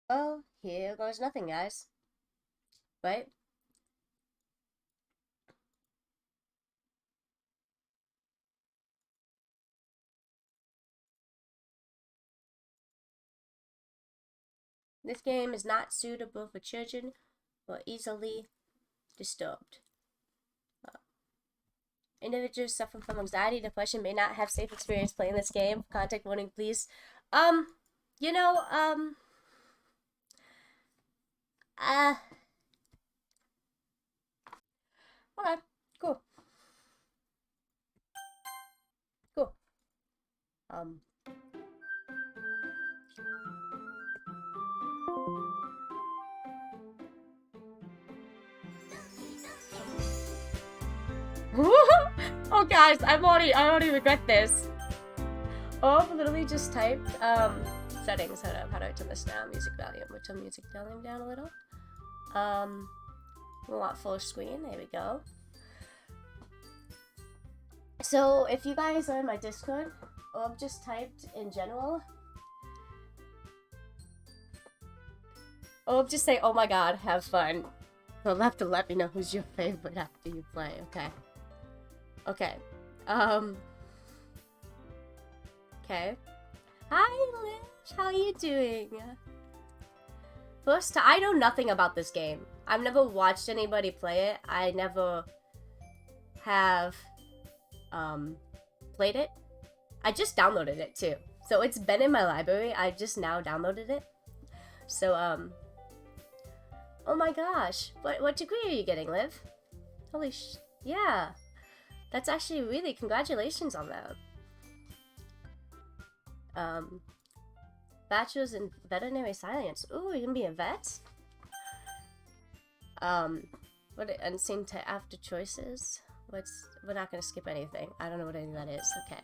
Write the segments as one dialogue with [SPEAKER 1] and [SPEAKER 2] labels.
[SPEAKER 1] Oh, here goes nothing, guys. Right? This game is not suitable for children or easily disturbed. Individuals suffering from anxiety, depression may not have safe experience playing this game. Contact warning, please. Um, you know, uh, okay, cool, cool. Um, oh guys, I already regret this. Oh, I've literally just typed, settings, how do I turn this down? Music volume, we'll turn music volume down a little. We want full screen, there we go. So, if you guys are in my Discord, I've just typed in general. I'll just say, oh my god, have fun. You'll have to let me know who's your favorite after you play, okay? Okay. Okay. Hi, Liz. How are you doing? First, I know nothing about this game. I've never watched anybody play it. I never have, played it. I just downloaded it, too. So it's been in my library. I just now downloaded it. So, oh my gosh. What degree are you getting, Liv? Holy yeah. That's actually really, congratulations on that. Bachelor's in veterinary science. Ooh, you're gonna be a vet? What unseen to after choices? We're not gonna skip anything. I don't know what any of that is. Okay.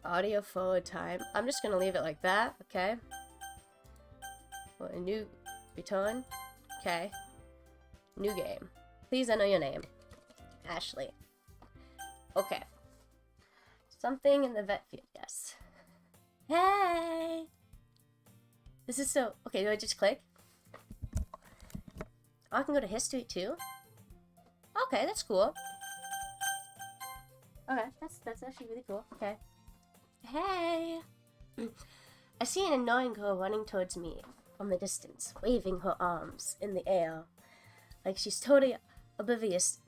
[SPEAKER 1] Audio forward time. I'm just gonna leave it like that, okay? Well, a new return. Okay. New game. Please enter your name. Ashley. Okay. Something in the vet field, yes. Hey! This is so... Okay, do I just click? Oh, I can go to history too? Okay, that's cool. Okay, that's actually really cool. Okay. Hey! I see an annoying girl running towards me from the distance, waving her arms in the air. Like she's totally oblivious.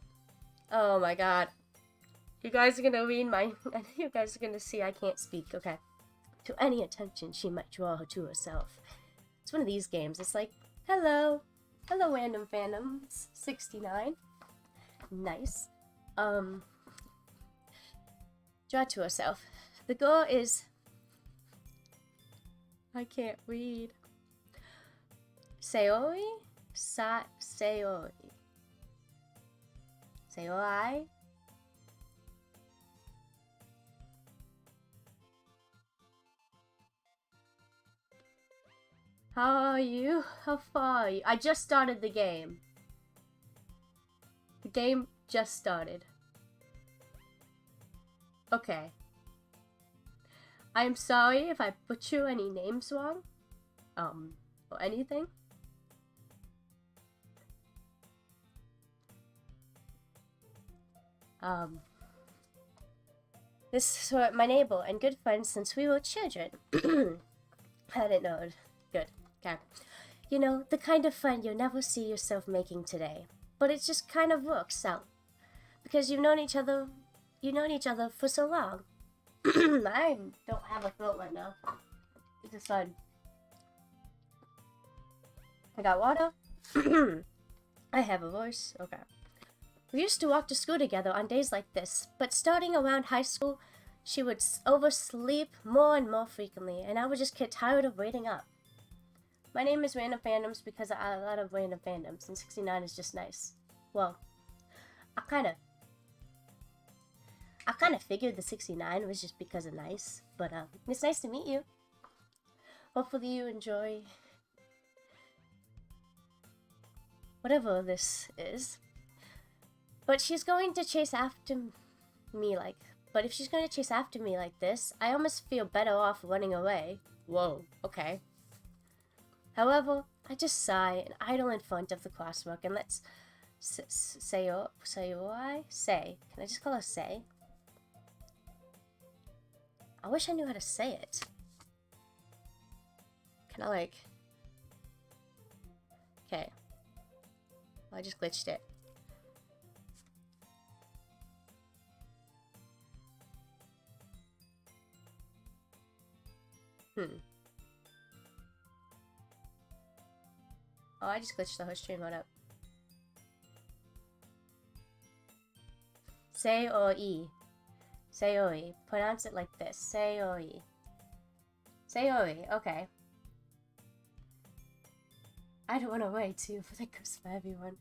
[SPEAKER 1] Oh my god. You guys are gonna read my... You guys are gonna see I can't speak, okay. To any attention she might draw her to herself. It's one of these games. It's like, hello. Hello, random fandoms. 69. Nice. Draw to herself. The girl is... I can't read. Sayori? Sayori. Sayori? How are you? How far are you? I just started the game. The game just started. Okay. I'm sorry if I butcher any names wrong. Or anything. This is my neighbor and good friend since we were children. I didn't know. Good. Okay. You know, the kind of friend you'll never see yourself making today. But it just kind of works out. Because you've known each other for so long. I don't have a throat right now. It's just fun. I got water. I have a voice. Okay. We used to walk to school together on days like this, but starting around high school, she would oversleep more and more frequently, and I would just get tired of waiting up. My name is Random Fandoms because I have a lot of random fandoms, and 69 is just nice. Well, I kind of figured the 69 was just because of nice, but it's nice to meet you. Hopefully you enjoy whatever this is. But she's going to chase after me like but if she's gonna chase after me like this, I almost feel better off running away. Whoa, okay. However, I just sigh and idle in front of the crosswalk and let's say. Can I just call her Say? I wish I knew how to say it. Can I like... Okay. Well, I just glitched it. Oh, I just glitched the whole stream. Hold up. Say-o-e. Say-o-e. Pronounce it like this. Say-o-e. Say-o-e. Okay. I don't want to wait too, but that goes for everyone.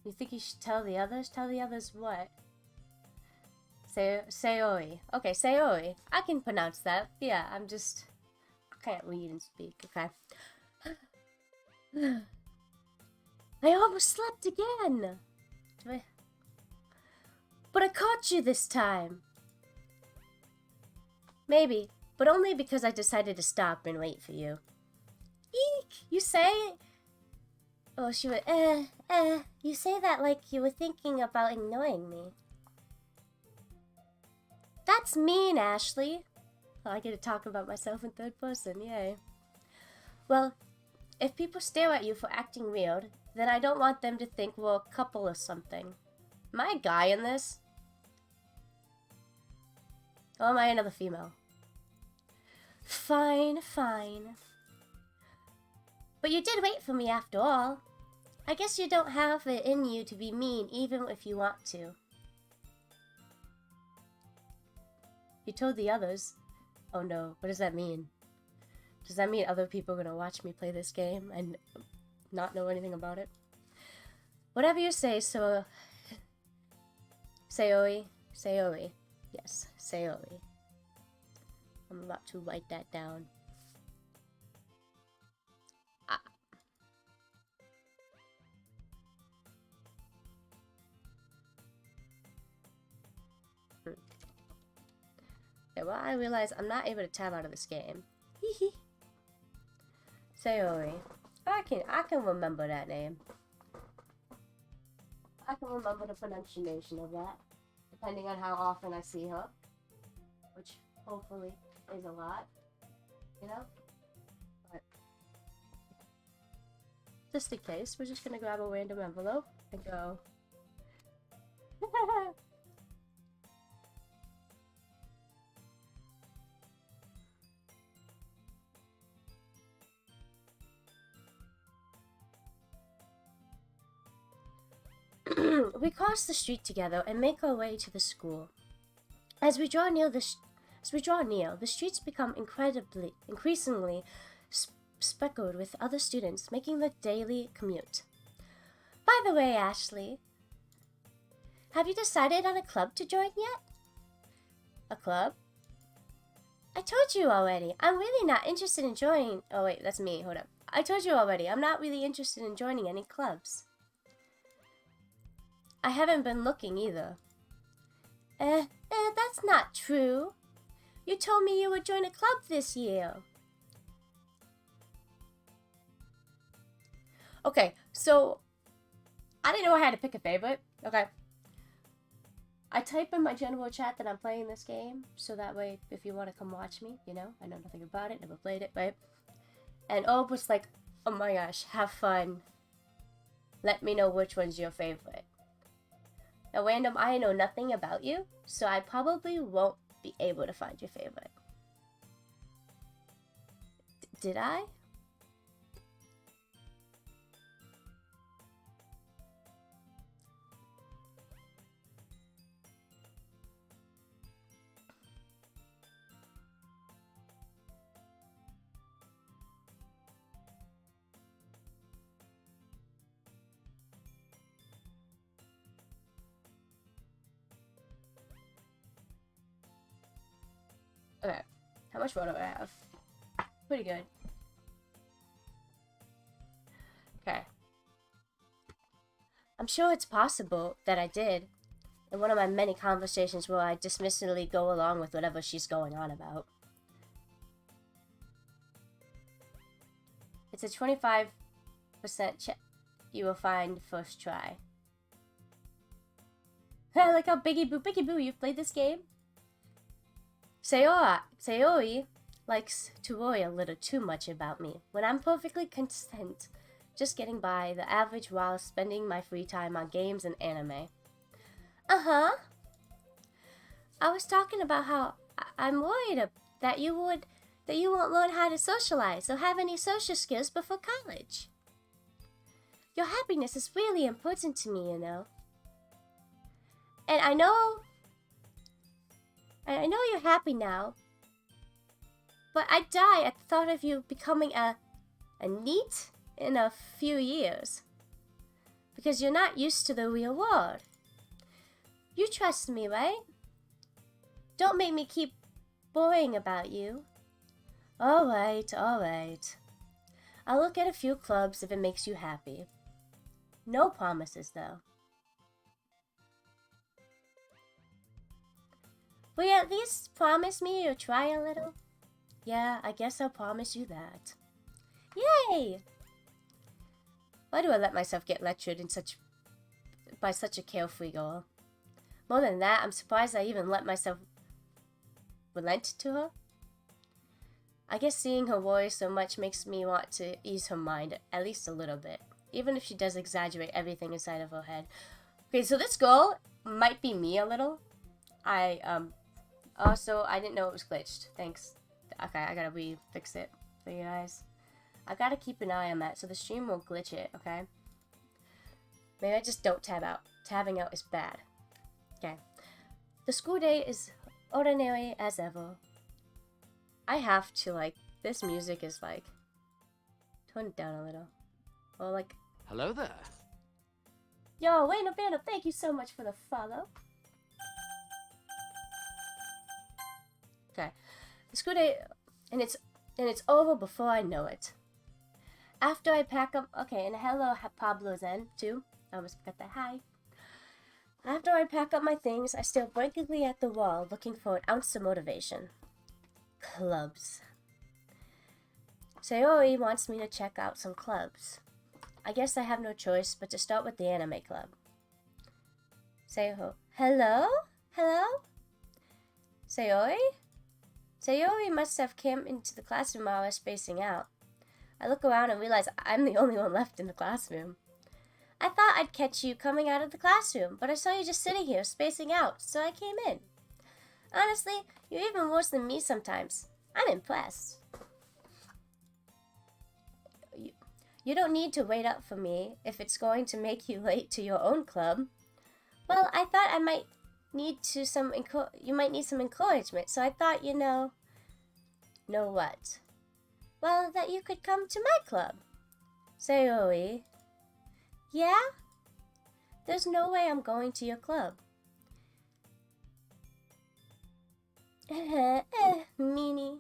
[SPEAKER 1] You think you should tell the others? Tell the others what? Sayoi. Okay, Sayoi. I can pronounce that. Yeah, I can't read and speak. Okay. I almost slept again. But I caught you this time. Maybe, but only because I decided to stop and wait for you. Eek! You say... Oh, she would... You say that like you were thinking about ignoring me. That's mean, Ashley. Oh, I get to talk about myself in third person, yay. Well, if people stare at you for acting weird, then I don't want them to think we're a couple or something. Am I a guy in this? Or am I another female? Fine, fine. But you did wait for me after all. I guess you don't have it in you to be mean even if you want to. You told the others. Oh no, what does that mean? Does that mean other people are gonna watch me play this game and not know anything about it? Whatever you say, so... Sayoi. Sayoi. Yes, Sayoi. I'm about to write that down. Okay, well, I realize I'm not able to tab out of this game. Hehe. Sayori. I can remember that name. I can remember the pronunciation of that, depending on how often I see her, which hopefully is a lot, you know? But just in case, we're just gonna grab a random envelope and go. We cross the street together and make our way to the school. As we draw near, the streets become increasingly speckled with other students making the daily commute. By the way, Ashley, have you decided on a club to join yet? A club? I told you already. I'm really not interested in joining. Oh wait, that's me. Hold up. I told you already. I'm not really interested in joining any clubs. I haven't been looking either. That's not true. You told me you would join a club this year. Okay, so I didn't know I had to pick a favorite. Okay. I type in my general chat that I'm playing this game, so that way if you want to come watch me, you know, I know nothing about it, never played it, right? And Orb was like, oh my gosh, have fun. Let me know which one's your favorite. Now, random, I know nothing about you, so I probably won't be able to find your favorite. Did I? Okay, how much water do I have? Pretty good. Okay. I'm sure it's possible that I did, in one of my many conversations where I dismissively go along with whatever she's going on about. It's a 25% chance you will find first try. I like how Biggie Boo, you've played this game? Sayori likes to worry a little too much about me when I'm perfectly content just getting by the average while spending my free time on games and anime. Uh-huh. I was talking about how I'm worried that you won't learn how to socialize or have any social skills before college. Your happiness is really important to me, you know. And I know you're happy now, but I'd die at the thought of you becoming a NEET in a few years. Because you're not used to the real world. You trust me, right? Don't make me keep worrying about you. Alright. I'll look at a few clubs if it makes you happy. No promises, though. Will you at least promise me you'll try a little? Yeah, I guess I'll promise you that. Yay! Why do I let myself get lectured by such a carefree girl? More than that, I'm surprised I even let myself relent to her. I guess seeing her worry so much makes me want to ease her mind at least a little bit, even if she does exaggerate everything inside of her head. Okay, so this girl might be me a little. Also, I didn't know it was glitched. Thanks. Okay, I gotta fix it for you guys. I gotta keep an eye on that so the stream won't glitch it, okay? Maybe I just don't tab out. Tabbing out is bad. Okay. The school day is ordinary as ever. I have to, this music is, tone it down a little. Or,
[SPEAKER 2] Hello there.
[SPEAKER 1] Yo, Wayne Abando, thank you so much for the follow. Okay. The school day, and it's over before I know it. After I pack up, okay, and hello Pablo Zen, too. I almost forgot that, hi. After I pack up my things, I stare blankly at the wall, looking for an ounce of motivation. Clubs. Sayori wants me to check out some clubs. I guess I have no choice but to start with the anime club. Hello? Sayori? Sayori must have come into the classroom while I was spacing out. I look around and realize I'm the only one left in the classroom. I thought I'd catch you coming out of the classroom, but I saw you just sitting here spacing out, so I came in. Honestly, you're even worse than me sometimes. I'm impressed. You don't need to wait up for me if it's going to make you late to your own club. Well, I thought you might need some encouragement, so I thought, know what? Well, that you could come to my club. Sayori. Yeah? There's no way I'm going to your club. Meanie.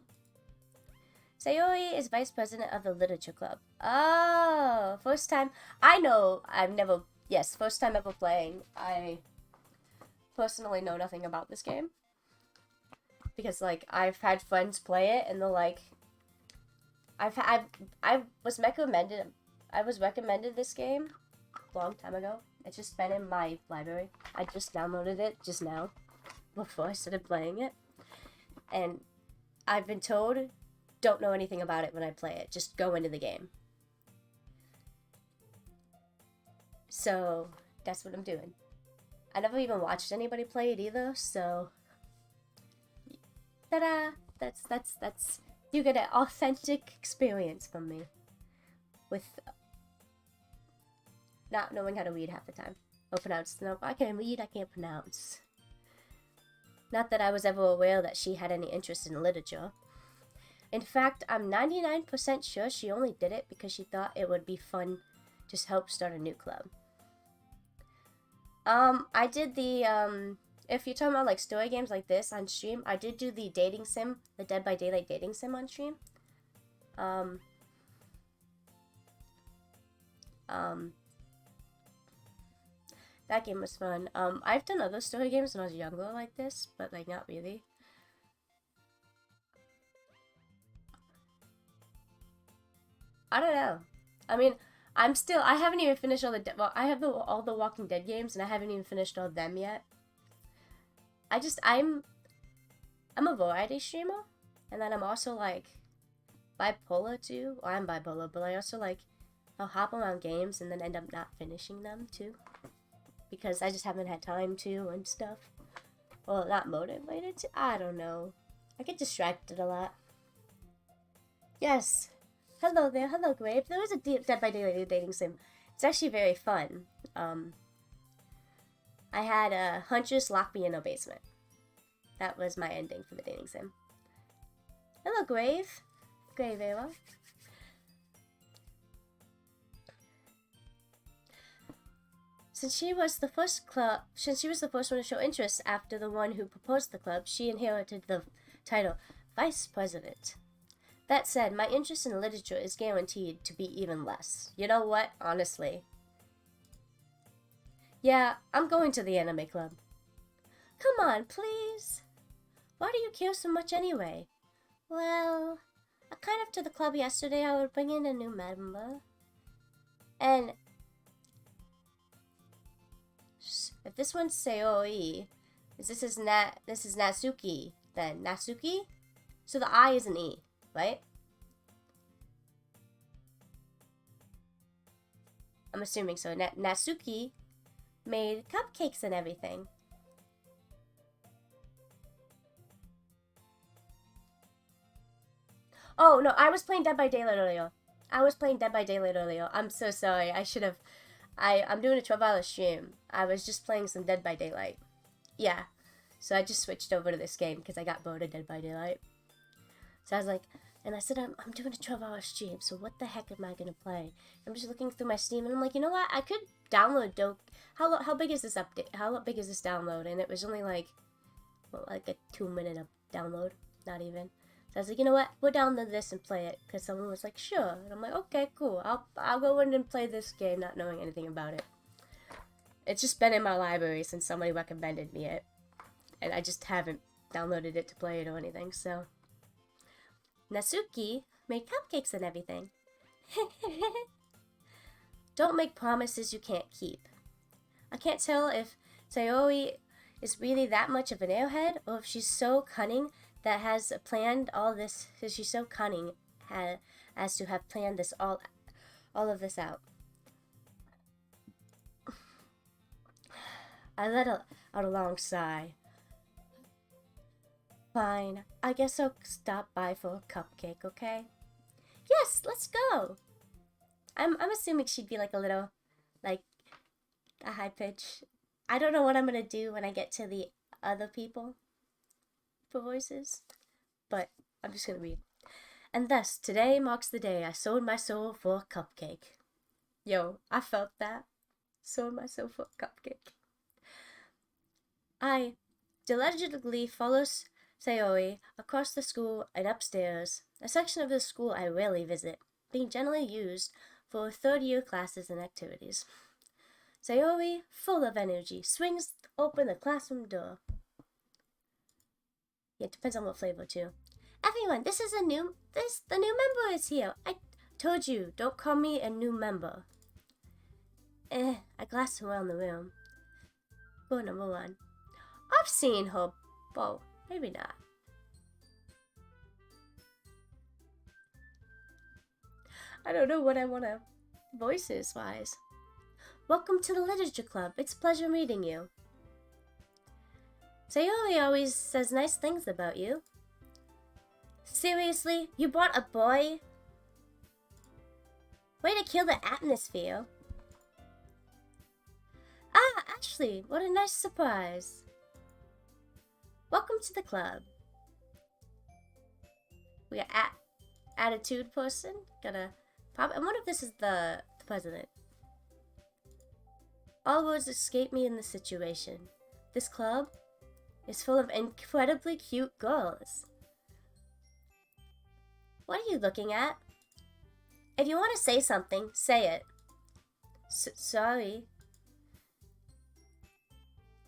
[SPEAKER 1] Sayori is vice president of the Literature Club. Oh, first time. First time ever playing. I personally know nothing about this game. Because, I've had friends play it, and they're like, I was recommended this game a long time ago. It's just been in my library. I just downloaded it just now, before I started playing it. And I've been told, don't know anything about it when I play it. Just go into the game. So, that's what I'm doing. I never even watched anybody play it either, so... Ta-da! That's... You get an authentic experience from me. With... not knowing how to read half the time. Or pronounce. No, I can read, I can't pronounce. Not that I was ever aware that she had any interest in literature. In fact, I'm 99% sure she only did it because she thought it would be fun to help start a new club. I did the, if you're talking about, story games like this on stream, I did do the dating sim, the Dead by Daylight dating sim on stream. That game was fun. I've done other story games when I was younger like this, but like not really. I don't know. I mean, I haven't even finished all the, well, I have all the Walking Dead games, and I haven't even finished all of them yet. I'm a variety streamer, and then I'm also like bipolar too. Or I'm bipolar, but I also like, I'll hop around games and then end up not finishing them too, because I just haven't had time to and stuff. Well, not motivated to. I don't know. I get distracted a lot. Yes. Hello there. Hello, Grave. There is a Dead by Daylight dating sim. It's actually very fun. I had Huntress lock me in a basement. That was my ending for the dating sim. Hello, Grave. Grave Era. Since she was the first one to show interest after the one who proposed the club, she inherited the title Vice President. That said, my interest in literature is guaranteed to be even less. You know what? Honestly. Yeah, I'm going to the anime club. Come on, please. Why do you care so much anyway? Well, I kind of to the club yesterday. I would bring in a new member. And if this one's Sayori, this is Natsuki, then Natsuki? So the I is an E, right? I'm assuming so. Natsuki made cupcakes and everything. Oh, no, I was playing Dead by Daylight earlier. I'm so sorry. I should have. I'm doing a 12-hour stream. I was just playing some Dead by Daylight. Yeah. So I just switched over to this game because I got bored of Dead by Daylight. So I was like, and I said, I'm doing a 12-hour stream, so what the heck am I going to play? I'm just looking through my Steam, and I'm like, you know what? I could download Doki. How big is this update? How big is this download? And it was only like, well, like a 2-minute download. Not even. So I was like, you know what? We'll download this and play it. Because someone was like, sure. And I'm like, okay, cool. I'll go in and play this game not knowing anything about it. It's just been in my library since somebody recommended me it. And I just haven't downloaded it to play it or anything, so. Natsuki made cupcakes and everything. Don't make promises you can't keep. I can't tell if Sayori is really that much of an airhead, or if she's so cunning that has planned all this. She's so cunning as to have planned this all of this out. I let out a long sigh. Fine, I guess I'll stop by for a cupcake, okay? Yes, let's go. I'm assuming she'd be like a little, like, a high pitch. I don't know what I'm gonna do when I get to the other people for voices, but I'm just gonna read. And thus, today marks the day I sold my soul for a cupcake. Yo, I felt that. Sold my soul for a cupcake. I diligently follow Sayori across the school and upstairs, a section of the school I rarely visit, being generally used for third-year classes and activities. Sayori, full of energy, swings open the classroom door. Yeah, it depends on what flavor too. Everyone, the new member is here. I told you, don't call me a new member. I glanced around the room. Rule number 1. I've seen her. Well, maybe not. I don't know what I want to voices-wise. Welcome to the Literature Club. It's a pleasure meeting you. Sayori always says nice things about you. Seriously? You brought a boy? Way to kill the atmosphere. Ah, Ashley, what a nice surprise. Welcome to the club. We got attitude person. I wonder if this is the president. All words escape me in this situation. This club is full of incredibly cute girls. What are you looking at? If you want to say something, say it. Sorry.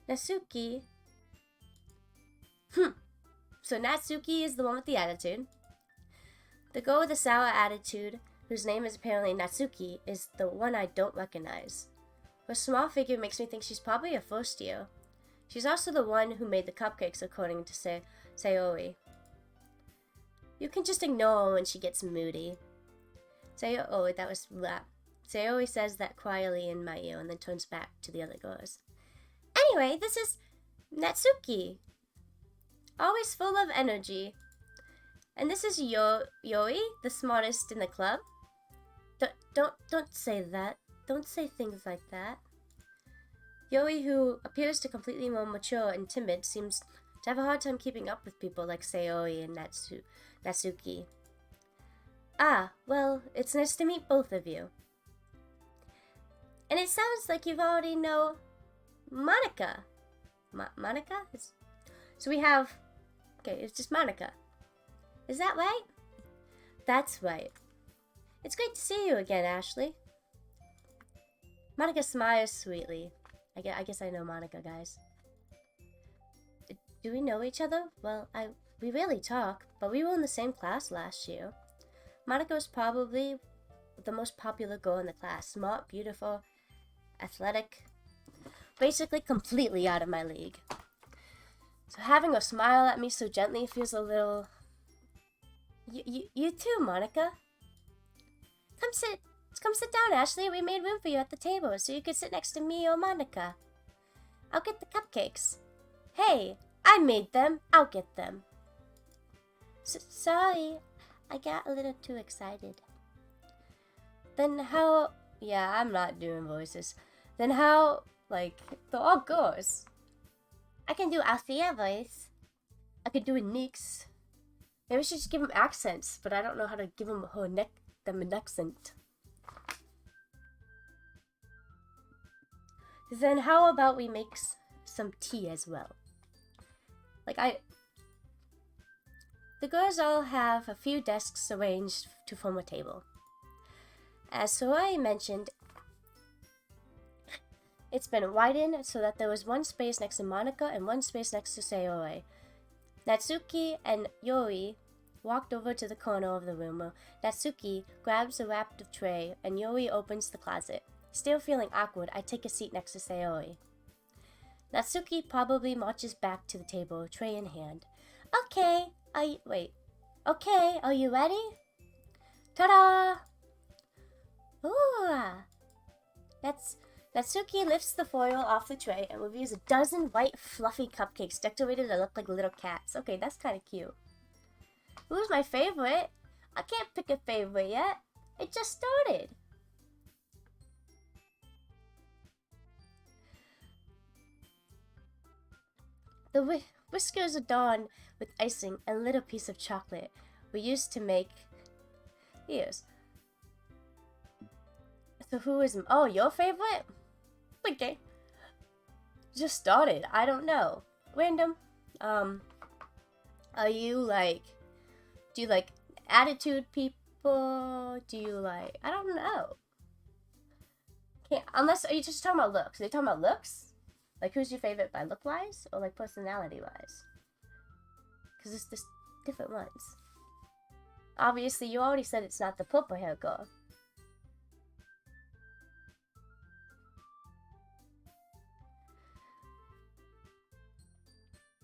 [SPEAKER 1] Natsuki. So Natsuki is the one with the attitude. The girl with the sour attitude, whose name is apparently Natsuki, is the one I don't recognize. Her small figure makes me think she's probably a first year. She's also the one who made the cupcakes, according to Sayori. You can just ignore her when she gets moody. Sayori says that quietly in my ear and then turns back to the other girls. Anyway, this is Natsuki. Always full of energy. And this is Yoi, the smartest in the club. Don't say that. Don't say things like that. Yoi, who appears to completely more mature and timid, seems to have a hard time keeping up with people like Sayori and Natsuki. Ah, well, it's nice to meet both of you. And it sounds like you've already know Monica. Monica? So we have... Okay, it's just Monica. Is that right? That's right. It's great to see you again, Ashley. Monica smiles sweetly. I guess I know Monica, guys. Do we know each other? Well, we rarely talk, but we were in the same class last year. Monica was probably the most popular girl in the class. Smart, beautiful, athletic. Basically completely out of my league. So having her smile at me so gently feels a little... You too, Monica. Come sit down, Ashley. We made room for you at the table so you could sit next to me or Monica. I'll get the cupcakes. Hey, I made them. I'll get them. Sorry, I got a little too excited. Then how... Yeah, I'm not doing voices. Then how, they're all girls. I can do Althea voice. I could do a Nyx. Maybe we should just give them accents, but I don't know how to give them an accent. Then how about we make some tea as well? The girls all have a few desks arranged to form a table. As Soraya mentioned, it's been widened so that there was one space next to Monica and one space next to Sayori. Natsuki and Yori walked over to the corner of the room where Natsuki grabs a wrapped tray and Yori opens the closet. Still feeling awkward, I take a seat next to Sayori. Natsuki probably marches back to the table, tray in hand. Okay, are you ready? Ta-da! Ooh! Natsuki lifts the foil off the tray and reveals a dozen white, fluffy cupcakes decorated to look like little cats. Okay, that's kind of cute. Who's my favorite? I can't pick a favorite yet. It just started. The whiskers adorned with icing and a little piece of chocolate were used to make ears. So who is... Oh, your favorite? Okay. Just started. I don't know. Random. Are you do you like attitude people? Do you I don't know. Unless, are you just talking about looks? Are you talking about looks? Who's your favorite by look-wise? Or personality-wise? Because it's just different ones. Obviously, you already said it's not the purple hair girl.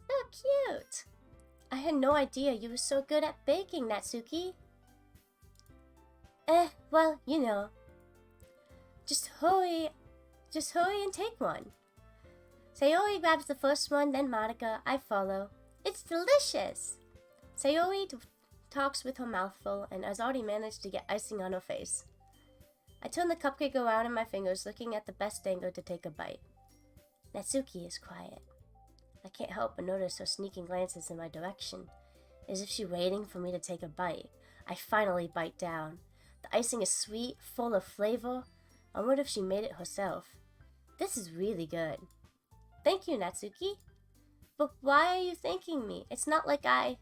[SPEAKER 1] So cute! I had no idea you were so good at baking, Natsuki. Well, you know. Just hurry and take one. Sayori grabs the first one, then Monica. I follow. It's delicious! Sayori talks with her mouth full and has already managed to get icing on her face. I turn the cupcake around in my fingers, looking at the best angle to take a bite. Natsuki is quiet. I can't help but notice her sneaking glances in my direction, as if she's waiting for me to take a bite. I finally bite down. The icing is sweet, full of flavor. I wonder if she made it herself. This is really good. Thank you, Natsuki. But why are you thanking me? It's not like I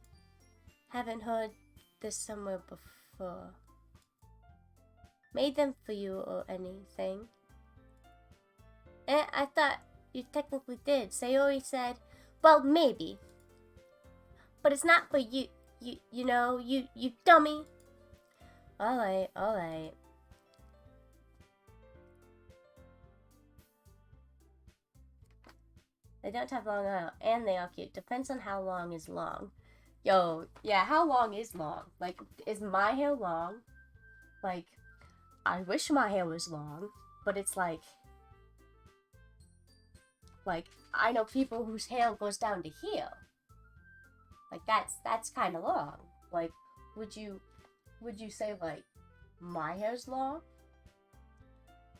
[SPEAKER 1] haven't heard this somewhere before. Made them for you or anything. I thought You technically did. Sayori said, well, maybe. But it's not for you, you know, you dummy. Alright, alright. They don't have long hair, and they are cute. Depends on how long is long. Yo, yeah, how long is long? Like, is my hair long? Like, I wish my hair was long, but it's like, I know people whose hair goes down to here. Like, that's kind of long. Like, would you say, like, my hair's long?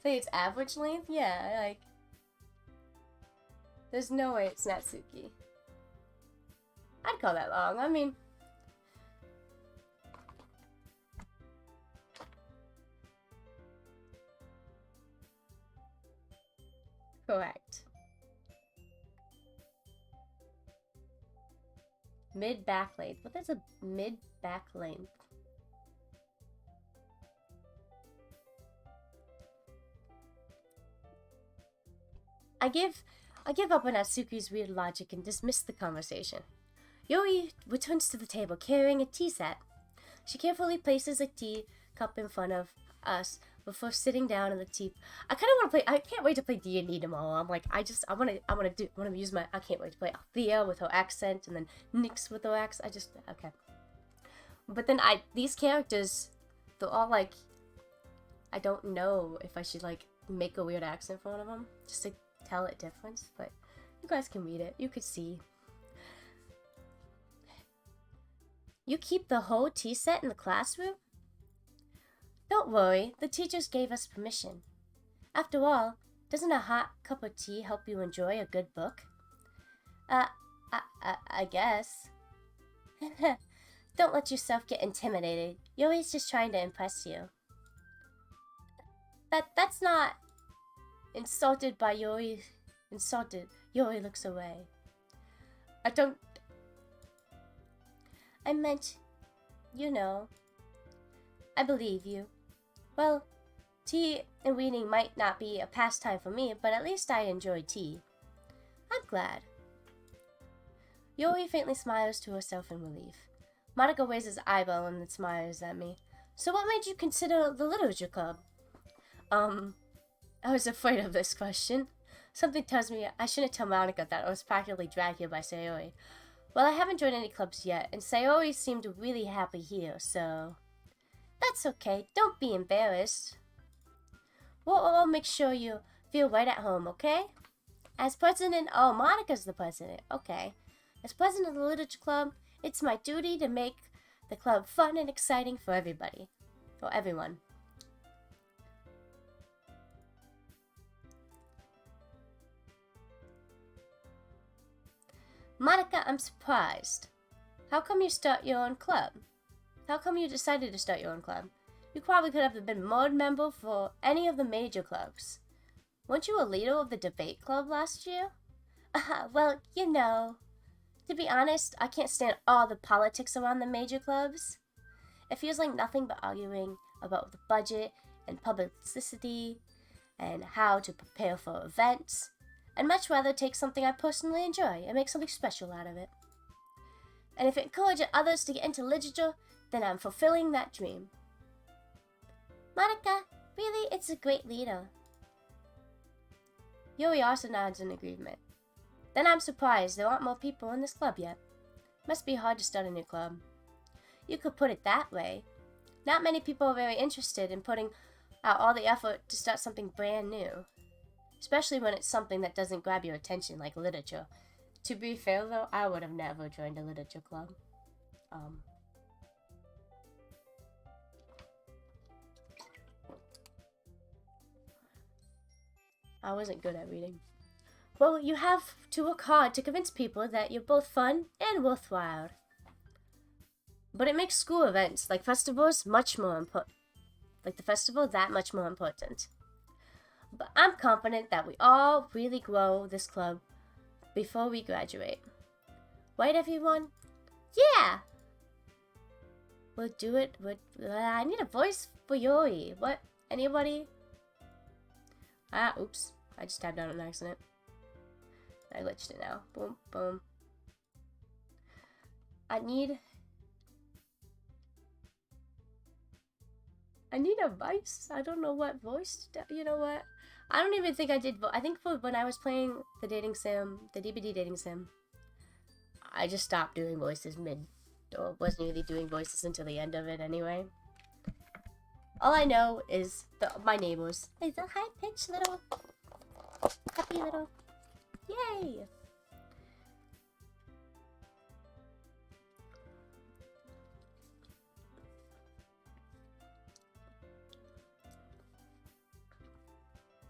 [SPEAKER 1] Say it's average length? Yeah, like, there's no way it's Natsuki. I'd call that long. I mean, correct. Mid back length. What is a mid back length? I give up on Natsuki's weird logic and dismiss the conversation. Yoi returns to the table carrying a tea set. She carefully places a tea cup in front of us before sitting down in the tea. I kind of want to play. I can't wait to play D&D tomorrow. I'm like, I want to use my. I can't wait to play Althea with her accent and then Nyx with her accent. Okay. But then these characters, they're all like, I don't know if I should like make a weird accent for one of them just to tell a difference. But you guys can read it. You could see. You keep the whole tea set in the classroom? Don't worry, the teachers gave us permission. After all, doesn't a hot cup of tea help you enjoy a good book? I guess. Don't let yourself get intimidated. Yoi's just trying to impress you. That's not... Insulted by Yoi. Insulted. Yoi looks away. I meant, you know. I believe you. Well, tea and reading might not be a pastime for me, but at least I enjoy tea. I'm glad. Yoi faintly smiles to herself in relief. Monica raises his eyebrow and then smiles at me. So what made you consider the literature club? I was afraid of this question. Something tells me I shouldn't tell Monica that I was practically dragged here by Sayori. Well, I haven't joined any clubs yet, and Sayori seemed really happy here, so... That's okay. Don't be embarrassed. We'll make sure you feel right at home, okay? As president... Oh, Monica's the president. Okay. As president of the literature club, it's my duty to make the club fun and exciting for everybody. For everyone. Monica, I'm surprised. How come you start your own club? How come you decided to start your own club? You probably could have been a board member for any of the major clubs. Weren't you a leader of the debate club last year? Well, you know. To be honest, I can't stand all the politics around the major clubs. It feels like nothing but arguing about the budget and publicity and how to prepare for events. I'd much rather take something I personally enjoy and make something special out of it. And if it encourages others to get into literature, then I'm fulfilling that dream. Monica, really, it's a great leader. Yuri also nods in agreement. Then I'm surprised there aren't more people in this club yet. Must be hard to start a new club. You could put it that way. Not many people are very interested in putting out all the effort to start something brand new. Especially when it's something that doesn't grab your attention like literature. To be fair though, I would have never joined a literature club. I wasn't good at reading. Well, you have to work hard to convince people that you're both fun and worthwhile. But it makes school events, like festivals, much more important. Like the festival, that much more important. But I'm confident that we all really grow this club before we graduate. Right, everyone? Yeah! We'll do it. I need a voice for Yori. What? Anybody? Oops. I just tapped out on accident. I glitched it now. Boom, boom. I need a voice. I don't know what voice. You know what? I don't even think I did. I think for when I was playing the dating sim, the DBD dating sim, I just stopped doing voices mid. Or wasn't really doing voices until the end of it anyway. All I know is my neighbors. It's a high-pitched little, happy little, yay!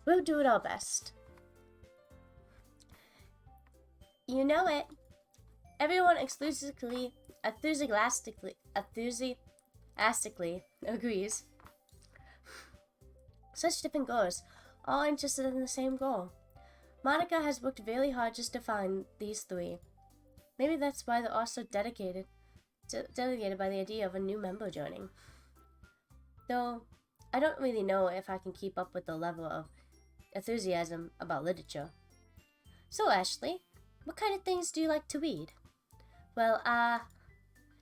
[SPEAKER 1] We'll do it our best. You know it. Everyone enthusiastically agrees. Such different goals, all interested in the same goal. Monica has worked really hard just to find these three. Maybe that's why they're all so dedicated by the idea of a new member joining. Though, I don't really know if I can keep up with the level of enthusiasm about literature. So, Ashley, what kind of things do you like to read? Well,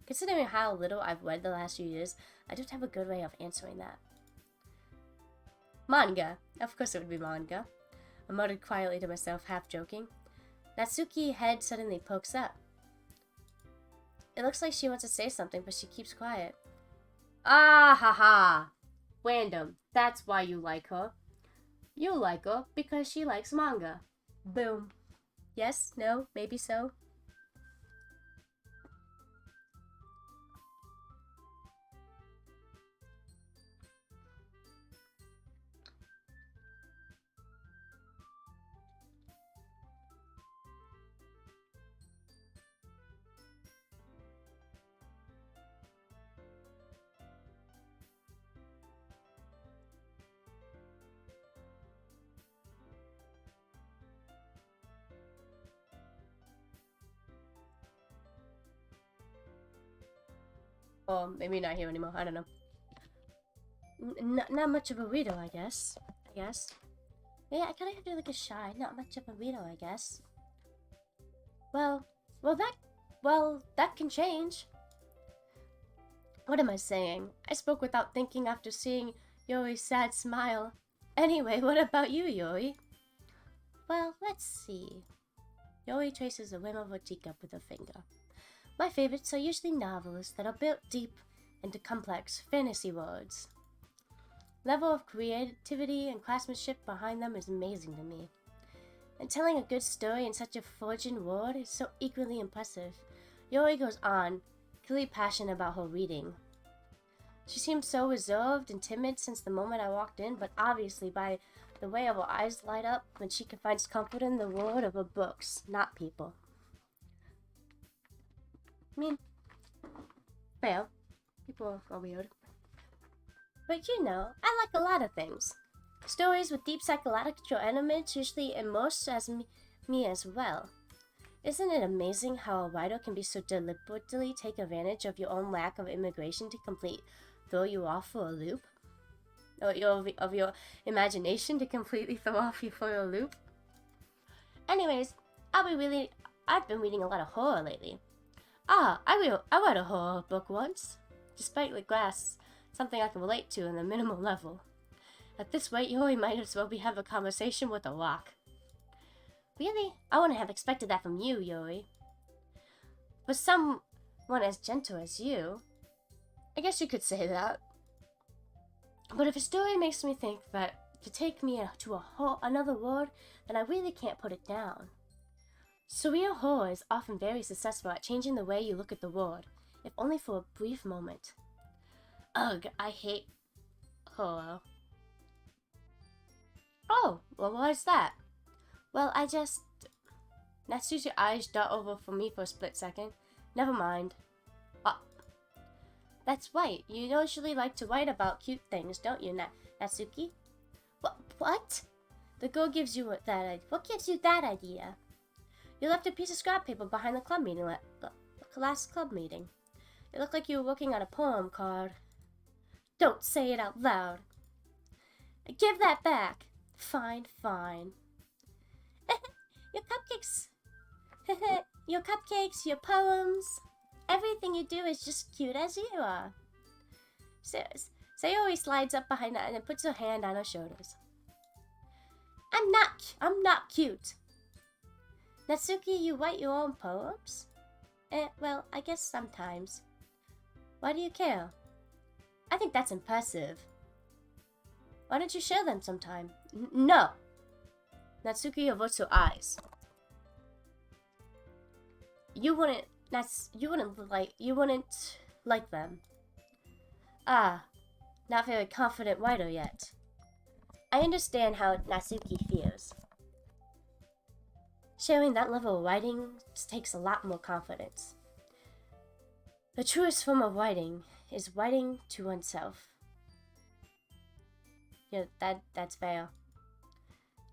[SPEAKER 1] considering how little I've read the last few years, I don't have a good way of answering that. Manga. Of course it would be manga. I muttered quietly to myself, half joking. Natsuki's head suddenly pokes up. It looks like she wants to say something, but she keeps quiet. Ah ha ha! Random. That's why you like her. You like her because she likes manga. Boom. Yes? No? Maybe so? Or maybe not here anymore. I don't know. Not much of a reader, I guess. Yeah, I kind of feel like a shy. Not much of a reader, I guess. Well, that can change. What am I saying? I spoke without thinking after seeing Yori's sad smile. Anyway, what about you, Yori? Well, let's see. Yori traces the rim of her teacup with her finger. My favorites are usually novels that are built deep into complex fantasy worlds. Level of creativity and craftsmanship behind them is amazing to me. And telling a good story in such a forging world is so equally impressive. Yori goes on, clearly passionate about her reading. She seemed so reserved and timid since the moment I walked in, but obviously by the way her eyes light up when she finds comfort in the world of her books, not people. I mean, well, people are weird. But you know, I like a lot of things. Stories with deep psychological elements usually immerse me as well. Isn't it amazing how a writer can be so deliberately take advantage of your own lack of immigration to throw you off for a loop? Or of your imagination to completely throw off you for a loop? Anyways, I've been reading a lot of horror lately. I read a horror book once. Despite the glass, something I can relate to on the minimal level. At this rate, Yori might as well have a conversation with a rock. Really? I wouldn't have expected that from you, Yori. For someone as gentle as you, I guess you could say that. But if a story makes me think that to take me to another world, then I really can't put it down. Surreal horror is often very successful at changing the way you look at the world, if only for a brief moment. Ugh, I hate horror. Oh, well, why is that? Well, Natsuki's eyes dart over for me for a split second. Never mind. That's right. You usually like to write about cute things, don't you, Natsuki? What? The girl gives you what gives you that idea? You left a piece of scrap paper behind the club meeting last club meeting. It looked like you were working on a poem card. Don't say it out loud. Give that back. Fine. Your cupcakes Your cupcakes, your poems, everything you do is just cute as you are. Sayori slides up behind her and puts her hand on her shoulders. I'm not cute. Natsuki, you write your own poems? Well, I guess sometimes. Why do you care? I think that's impressive. Why don't you share them sometime? No. Natsuki averts her eyes. You wouldn't like them. Ah, not very confident writer yet. I understand how Natsuki feels. Sharing that level of writing takes a lot more confidence. The truest form of writing is writing to oneself. Yeah, that's fair.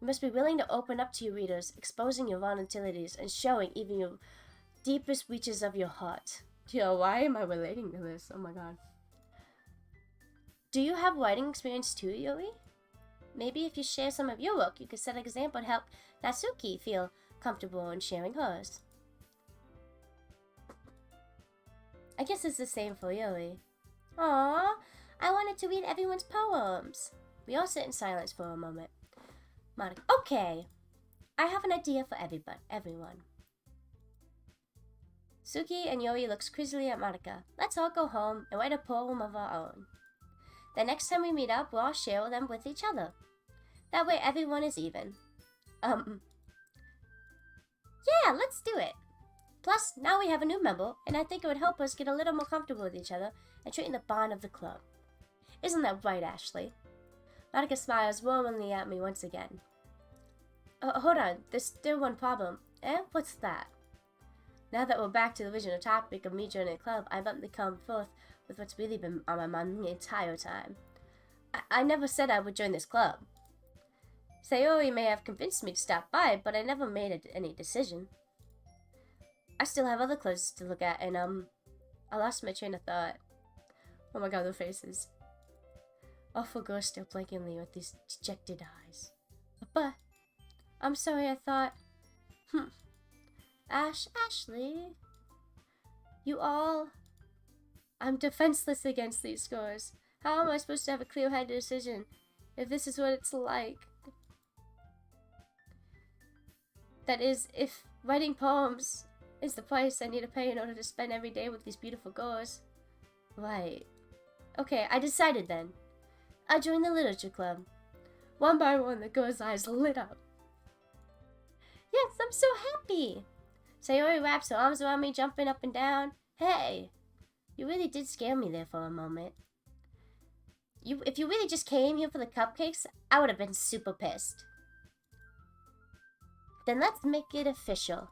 [SPEAKER 1] You must be willing to open up to your readers, exposing your vulnerabilities and showing even your deepest reaches of your heart. Yo, why am I relating to this? Oh my god. Do you have writing experience too, Yuri? Maybe if you share some of your work, you could set an example and help Natsuki feel comfortable in sharing hers. I guess it's the same for Yuri. Aww, I wanted to read everyone's poems. We all sit in silence for a moment. Monica, okay, I have an idea for everyone. Suki and Yuri looks quizzically at Monica. Let's all go home and write a poem of our own. The next time we meet up, we'll all share them with each other. That way everyone is even. Yeah, let's do it. Plus, now we have a new member, and I think it would help us get a little more comfortable with each other and strengthen the bond of the club. Isn't that right, Ashley? Monica smiles warmly at me once again. Hold on, there's still one problem. What's that? Now that we're back to the original topic of me joining the club, I've bluntly come forth with what's really been on my mind the entire time. I never said I would join this club. Sayori may have convinced me to stop by, but I never made any decision. I still have other clothes to look at, and I lost my train of thought. Oh my god, their faces. Awful girl still blinking me with these dejected eyes. But, I'm sorry, I thought... Ashley... I'm defenseless against these scores. How am I supposed to have a clear-headed decision if this is what it's like? That is, if writing poems is the price I need to pay in order to spend every day with these beautiful girls. Right. Okay, I decided then. I joined the literature club. One by one, the girls' eyes lit up. Yes, I'm so happy! Sayori wraps her arms around me, jumping up and down. Hey! You really did scare me there for a moment. If you really just came here for the cupcakes, I would have been super pissed. Then let's make it official.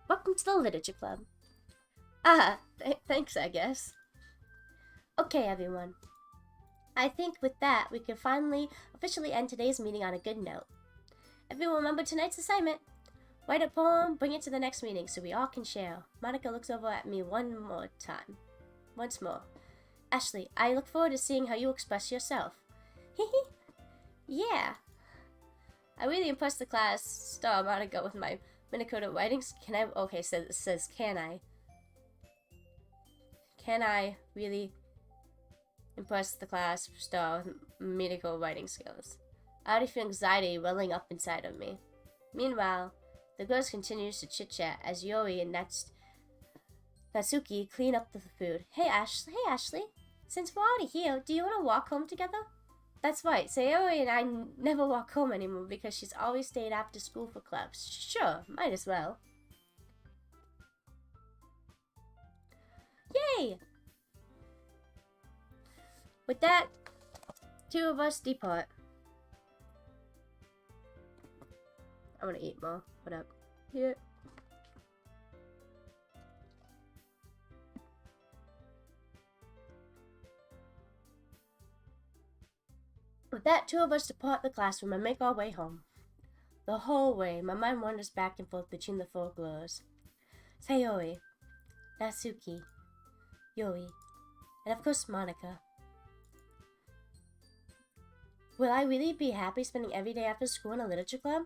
[SPEAKER 1] Welcome to the literature club. Thanks, I guess. Okay, everyone. I think with that, we can finally officially end today's meeting on a good note. Everyone remember tonight's assignment. Write a poem, bring it to the next meeting so we all can share. Monica looks over at me once more. Ashley, I look forward to seeing how you express yourself. Yeah. I really impressed the class, star Monica, with my Minnesota writings. So it says, can I really impress the class, star, with medical writing skills? I already feel anxiety welling up inside of me. Meanwhile, the girls continues to chit-chat as Yuri and Natsuki clean up the food. Hey Ashley, since we're already here, do you want to walk home together? That's right, Sayori and I never walk home anymore because she's always stayed after school for clubs. Sure, might as well. Yay! With that, two of us depart. I want to eat more. What up? Here. With that, two of us depart the classroom and make our way home. The whole way, my mind wanders back and forth between the four girls. Sayori, Natsuki, Yuri, and of course Monica. Will I really be happy spending every day after school in a literature club?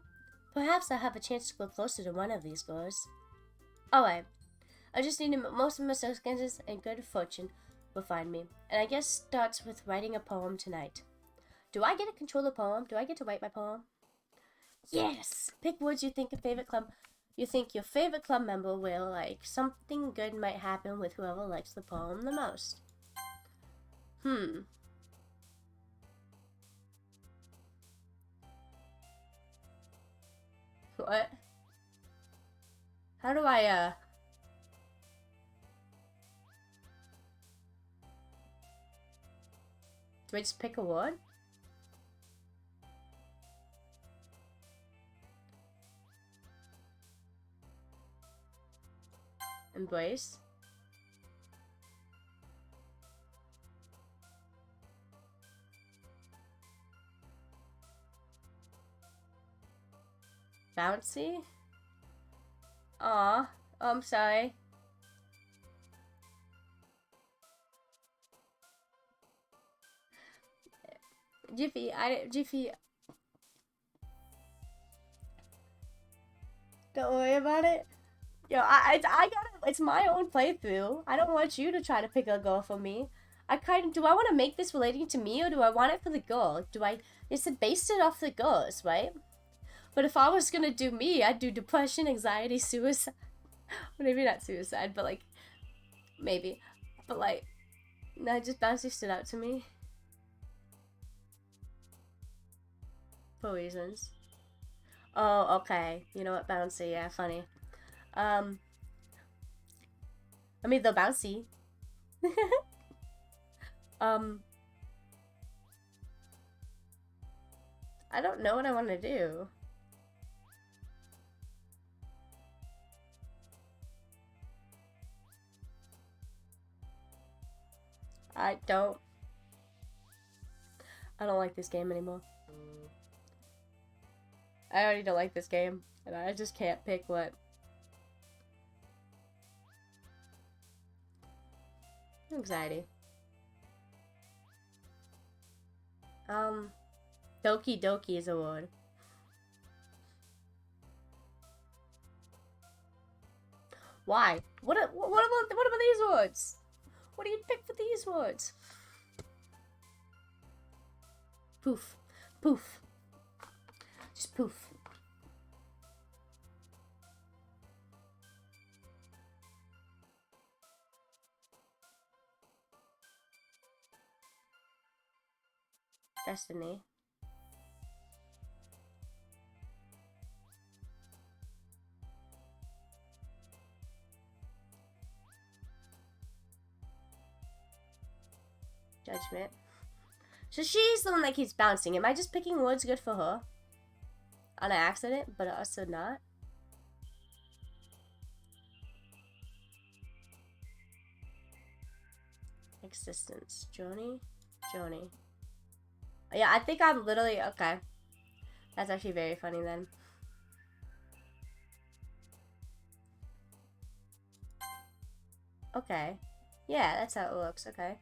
[SPEAKER 1] Perhaps I'll have a chance to grow closer to one of these girls. Alright. I just need to most of my circumstances and good fortune will find me. And I guess starts with writing a poem tonight. Do I get to control the poem? Do I get to write my poem? Yes! Pick words you think your favorite club member will like. Something good might happen with whoever likes the poem the most. What? How do I, do I just pick a word? Embrace. Bouncy? Aw. Oh, I'm sorry. Jiffy. Don't worry about it. Yo, I gotta, it's my own playthrough. I don't want you to try to pick a girl for me. Do I want to make this relating to me or do I want it for the girl? It's based it off the girls, right? But if I was gonna do me, I'd do depression, anxiety, suicide. Maybe not suicide, but like, maybe. But like, no, just Bouncy stood out to me. For reasons. Oh, okay. You know what, Bouncy, yeah, funny. I mean, the Bouncy. I don't know what I want to do. I don't like this game anymore. I already don't like this game, and I just can't pick what. Anxiety. Doki Doki is a word. Why? What about these words? What do you pick for these words? Poof. Poof. Just poof. Destiny. Judgment. So she's the one that keeps bouncing. Am I just picking words good for her? On accident, but also not? Existence. Joni? Yeah, I think I'm literally... Okay. That's actually very funny then. Okay. Yeah, that's how it looks. Okay.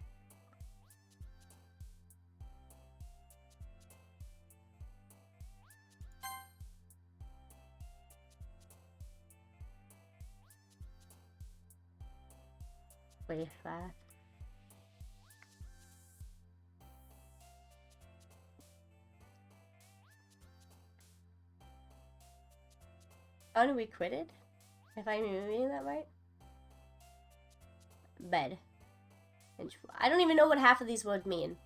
[SPEAKER 1] Wait, that. Unrequited? If I'm reading that right? Bed. I don't even know what half of these words mean.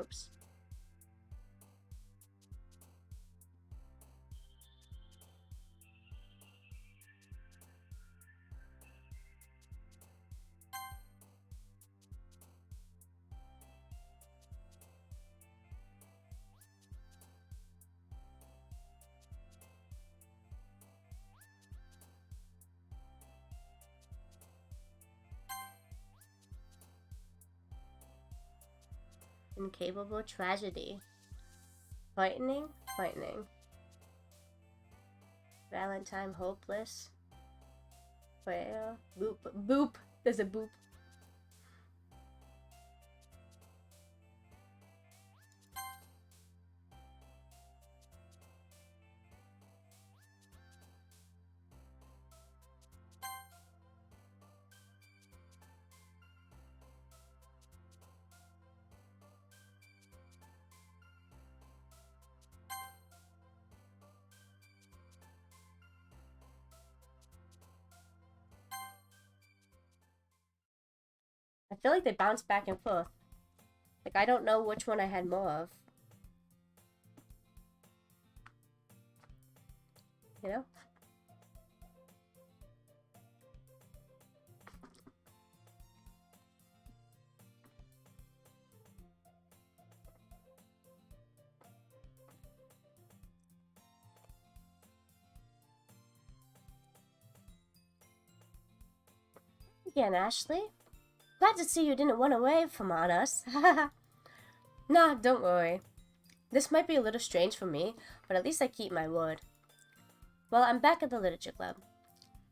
[SPEAKER 1] Oops. Incapable tragedy. Frightening? Frightening. Valentine hopeless. Well, boop. Boop! There's a boop. I feel like they bounce back and forth. Like, I don't know which one I had more of. You know? Again, Ashley? Glad to see you didn't run away from on us. Nah, don't worry. This might be a little strange for me, but at least I keep my word. Well, I'm back at the Literature Club.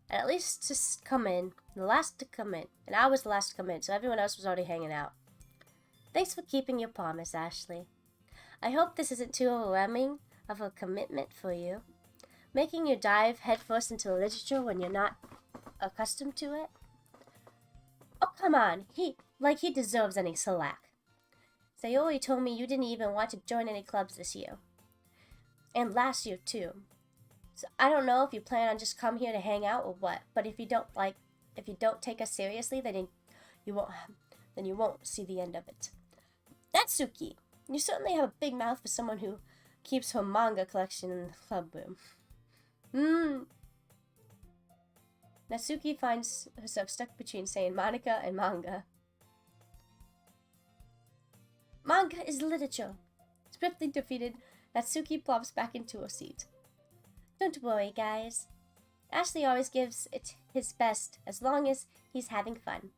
[SPEAKER 1] And at least to come in, the last to come in. And I was the last to come in, so everyone else was already hanging out. Thanks for keeping your promise, Ashley. I hope this isn't too overwhelming of a commitment for you. Making you dive headfirst into literature when you're not accustomed to it. Oh, come on. He deserves any slack. Sayori told me you didn't even want to join any clubs this year. And last year, too. So I don't know if you plan on just come here to hang out or what, but if you don't take us seriously, then you won't see the end of it. Natsuki, you certainly have a big mouth for someone who keeps her manga collection in the club room. Natsuki finds herself stuck between saying Monica and manga. Manga is literature. Swiftly defeated, Natsuki plops back into her seat. Don't worry, guys. Ashley always gives it his best as long as he's having fun.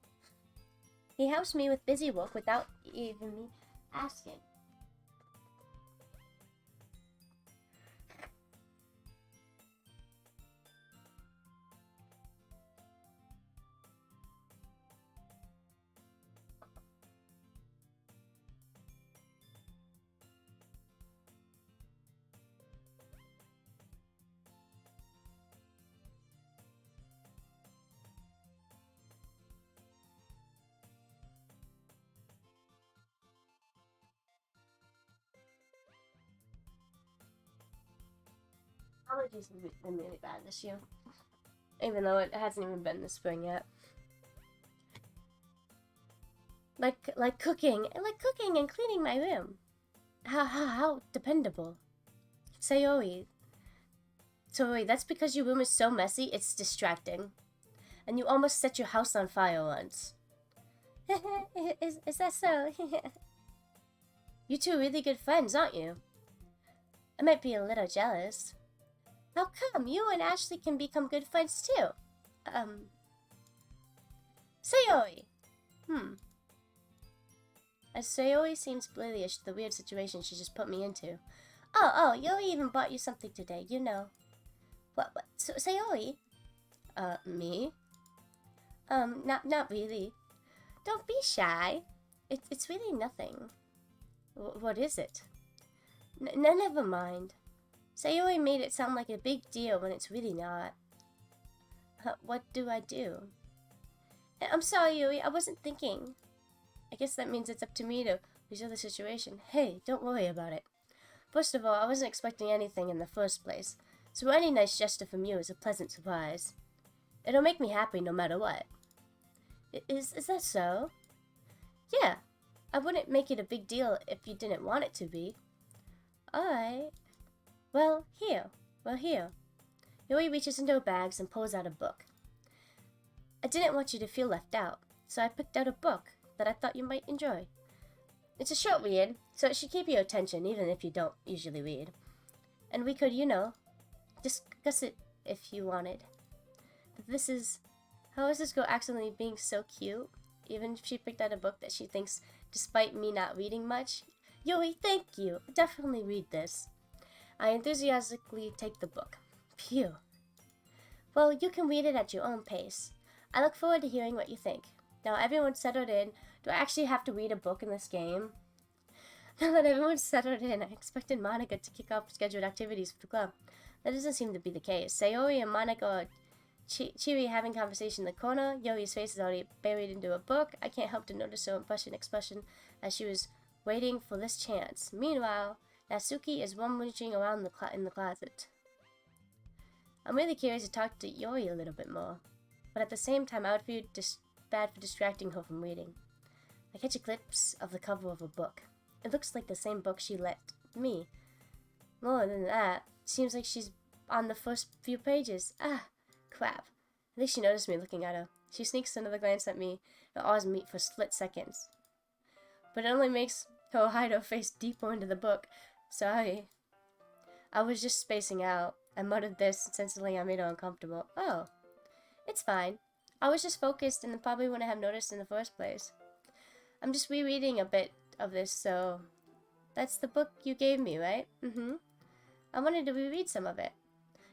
[SPEAKER 1] He helps me with busy work without even me asking. Allergies have been really bad this year. Even though it hasn't even been the spring yet. Like cooking and cleaning my room. How dependable. Sayori, that's because your room is so messy, it's distracting. And you almost set your house on fire once. Is that so? You two are really good friends, aren't you? I might be a little jealous. How come? You and Ashley can become good friends too. Sayori. As Sayori seems oblivious to the weird situation she just put me into. Oh, Yori even bought you something today, you know. What, so, Sayori? Me? Not really. Don't be shy. It's really nothing. What is it? Never mind. Sayori made it sound like a big deal when it's really not. What do I do? I'm sorry, Yuri, I wasn't thinking. I guess that means it's up to me to resolve the situation. Hey, don't worry about it. First of all, I wasn't expecting anything in the first place, so any nice gesture from you is a pleasant surprise. It'll make me happy no matter what. Is that so? Yeah. I wouldn't make it a big deal if you didn't want it to be. Alright. Well, here. Yui reaches into her bags and pulls out a book. I didn't want you to feel left out, so I picked out a book that I thought you might enjoy. It's a short read, so it should keep your attention even if you don't usually read. And we could, discuss it if you wanted. But how is this girl accidentally being so cute? Even if she picked out a book that she thinks, despite me not reading much. Yui, thank you. Definitely read this. I enthusiastically take the book. Phew. Well, you can read it at your own pace. I look forward to hearing what you think. Now everyone's settled in. Do I actually have to read a book in this game? Now that everyone's settled in, I expected Monica to kick off scheduled activities for the club. That doesn't seem to be the case. Sayori and Monica are Chiri having conversation in the corner. Yoi's face is already buried into a book. I can't help to notice her impressive expression as she was waiting for this chance. Meanwhile, Natsuki is rummaging around in the closet. I'm really curious to talk to Yoi a little bit more, but at the same time I would feel bad for distracting her from reading. I catch a glimpse of the cover of a book. It looks like the same book she let me. More than that, it seems like she's on the first few pages. Ah, crap. I think she noticed me looking at her. She sneaks another glance at me and awes me for split seconds. But it only makes her hide her face deeper into the book. Sorry. I was just spacing out. I muttered this, and sensibly I made her uncomfortable. Oh, it's fine. I was just focused and probably wouldn't have noticed in the first place. I'm just rereading a bit of this, so... That's the book you gave me, right? Mm-hmm. I wanted to reread some of it.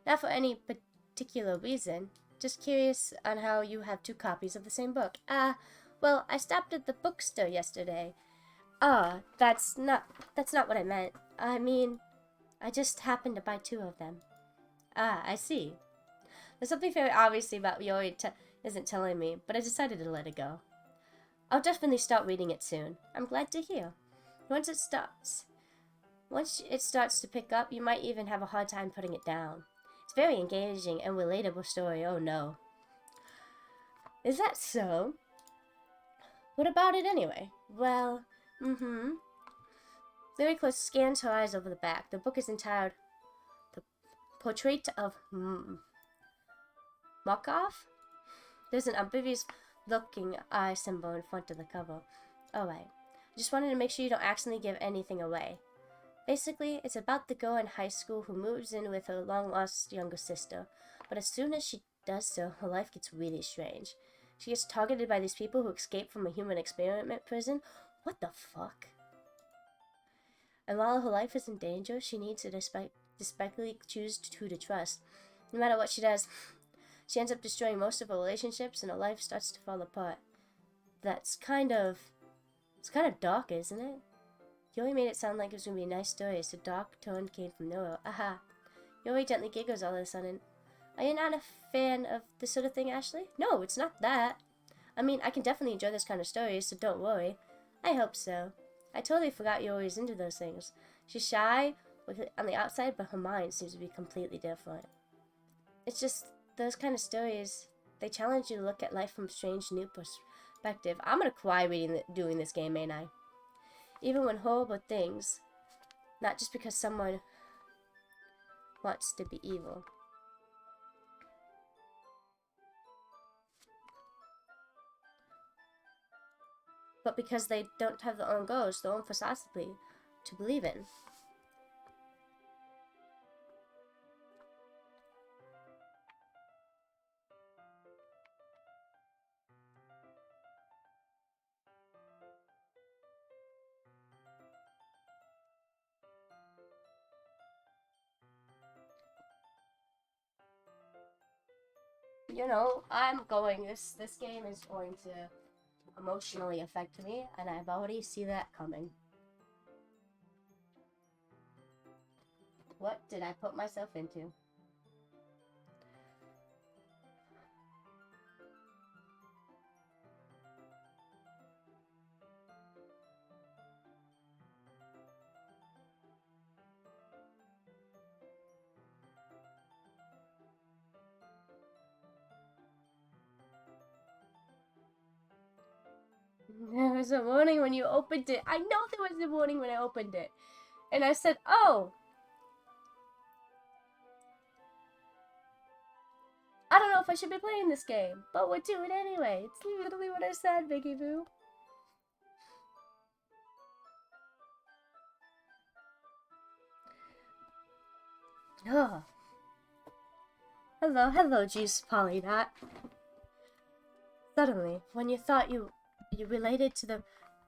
[SPEAKER 1] Not for any particular reason. Just curious on how you have two copies of the same book. Well, I stopped at the bookstore yesterday. That's not what I meant. I mean, I just happened to buy two of them. I see. There's something very obviously about Yori isn't telling me, but I decided to let it go. I'll definitely start reading it soon. I'm glad to hear. Once it starts to pick up, you might even have a hard time putting it down. It's a very engaging and relatable story, oh no. Is that so? What about it anyway? Well, Very close scans her eyes over the back. The book is entitled The Portrait of Markov? There's an ambiguous looking eye symbol in front of the cover. Alright. I just wanted to make sure you don't accidentally give anything away. Basically, it's about the girl in high school who moves in with her long-lost younger sister. But as soon as she does so, her life gets really strange. She gets targeted by these people who escaped from a human experiment prison. What the fuck? And while her life is in danger, she needs to despicably choose who to trust. No matter what she does, she ends up destroying most of her relationships and her life starts to fall apart. It's kind of dark, isn't it? Yoi made it sound like it was going to be a nice story, so dark tone came from nowhere. Aha. Yoi gently giggles all of a sudden. Are you not a fan of this sort of thing, Ashley? No, it's not that. I mean, I can definitely enjoy this kind of story, so don't worry. I hope so. I totally forgot Yoi was into those things. She's shy on the outside, but her mind seems to be completely different. It's just those kind of stories, they challenge you to look at life from a strange new perspective. I'm gonna cry doing this game, ain't I? Even when horrible things, not just because someone wants to be evil. But because they don't have their own goals, their own philosophy to believe in. You know, this game is going to emotionally affect me, and I've already seen that coming. What did I put myself into? There was a warning when you opened it. I know there was a warning when I opened it. And I said, oh. I don't know if I should be playing this game, but we'll do it anyway. It's literally what I said, Biggie Boo. Oh. Hello, Juice Polydot. Suddenly, when you thought you related to the...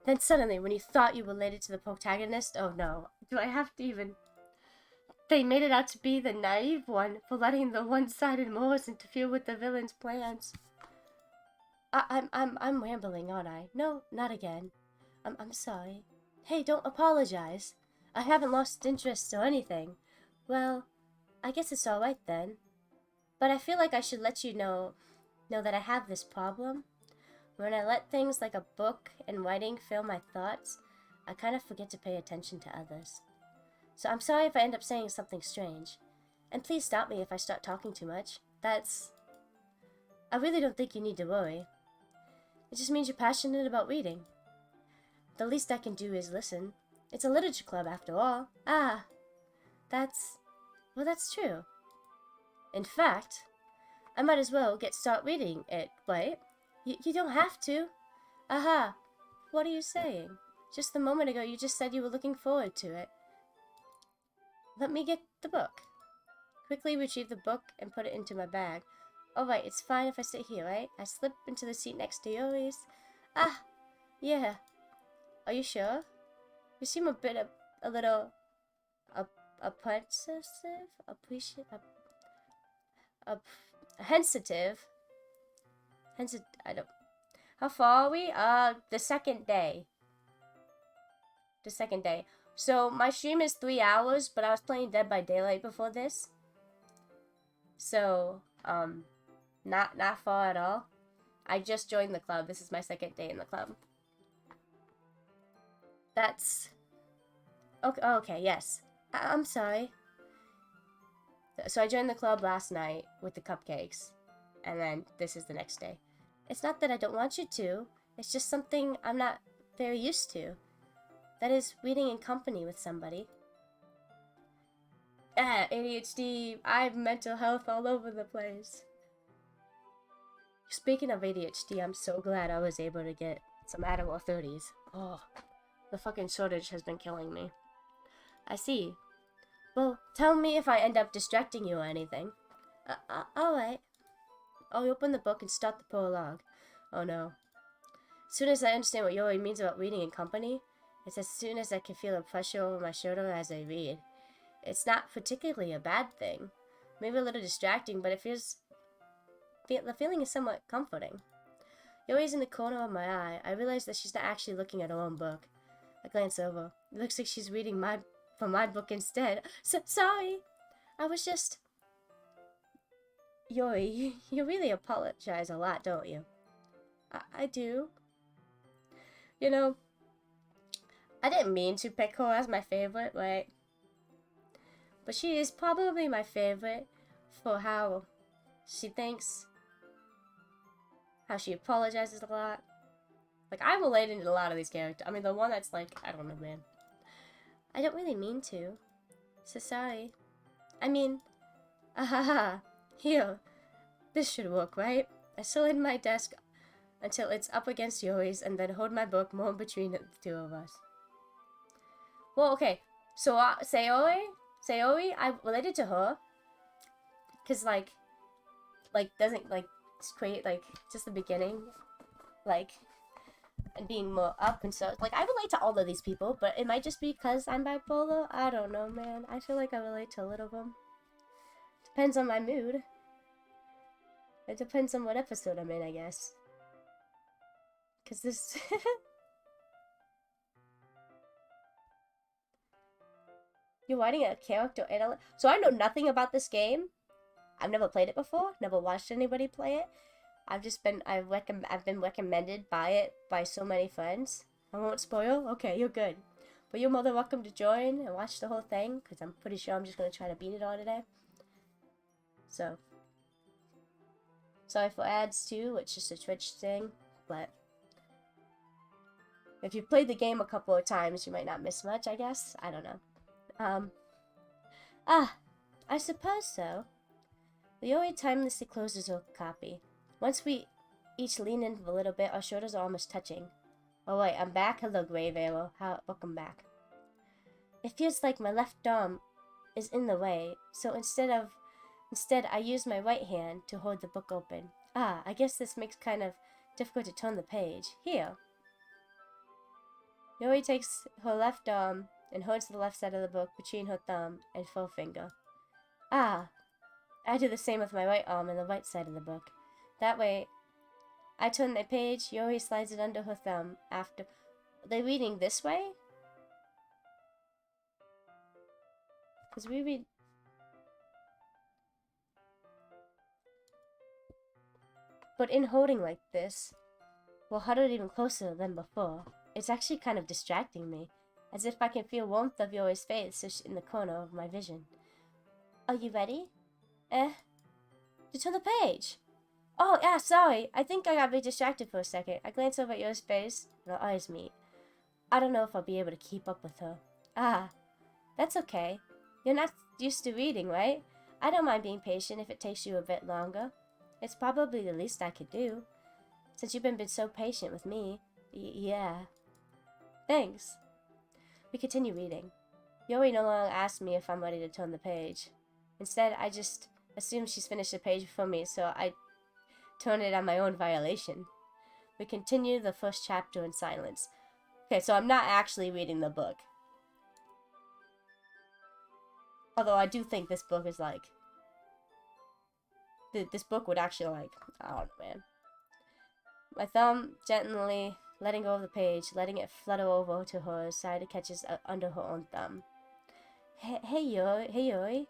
[SPEAKER 1] Then suddenly, when you thought you related to the protagonist, oh no. Do I have to even... They made it out to be the naive one for letting the one-sided Moors interfere with the villain's plans. I'm rambling, aren't I? No, not again. I'm sorry. Hey, don't apologize. I haven't lost interest or anything. Well, I guess it's alright then. But I feel like I should let you know that I have this problem. When I let things like a book and writing fill my thoughts, I kind of forget to pay attention to others. So I'm sorry if I end up saying something strange. And please stop me if I start talking too much. I really don't think you need to worry. It just means you're passionate about reading. The least I can do is listen. It's a literature club after all. Ah, that's true. In fact, I might as well start reading it, right? You don't have to. Aha, what are you saying? Just a moment ago you just said you were looking forward to it. Let me get the book. Quickly retrieve the book and put it into my bag. Alright, it's fine if I sit here, right? I slip into the seat next to Yuri's. Ah, yeah. Are you sure? You seem a little appreciative, sensitive. I don't. How far are we? The second day. So my stream is 3 hours, but I was playing Dead by Daylight before this. So, not far at all. I just joined the club. This is my second day in the club. That's... Okay, yes. I'm sorry. So I joined the club last night with the cupcakes. And then this is the next day. It's not that I don't want you to. It's just something I'm not very used to. That is, reading in company with somebody. ADHD. I have mental health all over the place. Speaking of ADHD, I'm so glad I was able to get some Adderall 30s. Oh, the fucking shortage has been killing me. I see. Well, tell me if I end up distracting you or anything. Alright. I'll open the book and start the prologue. Oh no. As soon as I understand what Yori means about reading in company, it's as soon as I can feel the pressure over my shoulder as I read. It's not particularly a bad thing. Maybe a little distracting, but the feeling is somewhat comforting. Yori's in the corner of my eye. I realize that she's not actually looking at her own book. I glance over. It looks like she's reading from my book instead. Sorry! I was just... Yori, you really apologize a lot, don't you? I do. You know, I didn't mean to pick her as my favorite, right? But she is probably my favorite for how she thinks, how she apologizes a lot. Like, I'm relating to a lot of these characters. I mean, the one that's like, I don't know, man. I don't really mean to. So sorry. I mean, here. This should work, right? I slid my desk until it's up against Yori's and then hold my book more between the two of us. Well, okay. So, Sayori, I related to her. Cause, doesn't, create, just the beginning. And being more up and so, I relate to all of these people, but it might just be because I'm bipolar. I don't know, man. I feel like I relate to a little of them. Depends on my mood. It depends on what episode I'm in, I guess. Cause this... You're writing a character analyst. So I know nothing about this game. I've never played it before. Never watched anybody play it. I've been recommended by it by so many friends. I won't spoil. Okay, you're good. But you're more than welcome to join and watch the whole thing, because I'm pretty sure I'm just going to try to beat it all today. So. Sorry for ads too, it's just a Twitch thing, but. If you played the game a couple of times, you might not miss much, I guess. I don't know. I suppose so. Yoi timelessly closes her copy. Once we each lean in a little bit, our shoulders are almost touching. Oh wait, I'm back? Hello, Grave Arrow. Welcome back. It feels like my left arm is in the way, so instead I use my right hand to hold the book open. I guess this makes kind of difficult to turn the page. Here. Yoi takes her left arm and holds the left side of the book between her thumb and forefinger. I do the same with my right arm and the right side of the book. That way, I turn the page, Yoi slides it under her thumb after... Are they reading this way? Because we read... But in holding like this, we'll huddle even closer than before. It's actually kind of distracting me, as if I can feel warmth of Yoi's face in the corner of my vision. Are you ready? To turn the page. Oh, yeah, sorry. I think I got a bit distracted for a second. I glance over at Yoi's face, and our eyes meet. I don't know if I'll be able to keep up with her. That's okay. You're not used to reading, right? I don't mind being patient if it takes you a bit longer. It's probably the least I could do, since you've been so patient with me. Yeah. Thanks. We continue reading. Yoi no longer asks me if I'm ready to turn the page. Instead, I just assume she's finished the page for me, so I turn it on my own violation. We continue the first chapter in silence. Okay, so I'm not actually reading the book. Although I do think this book is like... This book would actually like... I don't know, man. My thumb gently letting go of the page, letting it flutter over to her side it catches under her own thumb. Hey Yoi.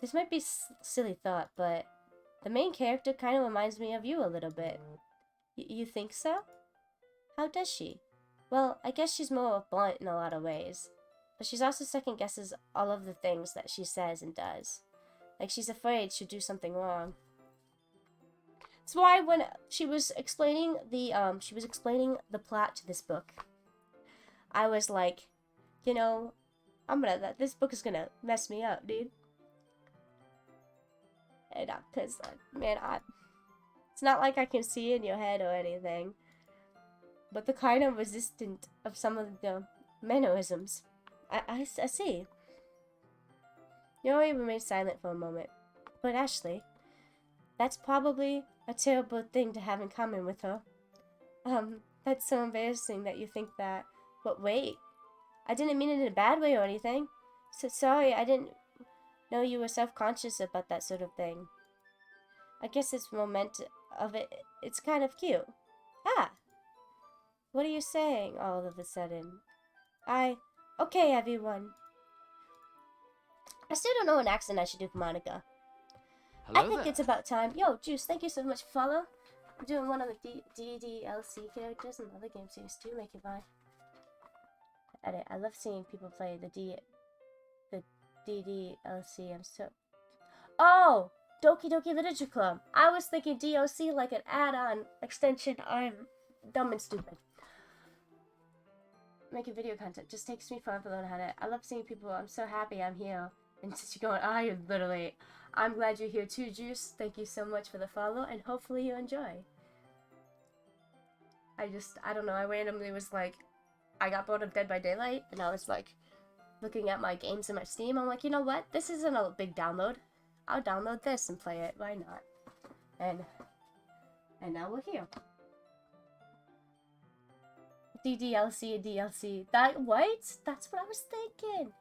[SPEAKER 1] This might be a silly thought, but the main character kind of reminds me of you a little bit. You think so? How does she? Well, I guess she's more blunt in a lot of ways, but she's also second guesses all of the things that she says and does. Like she's afraid she'll do something wrong. That's why when she was explaining the plot to this book, I was like, you know, this book is gonna mess me up, dude. And because, man, it's not like I can see in your head or anything, but the kind of resistant of some of the mannerisms, I see. Yoi remained silent for a moment. But Ashley, that's probably a terrible thing to have in common with her. That's so embarrassing that you think that. But wait, I didn't mean it in a bad way or anything. So sorry, I didn't know you were self-conscious about that sort of thing. I guess it's moment of it. It's kind of cute. What are you saying all of a sudden? Okay, everyone. I still don't know an accent I should do for Monica.
[SPEAKER 2] Hello
[SPEAKER 1] I think
[SPEAKER 2] there.
[SPEAKER 1] it's about time. Yo, Juice, thank you so much for follow. I'm doing one of the DDLC characters in other game series too. Make it by. Edit. I love seeing people play the DDLC. I'm so... Oh! Doki Doki Literature Club. I was thinking DOC like an add-on extension. I'm dumb and stupid. Making video content just takes me fun to learn how to... I love seeing people. I'm so happy I'm here. And since you're going, you're literally... I'm glad you're here too, Juice. Thank you so much for the follow, and hopefully you enjoy. I don't know, I randomly was like... I got bored of Dead by Daylight, and I was like... looking at my games in my Steam. I'm like, you know what? This isn't a big download. I'll download this and play it. Why not? And now we're here. DDLC and DLC. What? That's what I was thinking.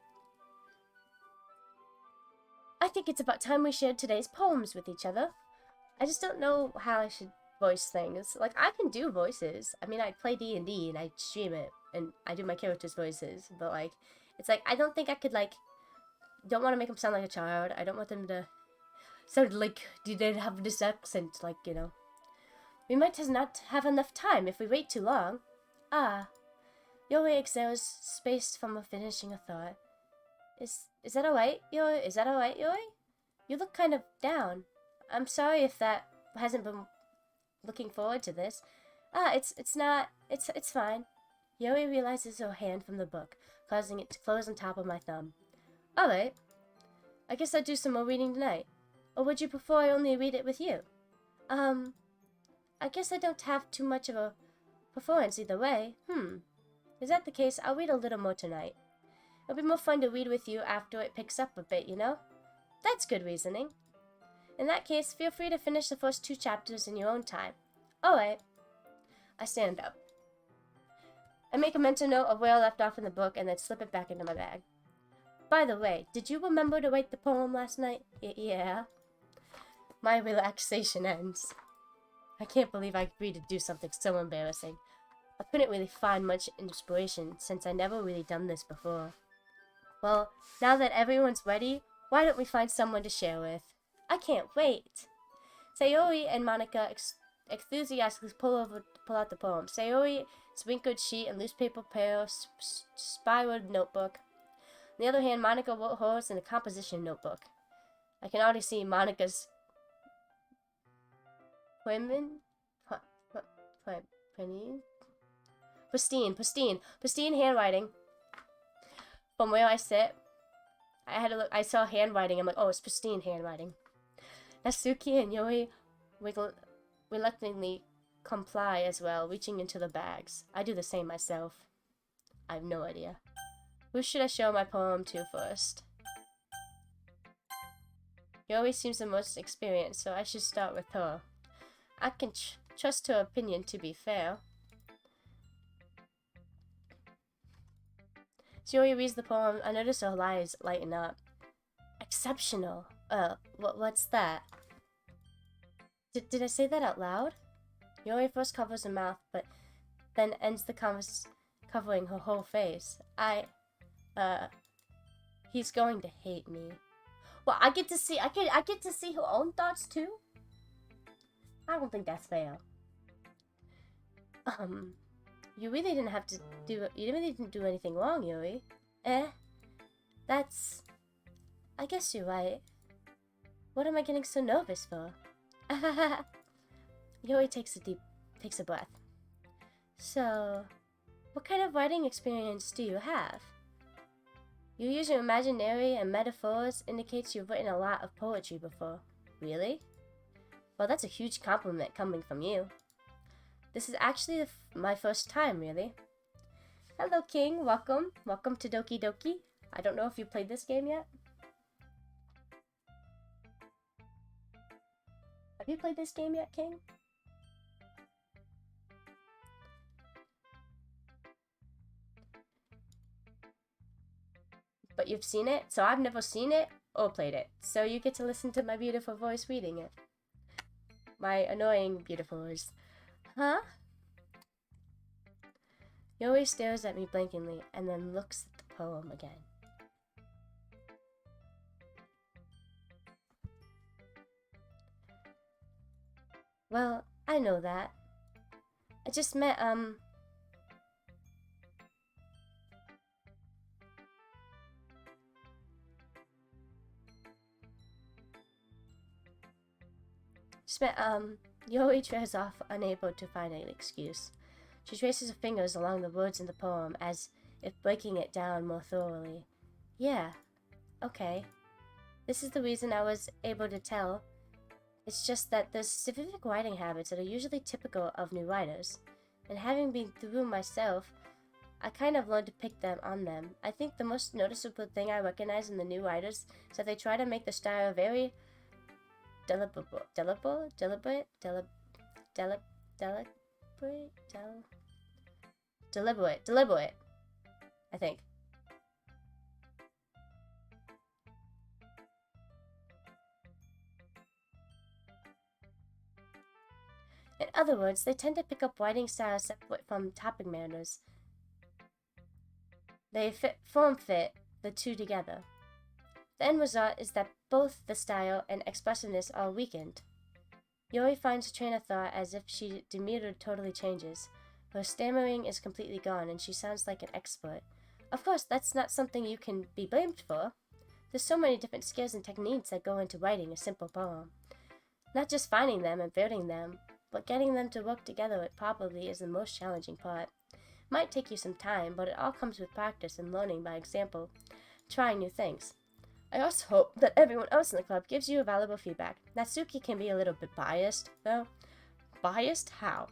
[SPEAKER 1] I think it's about time we shared today's poems with each other. I just don't know how I should voice things. Like, I can do voices. I mean, I play D&D and I stream it, and I do my characters' voices, but, like, it's like, I don't think I could, like, don't want to make them sound like a child. I don't want them to sound like they have this accent, like, you know. We might not have enough time if we wait too long. Yoi exhales, spaced from finishing a thought. Is that alright, Yoi? Is that alright, Yoi? You look kind of down. I'm sorry if that hasn't been looking forward to this. It's not. It's fine. Yoi realizes her hand from the book, causing it to close on top of my thumb. Alright. I guess I'll do some more reading tonight. Or would you prefer I only read it with you? I guess I don't have too much of a preference either way. Is that the case? I'll read a little more tonight. It'll be more fun to read with you after it picks up a bit, you know? That's good reasoning. In that case, feel free to finish the first 2 chapters in your own time. Alright. I stand up. I make a mental note of where I left off in the book and then slip it back into my bag. By the way, did you remember to write the poem last night? Yeah. My relaxation ends. I can't believe I agreed to do something so embarrassing. I couldn't really find much inspiration since I never really done this before. Well, now that everyone's ready, why don't we find someone to share with? I can't wait. Sayori and Monica enthusiastically pull out the poem. Sayori's wrinkled sheet and loose paper pair, spiraled notebook. On the other hand, Monica wrote hers in a composition notebook. I can already see Monica's pristine handwriting. From where I sit, I had to look. I saw handwriting. I'm like, oh, it's pristine handwriting. Natsuki and Yoi reluctantly comply as well, reaching into the bags. I do the same myself. I have no idea. Who should I show my poem to first? Yoi seems the most experienced, so I should start with her. I can trust her opinion to be fair. As Yoi reads the poem, I notice her eyes lighten up. Exceptional. What's that? Did I say that out loud? Yoi first covers her mouth, but then ends the covering her whole face. He's going to hate me. Well, I get to see her own thoughts too? I don't think that's fair. You really didn't have to do it. You really didn't do anything wrong, Yui. That's... I guess you're right. What am I getting so nervous for? Yui takes a breath. So, what kind of writing experience do you have? You use your imaginary and metaphors indicates you've written a lot of poetry before. Really? Well, that's a huge compliment coming from you. This is actually my first time, really. Hello, King. Welcome. Welcome to Doki Doki. I don't know if you played this game yet. Have you played this game yet, King? But you've seen it? So I've never seen it or played it. So you get to listen to my beautiful voice reading it. My annoying beautiful voice. Huh? Yoi stares at me blankly and then looks at the poem again. Well, I know that. I just met, Yoi trails off, unable to find an excuse. She traces her fingers along the words in the poem as if breaking it down more thoroughly. Yeah, okay. This is the reason I was able to tell. It's just that there's specific writing habits that are usually typical of new writers. And having been through myself, I kind of learned to pick them on them. I think the most noticeable thing I recognize in the new writers is that they try to make the style very deliberate, I think. In other words, they tend to pick up writing styles separate from topic matters. They form fit the two together. The end result is that both the style and expressiveness are weakened. Yoi finds her train of thought as if she demeanor totally changes. Her stammering is completely gone and she sounds like an expert. Of course, that's not something you can be blamed for. There's so many different skills and techniques that go into writing a simple poem. Not just finding them and building them, but getting them to work together probably is the most challenging part. Might take you some time, but it all comes with practice and learning by example, trying new things. I also hope that everyone else in the club gives you valuable feedback. Natsuki can be a little bit biased, though. Biased? How?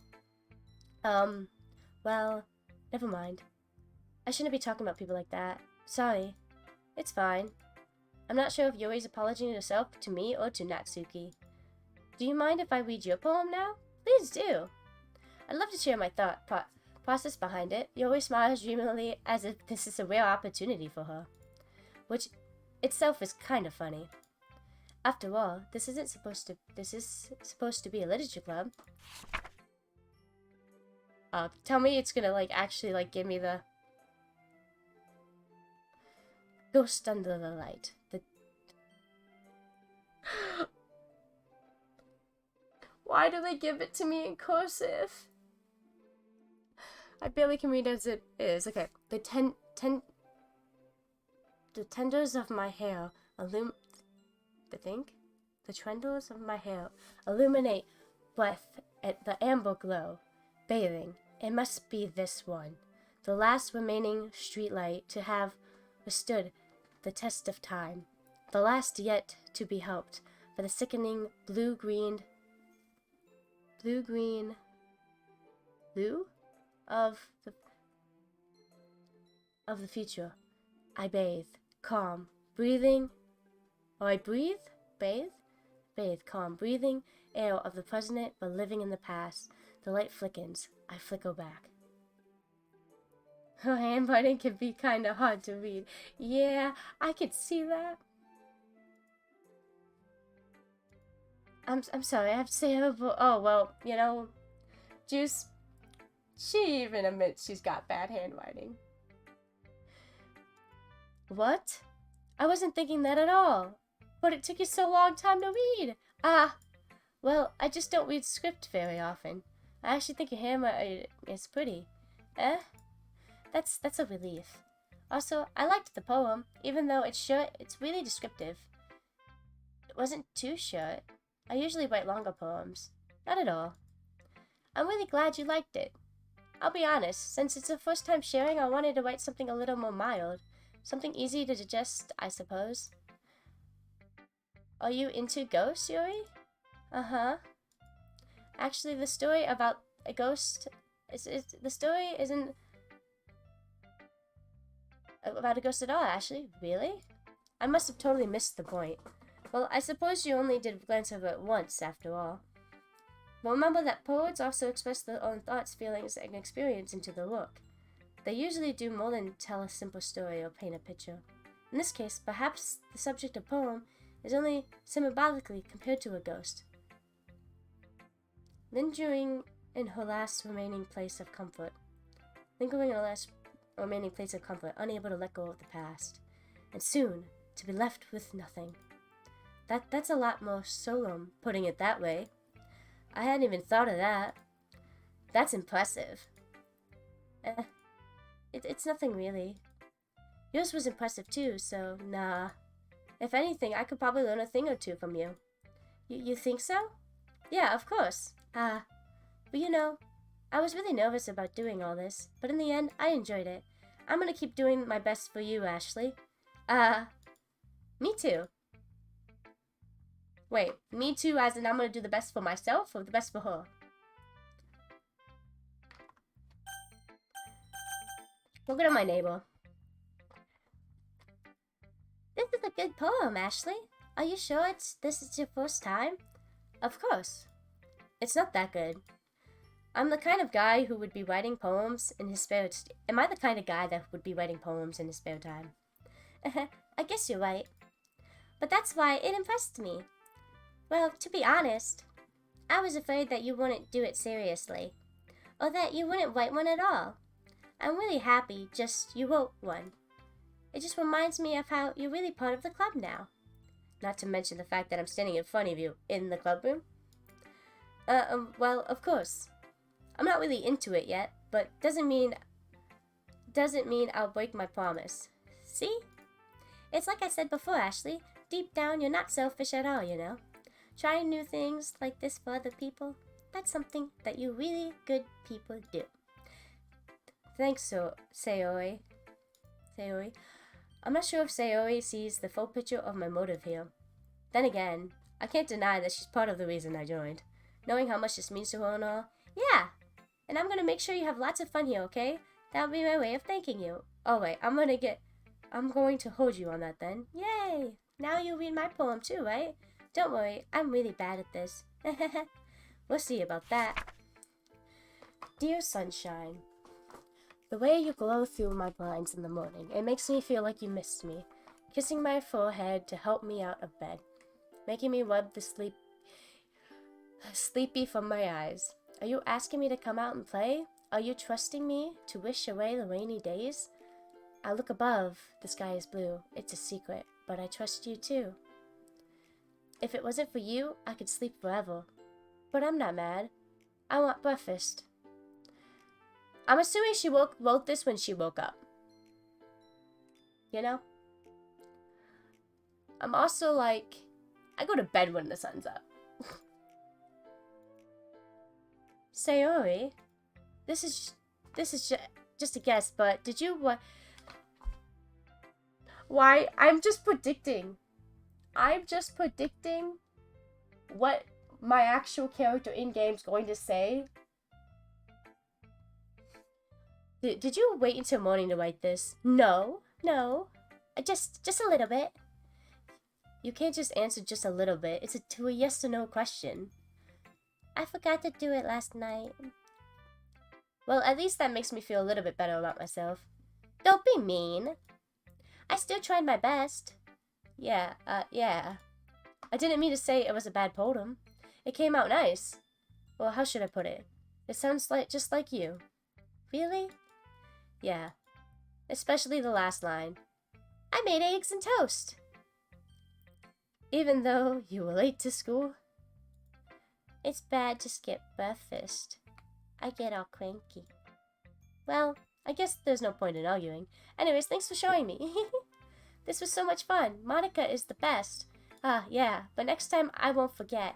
[SPEAKER 1] Well, never mind. I shouldn't be talking about people like that. Sorry. It's fine. I'm not sure if Yuri's apologizing herself to me or to Natsuki. Do you mind if I read your poem now? Please do. I'd love to share my thought process behind it. Yuri smiles dreamily as if this is a rare opportunity for her, which itself is kind of funny. After all, this is supposed to be a literature club. Tell me it's gonna actually give me the Ghost Under the Light. Why do they give it to me in cursive? I barely can read as it is. Okay. The tendrils of my hair illuminate with the amber glow, bathing. It must be this one, the last remaining streetlight to have withstood the test of time, the last yet to be helped by the sickening blue of the future. I bathe, calm, breathing. Bathe, calm, breathing air of the present, but living in the past. The light flickens. I flicker back. Her handwriting can be kind of hard to read. Yeah, I could see that. I'm sorry, I have to say her. Oh, well, Juice, she even admits she's got bad handwriting. What? I wasn't thinking that at all. But it took you so long time to read. Well, I just don't read script very often. I actually think your handwriting is pretty. That's a relief. Also, I liked the poem, even though it's short, it's really descriptive. It wasn't too short. I usually write longer poems. Not at all. I'm really glad you liked it. I'll be honest, since it's the first time sharing, I wanted to write something a little more mild. Something easy to digest, I suppose. Are you into ghosts, Yuri? Uh-huh. Actually, the story about a ghost the story isn't about a ghost at all, actually. Really? I must have totally missed the point. Well, I suppose you only did glance over it once, after all. But remember that poets also express their own thoughts, feelings, and experience into their work. They usually do more than tell a simple story or paint a picture. In this case, perhaps the subject of poem is only symbolically compared to a ghost. Lingering in her last remaining place of comfort, unable to let go of the past, and soon to be left with nothing. That's a lot more solemn, putting it that way. I hadn't even thought of that. That's impressive. It's nothing really. Yours was impressive too, so nah. If anything, I could probably learn a thing or two from you. You think so? Yeah, of course. But I was really nervous about doing all this, but in the end, I enjoyed it. I'm gonna keep doing my best for you, Ashley. Me too. Wait, me too as in I'm gonna do the best for myself or the best for her? Look at my neighbor. This is a good poem, Ashley. Are you sure this is your first time? Of course. It's not that good. I'm the kind of guy who would be writing poems in his spare time. Am I the kind of guy that would be writing poems in his spare time? I guess you're right. But that's why it impressed me. Well, to be honest, I was afraid that you wouldn't do it seriously. Or that you wouldn't write one at all. I'm really happy just you wrote one. It just reminds me of how you're really part of the club now. Not to mention the fact that I'm standing in front of you in the club room. Well, of course. I'm not really into it yet, but doesn't mean I'll break my promise. See? It's like I said before, Ashley. Deep down, you're not selfish at all, Trying new things like this for other people, that's something that you really good people do. Thanks, Sayori. Sayori. I'm not sure if Sayori sees the full picture of my motive here. Then again, I can't deny that she's part of the reason I joined. Knowing how much this means to her and all. Yeah, and I'm gonna make sure you have lots of fun here, okay? That'll be my way of thanking you. Oh wait, I'm going to hold you on that then. Yay! Now you read my poem too, right? Don't worry, I'm really bad at this. We'll see about that. Dear Sunshine, the way you glow through my blinds in the morning, it makes me feel like you missed me. Kissing my forehead to help me out of bed. Making me rub the sleepy from my eyes. Are you asking me to come out and play? Are you trusting me to wish away the rainy days? I look above, the sky is blue. It's a secret, but I trust you too. If it wasn't for you, I could sleep forever. But I'm not mad. I want breakfast. I'm assuming she wrote this when she woke up. You know? I'm also like, I go to bed when the sun's up. Sayori, this is just a guess, but did you what? Why? I'm just predicting what my actual character in game's going to say. Did you wait until morning to write this? No. Just a little bit. You can't just answer just a little bit. It's a yes or no question. I forgot to do it last night. Well, at least that makes me feel a little bit better about myself. Don't be mean. I still tried my best. Yeah. I didn't mean to say it was a bad poem. It came out nice. Well, how should I put it? It sounds just like you. Really? Yeah. Especially the last line. I made eggs and toast. Even though you were late to school. It's bad to skip breakfast. I get all cranky. Well, I guess there's no point in arguing. Anyways, thanks for showing me. This was so much fun. Monica is the best. Yeah, but next time I won't forget.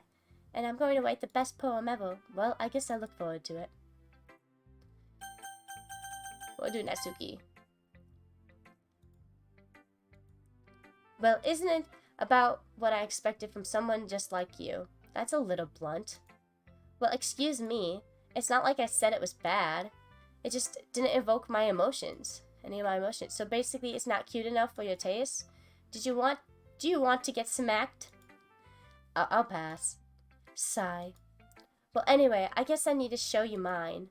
[SPEAKER 1] And I'm going to write the best poem ever. Well, I guess I look forward to it. We'll do Natsuki. Well, isn't it about what I expected from someone just like you? That's a little blunt. Well, excuse me. It's not like I said it was bad. It just didn't evoke my emotions. Any of my emotions. So basically, it's not cute enough for your taste? Do you want to get smacked? I'll pass. Sigh. Well, anyway, I guess I need to show you mine.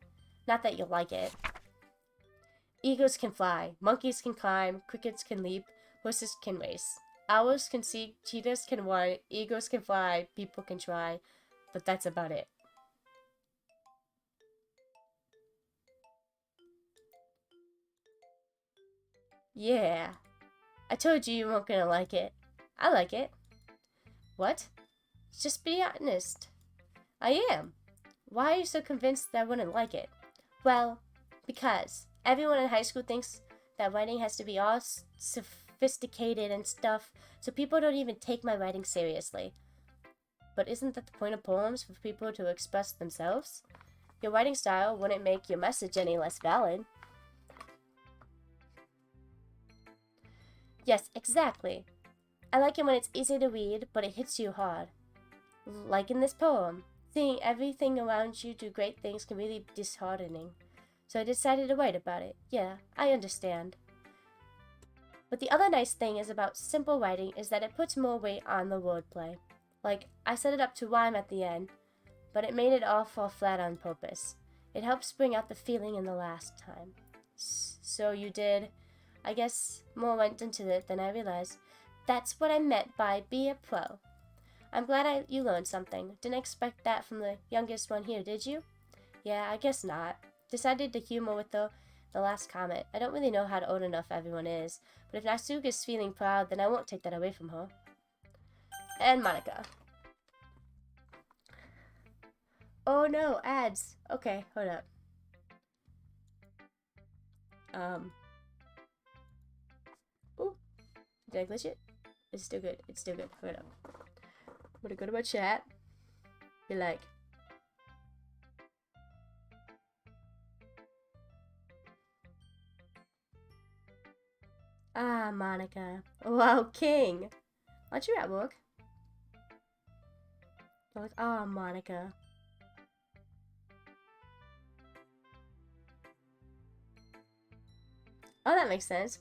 [SPEAKER 1] Not that you'll like it. Eagles can fly. Monkeys can climb. Crickets can leap. Horses can race. Owls can see. Cheetahs can run. Eagles can fly. People can try. But that's about it. Yeah. I told you weren't gonna like it. I like it. What? Just be honest. I am. Why are you so convinced that I wouldn't like it? Well, because everyone in high school thinks that writing has to be all sophisticated and stuff, so people don't even take my writing seriously. But isn't that the point of poems, for people to express themselves? Your writing style wouldn't make your message any less valid. Yes, exactly. I like it when it's easy to read, but it hits you hard. Like in this poem, seeing everything around you do great things can really be disheartening. So I decided to write about it. Yeah, I understand. But the other nice thing is about simple writing is that it puts more weight on the wordplay. Like, I set it up to rhyme at the end, but it made it all fall flat on purpose. It helps bring out the feeling in the last time. So you did. I guess more went into it than I realized. That's what I meant by be a pro. I'm glad you learned something. Didn't expect that from the youngest one here, did you? Yeah, I guess not. Decided to humor with the last comment. I don't really know how old enough everyone is, but if Natsuka's feeling proud, then I won't take that away from her. And Monica. Oh no, ads. Okay, hold up. Ooh. Did I glitch it? It's still good. It's still good. Hold up. I'm gonna go to my chat. Be like, Ah, Monica. Wow, King. Aren't you at work? Like, ah, Monica. Oh, that makes sense.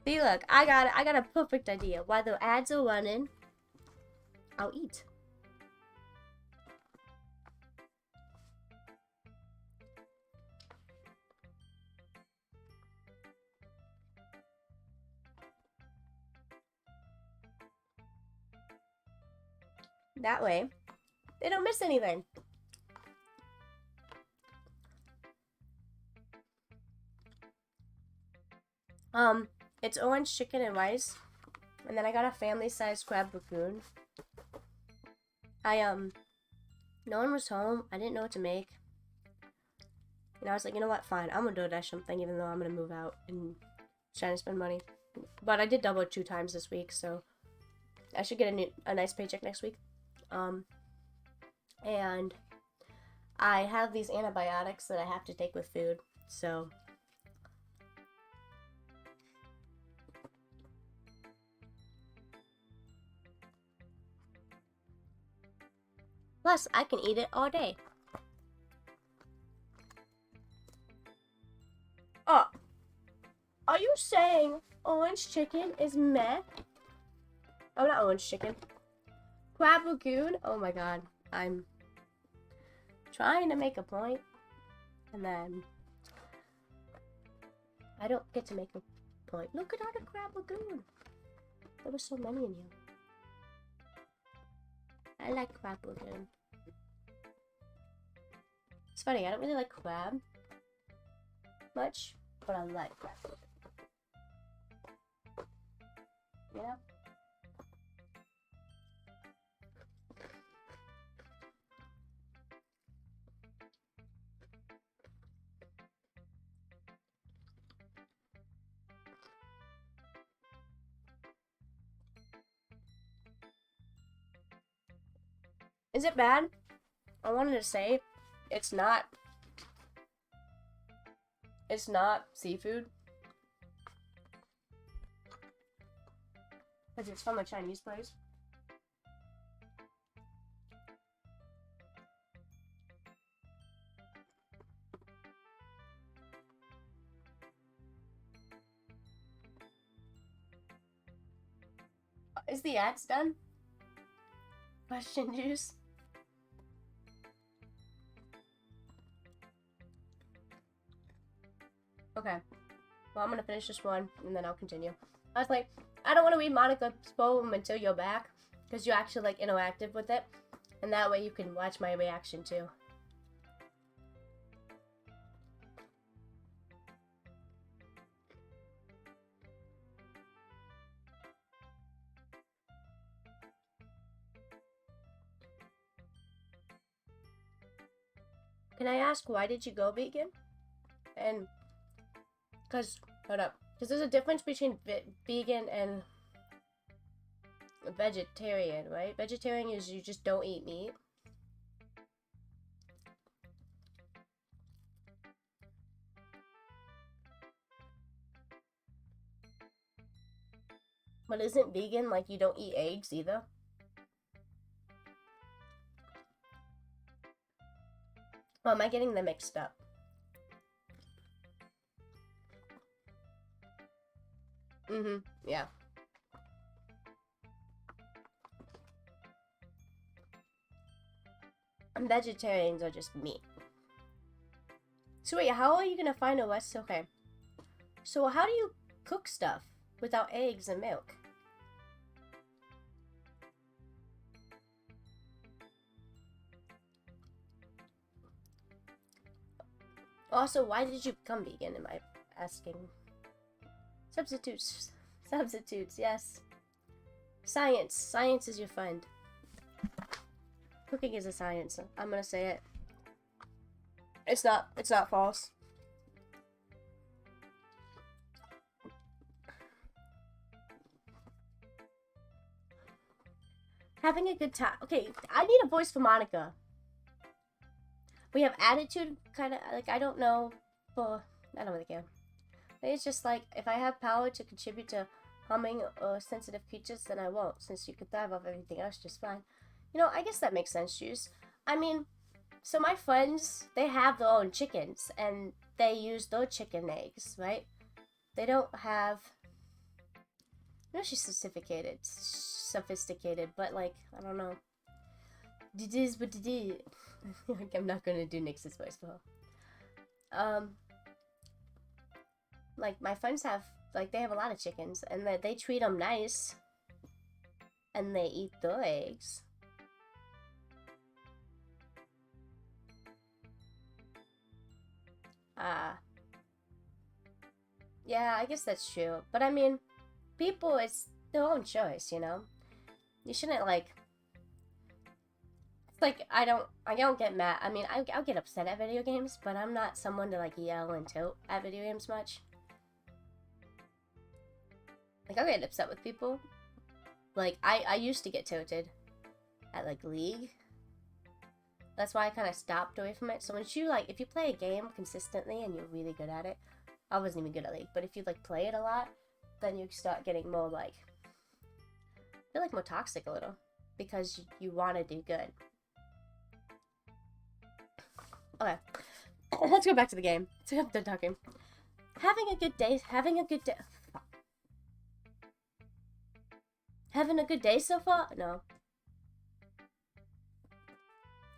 [SPEAKER 1] See, look, I got a perfect idea. While the ads are running, I'll eat. That way, they don't miss anything. It's orange chicken and rice, and then I got a family-sized crab raccoon. No one was home. I didn't know what to make. And I was like, you know what? Fine. I'm gonna DoorDash something, even though I'm gonna move out and trying to spend money. But I did double it 2 times this week, so I should get a nice paycheck next week. And I have these antibiotics that I have to take with food, so. Plus, I can eat it all day. Oh, are you saying orange chicken is meh? Oh, not orange chicken. Crab Lagoon? Oh my god. I'm trying to make a point, and then I don't get to make a point. Look at all the Crab Lagoon. There were so many in here. I like Crab Lagoon. It's funny, I don't really like crab much, but I like crab. You know? Is it bad? I wanted to say it's not seafood. Because it's from a Chinese place. Is the ads done? Question juice. Okay. Well, I'm gonna finish this one, and then I'll continue. I was like, I don't want to read Monica's poem until you're back, because you're actually, like, interactive with it. And that way you can watch my reaction, too. Can I ask, why did you go vegan? And, because, hold up. Because there's a difference between vegan and vegetarian, right? Vegetarian is you just don't eat meat. But isn't vegan like you don't eat eggs either? Or am I getting them mixed up? Yeah. And vegetarians are just meat. So wait, how are you gonna find a West? Okay. So how do you cook stuff without eggs and milk? Also, why did you become vegan? Am I asking? Substitutes. Substitutes, yes. Science. Science is your friend. cooking is a science. I'm gonna say it. It's not false. Having a good time. Okay, I need a voice for Monica. We have attitude, kind of, like, I don't know. Well, I don't really care. It's just like, if I have power to contribute to humming or sensitive creatures, then I won't, since you could thrive off everything else just fine. You know, I guess that makes sense, Juice. I mean, so my friends, they have their own chickens, and they use their chicken eggs, right? They don't have... I know she's sophisticated, but, like, I don't know. It is what it is. I'm not gonna do Nyx's voice for her. Like, my friends have, like, they have a lot of chickens, and they treat them nice, and they eat their eggs. Yeah, I guess that's true. But I mean, people, it's their own choice, you know? You shouldn't, like... It's like, I don't get mad. I mean, I'll get upset at video games, but I'm not someone to, like, yell and toot at video games much. Like, I'll get upset with people. Like, I used to get tilted at, like, League. That's why I kind of stopped away from it. So when you, like, if you play a game consistently and you're really good at it, I wasn't even good at League, but if you, like, play it a lot, then you start getting more, like, I feel like more toxic a little, because you want to do good. Okay, let's go back to the game. I'm done talking. Having a good day so far? No.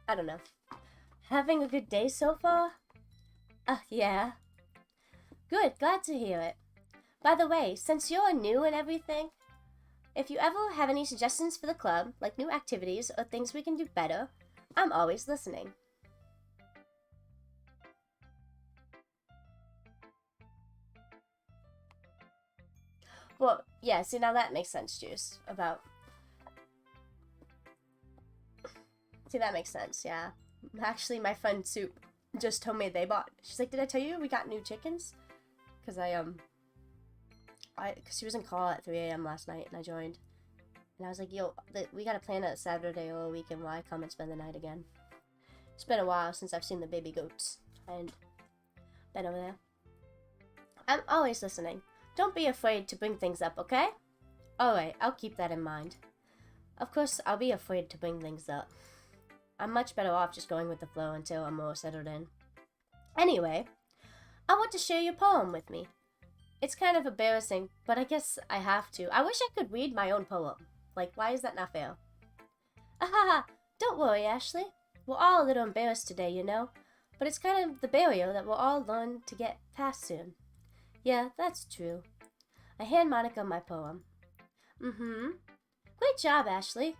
[SPEAKER 1] I don't know. Having a good day so far? Yeah. Good, glad to hear it. By the way, since you're new and everything, if you ever have any suggestions for the club, like new activities or things we can do better, I'm always listening. Well, yeah, see, now that makes sense, Juice, about... See, that makes sense, yeah. Actually, my friend Soup just told me they bought... She's like, did I tell you we got new chickens? Because because she was in call at 3 a.m. last night, and I joined. And I was like, yo, we gotta plan a Saturday or a weekend where I come and spend the night again. It's been a while since I've seen the baby goats, and been over there. I'm always listening. Don't be afraid to bring things up, okay? Alright, I'll keep that in mind. Of course, I'll be afraid to bring things up. I'm much better off just going with the flow until I'm more settled in. Anyway, I want to share your poem with me. It's kind of embarrassing, but I guess I have to. I wish I could read my own poem. Like, why is that not fair? Ahaha, don't worry, Ashley. We're all a little embarrassed today, you know? But it's kind of the barrier that we'll all learn to get past soon. Yeah, that's true. I hand Monica my poem. Great job, Ashley.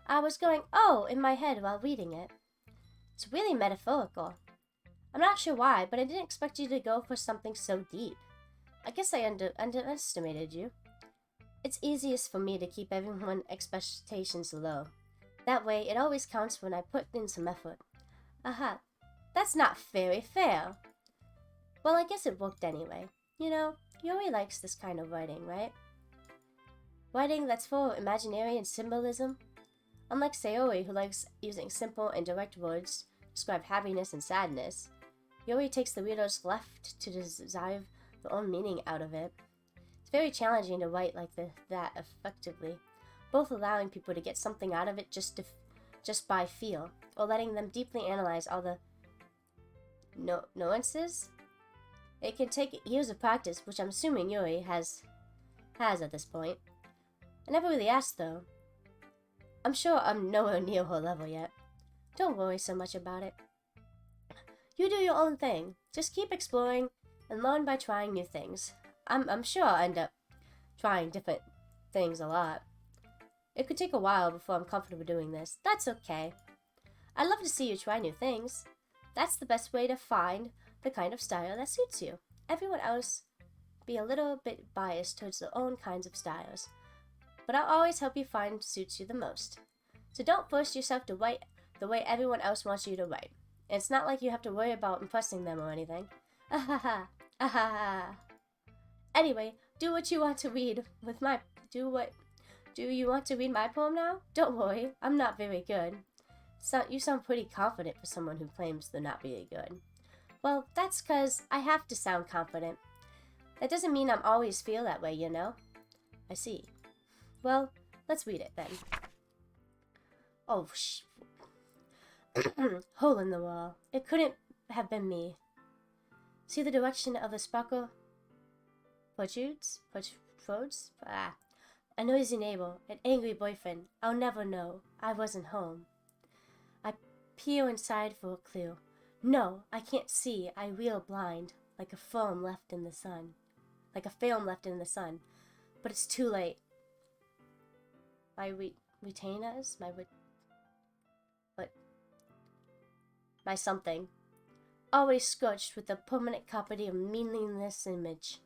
[SPEAKER 1] I was going, oh, in my head while reading it. It's really metaphorical. I'm not sure why, but I didn't expect you to go for something so deep. I guess I underestimated you. It's easiest for me to keep everyone's expectations low. That way, it always counts when I put in some effort. Aha, that's not very fair. Well, I guess it worked anyway. You know, Yuri likes this kind of writing, right? Writing that's full of imaginary and symbolism. Unlike Sayori, who likes using simple and direct words to describe happiness and sadness, Yuri takes the reader's left to derive their own meaning out of it. It's very challenging to write like that effectively, both allowing people to get something out of it just by feel, or letting them deeply analyze all the nuances. It can take years of practice, which I'm assuming Yuri has at this point. I never really asked, though. I'm sure I'm nowhere near her level yet. Don't worry so much about it. You do your own thing. Just keep exploring and learn by trying new things. I'm sure I'll end up trying different things a lot. It could take a while before I'm comfortable doing this. That's okay. I'd love to see you try new things. That's the best way to find the kind of style that suits you. Everyone else be a little bit biased towards their own kinds of styles, but I'll always help you find suits you the most. So don't force yourself to write the way everyone else wants you to write. And it's not like you have to worry about impressing them or anything. Ahaha, ahaha. Anyway, do what you want to read with my... Do you want to read my poem now? Don't worry, I'm not very good. So, you sound pretty confident for someone who claims they're not very good. Well, that's 'cause I have to sound confident. That doesn't mean I'm always feel that way, you know? I see. Well, let's read it then. Oh, hole in the wall. It couldn't have been me. See the direction of the sparkle protrudes? Ah. A noisy neighbor, an angry boyfriend. I'll never know. I wasn't home. I peer inside for a clue. No, I can't see. I reel blind, like a film left in the sun. But it's too late. My retainers? My something. Always scorched with a permanent copy of meaningless image.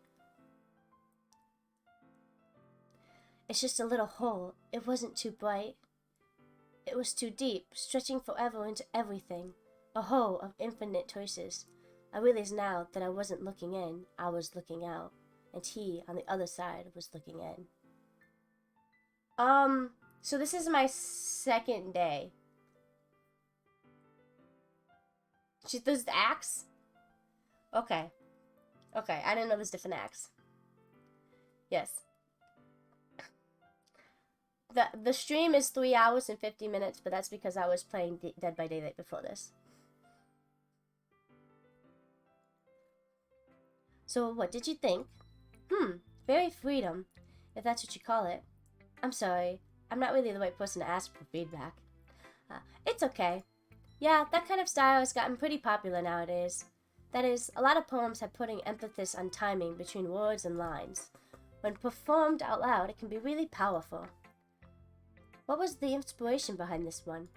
[SPEAKER 1] It's just a little hole. It wasn't too bright. It was too deep, stretching forever into everything. A hole of infinite choices. I realized now that I wasn't looking in, I was looking out. And he, on the other side, was looking in. So this is my second day. There's the acts? Okay, I didn't know there's different acts. Yes. The stream is 3 hours and 50 minutes, but that's because I was playing Dead by Daylight before this. So what did you think? Very freedom, if that's what you call it. I'm sorry, I'm not really the right person to ask for feedback. It's okay. Yeah, that kind of style has gotten pretty popular nowadays. That is, a lot of poems have putting emphasis on timing between words and lines. When performed out loud, it can be really powerful. What was the inspiration behind this one?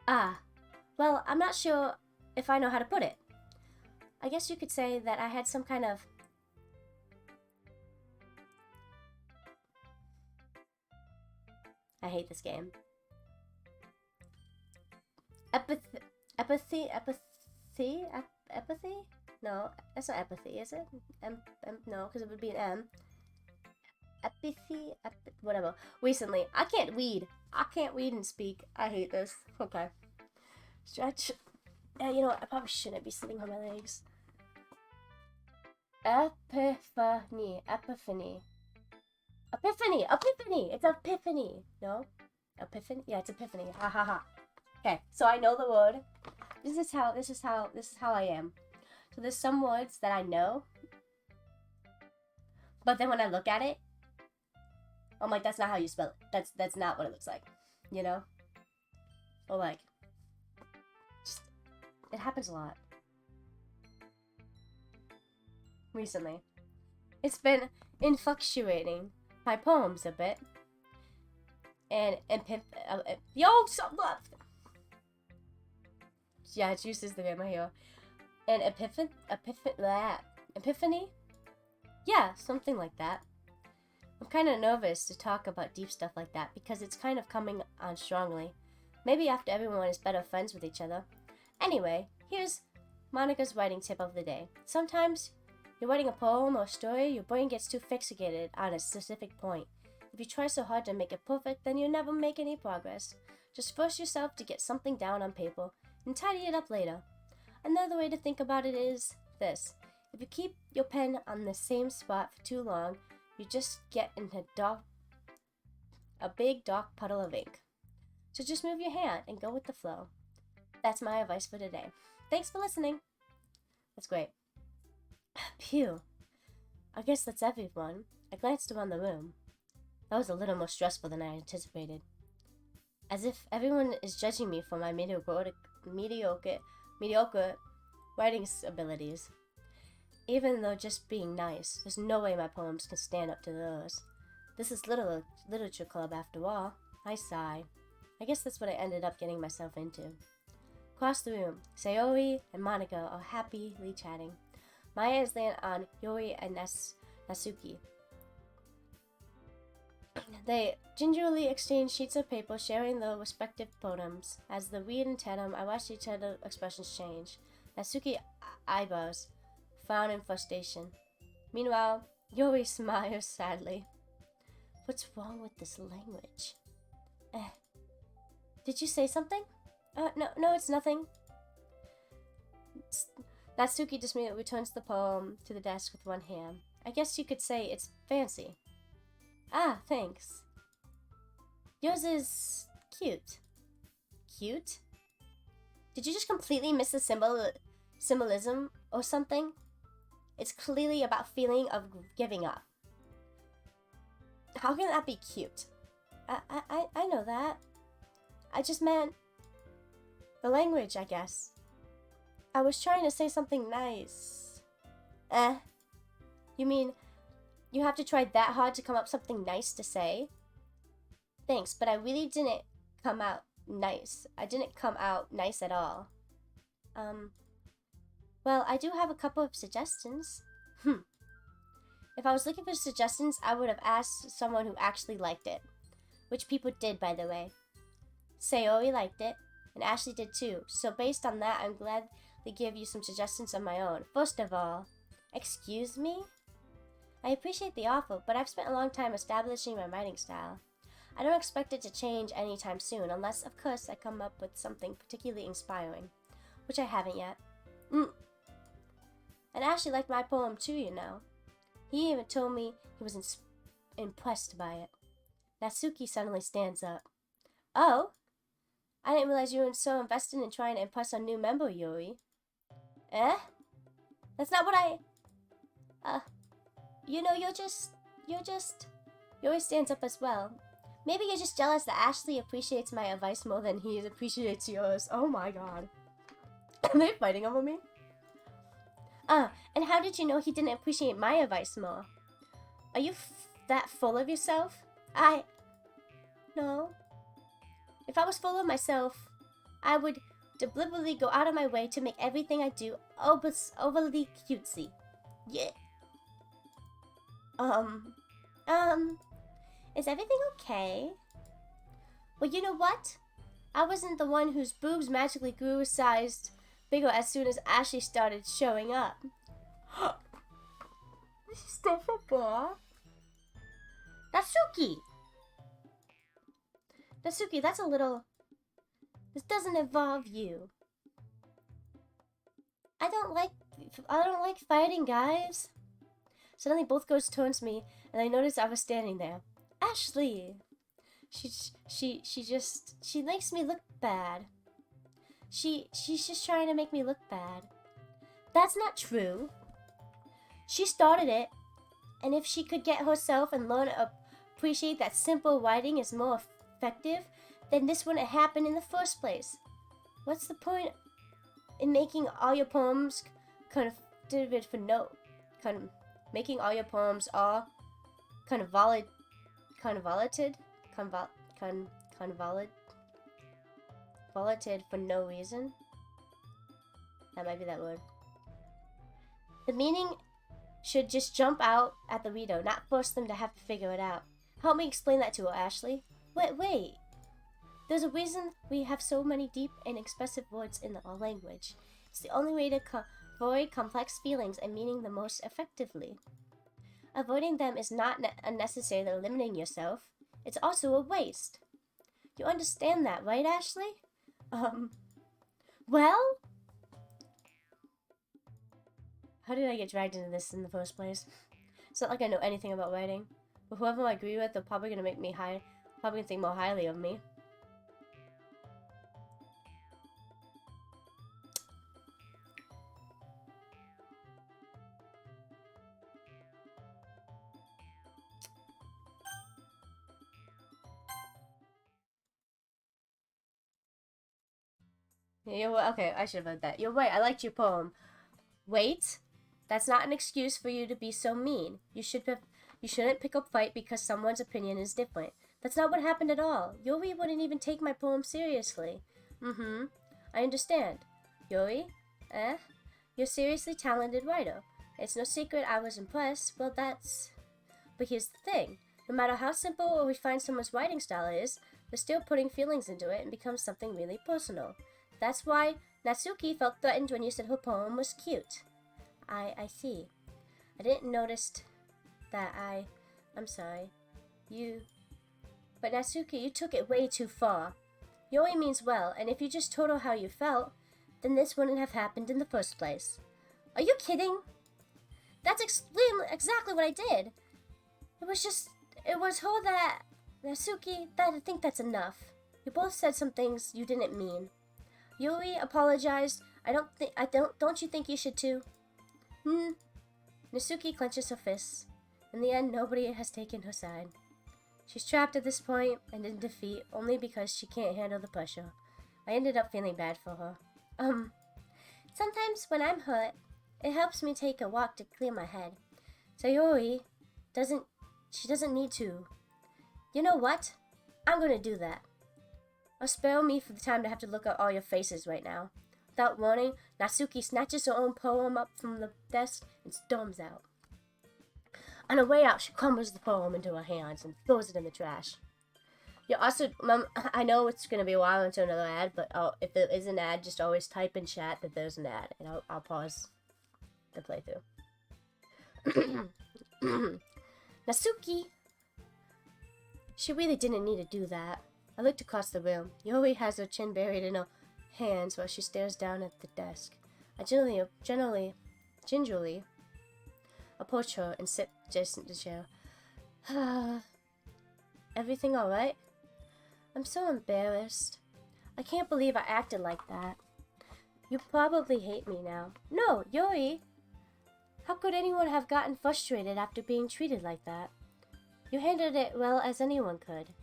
[SPEAKER 1] Well, I'm not sure if I know how to put it. I guess you could say that I had some kind of... I hate this game. Apathy? No, that's not apathy, is it? No, because it would be an M. Apathy? Whatever. Recently, I can't read and speak. I hate this. Okay. Stretch. Yeah, you know what? I probably shouldn't be sitting on my legs. Epiphany. It's epiphany. No? Epiphany? Yeah, it's epiphany. Ha ha ha. Okay, so I know the word. This is how I am. So there's some words that I know, but then when I look at it, I'm like, that's not how you spell it. That's not what it looks like, you know? Or like, just, it happens a lot. Recently. It's been influctuating my poems a bit. And yeah, it uses the grammar here. And epiphany? Yeah, something like that. I'm kind of nervous to talk about deep stuff like that because it's kind of coming on strongly. Maybe after everyone is better friends with each other. Anyway, here's Monica's writing tip of the day. Sometimes you're writing a poem or story, your brain gets too fixated on a specific point. If you try so hard to make it perfect, then you'll never make any progress. Just force yourself to get something down on paper and tidy it up later. Another way to think about it is this. If you keep your pen on the same spot for too long, you just get into a big dark puddle of ink. So just move your hand and go with the flow. That's my advice for today. Thanks for listening. That's great. Phew. I guess that's everyone. I glanced around the room. That was a little more stressful than I anticipated. As if everyone is judging me for my mediocre writing abilities. Even though just being nice, there's no way my poems can stand up to theirs. This is literature club after all. I sigh. I guess that's what I ended up getting myself into. Across the room, Sayori and Monica are happily chatting. My eyes land on Yori and Natsuki. They gingerly exchanged sheets of paper, sharing their respective poems. As they read in tandem, I watched each other's expressions change. Natsuki's eyebrows frown in frustration. Meanwhile, Yuri smiles sadly. What's wrong with this language? Did you say something? No, it's nothing. Natsuki dismayed returns the poem to the desk with one hand. I guess you could say it's fancy. Ah, thanks. Yours is cute. Cute? Did you just completely miss the symbolism or something? It's clearly about feeling of giving up. How can that be cute? I know that. I just meant the language, I guess. I was trying to say something nice. You mean you have to try that hard to come up with something nice to say? Thanks, but I really didn't come out nice. I didn't come out nice at all. Well, I do have a couple of suggestions. If I was looking for suggestions, I would have asked someone who actually liked it. Which people did, by the way. Sayori liked it, and Ashley did too. So based on that, I'm glad to give you some suggestions of my own. First of all, excuse me? I appreciate the offer, but I've spent a long time establishing my writing style. I don't expect it to change anytime soon, unless, of course, I come up with something particularly inspiring, which I haven't yet. And Ashley liked my poem too, you know. He even told me he was impressed by it. Natsuki suddenly stands up. Oh? I didn't realize you were so invested in trying to impress a new member, Yuri. That's not what you know, Yuri stands up as well. Maybe you're just jealous that Ashley appreciates my advice more than he appreciates yours. Oh my god. Are they fighting over me? And how did you know he didn't appreciate my advice more? Are you that full of yourself? No. If I was full of myself, I would deliberately go out of my way to make everything I do overly cutesy. Yeah. Is everything okay? Well, you know what? I wasn't the one whose boobs magically grew sized bigger as soon as Ashley started showing up. Stay for bra? Natsuki, that's a little... This doesn't involve you. I don't like fighting, guys. Suddenly both girls turns me, and I noticed I was standing there. Ashley! She makes me look bad. She's just trying to make me look bad. That's not true. She started it, and if she could get herself and learn to appreciate that simple writing is more effective, then this wouldn't happen in the first place. What's the point in making all your poems making all your poems all convoluted for no reason? That might be that word. The meaning should just jump out at the reader, not force them to have to figure it out. Help me explain that to her, Ashley. Wait. There's a reason we have so many deep and expressive words in our language. It's the only way to avoid complex feelings and meaning the most effectively. Avoiding them is not unnecessarily limiting yourself. It's also a waste. You understand that, right, Ashley? Well? How did I get dragged into this in the first place? It's not like I know anything about writing. But whoever I agree with, they're probably gonna probably think more highly of me. Okay, I should have read that. You're right, I liked your poem. Wait, that's not an excuse for you to be so mean. You shouldn't pick a fight because someone's opinion is different. That's not what happened at all. Yuri wouldn't even take my poem seriously. I understand. Yuri? You're a seriously talented writer. It's no secret I was impressed. Well, but here's the thing. No matter how simple or refined someone's writing style is, they're still putting feelings into it and becomes something really personal. That's why Natsuki felt threatened when you said her poem was cute. I see. I didn't notice that I'm sorry. But Natsuki, you took it way too far. Yoi means well, and if you just told her how you felt, then this wouldn't have happened in the first place. Are you kidding? That's exactly what I did. It was her that, Natsuki, I think that's enough. You both said some things you didn't mean. Yui apologized. Don't you think you should too? Natsuki clenches her fists. In the end, nobody has taken her side. She's trapped at this point and in defeat only because she can't handle the pressure. I ended up feeling bad for her. Sometimes when I'm hurt, it helps me take a walk to clear my head. Sayori doesn't need to. You know what? I'm gonna do that. Spare me for the time to have to look at all your faces right now. Without warning, Natsuki snatches her own poem up from the desk and storms out. On her way out, she crumbles the poem into her hands and throws it in the trash. I know it's going to be a while until another ad, but if there is an ad, just always type in chat that there's an ad, and I'll pause the playthrough. Natsuki! She really didn't need to do that. I looked across the room. Yoi has her chin buried in her hands while she stares down at the desk. I gingerly approach her and sit adjacent to the chair. Everything alright? I'm so embarrassed. I can't believe I acted like that. You probably hate me now. No, Yoi! How could anyone have gotten frustrated after being treated like that? You handled it well as anyone could.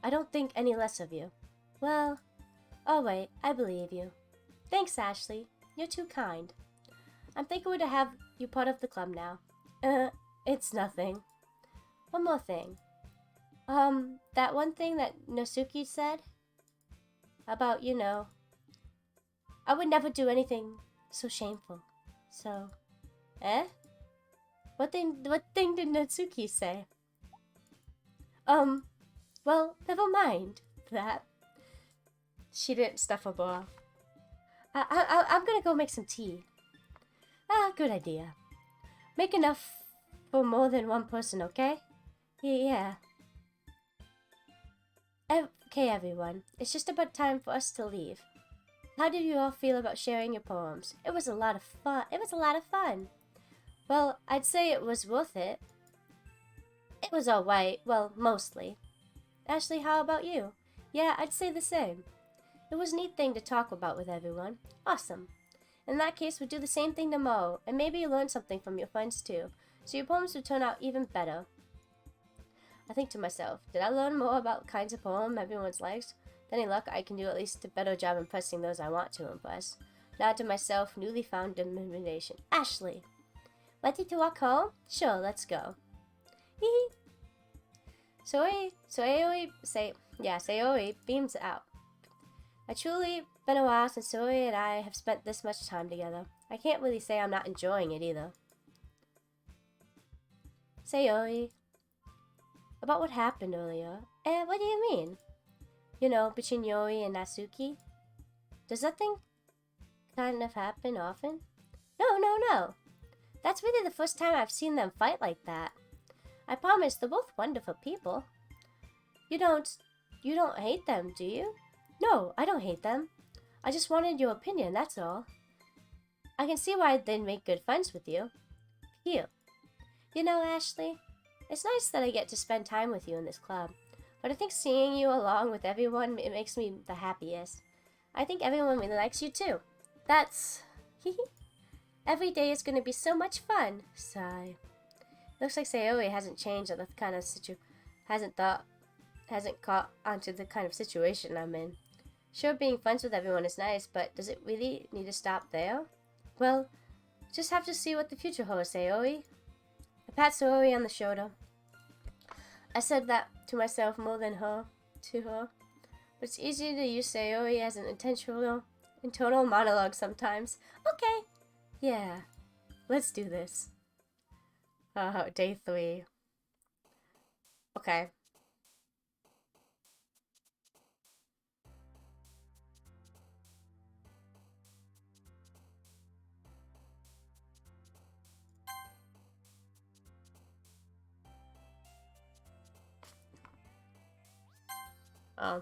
[SPEAKER 1] I don't think any less of you. Well, alright, I believe you. Thanks, Ashley. You're too kind. I'm thankful to have you part of the club now. It's nothing. One more thing. That one thing that Natsuki said about, I would never do anything so shameful. So, What thing did Natsuki say? Well, never mind that. She didn't stuff her bra. I'm gonna go make some tea. Good idea. Make enough for more than one person, okay? Yeah. Okay, everyone. It's just about time for us to leave. How did you all feel about sharing your poems? It was a lot of fun. Well, I'd say it was worth it. It was alright. Well, mostly. Ashley, how about you? Yeah, I'd say the same. It was a neat thing to talk about with everyone. Awesome. In that case, we'll do the same thing tomorrow, and maybe you learn something from your friends too, so your poems will turn out even better. I think to myself, did I learn more about kinds of poem everyone's likes? With any luck, I can do at least a better job impressing those I want to impress. Nod to myself, newly found determination. Ashley! Ready to walk home? Sure, let's go. Hee Sayori beams out. It's truly been a while since Sayori and I have spent this much time together. I can't really say I'm not enjoying it either. Sayori. About what happened earlier. What do you mean? Between Yoi and Natsuki? Does that thing kind of happen often? No. That's really the first time I've seen them fight like that. I promise they're both wonderful people. You don't hate them, do you? No, I don't hate them. I just wanted your opinion, that's all. I can see why they'd make good friends with you. Phew. Ashley, it's nice that I get to spend time with you in this club, but I think seeing you along with everyone, it makes me the happiest. I think everyone really likes you too. That's... Every day is gonna be so much fun. Sigh. Looks like Sayori hasn't changed at the kind of hasn't caught onto the kind of situation I'm in. Sure, being friends with everyone is nice, but does it really need to stop there? Well, just have to see what the future holds, Sayori. I pat Sayori on the shoulder. I said that to myself more than to her. But it's easy to use Sayori as an internal monologue sometimes. Okay. Yeah. Let's do this. Day 3. Okay. Oh.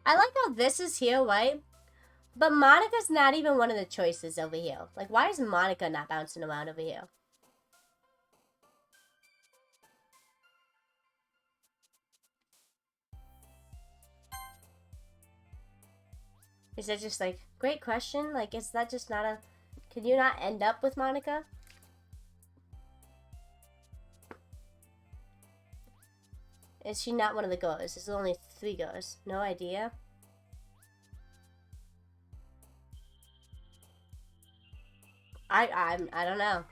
[SPEAKER 1] I like how this is here, right? But Monica's not even one of the choices over here. Like, why is Monica not bouncing around over here? Is that just like, great question? Like, is that just not a... Could you not end up with Monica? Is she not one of the girls? There's only 3 girls. No idea. I don't know.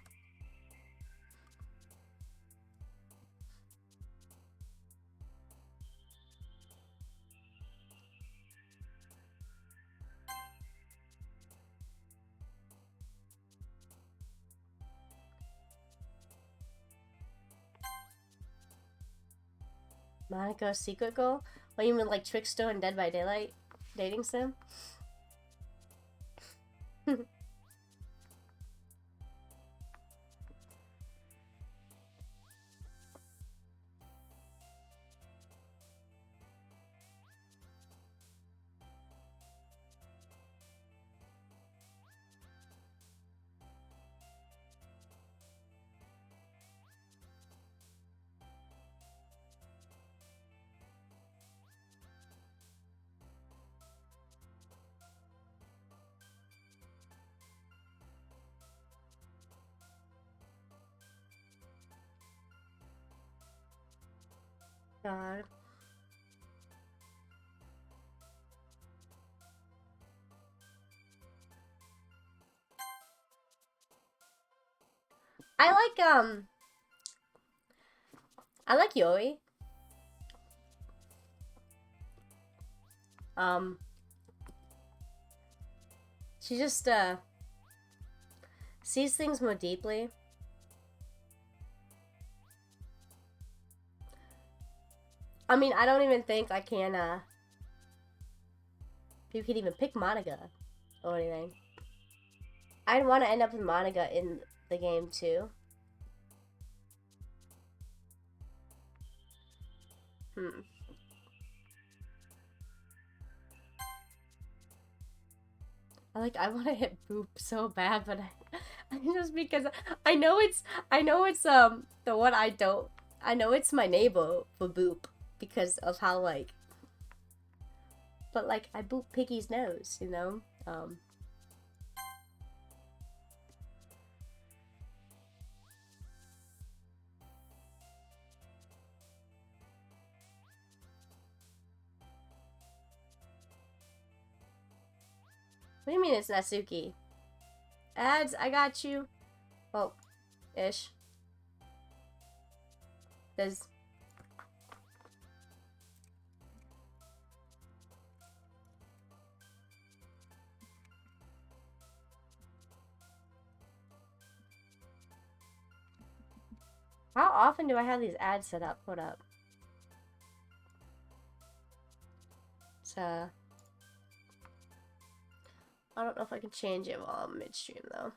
[SPEAKER 1] Monica's secret goal? What, you mean like Trickster and Dead by Daylight dating sim? God. I like Yori. Um, she just, sees things more deeply. I mean, I don't even think I can, you could even pick Monica or anything. I'd want to end up with Monica in the game, too. Hmm. I want to hit Boop so bad, but I just because I know it's, the one I don't, I know it's my neighbor for Boop because of how, like, but, like, I boop Piggy's nose, you know? What do you mean it's Natsuki? Ads, I got you. Well, ish. There's... How often do I have these ads set up? Hold up. So... I don't know if I can change it while I'm midstream, though.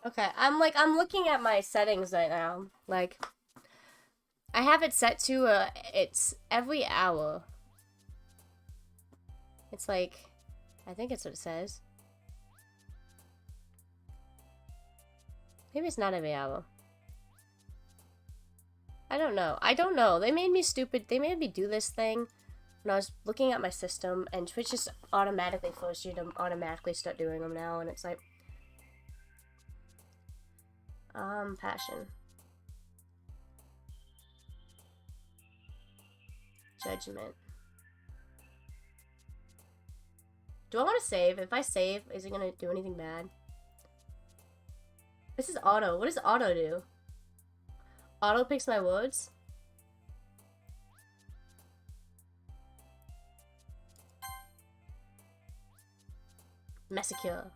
[SPEAKER 1] Okay, I'm looking at my settings right now. Like, I have it set to, it's every hour. It's like, I think it's what it says. Maybe it's not every hour. I don't know. I don't know. They made me stupid. They made me do this thing when I was looking at my system, and Twitch just automatically forced you to automatically start doing them now, and it's like, passion. Judgment. Do I want to save? If I save, is it gonna do anything bad? This is auto. What does auto do? Auto picks my words? Massacre.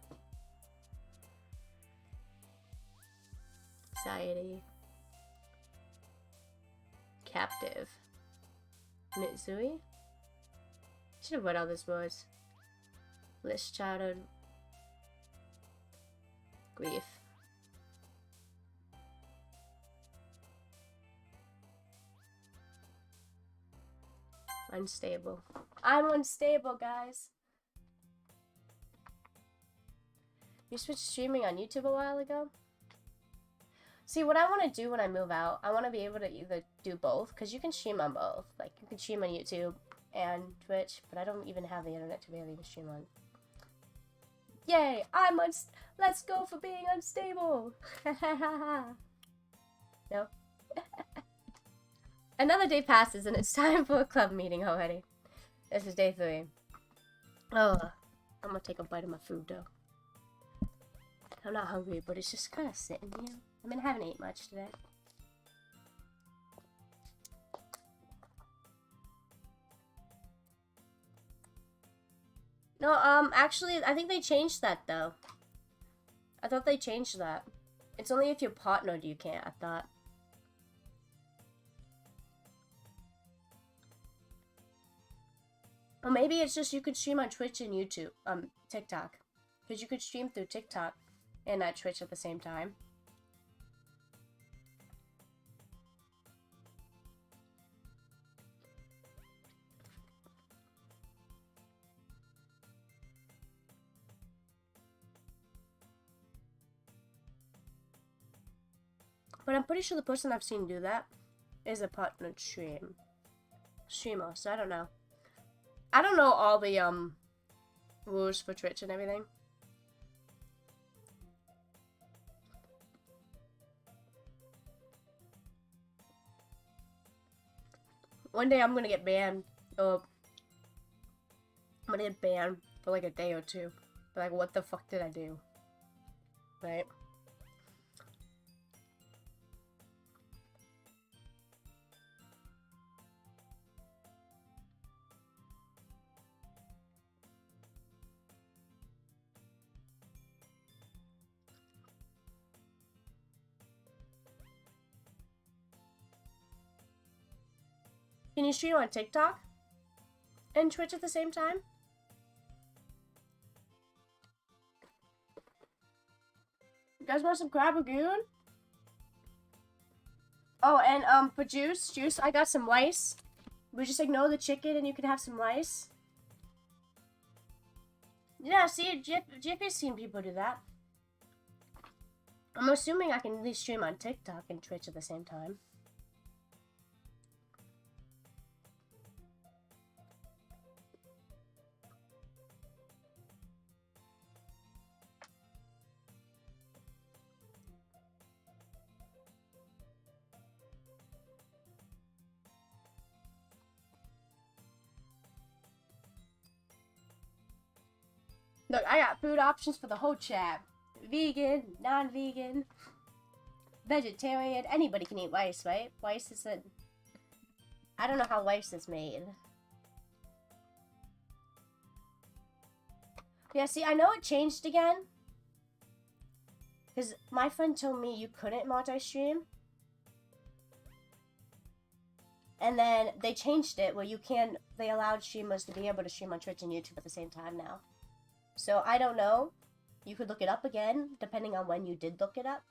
[SPEAKER 1] Anxiety. Captive. Mitsui? Should have read all these words. Bliss, childhood. Grief. Unstable. I'm unstable, guys. You switched streaming on YouTube a while ago? See, what I want to do when I move out, I want to be able to either do both, because you can stream on both. Like, you can stream on YouTube and Twitch, but I don't even have the internet to be able to stream on. Yay! Let's go for being unstable! No? Another day passes and it's time for a club meeting already. This is day 3. Oh, I'm gonna take a bite of my food though. I'm not hungry, but it's just kind of sitting here. I mean, I haven't ate much today. No, actually, I think they changed that though. I thought they changed that. It's only if you're partnered you can't, I thought. Or maybe it's just you could stream on Twitch and YouTube, TikTok. Because you could stream through TikTok and at Twitch at the same time. But I'm pretty sure the person I've seen do that is a partnered streamer, so I don't know. I don't know all the rules for Twitch and everything. One day I'm gonna get banned. I'm gonna get banned for like a day or two. But like, what the fuck did I do? Right? Can you stream on TikTok and Twitch at the same time? You guys want some crab ragoon? Oh, and for juice, I got some rice. We just ignore the chicken and you can have some rice. Yeah, see, Jiffy's seen people do that. I'm assuming I can at least stream on TikTok and Twitch at the same time. Look, I got food options for the whole chat. Vegan, non-vegan, vegetarian. Anybody can eat rice, right? Rice is a... I don't know how rice is made. Yeah, see, I know it changed again. Because my friend told me you couldn't multi-stream. And then they changed it where you can... They allowed streamers to be able to stream on Twitch and YouTube at the same time now. So, I don't know You could look it up again, depending on when you did look it up.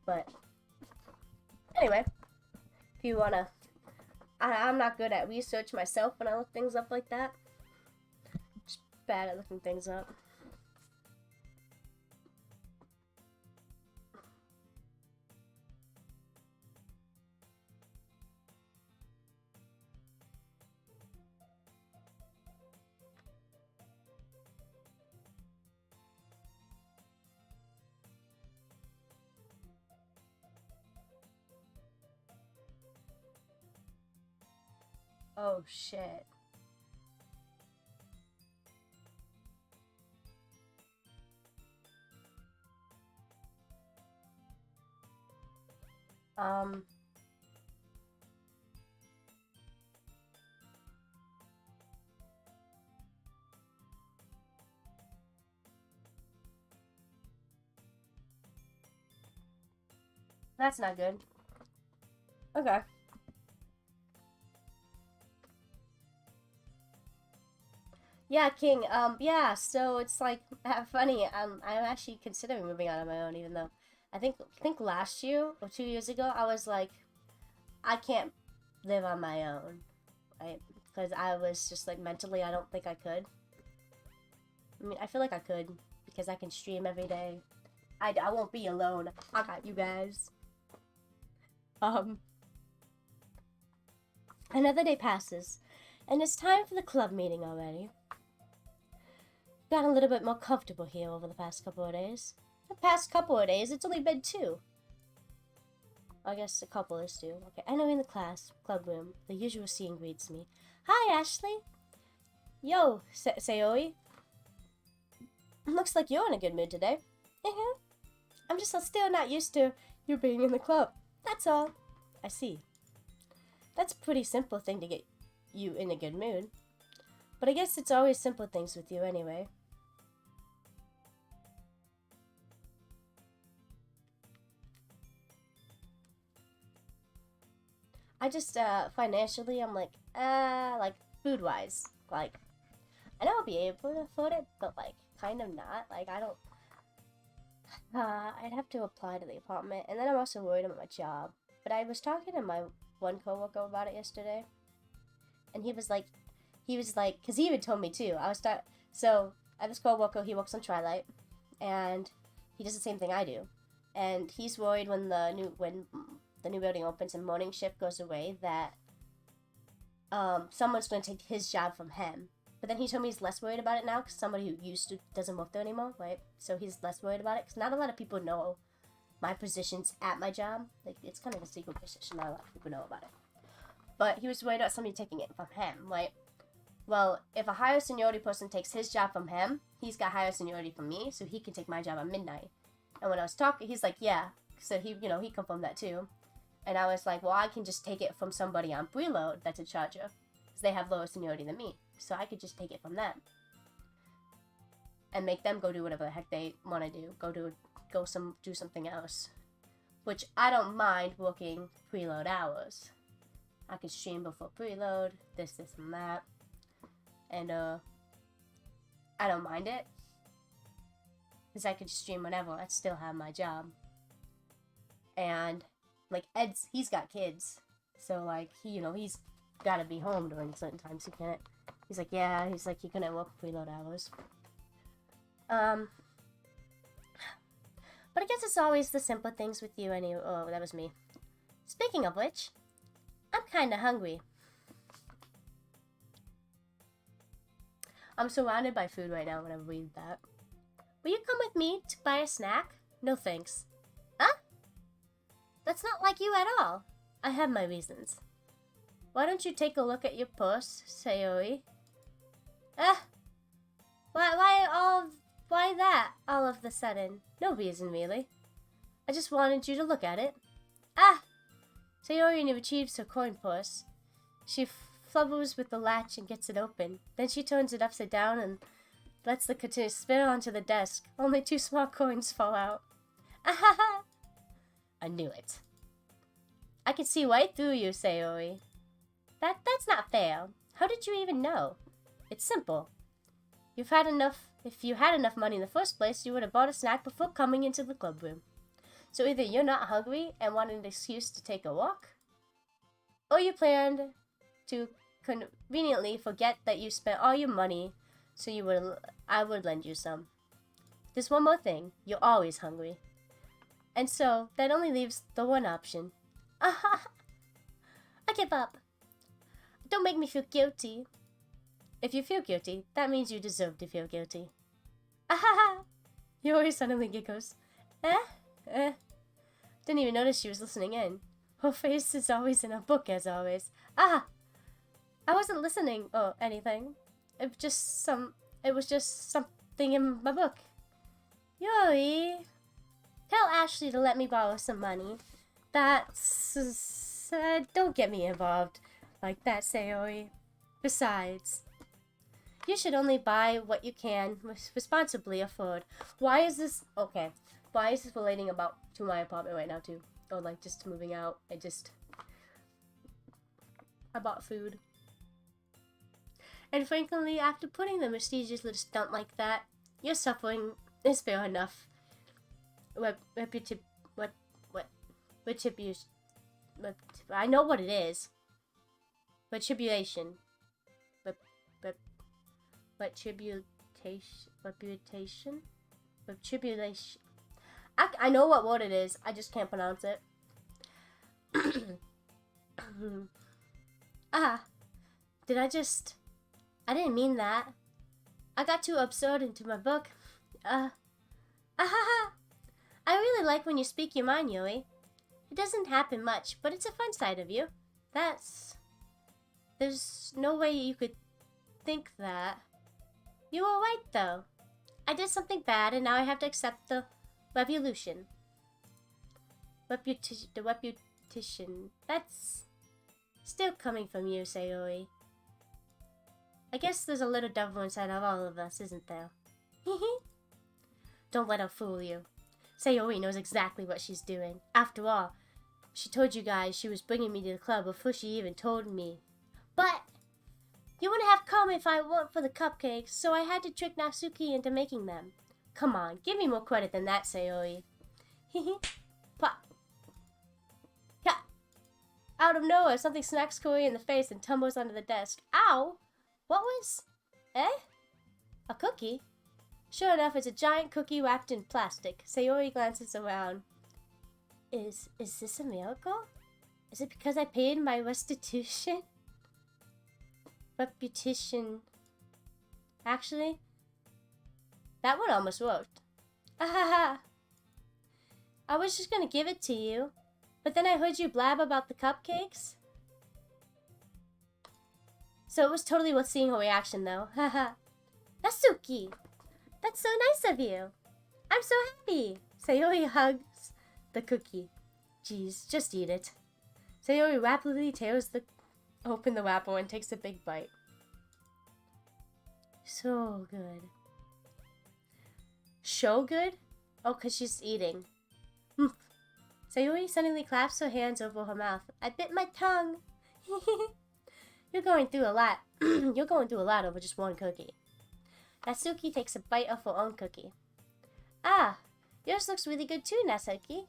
[SPEAKER 1] But, anyway, if you wanna... I'm not good at research myself when I look things up like that. Just bad at looking things up. Oh, shit. That's not good. Okay. Yeah, King, yeah, so it's like, funny, I'm actually considering moving out on my own, even though I think last year, or 2 years ago, I was like, I can't live on my own, right? Because I was just like, mentally, I don't think I could. I mean, I feel like I could, because I can stream every day. I won't be alone. I got you guys. Another day passes, and it's time for the club meeting already. Gotten a little bit more comfortable here over the past couple of days. The past couple of days, it's only been 2. I guess a couple is 2. Okay, entering the club room, the usual scene greets me. Hi, Ashley. Yo, Sayoi. Looks like you're in a good mood today. I'm just still not used to you being in the club. That's all. I see. That's a pretty simple thing to get you in a good mood. But I guess it's always simple things with you anyway. I just, financially, I'm like food-wise, like, I know I'll be able to afford it, but, like, kind of not. Like, I don't, I'd have to apply to the apartment, and then I'm also worried about my job. But I was talking to my one coworker about it yesterday, and he was like, because he even told me too. So I have this coworker, he works on Twilight, and he does the same thing I do, and he's worried when the new building opens and morning shift goes away that someone's going to take his job from him. But then he told me he's less worried about it now because somebody who used to doesn't work there anymore, right? So he's less worried about it because not a lot of people know my positions at my job. Like, it's kind of a secret position, not a lot of people know about it. But he was worried about somebody taking it from him, right? Well, if a higher seniority person takes his job from him, he's got higher seniority from me, so he can take my job at midnight. And when I was talking, he's like, yeah. So he confirmed that too. And I was like, well, I can just take it from somebody on preload that's a charger, because they have lower seniority than me. So I could just take it from them and make them go do whatever the heck they want to do. Do something else. Which I don't mind working preload hours. I could stream before preload, this and that. And I don't mind it, because I could stream whenever. I'd still have my job. And like he's got kids, so like he's got to be home during certain times. He can't. He's like, yeah. He's like, he couldn't work preload hours. But I guess it's always the simple things with you anyway. Oh, that was me. Speaking of which, I'm kind of hungry. I'm surrounded by food right now when I read that. Will you come with me to buy a snack? No thanks. Huh? That's not like you at all. I have my reasons. Why don't you take a look at your purse, Sayori? Why that all of the sudden? No reason, really. I just wanted you to look at it. Sayori retrieves her coin purse. She flutters with the latch and gets it open. Then she turns it upside down and lets the container spin onto the desk. Only 2 small coins fall out. Ahaha! I knew it. I can see right through you, Sayori. That's not fair. How did you even know? It's simple. If you had enough money in the first place, you would have bought a snack before coming into the club room. So either you're not hungry and want an excuse to take a walk, or you planned to conveniently forget that you spent all your money, so I would lend you some. There's one more thing, you're always hungry. And so, that only leaves the one option. I give up. Don't make me feel guilty. If you feel guilty, that means you deserve to feel guilty. Yuri suddenly giggles. Didn't even notice she was listening in. Her face is always in a book, as always. I wasn't listening or anything. It was just something in my book. Yuri, tell Ashley to let me borrow some money. Don't get me involved like that, Sayori. Besides, you should only buy what you can responsibly afford. Why is this relating to my apartment right now too? Or like just moving out. I bought food. And frankly, after putting the prestigious little stunt like that, your suffering is fair enough. Retribution. I know what it is. Retribution. Reputation? Retribution. I know what word it is. I just can't pronounce it. I didn't mean that. I got too absurd into my book. I really like when you speak your mind, Yui. It doesn't happen much, but it's a fun side of you. There's no way you could think that. You were right, though. I did something bad, and now I have to accept the revolution. The reputation. That's still coming from you, Sayori. I guess there's a little devil inside of all of us, isn't there? Don't let her fool you. Sayori knows exactly what she's doing. After all, she told you guys she was bringing me to the club before she even told me. But you wouldn't have come if I weren't for the cupcakes, so I had to trick Natsuki into making them. Come on, give me more credit than that, Sayori. Pop. Yeah. Out of nowhere, something smacks Koi in the face and tumbles onto the desk. Ow! What was... A cookie? Sure enough, it's a giant cookie wrapped in plastic. Sayori glances around. Is this a miracle? Is it because I paid my restitution? Reputation. Actually, that one almost worked. I was just gonna give it to you, but then I heard you blab about the cupcakes. So it was totally worth seeing her reaction, though. Haha. Natsuki! That's so nice of you. I'm so happy. Sayori hugs the cookie. Jeez, just eat it. Sayori rapidly tears open the wrapper and takes a big bite. So good. So good? Oh, 'cause she's eating. Sayori suddenly claps her hands over her mouth. I bit my tongue. You're going through a lot. You're going through a lot over just one cookie. Natsuki takes a bite of her own cookie. Ah, yours looks really good too, Natsuki.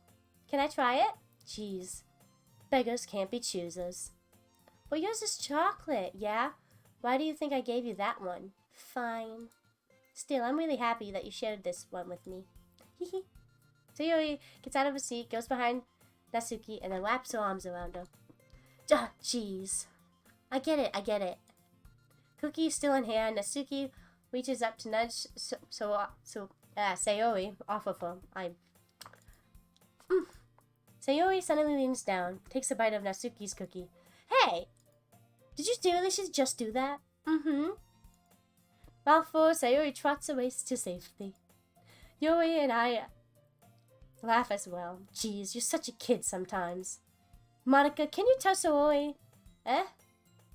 [SPEAKER 1] Can I try it? Jeez. Beggars can't be choosers. Well, yours is chocolate, yeah? Why do you think I gave you that one? Fine. Still, I'm really happy that you shared this one with me. Hehe. Sayori gets out of her seat, goes behind Natsuki, and then wraps her arms around her. Jeez. I get it. Cookie still in hand, Natsuki reaches up to nudge Sayori off of her. Sayori suddenly leans down, takes a bite of Natsuki's cookie. Hey! Did you seriously just do that? Mm-hmm. Mouthful, Sayori trots away to safety. Yuri and I laugh as well. Jeez, you're such a kid sometimes. Monica, can you tell Sayori?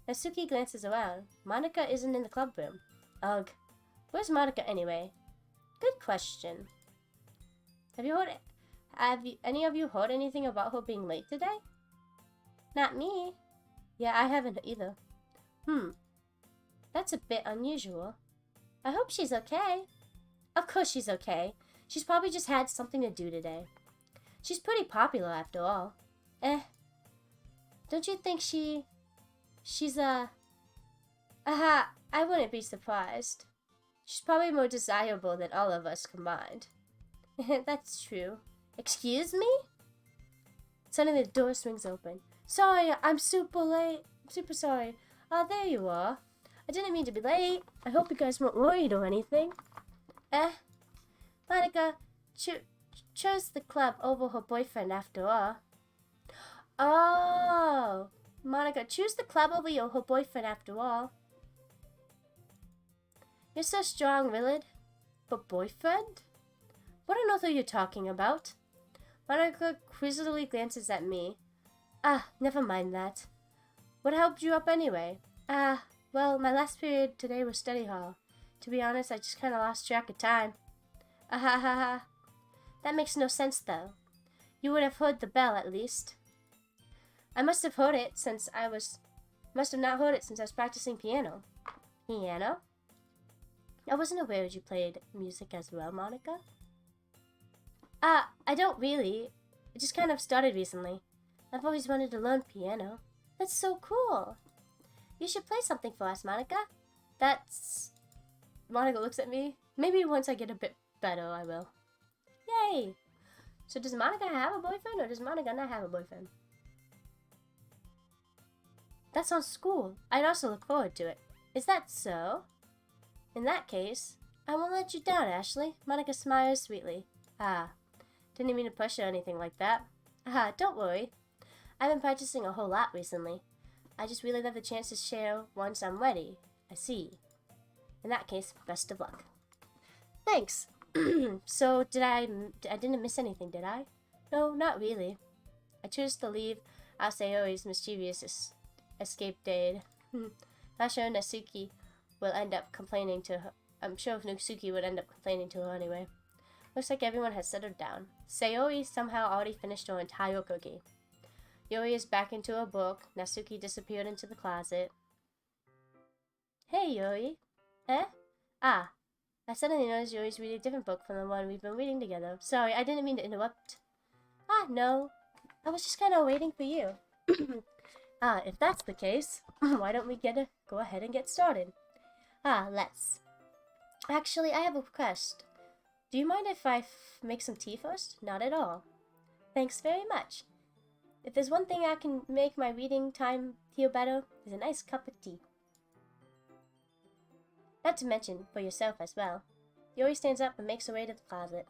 [SPEAKER 1] Natsuki glances around. Monica isn't in the club room. Ugh. Where's Monica anyway? Good question. Have any of you heard anything about her being late today? Not me. Yeah, I haven't either. That's a bit unusual. I hope she's okay. Of course she's okay. She's probably just had something to do today. She's pretty popular after all. Don't you think she's I wouldn't be surprised. She's probably more desirable than all of us combined. That's true. Excuse me? Suddenly the door swings open. Sorry, I'm super late. Super sorry. There you are. I didn't mean to be late. I hope you guys weren't worried or anything. Monica chose the club over her boyfriend after all. Oh, Monica, choose the club over her boyfriend after all. You're so strong, Willard. But boyfriend? What on earth are you talking about? Monica quizzically glances at me. Never mind that. What helped you up anyway? Well, my last period today was study hall. To be honest, I just kind of lost track of time. That makes no sense, though. You would have heard the bell, at least. I must have heard it since I was practicing piano. Piano? I wasn't aware you played music as well, Monica. I don't really. It just kind of started recently. I've always wanted to learn piano. That's so cool. You should play something for us, Monica. Monica looks at me. Maybe once I get a bit better, I will. Yay! So does Monica have a boyfriend, or does Monica not have a boyfriend? That sounds cool. I'd also look forward to it. Is that so? In that case, I won't let you down, Ashley. Monica smiles sweetly. Didn't mean to push or anything like that. Don't worry. I've been practicing a whole lot recently. I just really love the chance to share once I'm ready. I see. In that case, best of luck. Thanks. So, I didn't miss anything, did I? No, not really. I chose to leave Asaori's mischievous escapade. Not sure Natsuki will end up complaining to her. I'm sure Natsuki would end up complaining to her anyway. Looks like everyone has settled down. Sayori somehow already finished her entire cookie. Yori is back into her book. Natsuki disappeared into the closet. Hey, Yori. I suddenly noticed Yori's reading a different book from the one we've been reading together. Sorry, I didn't mean to interrupt. No. I was just kind of waiting for you. If that's the case, why don't we go ahead and get started? Let's. Actually, I have a request. Do you mind if I make some tea first? Not at all. Thanks very much. If there's one thing I can make my reading time feel better, is a nice cup of tea. Not to mention, for yourself as well. Yori stands up and makes her way to the closet.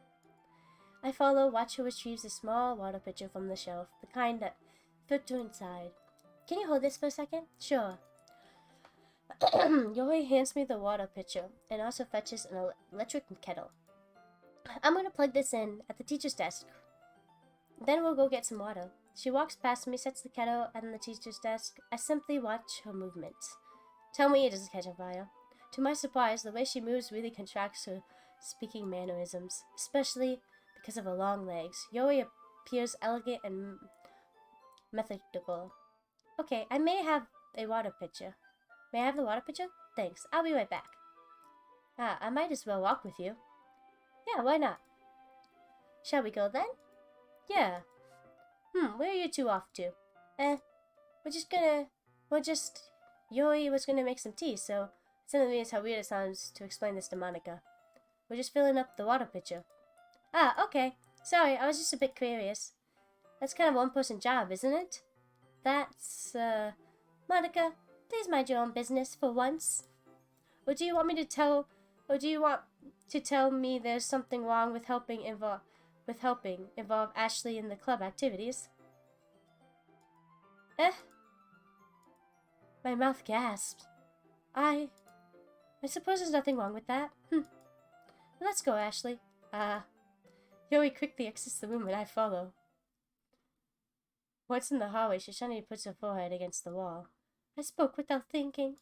[SPEAKER 1] I follow, watch her retrieve a small water pitcher from the shelf, the kind that fits her inside. Can you hold this for a second? Sure. Yori hands me the water pitcher and also fetches an electric kettle. I'm going to plug this in at the teacher's desk. Then we'll go get some water. She walks past me, sets the kettle at the teacher's desk. I simply watch her movements. Tell me it doesn't catch on fire. To my surprise, the way she moves really contracts her speaking mannerisms, especially because of her long legs. Yori appears elegant and methodical. Okay, I may have a water pitcher. May I have the water pitcher? Thanks. I'll be right back. I might as well walk with you. Yeah, why not? Shall we go then? Yeah. Where are you two off to? Yori was gonna make some tea, so it's not me how weird it sounds to explain this to Monica. We're just filling up the water pitcher. Okay. Sorry, I was just a bit curious. That's kind of a one-person job, isn't it? That's, Monica, please mind your own business for once. Or do you want to tell me there's something wrong with helping involve Ashley in the club activities? My mouth gasped. I suppose there's nothing wrong with that. Let's go, Ashley. Yori quickly exits the room and I follow. Once in the hallway, she suddenly puts her forehead against the wall. I spoke without thinking.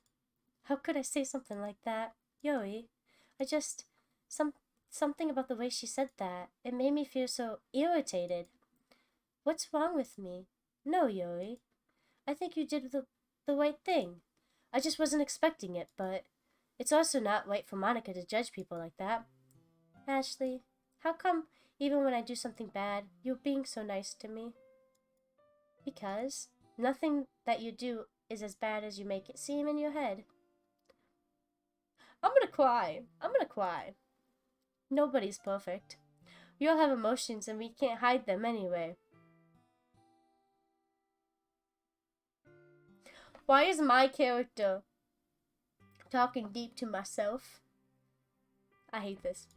[SPEAKER 1] How could I say something like that? Yori, something about the way she said that. It made me feel so irritated. What's wrong with me? No, Yori. I think you did the right thing. I just wasn't expecting it, but It's also not right for Monica to judge people like that. Ashley, how come even when I do something bad, you're being so nice to me? Because nothing that you do is as bad as you make it seem in your head. I'm gonna cry. I'm gonna cry. Nobody's perfect. We all have emotions and we can't hide them anyway. Why is my character talking deep to myself? I hate this.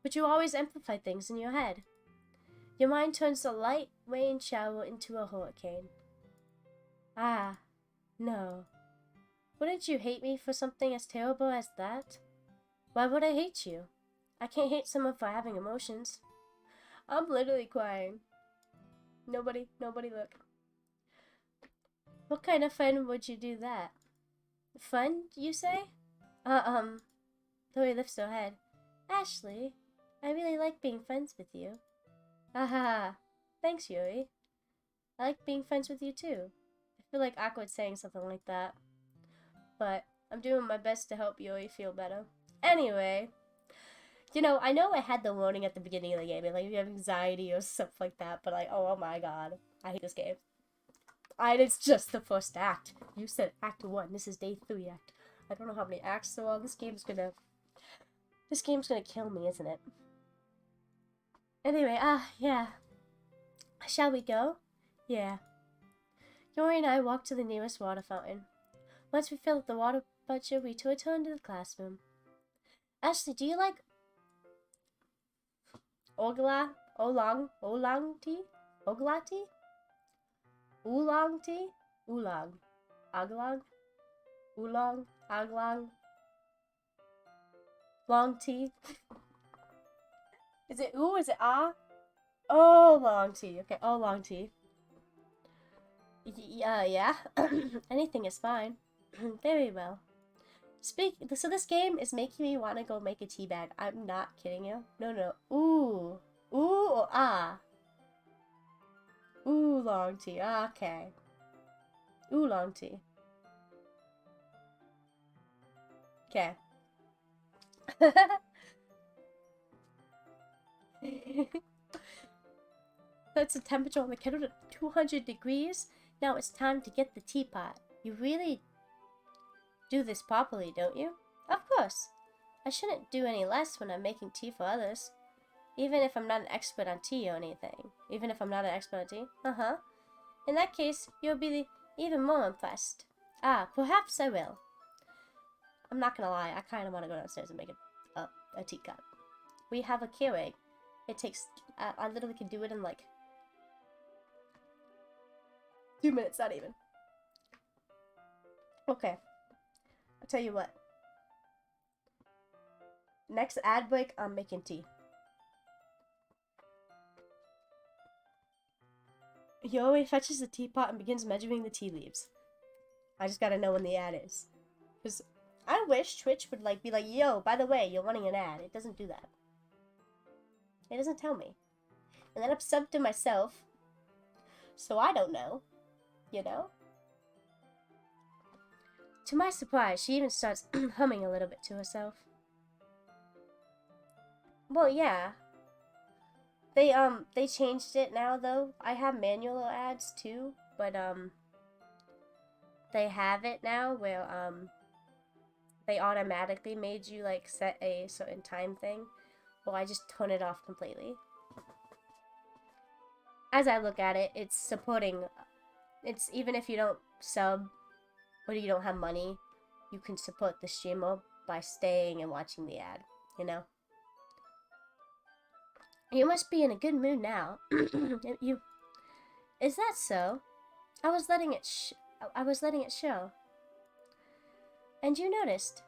[SPEAKER 1] But you always amplify things in your head. Your mind turns a light rain shower into a hurricane. Ah, no. Wouldn't you hate me for something as terrible as that? Why would I hate you? I can't hate someone for having emotions. I'm literally crying. Nobody look. What kind of fun would you do that? Fun, you say? Chloe lifts her head. Ashley, I really like being friends with you. Haha. Thanks, Yuri. I like being friends with you too. I feel like awkward saying something like that. But I'm doing my best to help Yuri feel better. Anyway, you know, I know I had the warning at the beginning of the game, like if you have anxiety or stuff like that, but like, oh my god, I hate this game. And it's just the first act. You said act 1. This is day 3 act. I don't know how many acts there are. This game's gonna kill me, isn't it? Anyway, yeah. Shall we go? Yeah. Yuri and I walked to the nearest water fountain. Once we filled the water bucket, we returned to the classroom. Ashley, do you like oolong tea? Ogla tea? Oolong tea? Oolong. Oglong? Oolong? Oglong? Long tea? Is it ooh? Is it ah? Oh, long tea. Okay, oh, long tea. Yeah. Anything is fine. Very well. So this game is making me want to go make a tea bag. I'm not kidding you. No. Ooh. Ooh or ah? Oolong tea. Okay. Oolong tea. Okay. That's the temperature on the kettle to 200 degrees. Now it's time to get the teapot. You really do this properly, don't you? Of course. I shouldn't do any less when I'm making tea for others. Even if I'm not an expert on tea or anything. In that case, you'll be even more impressed. Perhaps I will. I'm not gonna lie, I kind of want to go downstairs and make a teacup. We have a Keurig. It takes, I literally can do it in like 2 minutes, not even. Okay. I'll tell you what. Next ad break, I'm making tea. Yuri fetches the teapot and begins measuring the tea leaves. I just gotta know when the ad is. Because I wish Twitch would like be like, yo, by the way, you're running an ad. It doesn't do that. It doesn't tell me. And then I'm subbed to myself. So I don't know. You know? To my surprise, she even starts humming a little bit to herself. Well, yeah. They changed it now, though. I have manual ads, too. But, they have it now where, they automatically made you, like, set a certain time thing. Well, I just turn it off completely. As I look at it, it's supporting... It's even if you don't sub or you don't have money, you can support the streamer by staying and watching the ad, you know? You must be in a good mood now. Is that so? I was letting it show. And you noticed.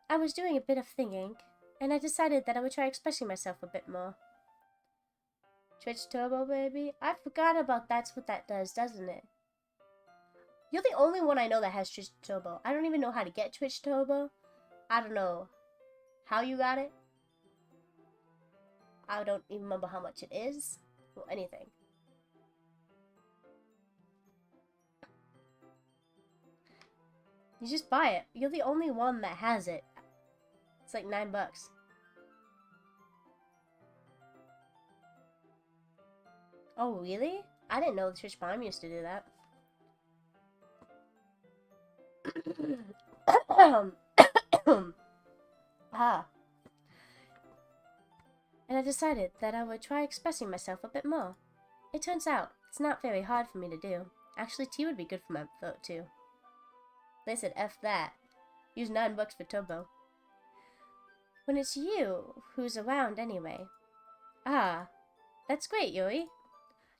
[SPEAKER 1] I was doing a bit of thinking, and I decided that I would try expressing myself a bit more. Twitch Turbo, baby? I forgot about that's what that does, doesn't it? You're the only one I know that has Twitch Turbo. I don't even know how to get Twitch Turbo. I don't know how you got it. I don't even remember how much it is. Or anything. You just buy it. You're the only one that has it. It's like $9. Oh, really? I didn't know the Trish Mom used to do that. Ah. And I decided that I would try expressing myself a bit more. It turns out it's not very hard for me to do. Actually, tea would be good for my throat, too. They said F that. Use $9 for Turbo. When it's you who's around anyway. Ah, that's great, Yuri.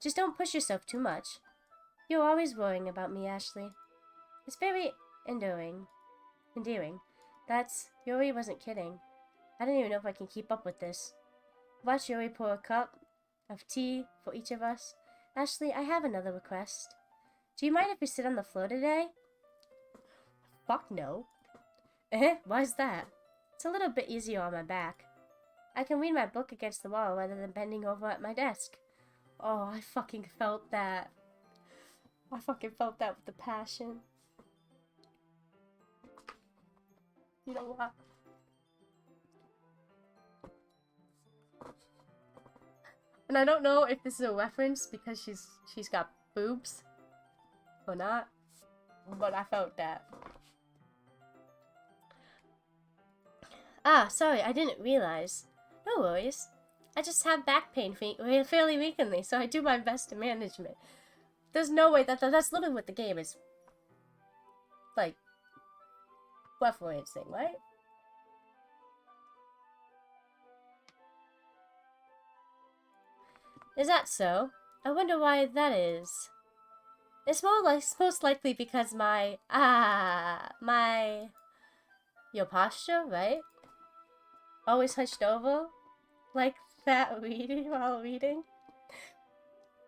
[SPEAKER 1] Just don't push yourself too much. You're always worrying about me, Ashley. It's very endearing. Yuri wasn't kidding. I don't even know if I can keep up with this. Watch Yuri pour a cup of tea for each of us. Ashley, I have another request. Do you mind if we sit on the floor today? Fuck no. Why's that? It's a little bit easier on my back. I can read my book against the wall rather than bending over at my desk. Oh, I fucking felt that. I fucking felt that with the passion. You know what? And I don't know if this is a reference because she's got boobs or not, but I felt that. Ah, sorry, I didn't realize. No worries. I just have back pain fairly recently, so I do my best to manage it. There's no way that's literally what the game is, like, referencing, right? Is that so? I wonder why that is. It's most likely because your posture, right? Always hunched over, like that while reading.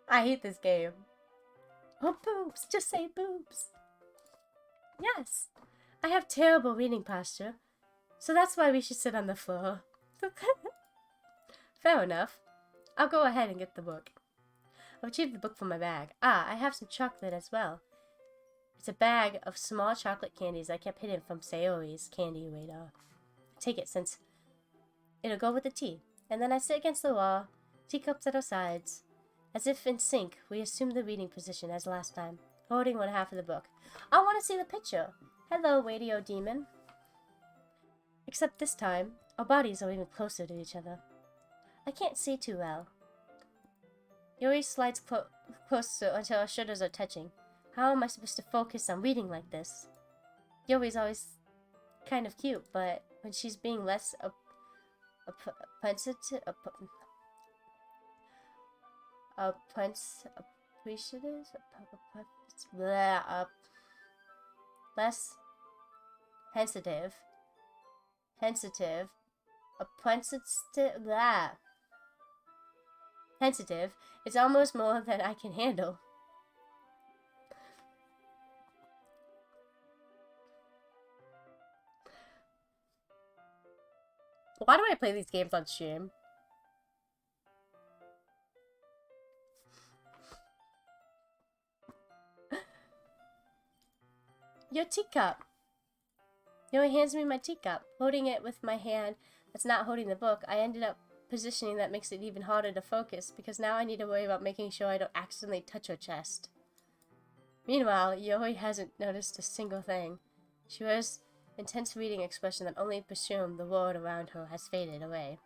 [SPEAKER 1] I hate this game. Oh, boobs! Just say boobs. Yes, I have terrible reading posture, so that's why we should sit on the floor. Fair enough. I'll go ahead and get the book. I've retrieved the book from my bag. Ah, I have some chocolate as well. It's a bag of small chocolate candies I kept hidden from Sayori's candy radar. Take it since it'll go with the tea. And then I sit against the wall, teacups at our sides. As if in sync, we assume the reading position as last time, holding one half of the book. I want to see the picture. Hello, radio demon. Except this time, our bodies are even closer to each other. I can't see too well. Yuri slides closer until our shoulders are touching. How am I supposed to focus on reading like this? Yuri's always kind of cute, but when she's being less less sensitive, it's almost more than I can handle. Why do I play these games on stream? Your teacup. Yuri hands me my teacup. Holding it with my hand that's not holding the book, I ended up positioning that makes it even harder to focus, because now I need to worry about making sure I don't accidentally touch her chest. Meanwhile, Yuri hasn't noticed a single thing. She wears intense reading expression that only presumed the world around her has faded away.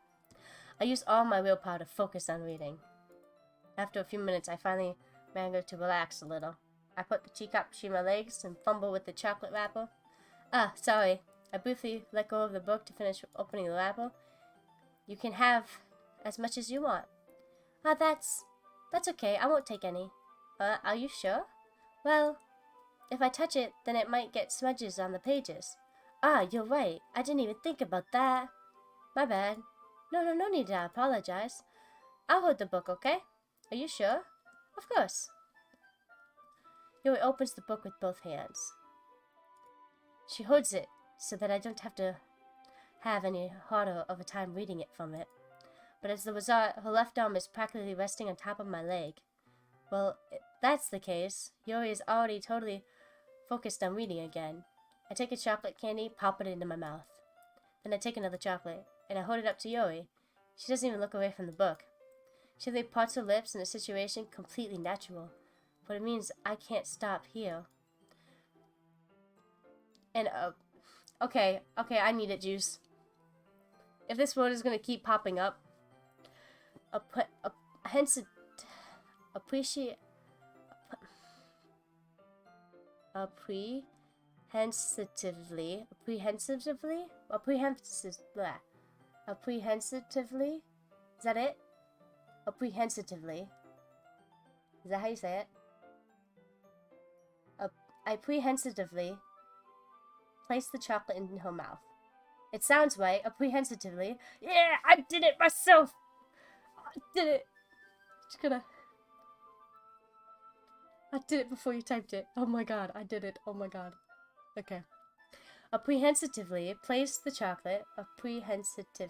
[SPEAKER 1] I use all my willpower to focus on reading. After a few minutes, I finally managed to relax a little. I put the teacup between my legs and fumble with the chocolate wrapper. Ah, sorry. I briefly let go of the book to finish opening the wrapper. You can have as much as you want. Ah, that's okay. I won't take any. Are you sure? Well, if I touch it, then it might get smudges on the pages. Ah, you're right. I didn't even think about that. My bad. No need to apologize. I'll hold the book, okay? Are you sure? Of course. Yuri opens the book with both hands. She holds it so that I don't have to have any harder of a time reading it from it. But as the result, her left arm is practically resting on top of my leg. Well, if that's the case, Yuri is already totally focused on reading again. I take a chocolate candy, pop it into my mouth. Then I take another chocolate, and I hold it up to Yuri. She doesn't even look away from the book. She only parts her lips in a situation completely natural, but it means I can't stop here. And, okay, I need it, Juice. If this word is gonna keep popping up, apprehensively, is that it? Apprehensitively. Is that how you say it? I apprehensively place the chocolate in her mouth. It sounds right, apprehensively. Yeah, I did it myself! I did it! I did it before you typed it. Oh my god, I did it. Oh my god. Okay. Apprehensively place the chocolate. Apprehensively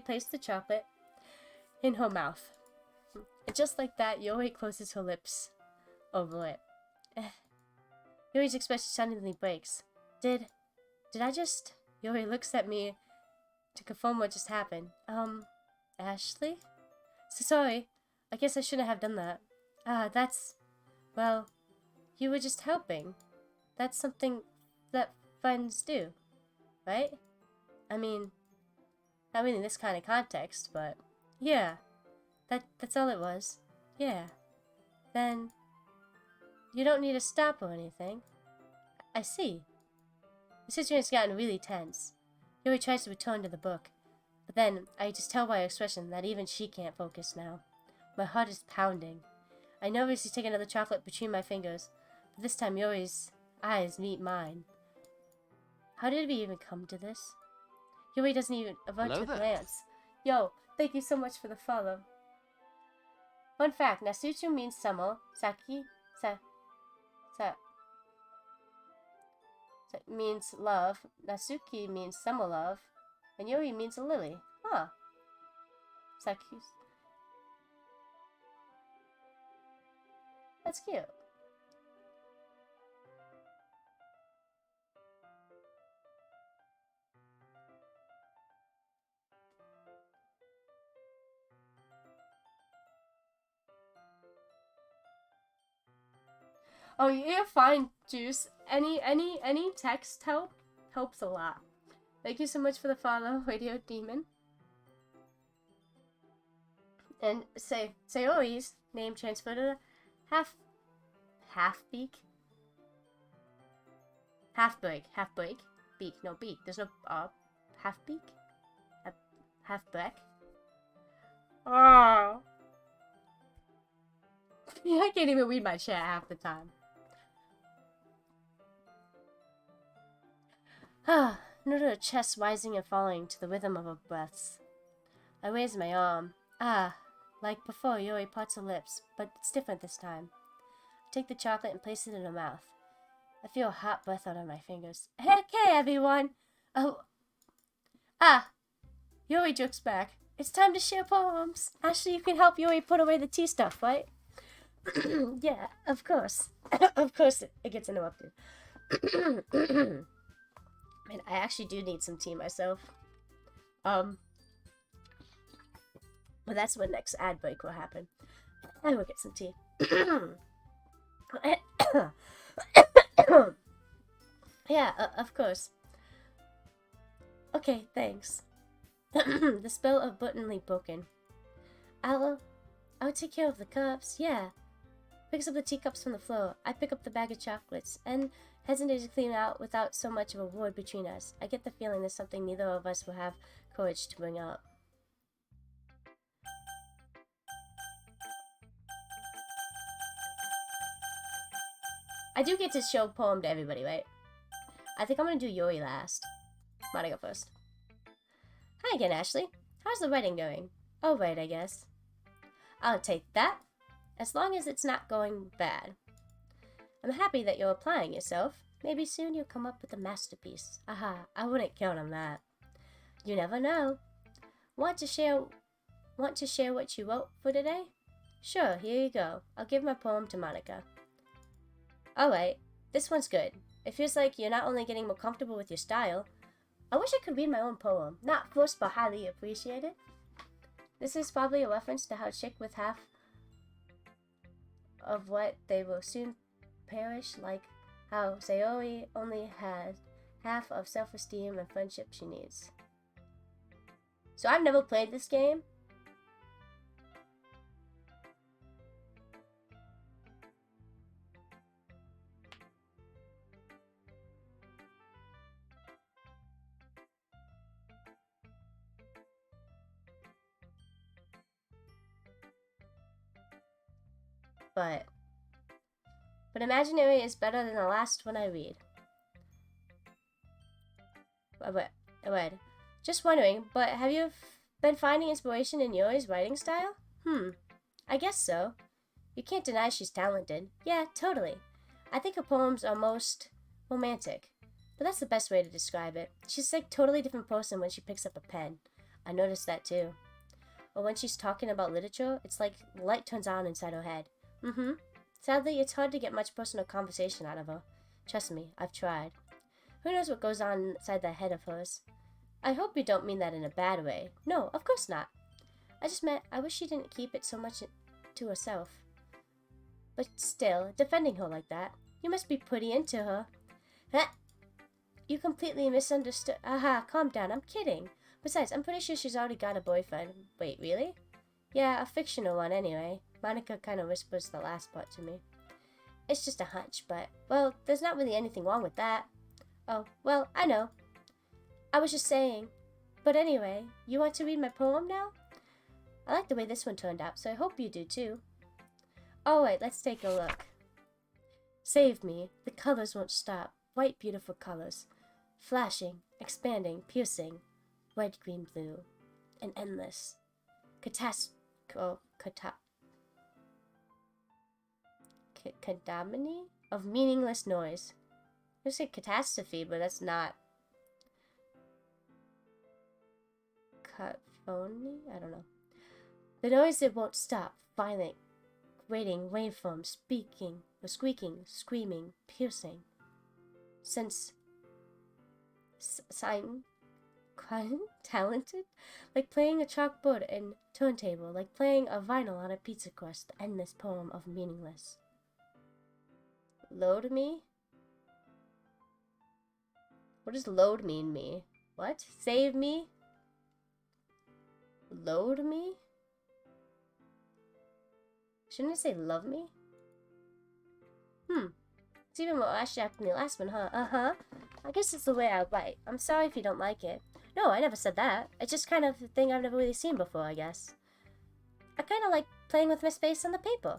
[SPEAKER 1] place the chocolate in her mouth. And just like that, Yuri closes her lips over it. Yuri's expression suddenly breaks. Did I just... Yuri looks at me to confirm what just happened. Ashley? So sorry. I guess I shouldn't have done that. That's... Well, you were just helping. That's something that friends do, right? I mean, not really in this kind of context, but... Yeah. That's all it was. Yeah. Then... You don't need to stop or anything. I see. The situation's gotten really tense. Yuri tries to return to the book, but then I just tell by her expression that even she can't focus now. My heart is pounding. I nervously take another chocolate between my fingers, but this time Yuri's eyes meet mine. How did we even come to this? Yuri doesn't even avert a glance. Yo, thank you so much for the follow. Fun fact, Nasuchu means summer, means love, Nasuki means summer love, and Yuri means a lily. Huh. Saki. That's cute. Oh, you're fine, Juice. Any text helps a lot. Thank you so much for the follow, Radio Demon. And Sayori's name transferred to half-break. Beak, no beak. There's no half-beak? Half-break? Oh. Yeah, I can't even read my chat half the time. Noted her chest rising and falling to the rhythm of her breaths. I raised my arm. Like before, Yuri parts her lips, but it's different this time. I take the chocolate and place it in her mouth. I feel a hot breath out on my fingers. Hey, everyone! Yuri jokes back. It's time to share poems. Ashley, you can help Yuri put away the tea stuff, right? Yeah, of course. Of course it gets interrupted. Man, I actually do need some tea myself. But that's when next ad break will happen. I will get some tea. Yeah, of course. Okay, thanks. The spell of buttonly broken. I'll take care of the cups, yeah. Picks up the teacups from the floor. I pick up the bag of chocolates, and hesitate to clean out without so much of a word between us. I get the feeling there's something neither of us will have courage to bring up. I do get to show poem to everybody, right? I think I'm gonna do Yuri last. Monica first. Hi again, Ashley. How's the writing going? All right, I guess. I'll take that, as long as it's not going bad. I'm happy that you're applying yourself. Maybe soon you'll come up with a masterpiece. Aha, I wouldn't count on that. You never know. Want to share what you wrote for today? Sure, here you go. I'll give my poem to Monica. Alright, This one's good. It feels like you're not only getting more comfortable with your style. I wish I could read my own poem. Not forced but highly appreciated. This is probably a reference to how a chick with half of what they will soon perish, like how Sayori only has half of self-esteem and friendship she needs. So I've never played this game. But imaginary is better than the last one I read. Wait. Just wondering, but have you been finding inspiration in Yori's writing style? I guess so. You can't deny she's talented. Yeah, totally. I think her poems are most romantic. But that's the best way to describe it. She's like a totally different person when she picks up a pen. I noticed that too. Or when she's talking about literature, it's like the light turns on inside her head. Sadly, it's hard to get much personal conversation out of her. Trust me, I've tried. Who knows what goes on inside that head of hers? I hope you don't mean that in a bad way. No, of course not. I just meant I wish she didn't keep it so much to herself. But still, defending her like that, you must be pretty into her. You completely misunderstood. Aha, calm down, I'm kidding. Besides, I'm pretty sure she's already got a boyfriend. Wait, really? Yeah, a fictional one anyway. Monica kind of whispers the last part to me. It's just a hunch, but, well, there's not really anything wrong with that. Oh, well, I know. I was just saying. But anyway, you want to read my poem now? I like the way this one turned out, so I hope you do too. Alright, let's take a look. Save me. The colors won't stop. White, beautiful colors. Flashing, expanding, piercing. Red, green, blue. And endless. Cacophony of meaningless noise. I would say catastrophe, but that's not. Cacophony? I don't know. The noise that won't stop. Violent, grating waveforms, speaking, or squeaking, screaming, piercing. Since I'm talented, like playing a chalkboard and turntable, like playing a vinyl on a pizza crust, the endless poem of meaningless. Load me? What does load mean me? What? Save me? Load me? Shouldn't it say love me? It's even more abstract than the last one, huh? I guess it's the way I write. I'm sorry if you don't like it. No, I never said that. It's just kind of a thing I've never really seen before, I guess. I kind of like playing with my space on the paper.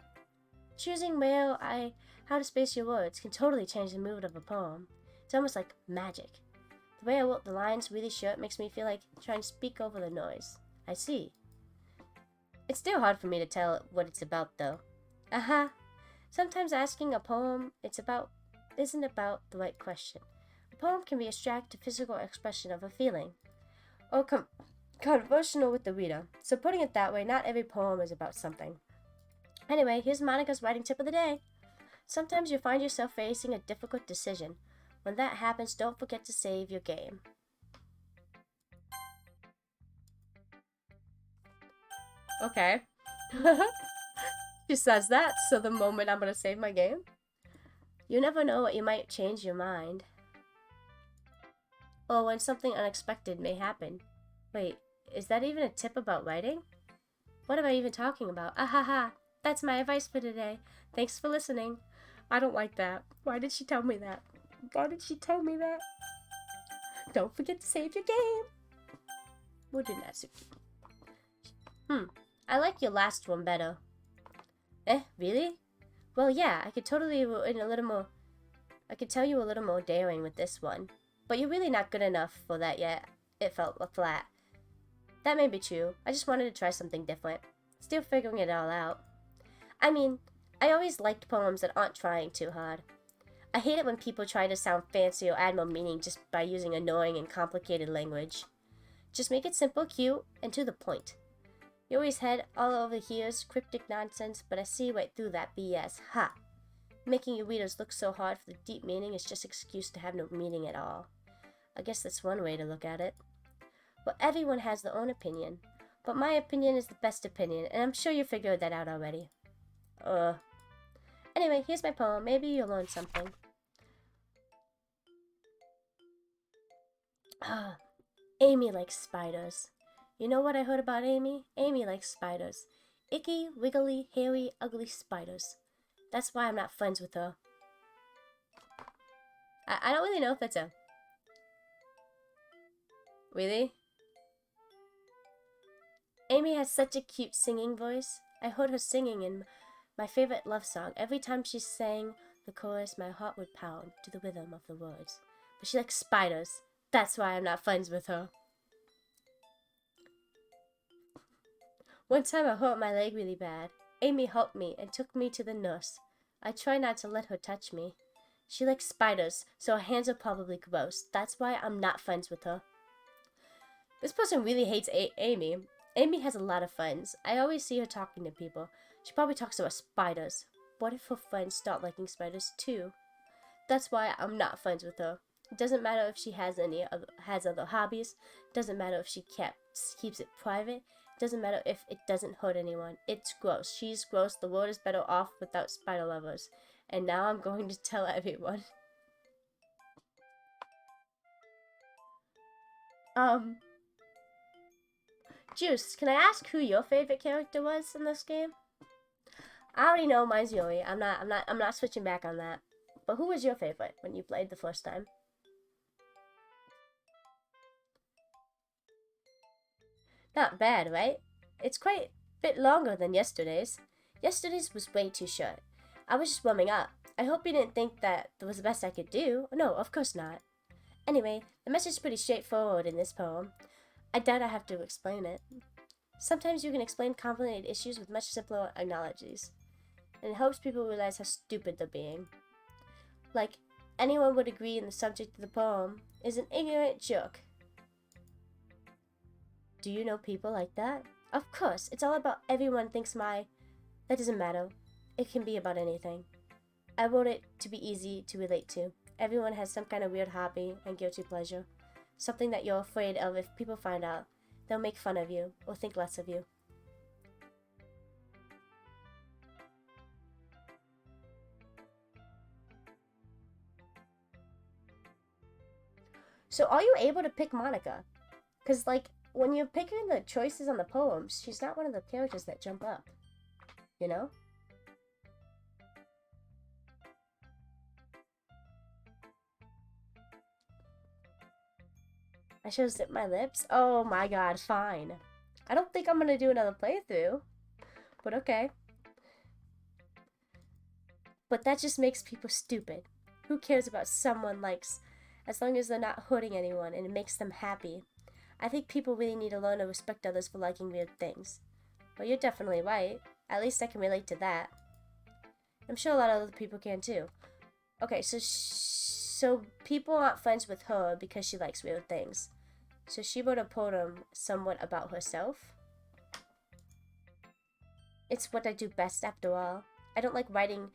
[SPEAKER 1] Choosing how to space your words can totally change the mood of a poem. It's almost like magic. The way I wrote the lines really short makes me feel like trying to speak over the noise. I see. It's still hard for me to tell what it's about, though. Sometimes asking a poem isn't about the right question. A poem can be abstract to physical expression of a feeling, or conversational with the reader. So putting it that way, not every poem is about something. Anyway, here's Monica's writing tip of the day. Sometimes you find yourself facing a difficult decision. When that happens, don't forget to save your game. Okay. She says that, so the moment I'm gonna save my game. You never know what you might change your mind. Or when something unexpected may happen. Wait, is that even a tip about writing? What am I even talking about? That's my advice for today. Thanks for listening. I don't like that. Why did she tell me that? Don't forget to save your game. We'll do that soon. I like your last one better. Really? Well, yeah, I could tell you a little more daring with this one. But you're really not good enough for that yet. It felt flat. That may be true. I just wanted to try something different. Still figuring it all out. I mean, I always liked poems that aren't trying too hard. I hate it when people try to sound fancy or add more meaning just by using annoying and complicated language. Just make it simple, cute, and to the point. You always head all over here's cryptic nonsense, but I see right through that BS. Ha! Making your readers look so hard for the deep meaning is just an excuse to have no meaning at all. I guess that's one way to look at it. Well, everyone has their own opinion, but my opinion is the best opinion, and I'm sure you figured that out already. Anyway, here's my poem. Maybe you'll learn something. Amy likes spiders. You know what I heard about Amy? Amy likes spiders. Icky, wiggly, hairy, ugly spiders. That's why I'm not friends with her. I don't really know if that's a... Really? Amy has such a cute singing voice. I heard her singing in my favorite love song. Every time she sang the chorus, my heart would pound to the rhythm of the words. But she likes spiders. That's why I'm not friends with her. One time I hurt my leg really bad. Amy helped me and took me to the nurse. I try not to let her touch me. She likes spiders, so her hands are probably gross. That's why I'm not friends with her. This person really hates Amy. Amy has a lot of friends. I always see her talking to people. She probably talks about spiders. What if her friends start liking spiders too? That's why I'm not friends with her. It doesn't matter if she has other hobbies. It doesn't matter if she keeps it private. It doesn't matter if it doesn't hurt anyone. It's gross. She's gross. The world is better off without spider lovers. And now I'm going to tell everyone. Juice, can I ask who your favorite character was in this game? I already know mine's Yuri. I'm not switching back on that. But who was your favorite when you played the first time? Not bad, right? It's quite a bit longer than yesterday's. Yesterday's was way too short. I was just warming up. I hope you didn't think that was the best I could do. No, of course not. Anyway, the message is pretty straightforward in this poem. I doubt I have to explain it. Sometimes you can explain complicated issues with much simpler analogies, and it helps people realize how stupid they're being. Like, anyone would agree in the subject of the poem is an ignorant jerk. Do you know people like that? Of course, it's all about everyone thinks my... That doesn't matter. It can be about anything. I wrote it to be easy to relate to. Everyone has some kind of weird hobby and guilty pleasure. Something that you're afraid of if people find out. They'll make fun of you or think less of you. So are you able to pick Monica? Because, like, when you're picking the choices on the poems, she's not one of the characters that jump up. You know? I should zip my lips? Oh my god, fine. I don't think I'm gonna do another playthrough. But okay. But that just makes people stupid. Who cares about someone likes, as long as they're not hurting anyone and it makes them happy. I think people really need to learn to respect others for liking weird things. Well, you're definitely right. At least I can relate to that. I'm sure a lot of other people can too. Okay, so people aren't friends with her because she likes weird things. So she wrote a poem somewhat about herself. It's what I do best after all. I don't like writing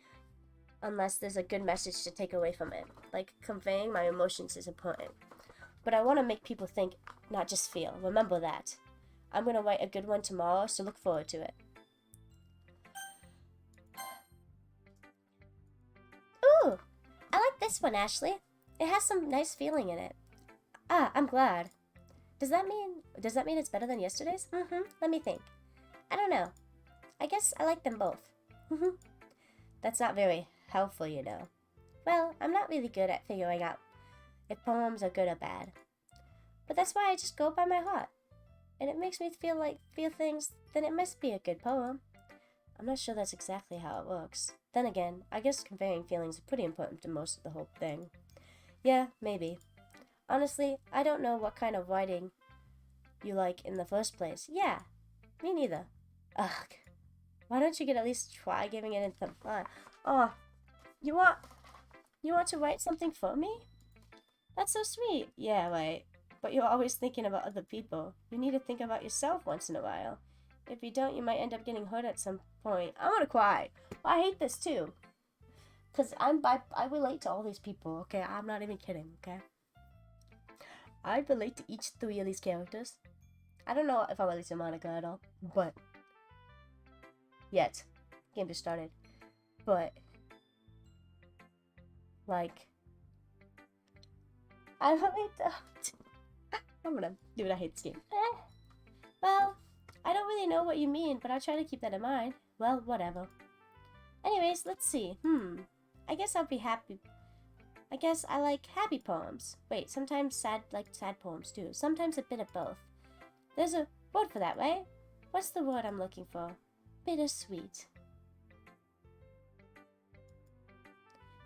[SPEAKER 1] unless there's a good message to take away from it. Like, conveying my emotions is important. But I want to make people think, not just feel. Remember that. I'm going to write a good one tomorrow, so look forward to it. Ooh, I like this one, Ashley. It has some nice feeling in it. Ah, I'm glad. Does that mean it's better than yesterday's? Let me think. I don't know. I guess I like them both. That's not very helpful, you know. Well, I'm not really good at figuring out if poems are good or bad. But that's why I just go by my heart. And it makes me feel things, then it must be a good poem. I'm not sure that's exactly how it works. Then again, I guess conveying feelings are pretty important to most of the whole thing. Yeah, maybe. Honestly, I don't know what kind of writing you like in the first place. Yeah, me neither. Ugh. Why don't you at least try giving it some fun? Oh, you want to write something for me? That's so sweet. Yeah, right. But you're always thinking about other people. You need to think about yourself once in a while. If you don't, you might end up getting hurt at some point. I'm gonna cry. I hate this too. Because I relate to all these people, okay? I'm not even kidding, okay? I relate to each three of these characters. I don't know if I relate to Monica at all, but yet. Game just started. But like I relate to I'm gonna dude, I hate this game. Well, I don't really know what you mean, but I'll try to keep that in mind. Well, whatever. Anyways, let's see. I guess I'll be happy. I guess I like happy poems. Wait, sometimes sad poems too. Sometimes a bit of both. There's a word for that, right? What's the word I'm looking for? Bittersweet.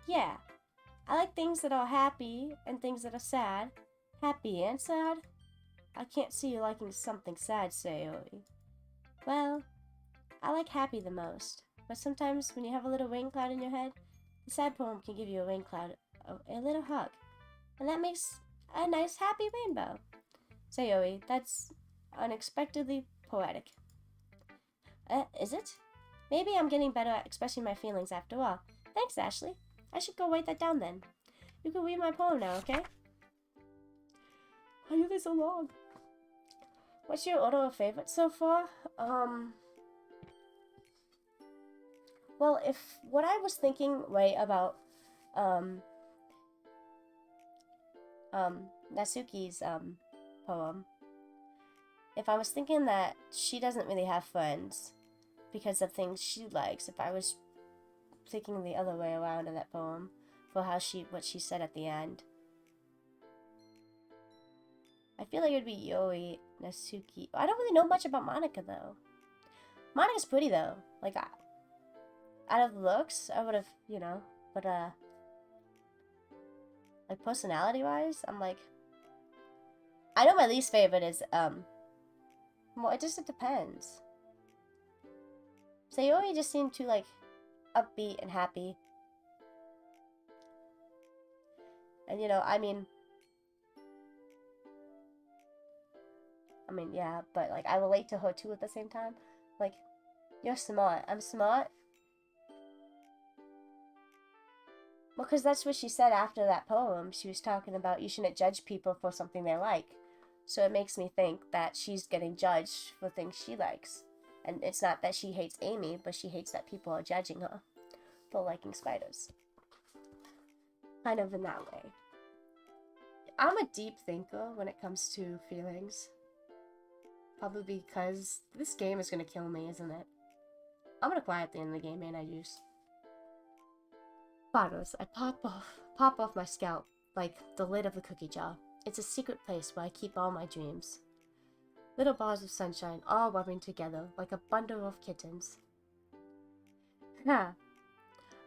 [SPEAKER 1] Yeah. I like things that are happy and things that are sad. Happy and sad? I can't see you liking something sad, Sayori. Well, I like happy the most. But sometimes when you have a little rain cloud in your head, the sad poem can give you a rain cloud, a little hug. And that makes a nice happy rainbow. Sayori, that's unexpectedly poetic. Is it? Maybe I'm getting better at expressing my feelings after all. Thanks, Ashley. I should go write that down then. You can read my poem now, okay? Why are they so long? What's your order of favorites so far? Well, if what I was thinking, right, about, Natsuki's, poem, if I was thinking that she doesn't really have friends because of things she likes, if I was thinking the other way around in that poem for what she said at the end, I feel like it would be Yoi, Natsuki. I don't really know much about Monica though. Monica's pretty though. Like, out of looks, I would have, but like personality wise, I'm like, I know my least favorite is well, it depends. Sayori just seemed too like upbeat and happy. And yeah, but like I relate to her too at the same time. Like, you're smart. I'm smart. Well, because that's what she said after that poem. She was talking about you shouldn't judge people for something they like. So it makes me think that she's getting judged for things she likes. And it's not that she hates Amy, but she hates that people are judging her for liking spiders. Kind of in that way. I'm a deep thinker when it comes to feelings. Probably because this game is gonna kill me, isn't it? I'm gonna cry at the end of the game, man. I use bottles. I pop off my scalp like the lid of the cookie jar. It's a secret place where I keep all my dreams. Little bars of sunshine all rubbing together like a bundle of kittens. Ha!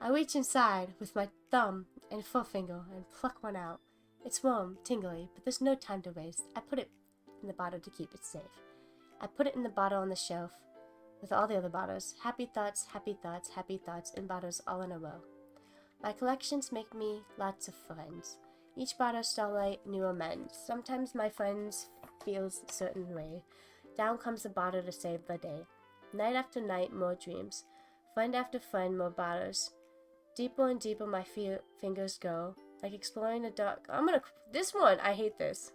[SPEAKER 1] I reach inside with my thumb and forefinger and pluck one out. It's warm, tingly, but there's no time to waste. I put it in the bottle to keep it safe. I put it in the bottle on the shelf with all the other bottles. Happy thoughts, happy thoughts, happy thoughts in bottles all in a row. My collections make me lots of friends. Each bottle starlight, new amends. Sometimes my friends feels a certain way. Down comes the bottle to save the day. Night after night, more dreams. Friend after friend, more bottles. Deeper and deeper my fingers go, like exploring a dark... This one, I hate this.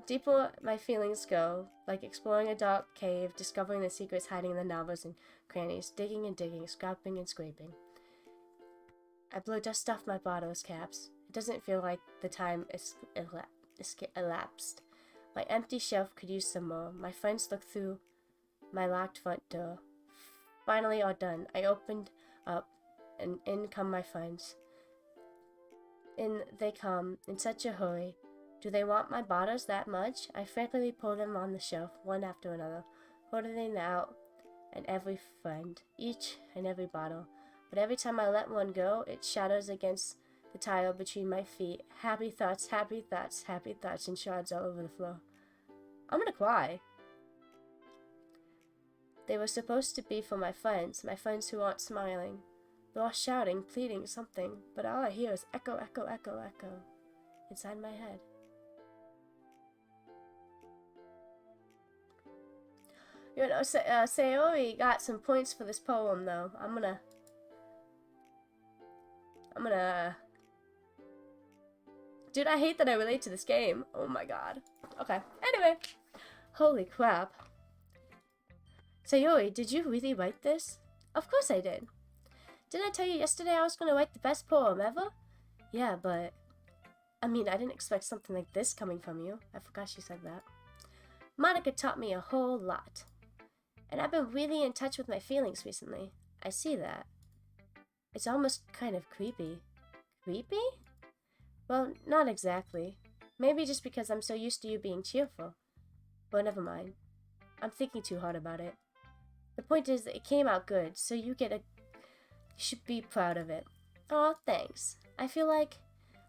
[SPEAKER 1] Deeper my feelings go, like exploring a dark cave, discovering the secrets hiding in the novels and crannies, digging and digging, scraping and scraping. I blow dust off my bottle's caps. It doesn't feel like the time is elapsed. My empty shelf could use some more. My friends look through my locked front door. Finally all done. I opened up, and in come my friends. In they come, in such a hurry. Do they want my bottles that much? I frantically pull them on the shelf, one after another, holding out and every friend, each and every bottle. But every time I let one go, it shatters against the tile between my feet. Happy thoughts, happy thoughts, happy thoughts, and shards all over the floor. I'm gonna cry. They were supposed to be for my friends who aren't smiling. They're all shouting, pleading something, but all I hear is echo, echo, echo, echo inside my head. You know, Sayori got some points for this poem, though. I'm gonna... Dude, I hate that I relate to this game. Oh my god. Okay. Anyway. Holy crap. Sayori, did you really write this? Of course I did. Didn't I tell you yesterday I was gonna write the best poem ever? Yeah, but... I mean, I didn't expect something like this coming from you. I forgot she said that. Monica taught me a whole lot. And I've been really in touch with my feelings recently. I see that. It's almost kind of creepy. Creepy? Well, not exactly. Maybe just because I'm so used to you being cheerful. But never mind. I'm thinking too hard about it. The point is that it came out good, so you should be proud of it. Aw, thanks. I feel like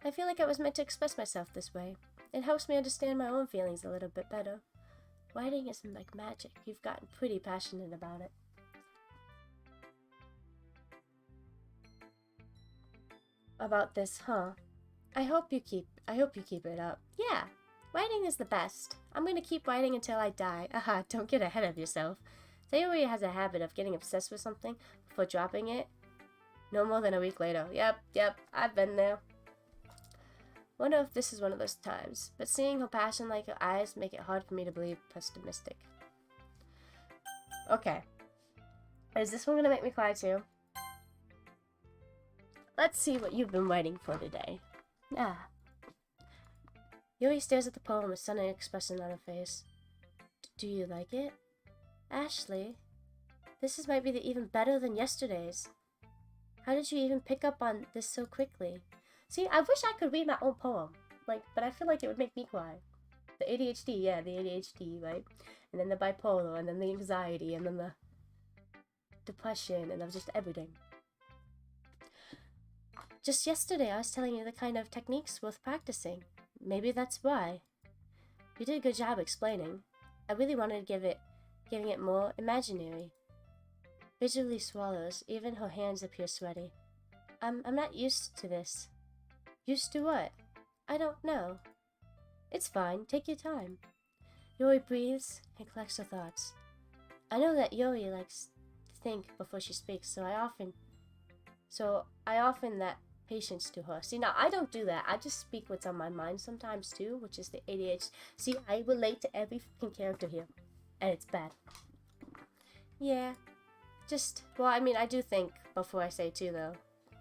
[SPEAKER 1] I was meant to express myself this way. It helps me understand my own feelings a little bit better. Writing is like magic. You've gotten pretty passionate about it. About this, huh? I hope you keep it up. Yeah. Writing is the best. I'm gonna keep writing until I die. Aha, don't get ahead of yourself. Sayori has a habit of getting obsessed with something before dropping it. No more than a week later. Yep, I've been there. Wonder if this is one of those times, but seeing her passion like her eyes make it hard for me to believe pessimistic. Okay. Is this one gonna make me cry too? Let's see what you've been writing for today. Ah. Yuri stares at the poem with sudden expression on her face. Do you like it? Ashley, might be even better than yesterday's. How did you even pick up on this so quickly? See, I wish I could read my own poem, but I feel like it would make me cry. The ADHD, right? And then the bipolar, and then the anxiety, and then the depression, and just everything. Just yesterday, I was telling you the kind of techniques worth practicing. Maybe that's why. You did a good job explaining. I really wanted to giving it more imaginary. Visually swallows, even her hands appear sweaty. I'm not used to this. Used to what? I don't know. It's fine, take your time. Yuri breathes and collects her thoughts. I know that Yuri likes to think before she speaks, so I often that patience to her. See, now I don't do that. I just speak what's on my mind sometimes too, which is the ADHD. See, I relate to every fucking character here, and it's bad. Yeah, well, I mean, I do think before I say too, though,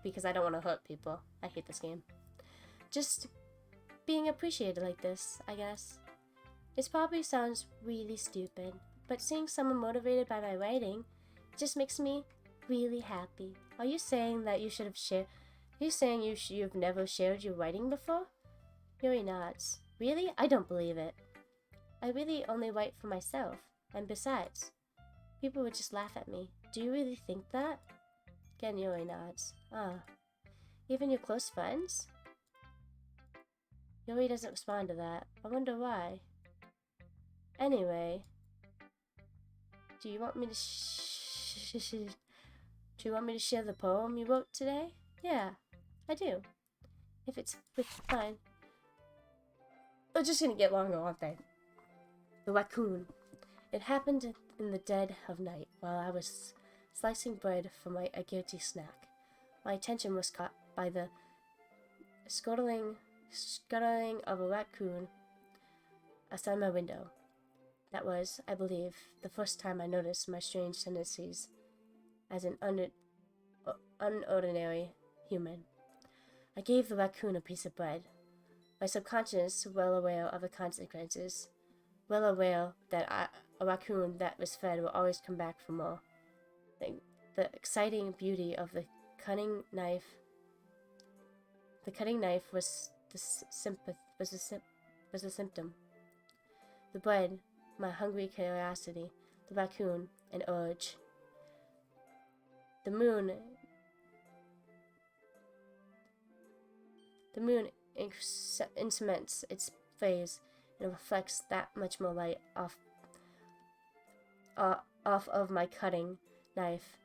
[SPEAKER 1] because I don't want to hurt people. I hate this game. Just being appreciated like this, I guess. It probably sounds really stupid, but seeing someone motivated by my writing just makes me really happy. Are you saying that you should have shared? Are you saying you've never shared your writing before? Yuri nods. Really? I don't believe it. I really only write for myself. And besides, people would just laugh at me. Do you really think that? Again, Yuri nods. Even your close friends? Yuri doesn't respond to that. I wonder why. Anyway, do you want me to share the poem you wrote today? Yeah, I do. If it's fine. They're just gonna get longer, aren't they? The raccoon. It happened in the dead of night while I was slicing bread for a guilty snack. My attention was caught by the scuttling of a raccoon outside my window. That was, I believe, the first time I noticed my strange tendencies as an unordinary human. I gave the raccoon a piece of bread, my subconscious well aware of the consequences, well aware that a raccoon that was fed will always come back for more. The exciting beauty of the cutting knife was a symptom. The bread, my hungry curiosity, the raccoon, an urge. The moon increments its phase and reflects that much more light off of my cutting knife.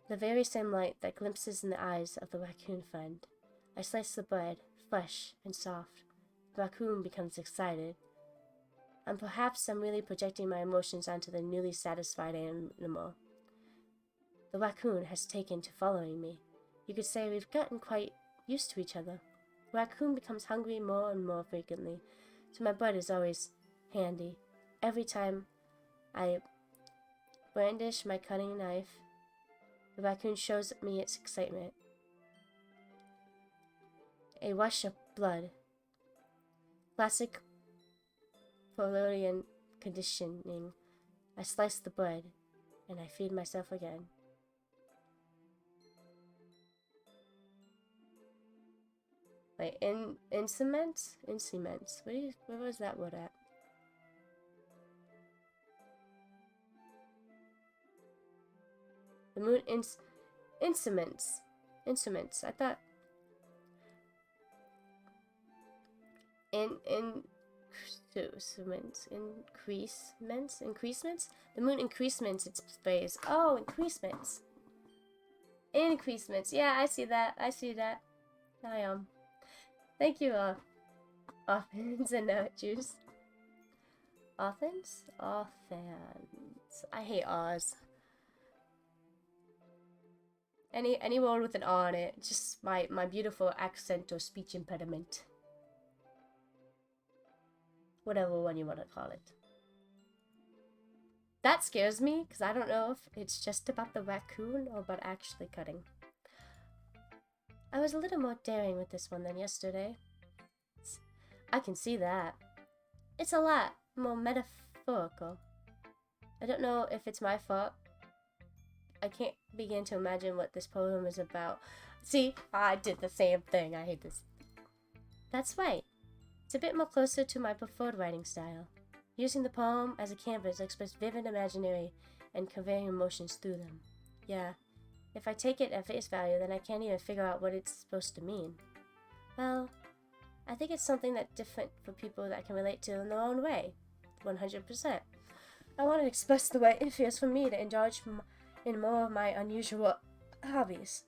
[SPEAKER 1] The very same light that glimpses in the eyes of the raccoon friend. I slice the bread, fresh and soft. The raccoon becomes excited. And perhaps I'm really projecting my emotions onto the newly satisfied animal. The raccoon has taken to following me. You could say we've gotten quite used to each other. The raccoon becomes hungry more and more frequently, so my bud is always handy. Every time I brandish my cutting knife, the raccoon shows me its excitement. A rush of blood. Classic Pavlovian conditioning. I slice the bread, and I feed myself again. Like, in cement? In cement. Where was that word at? The moon instruments. Instruments. I thought increasements. The moon increasements its phase. Oh, increasements. Increasements. Yeah, I see that. Thank you, Offens and juice. Offens? Offens. I hate Oz. Any word with an O on it. Just my beautiful accent or speech impediment. Whatever one you want to call it. That scares me, because I don't know if it's just about the raccoon or about actually cutting. I was a little more daring with this one than yesterday. I can see that. It's a lot more metaphorical. I don't know if it's my fault. I can't begin to imagine what this poem is about. See, I did the same thing. I hate this. That's right. It's a bit more closer to my preferred writing style. Using the poem as a canvas to express vivid imaginary and conveying emotions through them. Yeah. If I take it at face value, then I can't even figure out what it's supposed to mean. Well, I think it's something that's different for people that can relate to in their own way. 100%. I want to express the way it feels for me to indulge in more of my unusual hobbies.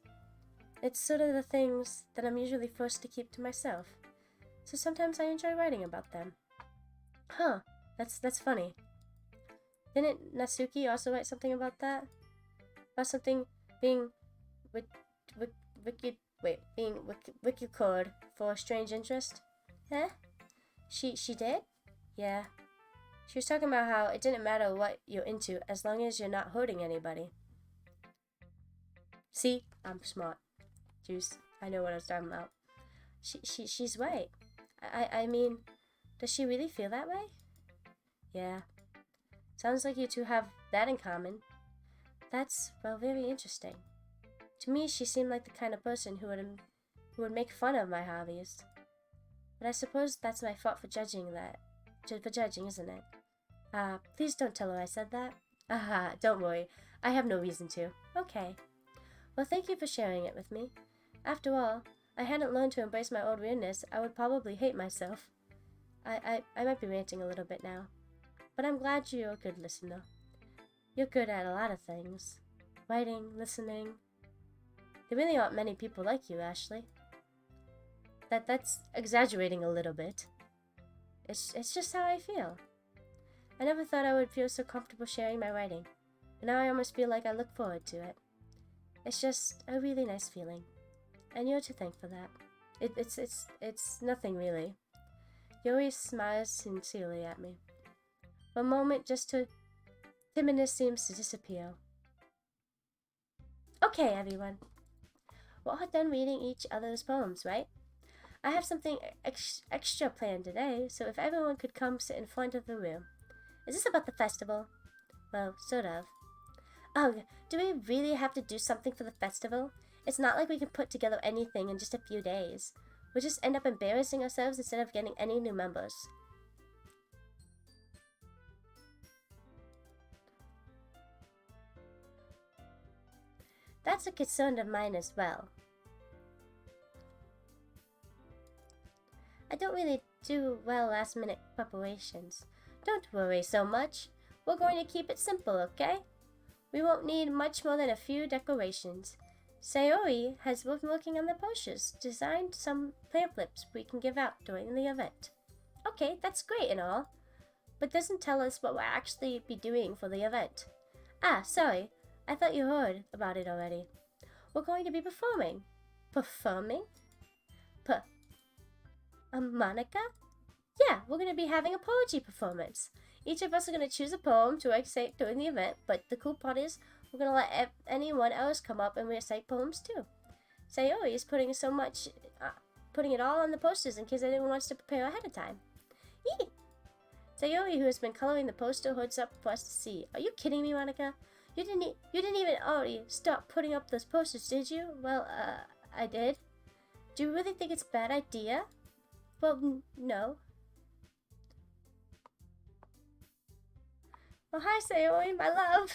[SPEAKER 1] It's sort of the things that I'm usually forced to keep to myself. So sometimes I enjoy writing about them. Huh, that's funny. Didn't Natsuki also write something about that? About something being wicked chord for a strange interest? Huh? She did? Yeah. She was talking about how it didn't matter what you're into as long as you're not hurting anybody. See? I'm smart. Juice. I know what I was talking about. She's right. I mean, does she really feel that way? Yeah. Sounds like you two have that in common. That's, well, very interesting. To me, she seemed like the kind of person who would make fun of my hobbies. But I suppose that's my fault for judging, isn't it? Please don't tell her I said that. Don't worry. I have no reason to. Okay. Well, thank you for sharing it with me. After all, I hadn't learned to embrace my old weirdness, I would probably hate myself. I might be ranting a little bit now. But I'm glad you're a good listener. You're good at a lot of things. Writing, listening. There really aren't many people like you, Ashley. That's exaggerating a little bit. It's just how I feel. I never thought I would feel so comfortable sharing my writing, but now I almost feel like I look forward to it. It's just a really nice feeling, and you're to thank for that. It's nothing really. You always smile sincerely at me. For a moment, timidness seems to disappear. Okay, everyone. We're all done reading each other's poems, right? I have something extra planned today, so if everyone could come sit in front of the room. Is this about the festival? Well, sort of. Ugh, do we really have to do something for the festival? It's not like we can put together anything in just a few days. We'll just end up embarrassing ourselves instead of getting any new members. That's a concern of mine as well. I don't really do well last-minute preparations. Don't worry so much. We're going to keep it simple, okay? We won't need much more than a few decorations. Sayori has been working on the posters, designed some pamphlets we can give out during the event. Okay, that's great and all. but doesn't tell us what we'll actually be doing for the event. Ah, sorry. I thought you heard about it already. We're going to be performing. Performing? Monica? Yeah, we're going to be having a poetry performance. Each of us are going to choose a poem to recite during the event, but the cool part is we're going to let anyone else come up and recite poems too. Sayori is putting it all on the posters in case anyone wants to prepare ahead of time. Yee! Sayori, who has been coloring the poster hoods up for us to see. Are you kidding me, Monica? You didn't even already stop putting up those posters, did you? Well, I did. Do you really think it's a bad idea? Well, no. Oh, hi, Sayori, my love.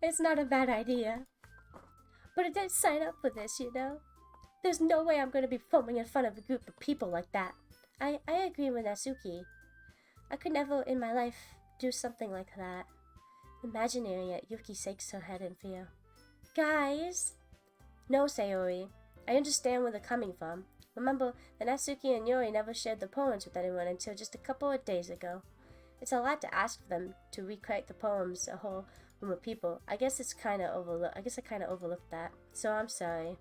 [SPEAKER 1] It's not a bad idea. But I didn't sign up for this, you know? There's no way I'm going to be filming in front of a group of people like that. I agree with Natsuki. I could never in my life do something like that. Imagining it, Yuki shakes her head in fear. Guys! No, Sayori. I understand where they're coming from. Remember that Natsuki and Yuri never shared the poems with anyone until just a couple of days ago. It's a lot to ask for them to recreate the poems a whole room of people. I guess I kind of overlooked that. So I'm sorry.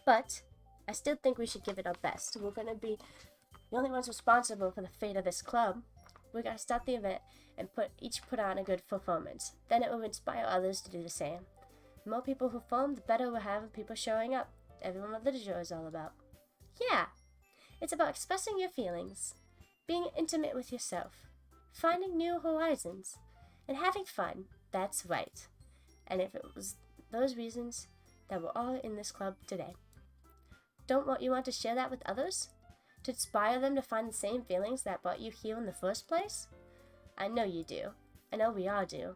[SPEAKER 1] But I still think we should give it our best. We're going to be the only ones responsible for the fate of this club. We're going to start the event and put on a good performance. Then it will inspire others to do the same. The more people who film, the better we'll have people showing up. Everyone what literature is all about. Yeah, it's about expressing your feelings, being intimate with yourself, finding new horizons, and having fun. That's right. And if it was those reasons that we're all in this club today. Don't you want to share that with others? To inspire them to find the same feelings that brought you here in the first place? I know you do. I know we all do.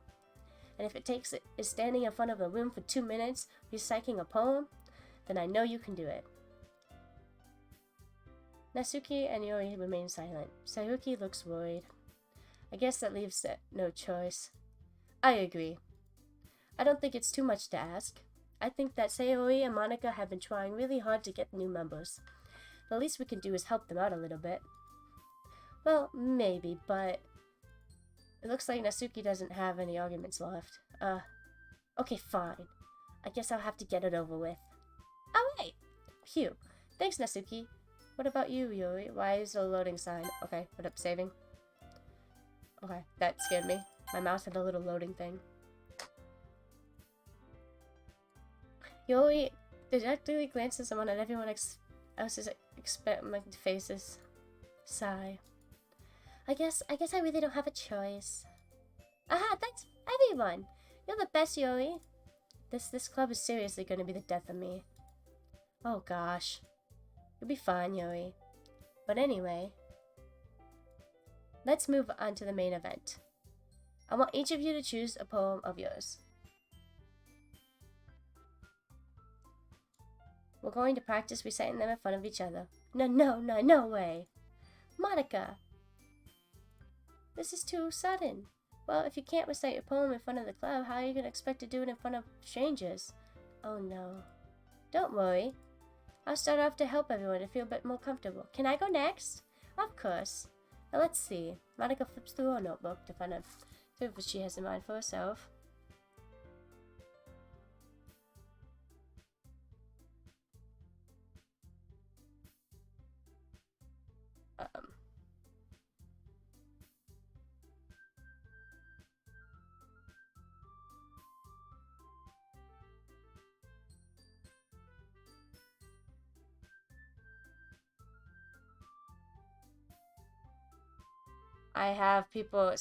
[SPEAKER 1] And if it takes is standing in front of a room for 2 minutes reciting a poem, then I know you can do it. Natsuki and Yuri remain silent. Sayuki looks worried. I guess that leaves no choice. I agree. I don't think it's too much to ask. I think that Sayori and Monica have been trying really hard to get new members. The least we can do is help them out a little bit. Well, maybe, but it looks like Natsuki doesn't have any arguments left. Okay, fine. I guess I'll have to get it over with. Alright! Phew. Thanks, Natsuki. What about you, Yuri? Why is the loading sign? Okay, put up saving. Okay, that scared me. My mouse had a little loading thing. Yuri dejectedly glances someone and everyone else's faces. Sigh. I guess I really don't have a choice. Aha, that's everyone! You're the best, Yuri. This club is seriously going to be the death of me. Oh gosh. You'll be fine, Yuri. But anyway, let's move on to the main event. I want each of you to choose a poem of yours. We're going to practice reciting them in front of each other. No way. Monica! This is too sudden. Well, if you can't recite your poem in front of the club, how are you going to expect to do it in front of strangers? Oh no. Don't worry. I'll start off to help everyone to feel a bit more comfortable. Can I go next? Of course. Now let's see. Monica flips through her notebook to find out what she has in mind for herself. I have people...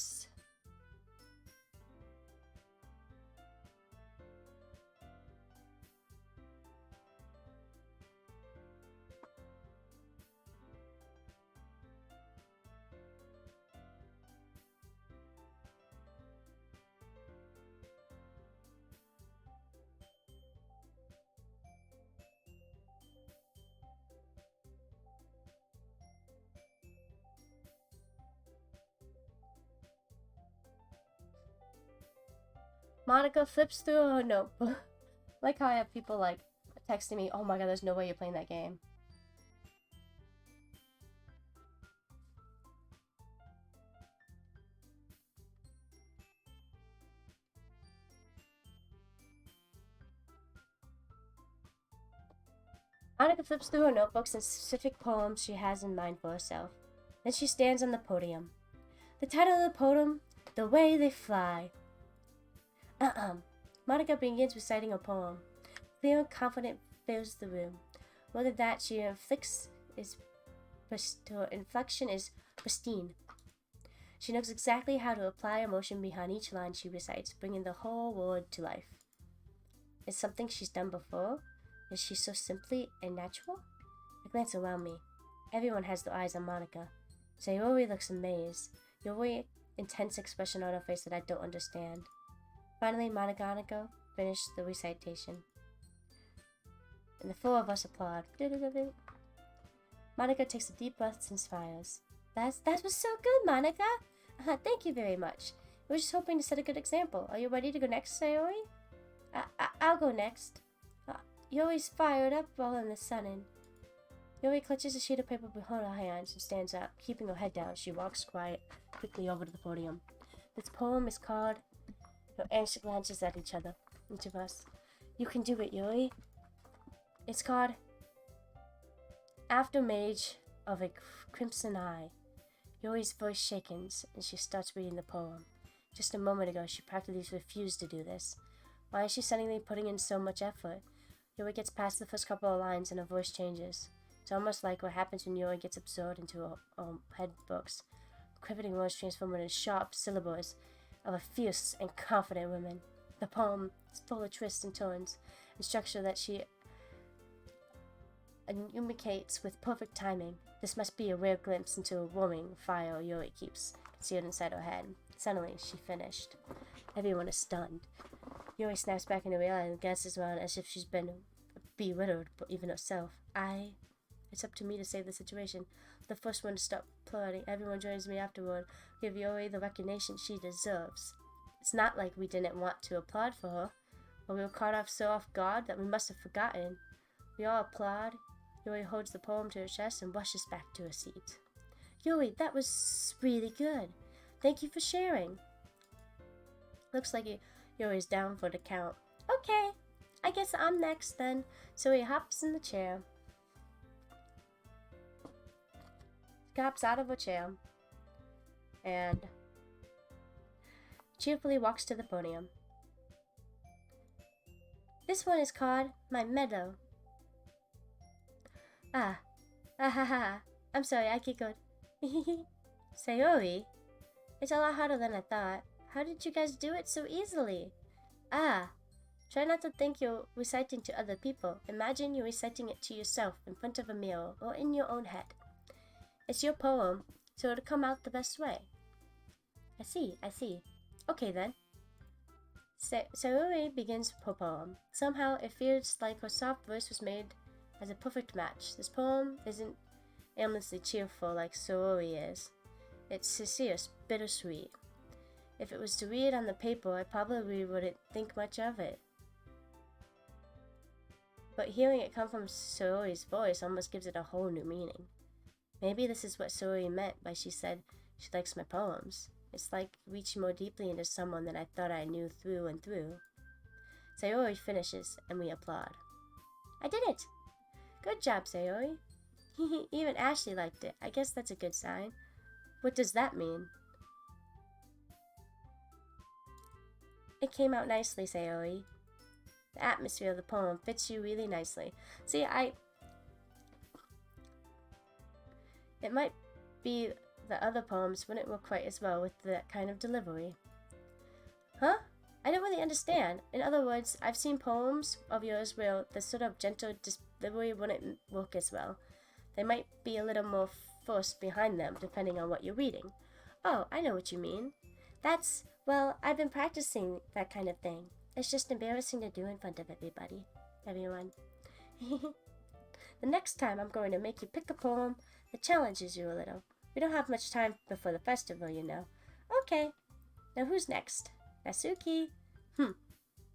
[SPEAKER 1] Monica flips through her notebook. Like how I have people like texting me, oh my god, there's no way you're playing that game. Monica flips through her notebooks and specific poems she has in mind for herself. Then she stands on the podium. The title of the poem, The Way They Fly. Monica begins reciting a poem. Clear and confident fills the room. Whether that she her inflection is pristine. She knows exactly how to apply emotion behind each line she recites, bringing the whole word to life. Is something she's done before? Is she so simply and natural? I glance around me. Everyone has their eyes on Monica. Sayori looks amazed. Yori, intense expression on her face that I don't understand. Finally, Monica finished the recitation. And the four of us applaud. Monica takes a deep breath and smiles. That was so good, Monica! Thank you very much. I was just hoping to set a good example. Are you ready to go next, Sayori? I'll go next. Yori's fired up while in the sun, and Yori clutches a sheet of paper behind her hands and stands up, keeping her head down. She walks quickly over to the podium. This poem is called... And she glances at each of us. You can do it, Yori. It's called Aftermage of a Crimson Eye. Yori's voice shakens, and she starts reading the poem. Just a moment ago, she practically refused to do this. Why is she suddenly putting in so much effort? Yori gets past the first couple of lines, and her voice changes. It's almost like what happens when Yori gets absorbed into her head books. Quivering words transform into sharp syllables of a fierce and confident woman. The poem is full of twists and turns and structure that she enunciates with perfect timing. This must be a rare glimpse into a roaring fire Yori keeps concealed inside her head. Suddenly, she finished. Everyone is stunned. Yori snaps back into reality and glances around as if she's been bewildered, but even herself. It's up to me to save the situation. The first one to stop applauding. Everyone joins me afterward. Give Yori the recognition she deserves. It's not like we didn't want to applaud for her, but we were caught so off guard that we must have forgotten. We all applaud. Yori holds the poem to her chest and rushes back to her seat. Yori, that was really good. Thank you for sharing. Looks like Yori's down for the count. Okay, I guess I'm next then. So he hops in the chair. Hops out of a chair and cheerfully walks to the podium. This one is called My Meadow. I'm sorry, I get good. Sayori, it's a lot harder than I thought. How did you guys do it so easily? Try not to think you're reciting to other people. Imagine you're reciting it to yourself in front of a mirror or in your own head. It's your poem, so it'll come out the best way. I see. Okay then. Sayori begins her poem. Somehow it feels like her soft voice was made as a perfect match. This poem isn't aimlessly cheerful like Sayori is. It's sincere, bittersweet. If it was to read on the paper, I probably wouldn't think much of it. But hearing it come from Sayori's voice almost gives it a whole new meaning. Maybe this is what Sayori meant by she said she likes my poems. It's like reaching more deeply into someone than I thought I knew through and through. Sayori finishes, and we applaud. I did it! Good job, Sayori. Even Ashley liked it. I guess that's a good sign. What does that mean? It came out nicely, Sayori. The atmosphere of the poem fits you really nicely. See, It might be the other poems wouldn't work quite as well with that kind of delivery. Huh? I don't really understand. In other words, I've seen poems of yours where the sort of gentle delivery wouldn't work as well. They might be a little more force behind them, depending on what you're reading. Oh, I know what you mean. Well, I've been practicing that kind of thing. It's just embarrassing to do in front of everyone. The next time I'm going to make you pick a poem that challenges you a little. We don't have much time before the festival, you know. Okay, now who's next? Natsuki?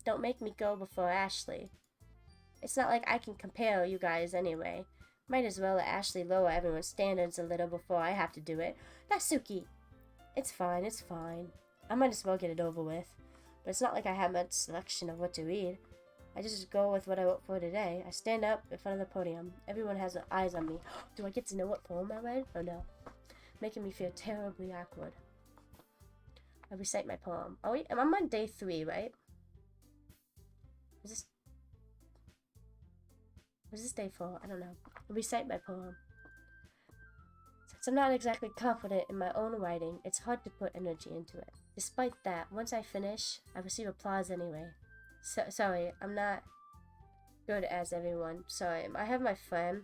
[SPEAKER 1] Don't make me go before Ashley. It's not like I can compare you guys anyway. Might as well let Ashley lower everyone's standards a little before I have to do it. Natsuki! It's fine. I might as well get it over with. But it's not like I have much selection of what to read. I just go with what I wrote for today. I stand up in front of the podium. Everyone has their eyes on me. Do I get to know what poem I read? Or no? Making me feel terribly awkward. I recite my poem. Oh, wait, I'm on day 3, right? Was this day 4? I don't know. I recite my poem. Since I'm not exactly confident in my own writing, it's hard to put energy into it. Despite that, once I finish, I receive applause anyway. Sorry, I'm not good as everyone. Sorry, I have my friend.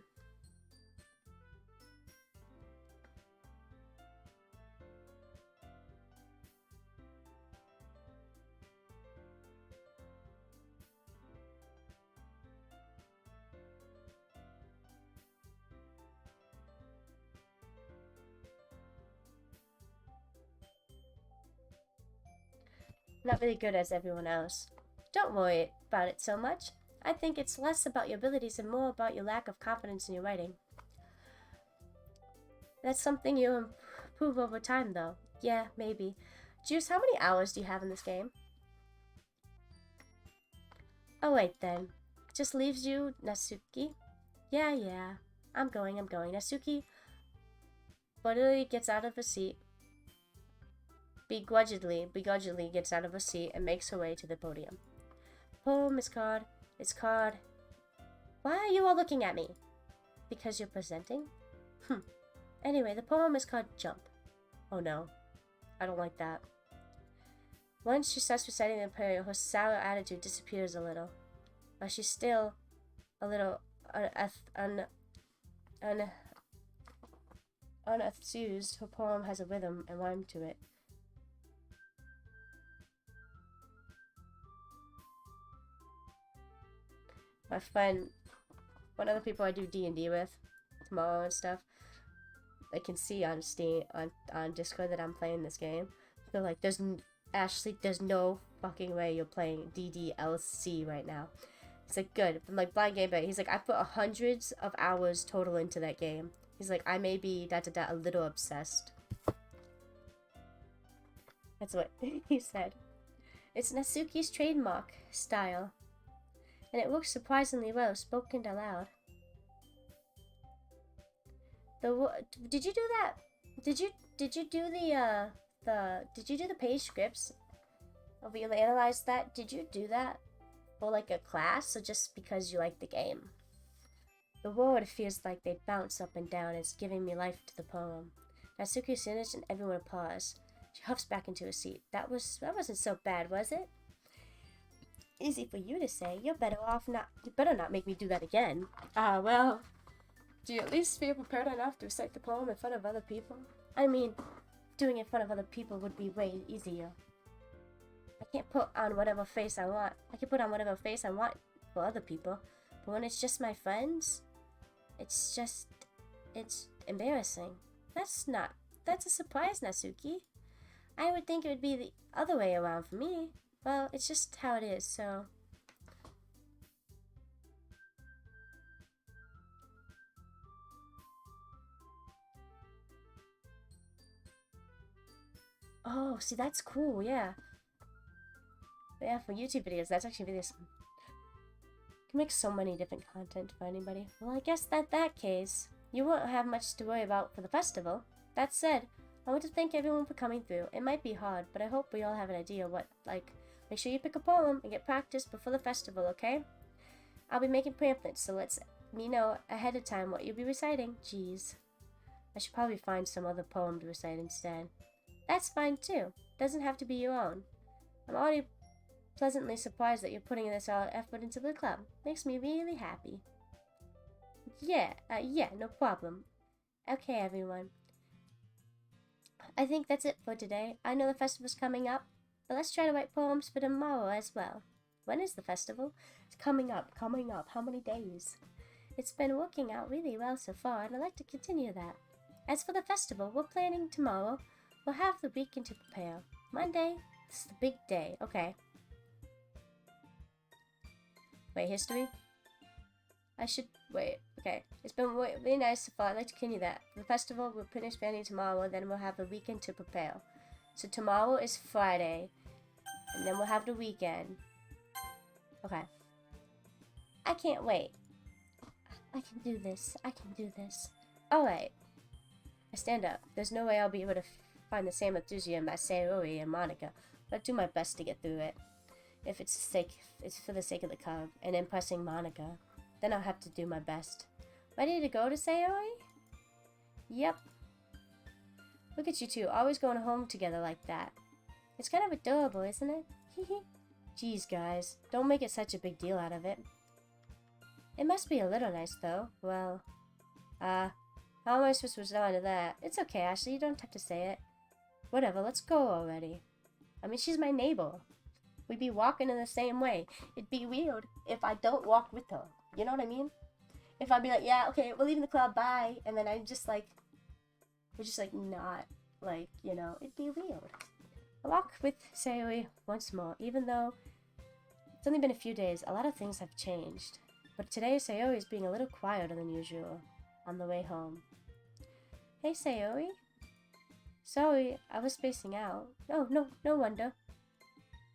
[SPEAKER 1] Not really good as everyone else. Don't worry about it so much. I think it's less about your abilities and more about your lack of confidence in your writing. That's something you improve over time, though. Yeah, maybe. Juice, how many hours do you have in this game? Oh, wait, then. Just leaves you, Natsuki. Yeah. I'm going. Natsuki literally gets out of her seat. Begrudgingly gets out of her seat and makes her way to the podium. Poem is called. It's called. Why are you all looking at me? Because you're presenting? Anyway, the poem is called Jump. Oh no. I don't like that. Once she starts reciting the poem, her sour attitude disappears a little. But she's still a little unenthused. Her poem has a rhythm and rhyme to it. My friend, one of the people I do D&D with tomorrow and stuff, they can see on Steam, on Discord that I'm playing this game. They're like, Ashley, there's no fucking way you're playing DDLC right now. He's like, good. I'm like, blind game, but he's like, I put hundreds of hours total into that game. He's like, I may be a little obsessed. That's what he said. It's Natsuki's trademark style. And it works surprisingly well, spoken aloud. Did you do that? Did you do did you do the page scripts? Have you analyzed that? Did you do that for like a class or just because you like the game? The word feels like they bounce up and down. It's giving me life to the poem. Natsuki finished and everyone applauds. She huffs back into her seat. That wasn't so bad, was it? Easy for you to say. You better not make me do that again. Well, do you at least feel prepared enough to recite the poem in front of other people? I mean, doing it in front of other people would be way easier. I can't put on whatever face I want. I can put on whatever face I want for other people. But when it's just my friends, it's embarrassing. That's a surprise, Natsuki. I would think it would be the other way around for me. Well, it's just how it is, so. Oh, see, that's cool, yeah. But yeah, for YouTube videos, that's actually really awesome. You can make so many different content for anybody. Well, I guess that case, you won't have much to worry about for the festival. That said, I want to thank everyone for coming through. It might be hard, but I hope we all have an idea what, make sure you pick a poem and get practice before the festival, okay? I'll be making pamphlets, so let me know ahead of time what you'll be reciting. Jeez. I should probably find some other poem to recite instead. That's fine too. Doesn't have to be your own. I'm already pleasantly surprised that you're putting this all effort into the club. Makes me really happy. Yeah, no problem. Okay, everyone. I think that's it for today. I know the festival's coming up, but let's try to write poems for tomorrow as well. When is the festival? It's coming up. How many days? It's been working out really well so far, and I'd like to continue that. As for the festival, we're planning tomorrow. We'll have the weekend to prepare. Monday, this is the big day. Okay. Wait, history? I should wait. Okay. It's been really nice so far. I'd like to continue that. The festival we'll finish planning tomorrow, then we'll have the weekend to prepare. So tomorrow is Friday, and then we'll have the weekend. Okay. I can't wait. I can do this. I can do this. Alright. I stand up. There's no way I'll be able to find the same enthusiasm as Sayori and Monica, but I do my best to get through it. If it's for the sake of the club and impressing Monica, then I'll have to do my best. Ready to go to Sayori? Yep. Look at you two, always going home together like that. It's kind of adorable, isn't it? Geez, guys, don't make it such a big deal out of it. It must be a little nice, though. Well, how am I supposed to respond to that? It's okay, Ashley, you don't have to say it. Whatever, let's go already. I mean, she's my neighbor. We'd be walking in the same way. It'd be weird if I don't walk with her. You know what I mean? If I'd be like, yeah, okay, we're leaving the club, bye. And then I'm just like, we're just like not, like, you know, it'd be weird. I walk with Sayori once more, even though it's only been a few days. A lot of things have changed. But today, Sayori is being a little quieter than usual on the way home. Hey, Sayori? Sorry, I was spacing out. Oh, no wonder.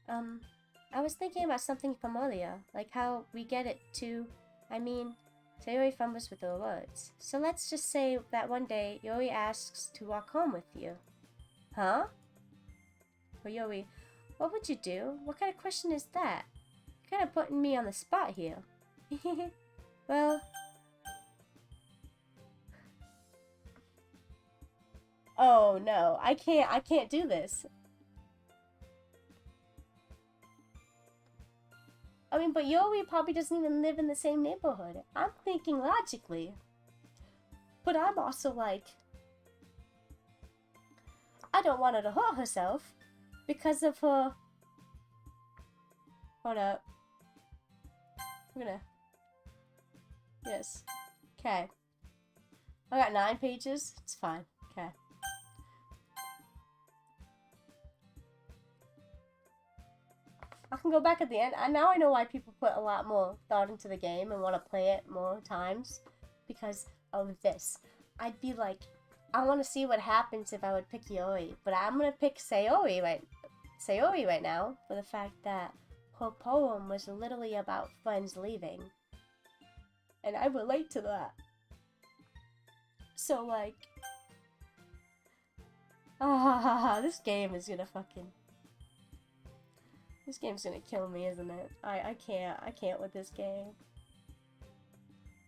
[SPEAKER 1] I was thinking about something from earlier, like how we get it to, Sayori fumbles with her words. So let's just say that one day, Yori asks to walk home with you. Huh? Well, Yori, what would you do? What kind of question is that? You're kind of putting me on the spot here. Well... Oh no, I can't do this. I mean, but Yori probably doesn't even live in the same neighborhood. I'm thinking logically. But I'm also like, I don't want her to hurt herself because of her... Hold up. I'm gonna... Yes. Okay. I got 9 pages. It's fine. Okay. I can go back at the end. Now I know why people put a lot more thought into the game and want to play it more times. Because of this. I'd be like, I want to see what happens if I would pick Yori. But I'm going to pick Sayori right now. For the fact that her poem was literally about friends leaving. And I relate to that. So like... this game is gonna fucking... This game's gonna kill me, isn't it? I can't with this game.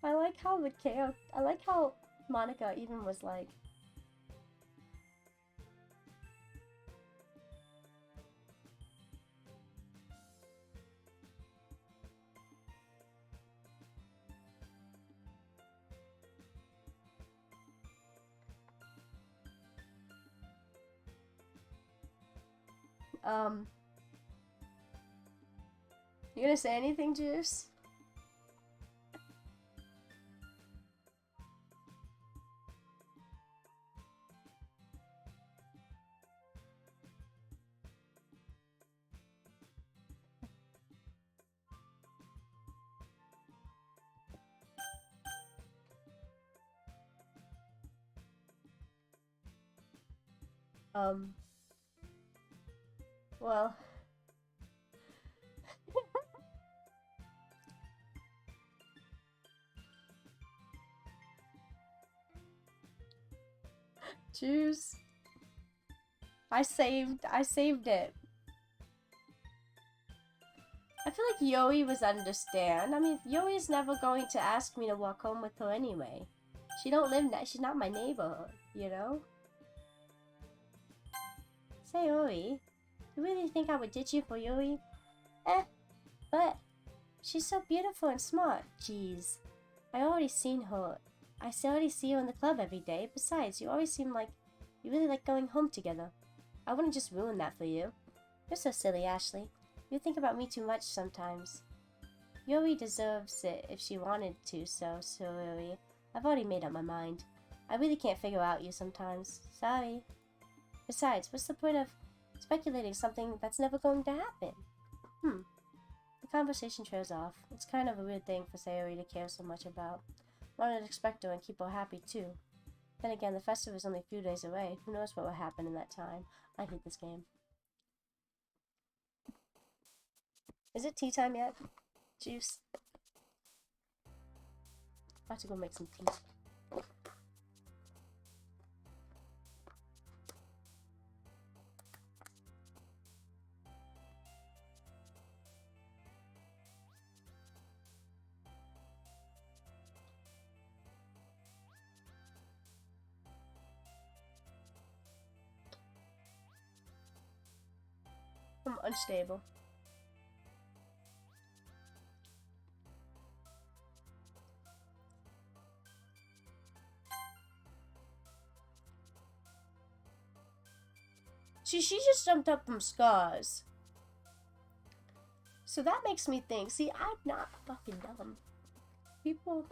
[SPEAKER 1] I like how Monica even was like... You gonna say anything, Juice? Well... Juice. I saved it. I feel like Yoi was understand. I mean, Yoi is never going to ask me to walk home with her anyway. She don't live she's not my neighborhood, you know? Sayori, you really think I would ditch you for Yoi? But she's so beautiful and smart. Jeez. I already seen her. I already see her in the club every day. Besides, you always seem like you really like going home together. I wouldn't just ruin that for you. You're so silly, Ashley. You think about me too much sometimes. Yuri deserves it if she wanted to, so Yuri. I've already made up my mind. I really can't figure out you sometimes. Sorry. Besides, what's the point of speculating something that's never going to happen? The conversation trails off. It's kind of a weird thing for Sayori to care so much about. Wanted to expect her and keep her happy too. Then again, the festival is only a few days away. Who knows what will happen in that time? I hate this game. Is it tea time yet? Juice? About to go make some tea. I'm unstable. See, she just jumped up from scars. So that makes me think, see, I'm not fucking dumb. People...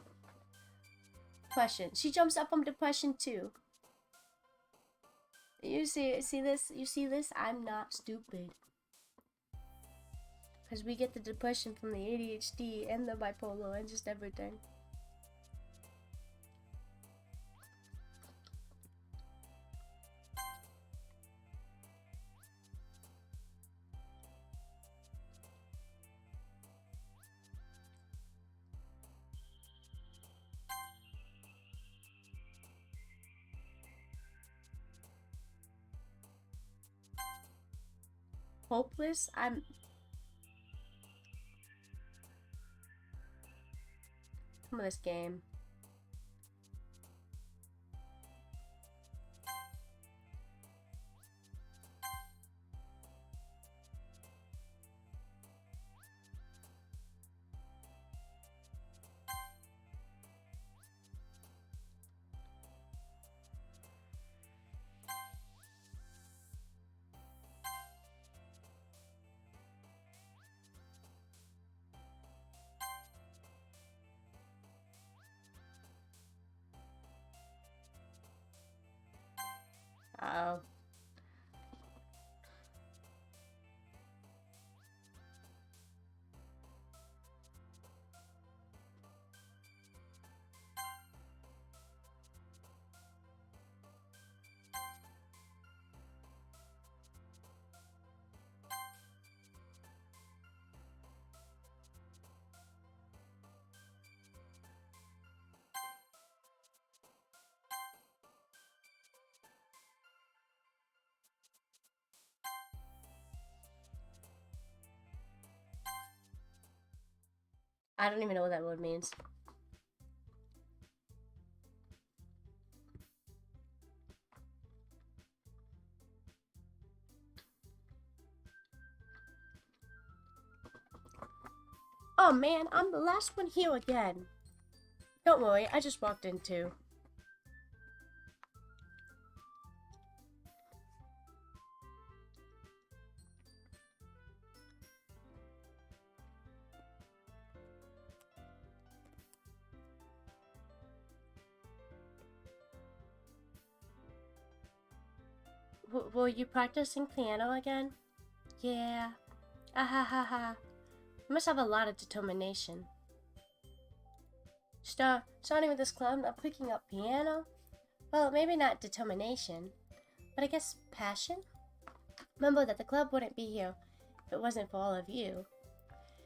[SPEAKER 1] Depression. She jumps up from depression too. You see this? You see this? I'm not stupid. Because we get the depression from the ADHD and the bipolar and just everything. Hopeless? I'm... Some of this game. Uh-oh. I don't even know what that word means. Oh man, I'm the last one here again. Don't worry, I just walked in too. Were you practicing piano again? Yeah. Ah ha ha ha. You must have a lot of determination. Starting with this club, not picking up piano? Well, maybe not determination, but I guess passion? Remember that the club wouldn't be here if it wasn't for all of you.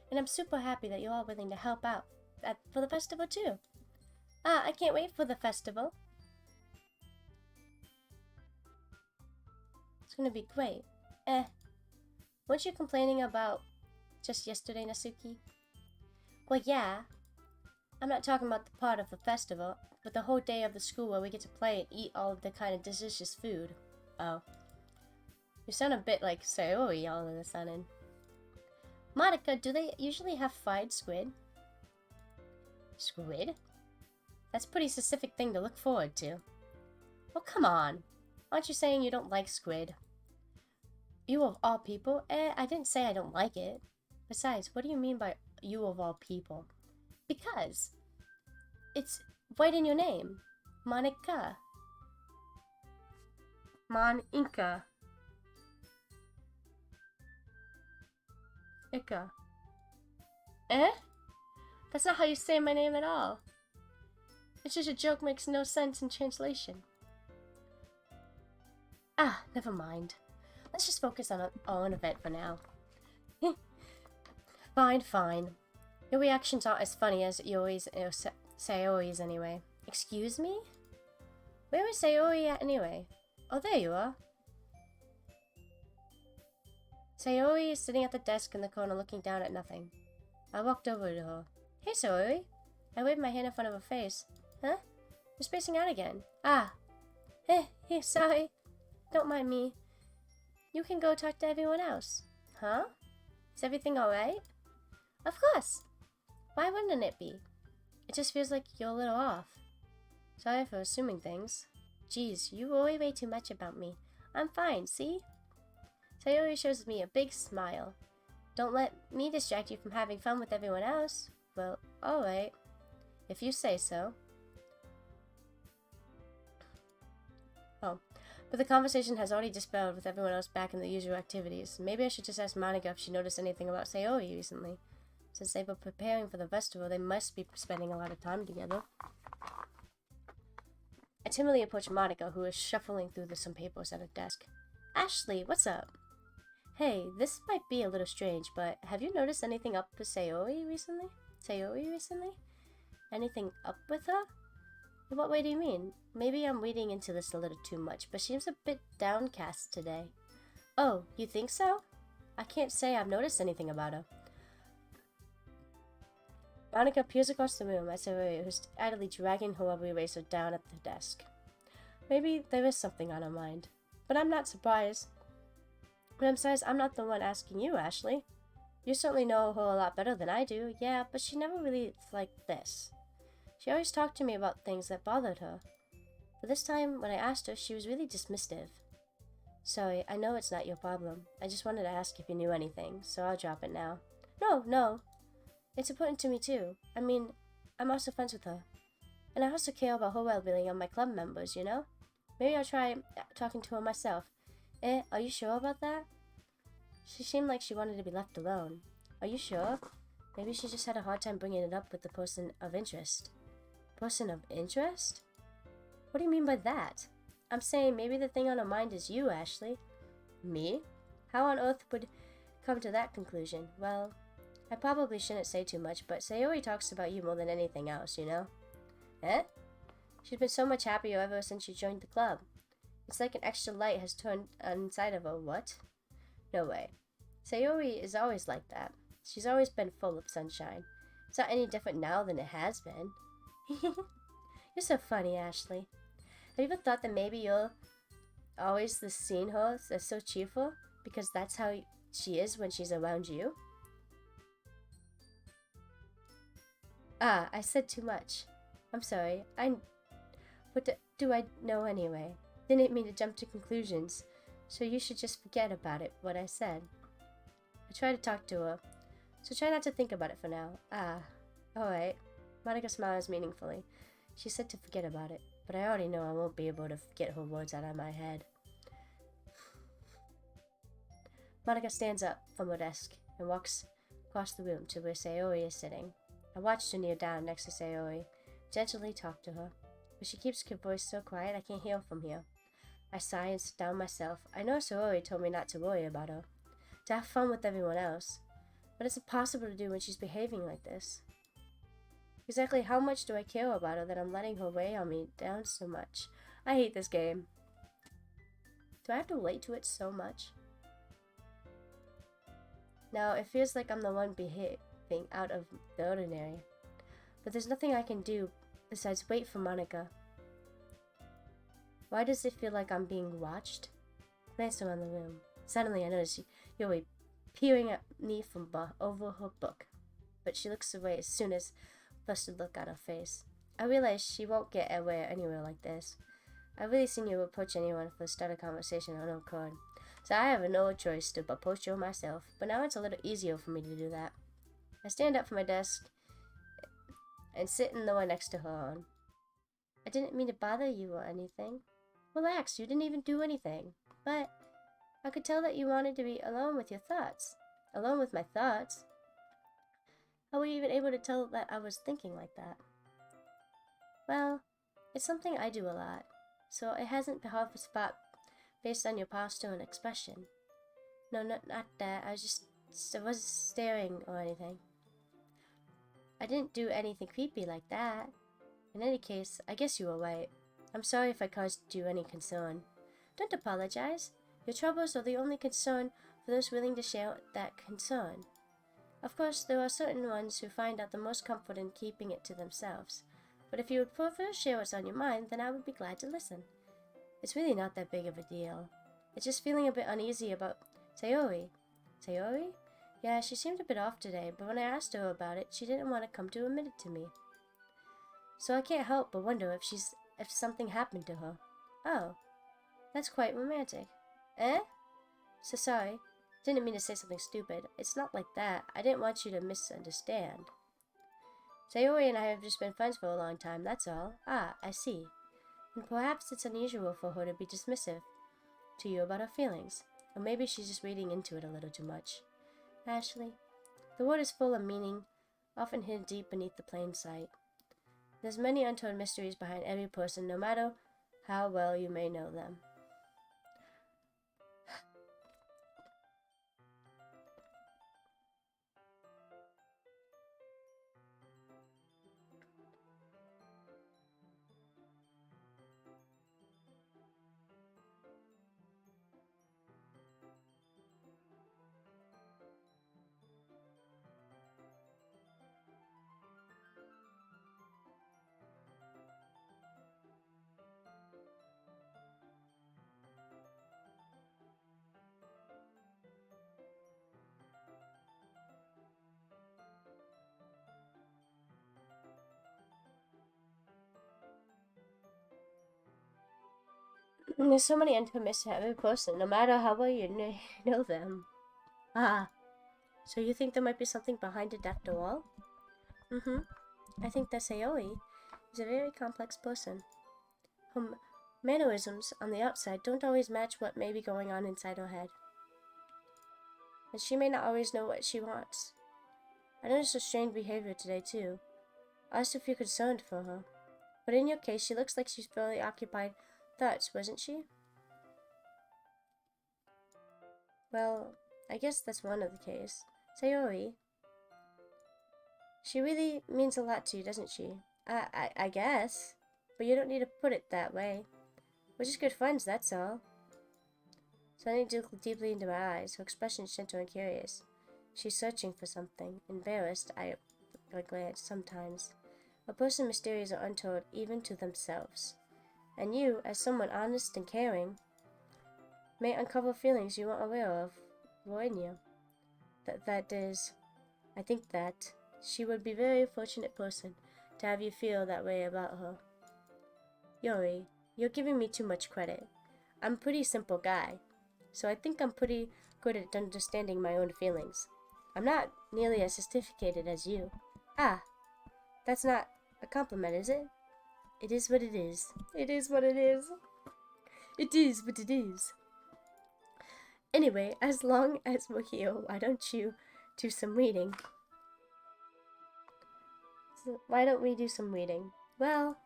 [SPEAKER 1] And I'm super happy that you're all willing to help out for the festival too. I can't wait for the festival. It's gonna be great. Weren't you complaining about just yesterday, Nasuki? Well, yeah. I'm not talking about the part of the festival, but the whole day of the school where we get to play and eat all of the kind of delicious food. Oh. You sound a bit like Sayori all of a sudden. Monica, do they usually have fried squid? Squid? That's a pretty specific thing to look forward to. Oh, come on. Aren't you saying you don't like squid? You of all people? I didn't say I don't like it. Besides, what do you mean by you of all people? Because it's right in your name. Monica. Monica. Ika. That's not how you say my name at all. It's just a joke makes no sense in translation. Ah, never mind. Let's just focus on our own event for now. Fine, fine. Your reactions aren't as funny as you always Sayori's anyway. Excuse me? Where was Sayori at anyway? Oh, there you are. Sayori is sitting at the desk in the corner looking down at nothing. I walked over to her. Hey, Sayori. I waved my hand in front of her face. Huh? You're spacing out again. Ah. Sorry. Don't mind me. You can go talk to everyone else. Huh? Is everything alright? Of course. Why wouldn't it be? It just feels like you're a little off. Sorry for assuming things. Geez, you worry way too much about me. I'm fine, see? Sayori shows me a big smile. Don't let me distract you from having fun with everyone else. Well, alright. If you say so. Oh, but the conversation has already dispelled with everyone else back in the usual activities. Maybe I should just ask Monica if she noticed anything about Sayori recently. Since they were preparing for the festival, they must be spending a lot of time together. I timidly approached Monica, who was shuffling through some papers at her desk. Ashley, what's up? Hey, this might be a little strange, but have you noticed anything up with Sayori recently? Anything up with her? In what way do you mean? Maybe I'm reading into this a little too much, but she seems a bit downcast today. Oh, you think so? I can't say I've noticed anything about her. Monica peers across the room at Sayori, who's idly dragging her rubber eraser down at the desk. Maybe there is something on her mind. But I'm not surprised. Besides, I'm not the one asking you, Ashley. You certainly know her a lot better than I do, yeah, but she never really like this. She always talked to me about things that bothered her. But this time, when I asked her, she was really dismissive. Sorry, I know it's not your problem. I just wanted to ask if you knew anything, so I'll drop it now. No. It's important to me too. I mean, I'm also friends with her. And I also care about her well-being and my club members, you know? Maybe I'll try talking to her myself. Are you sure about that? She seemed like she wanted to be left alone. Are you sure? Maybe she just had a hard time bringing it up with the person of interest. Person of interest? What do you mean by that? I'm saying maybe the thing on her mind is you, Ashley. Me? How on earth would come to that conclusion? Well, I probably shouldn't say too much, but Sayori talks about you more than anything else, you know? She's been so much happier ever since she joined the club. It's like an extra light has turned inside of her. What? No way. Sayori is always like that. She's always been full of sunshine. It's not any different now than it has been. You're so funny, Ashley. Have you ever thought that maybe you're always seen her as so cheerful because that's how she is when she's around you? I said too much. I'm sorry. What do I know anyway? Didn't mean to jump to conclusions, so you should just forget about it, what I said. I tried to talk to her, so try not to think about it for now. Alright. Monica smiles meaningfully. She said to forget about it, but I already know I won't be able to get her words out of my head. Monica stands up from her desk and walks across the room to where Sayori is sitting. I watched her kneel down next to Sayori, gently talk to her, but she keeps her voice so quiet I can't hear her from here. I sigh and sit down myself. I know Sayori told me not to worry about her, to have fun with everyone else, but it's impossible to do when she's behaving like this. Exactly how much do I care about her that I'm letting her weigh on me down so much? I hate this game. Do I have to relate to it so much? Now, it feels like I'm the one behaving out of the ordinary, but there's nothing I can do besides wait for Monica. Why does it feel like I'm being watched? I glance around the room. Suddenly I notice Yuri peering at me from over her book, but she looks away as soon as flustered look on her face. I realize she won't get away anywhere like this. I've really seen you approach anyone for start a conversation on her own accord, so I have no choice to approach her myself, but now it's a little easier for me to do that. I stand up from my desk and sit in the one next to her on. I didn't mean to bother you or anything. Relax, you didn't even do anything. But I could tell that you wanted to be alone with your thoughts. Alone with my thoughts? How were you even able to tell that I was thinking like that? Well, it's something I do a lot, so it hasn't been hard to spot based on your posture and expression. No, not that. I wasn't staring or anything. I didn't do anything creepy like that. In any case, I guess you were right. I'm sorry if I caused you any concern. Don't apologize. Your troubles are the only concern for those willing to share that concern. Of course, there are certain ones who find out the most comfort in keeping it to themselves. But if you would prefer to share what's on your mind, then I would be glad to listen. It's really not that big of a deal. It's just feeling a bit uneasy about Sayori. Sayori? Yeah, she seemed a bit off today, but when I asked her about it, she didn't want to come to admit it to me. So I can't help but wonder if something happened to her. Oh, that's quite romantic. Eh? So sorry. Didn't mean to say something stupid. It's not like that. I didn't want you to misunderstand. Sayori and I have just been friends for a long time, that's all. Ah, I see. And perhaps it's unusual for her to be dismissive to you about her feelings. Or maybe she's just reading into it a little too much. Ashley, the world is full of meaning, often hidden deep beneath the plain sight. There's many untold mysteries behind every person, no matter how well you may know them. There's so many untold mysteries to every person, no matter how well you know them. Ah, so you think there might be something behind it after all? Mm-hmm. I think that Sayori is a very complex person. Her mannerisms on the outside don't always match what may be going on inside her head. And she may not always know what she wants. I noticed her strange behavior today, too. I used to feel concerned for her. But in your case, she looks like she's fairly occupied thoughts, wasn't she? Well, I guess that's one of the case. Sayori, she really means a lot to you, doesn't she? I guess. But you don't need to put it that way. We're just good friends, that's all. Suddenly looked deeply into my eyes, her expression gentle and curious. She's searching for something. Embarrassed, I glanced sometimes. A person mysterious or untold, even to themselves. And you, as someone honest and caring, may uncover feelings you weren't aware of were in you. That is, I think that she would be a very fortunate person to have you feel that way about her. Yori, you're giving me too much credit. I'm a pretty simple guy, so I think I'm pretty good at understanding my own feelings. I'm not nearly as sophisticated as you. Ah, that's not a compliment, is it? It is what it is. It is what it is. It is what it is. Anyway, as long as we're here, why don't you do some reading? So why don't we do some reading? Well,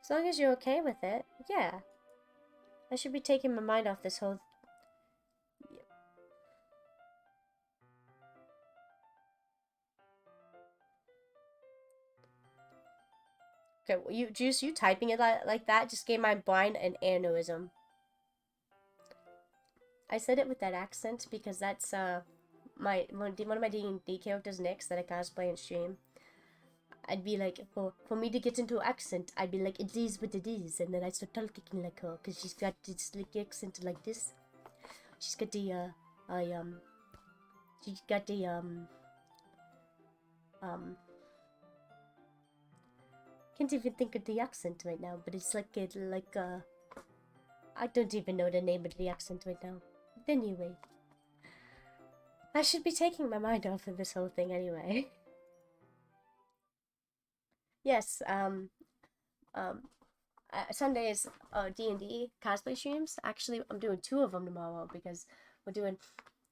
[SPEAKER 1] as long as you're okay with it, yeah. I should be taking my mind off this whole... Okay, well, you typing it like that just gave my brain an aneurysm. I said it with that accent because that's one of my D&D characters, Nyx, that I cosplay and stream. I'd be like, for me to get into an accent, I'd be like, it is what it is, and then I start talking like her, because she's got this like accent like this. She's got the, she's got the, can't even think of the accent right now, but it's like, I don't even know the name of the accent right now. But anyway, I should be taking my mind off of this whole thing anyway. Yes, Sundays D&D cosplay streams. Actually, I'm doing 2 of them tomorrow because we're doing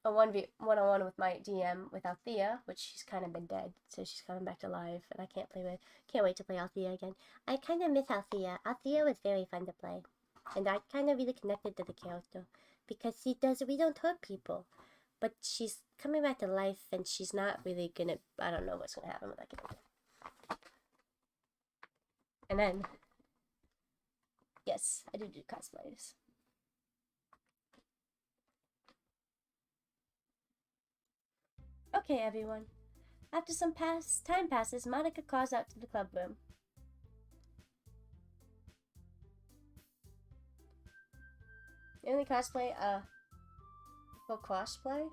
[SPEAKER 1] a 1v1-on-1 with my DM with Althea, which she's kind of been dead, so she's coming back to life, and I can't wait to play Althea again. I kind of miss Althea. Althea was very fun to play, and I kind of really connected to the character because we don't hurt people, but she's coming back to life, and she's not really gonna. I don't know what's gonna happen with that character. And then, yes, I do cosplays. Okay, everyone. After some time passes, Monica calls out to the club room. You only cosplay, for crossplay?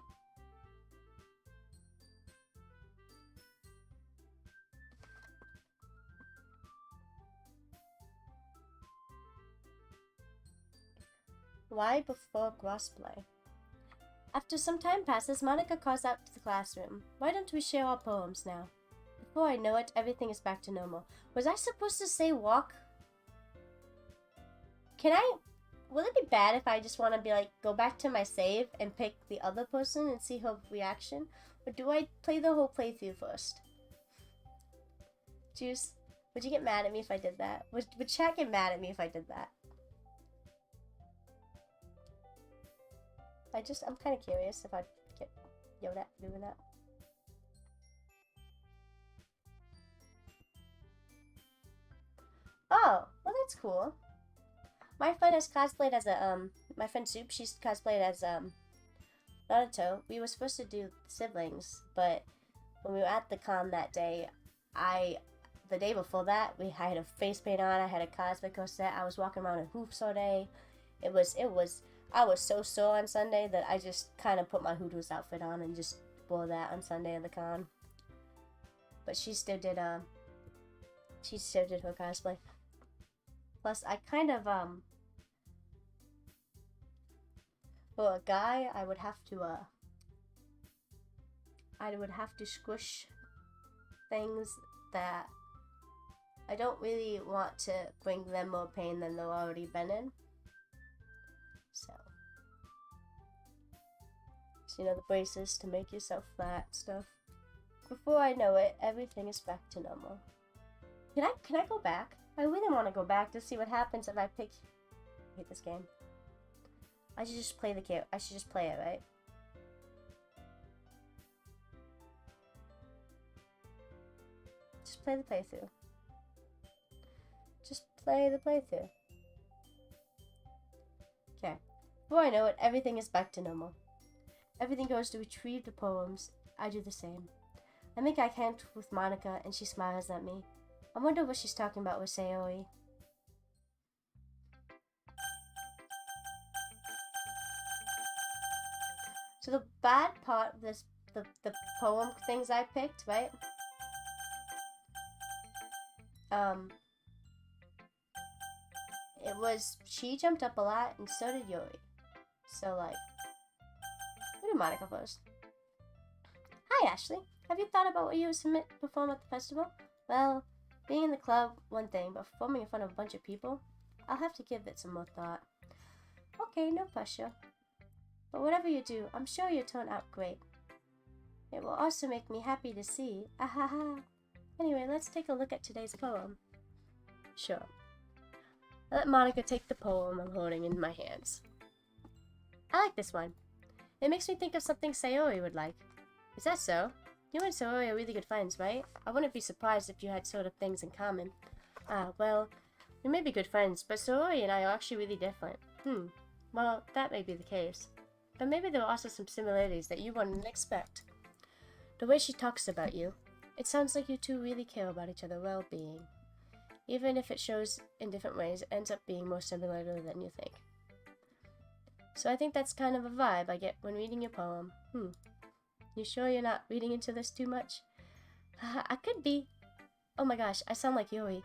[SPEAKER 1] Why before crossplay? After some time passes, Monica calls out to the classroom. Why don't we share our poems now? Before I know it, everything is back to normal. Was I supposed to say walk? Will it be bad if I just want to be like, go back to my save and pick the other person and see her reaction? Or do I play the whole playthrough first? Juice, would you get mad at me if I did that? Would chat get mad at me if I did that? I'm kind of curious if I'd get yelled at doing that. Oh, well that's cool. My friend has cosplayed as my friend Soup, she's cosplayed as, Naruto. We were supposed to do siblings, but when we were at the con that day, the day before that, I had a face paint on, I had a cosplay corset, I was walking around in hoops all day. I was so sore on Sunday that I just kind of put my Hooters outfit on and just wore that on Sunday at the con. But she still did her cosplay. Plus, I kind of, for a guy, I would have to squish things that I don't really want to bring them more pain than they've already been in. So you know, the braces to make yourself flat stuff. Before I know it, everything is back to normal. Can I go back? I really want to go back to see what happens if I pick. I hate this game. I should just play I should just play it, right? Just play the playthrough. Just play the playthrough. Okay. Before I know it, everything is back to normal. Everything goes to retrieve the poems. I do the same. I make eye contact with Monica and she smiles at me. I wonder what she's talking about with Sayori. So the bad part of this, the poem things I picked, right? It was, she jumped up a lot and so did Yori. So like, we'll do Monica first. Hi Ashley, have you thought about what you would perform at the festival? Well, being in the club, one thing, but performing in front of a bunch of people, I'll have to give it some more thought. Okay, no pressure. But whatever you do, I'm sure you'll turn out great. It will also make me happy to see. Ahaha. Anyway, let's take a look at today's poem. Sure. I let Monica take the poem I'm holding in my hands. I like this one. It makes me think of something Sayori would like. Is that so? You and Sayori are really good friends, right? I wouldn't be surprised if you had sort of things in common. Well, we may be good friends, but Sayori and I are actually really different. Well, that may be the case. But maybe there are also some similarities that you wouldn't expect. The way she talks about you, it sounds like you two really care about each other's well-being. Even if it shows in different ways, it ends up being more similar than you think. So I think that's kind of a vibe I get when reading your poem. You sure you're not reading into this too much? I could be. Oh my gosh, I sound like Yuri.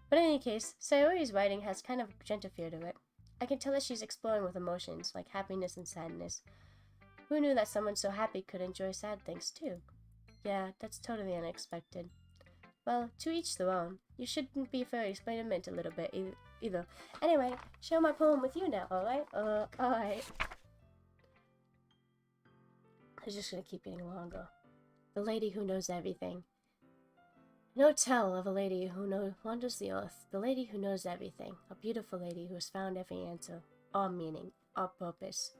[SPEAKER 1] But in any case, Sayori's writing has kind of a gentle feel to it. I can tell that she's exploring with emotions, like happiness and sadness. Who knew that someone so happy could enjoy sad things too? Yeah, that's totally unexpected. Well, to each their own. You shouldn't be afraid to explain a mint a little bit either. Anyway, share my poem with you now, alright? Alright. It's just gonna keep getting longer. The lady who knows everything. No tell of a lady who wanders the earth. The lady who knows everything. A beautiful lady who has found every answer. All meaning. All purpose.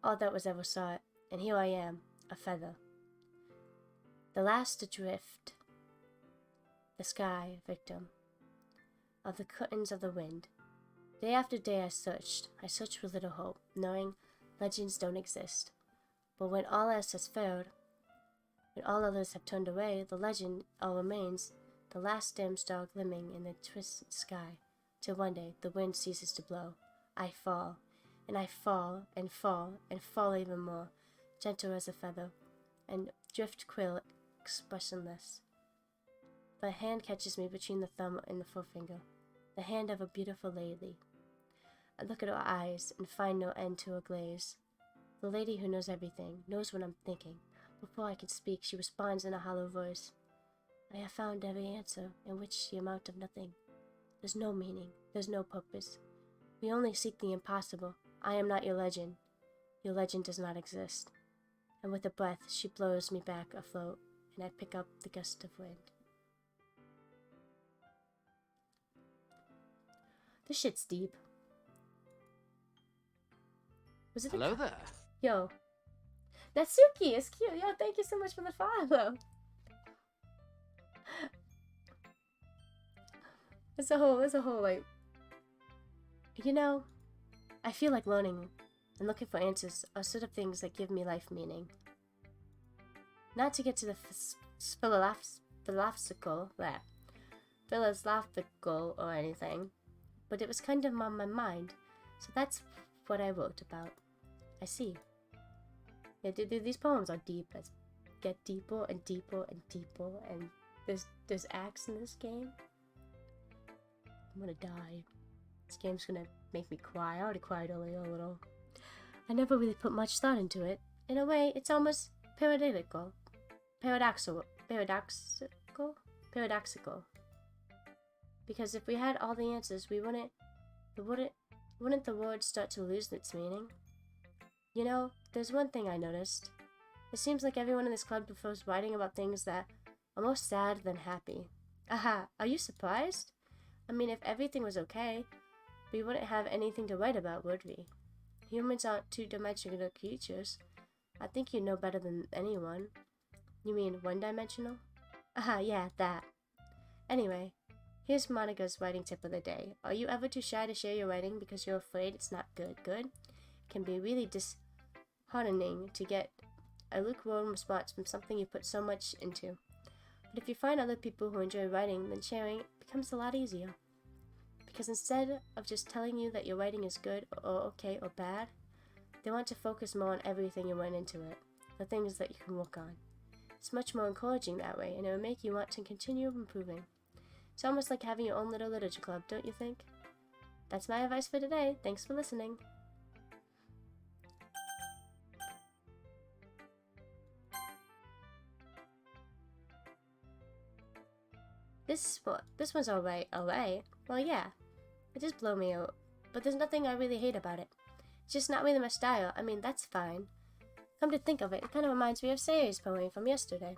[SPEAKER 1] All that was ever sought. And here I am. A feather. The last adrift. The sky, victim. of the curtains of the wind. Day after day I searched with little hope, knowing legends don't exist. But when all else has failed, when all others have turned away, the legend all remains, the last dim star glimmering in the twisted sky, till one day the wind ceases to blow. I fall, and I fall, and fall, and fall even more, gentle as a feather, and drift quill expressionless. The hand catches me between the thumb and the forefinger, the hand of a beautiful lady. I look at her eyes and find no end to her glaze. The lady who knows everything, knows what I'm thinking. Before I can speak, she responds in a hollow voice. I have found every answer, in which the amount of nothing. There's no meaning, there's no purpose. We only seek the impossible. I am not your legend. Your legend does not exist. And with a breath, she blows me back afloat, and I pick up the gust of wind. This shit's deep. Was it
[SPEAKER 2] Hello there.
[SPEAKER 1] Yo. Natsuki is cute. Yo, thank you so much for the follow. It's a whole, like... You know, I feel like learning and looking for answers are sort of things that give me life meaning. Not to get to the philosophical or anything, but it was kind of on my mind, so that's what I wrote about. I see. Yeah, these poems are deep. As get deeper and deeper and deeper, and there's acts in this game. I'm gonna die. This game's gonna make me cry. I already cried earlier a little. I never really put much thought into it. In a way, it's almost paradoxical. Because if we had all the answers, wouldn't the word start to lose its meaning? You know, there's one thing I noticed. It seems like everyone in this club prefers writing about things that are more sad than happy. Aha, are you surprised? I mean, if everything was okay, we wouldn't have anything to write about, would we? Humans aren't two-dimensional creatures. I think you know better than anyone. You mean one-dimensional? Aha, yeah, that. Anyway, here's Monica's writing tip of the day. Are you ever too shy to share your writing because you're afraid it's not good? It can be really disheartening to get a lukewarm response from something you put so much into. But if you find other people who enjoy writing, then sharing becomes a lot easier. Because instead of just telling you that your writing is good or okay or bad, they want to focus more on everything you went into it, the things that you can work on. It's much more encouraging that way, and it will make you want to continue improving. It's almost like having your own little literature club, don't you think? That's my advice for today. Thanks for listening. This one's alright. Well, yeah. It just blew me out. But there's nothing I really hate about it. It's just not really my style. I mean, that's fine. Come to think of it, it kind of reminds me of Sayori's poem from yesterday.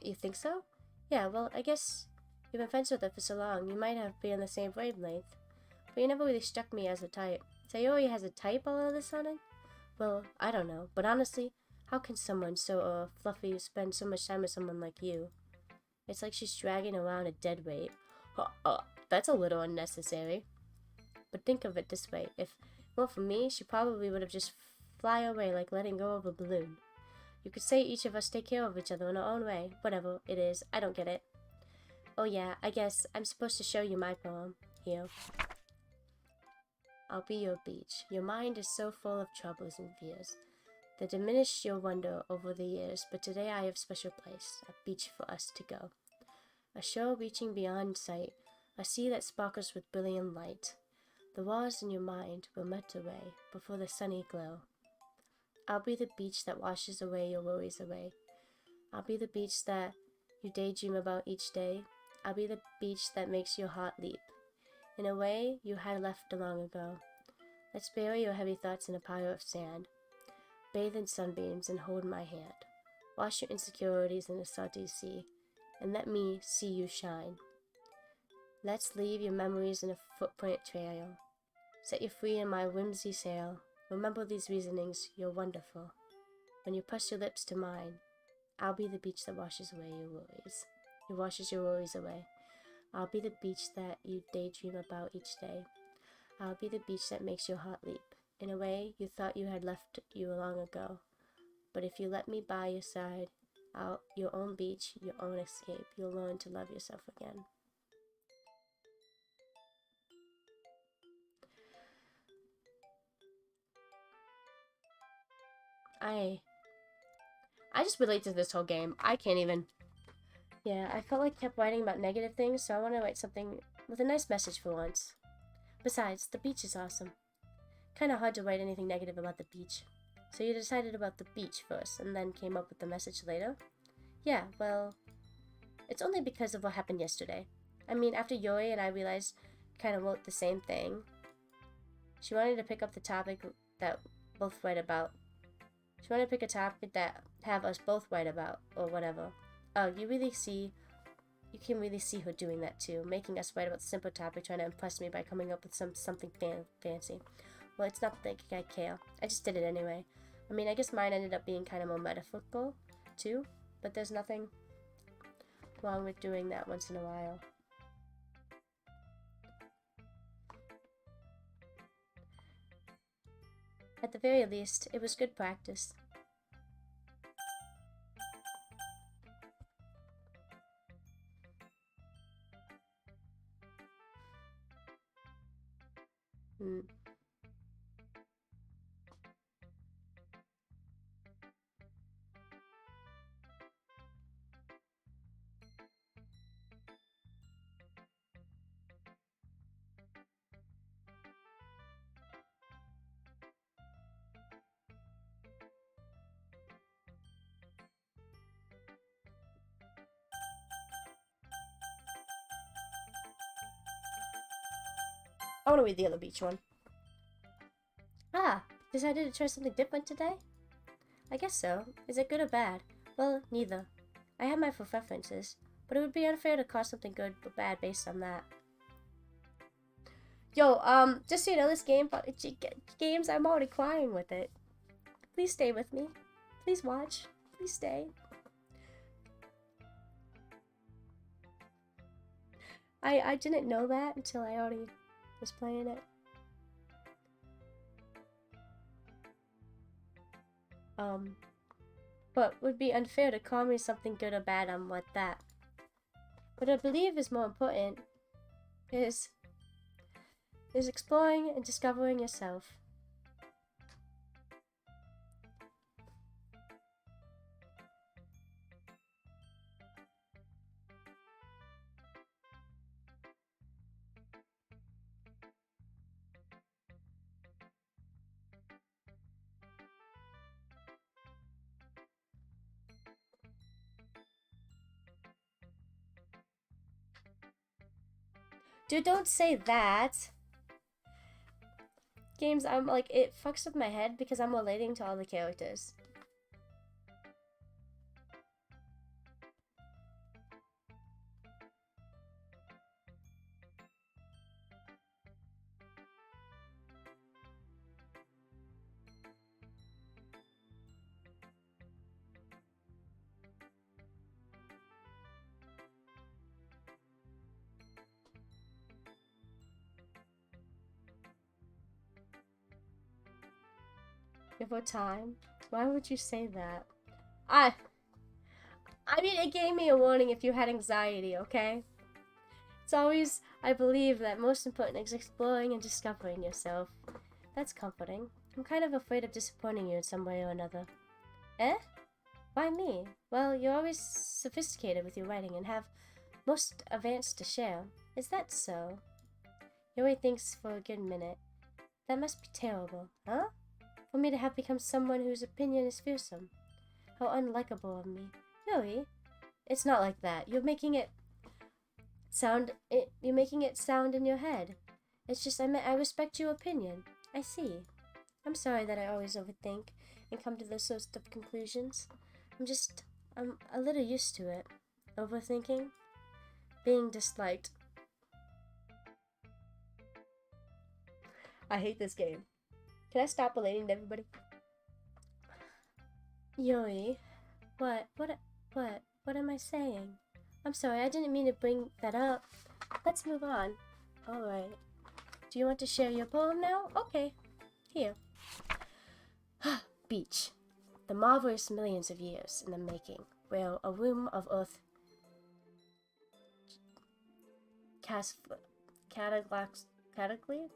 [SPEAKER 1] You think so? Yeah, well, I guess you've been friends with her for so long, you might have been on the same wavelength. But you never really struck me as a type. Sayori has a type all of a sudden? Well, I don't know. But honestly, how can someone so fluffy spend so much time with someone like you? It's like she's dragging around a dead weight. That's a little unnecessary. But think of it this way. If it weren't for me, she probably would have just fly away like letting go of a balloon. You could say each of us take care of each other in our own way. Whatever it is, I don't get it. Oh yeah, I guess I'm supposed to show you my poem. Here. I'll be your beach. Your mind is so full of troubles and fears. They diminish your wonder over the years, but today I have a special place, a beach for us to go. A shore reaching beyond sight, a sea that sparkles with brilliant light. The walls in your mind will melt away before the sunny glow. I'll be the beach that washes away your worries away. I'll be the beach that you daydream about each day. I'll be the beach that makes your heart leap. In a way you had left long ago. Let's bury your heavy thoughts in a pile of sand. Bathe in sunbeams and hold my hand. Wash your insecurities in a salty sea, and let me see you shine. Let's leave your memories in a footprint trail. Set you free in my whimsy sail. Remember these reasonings, you're wonderful. When you press your lips to mine, I'll be the beach that washes away your worries. It washes your worries away. I'll be the beach that you daydream about each day. I'll be the beach that makes your heart leap. In a way, you thought you had left you long ago. But if you let me by your side, your own beach, your own escape, you'll learn to love yourself again. I just relate to this whole game. I can't even. Yeah, I felt like I kept writing about negative things, so I want to write something with a nice message for once. Besides, the beach is awesome. Kinda hard to write anything negative about the beach. So you decided about the beach first, and then came up with the message later? Yeah, well, it's only because of what happened yesterday. I mean, after Yuri and I realized kind of wrote the same thing, she wanted to pick up the topic that both write about. She wanted to pick a topic that have us both write about, or whatever. Oh, you can really see her doing that too, making us write about the simple topic, trying to impress me by coming up with something fancy. Well, it's not that I care. I just did it anyway. I mean, I guess mine ended up being kind of more metaphorical, too, but there's nothing wrong with doing that once in a while. At the very least, it was good practice. Hmm. I want to read the other beach one. Ah, decided to try something different today? I guess so. Is it good or bad? Well, neither. I have my preferences, but it would be unfair to call something good or bad based on that. Yo, just so you know, this games, I'm already crying with it. Please stay with me. Please watch. Please stay. I didn't know that until I already was playing it. But would be unfair to call me something good or bad on what that. What I believe is more important is exploring and discovering yourself. Dude, don't say that. Games, I'm like, it fucks with my head because I'm relating to all the characters. Give her time? Why would you say that? I mean, it gave me a warning if you had anxiety, okay? It's always, I believe, that most important is exploring and discovering yourself. That's comforting. I'm kind of afraid of disappointing you in some way or another. Eh? Why me? Well, you're always sophisticated with your writing and have most advanced to share. Is that so? Yuri thinks for a good minute. That must be terrible, huh? For me to have become someone whose opinion is fearsome. How unlikable of me. Yuri, it's not like that. You're making it sound in your head. It's just I respect your opinion. I see. I'm sorry that I always overthink and come to those sorts of conclusions. I'm a little used to it. Overthinking. Being disliked. I hate this game. Can I stop relating to everybody? Yuri, what am I saying? I'm sorry, I didn't mean to bring that up. Let's move on. Alright. Do you want to share your poem now? Okay. Here. Beach. The marvelous millions of years in the making, where a womb of earth characteristically,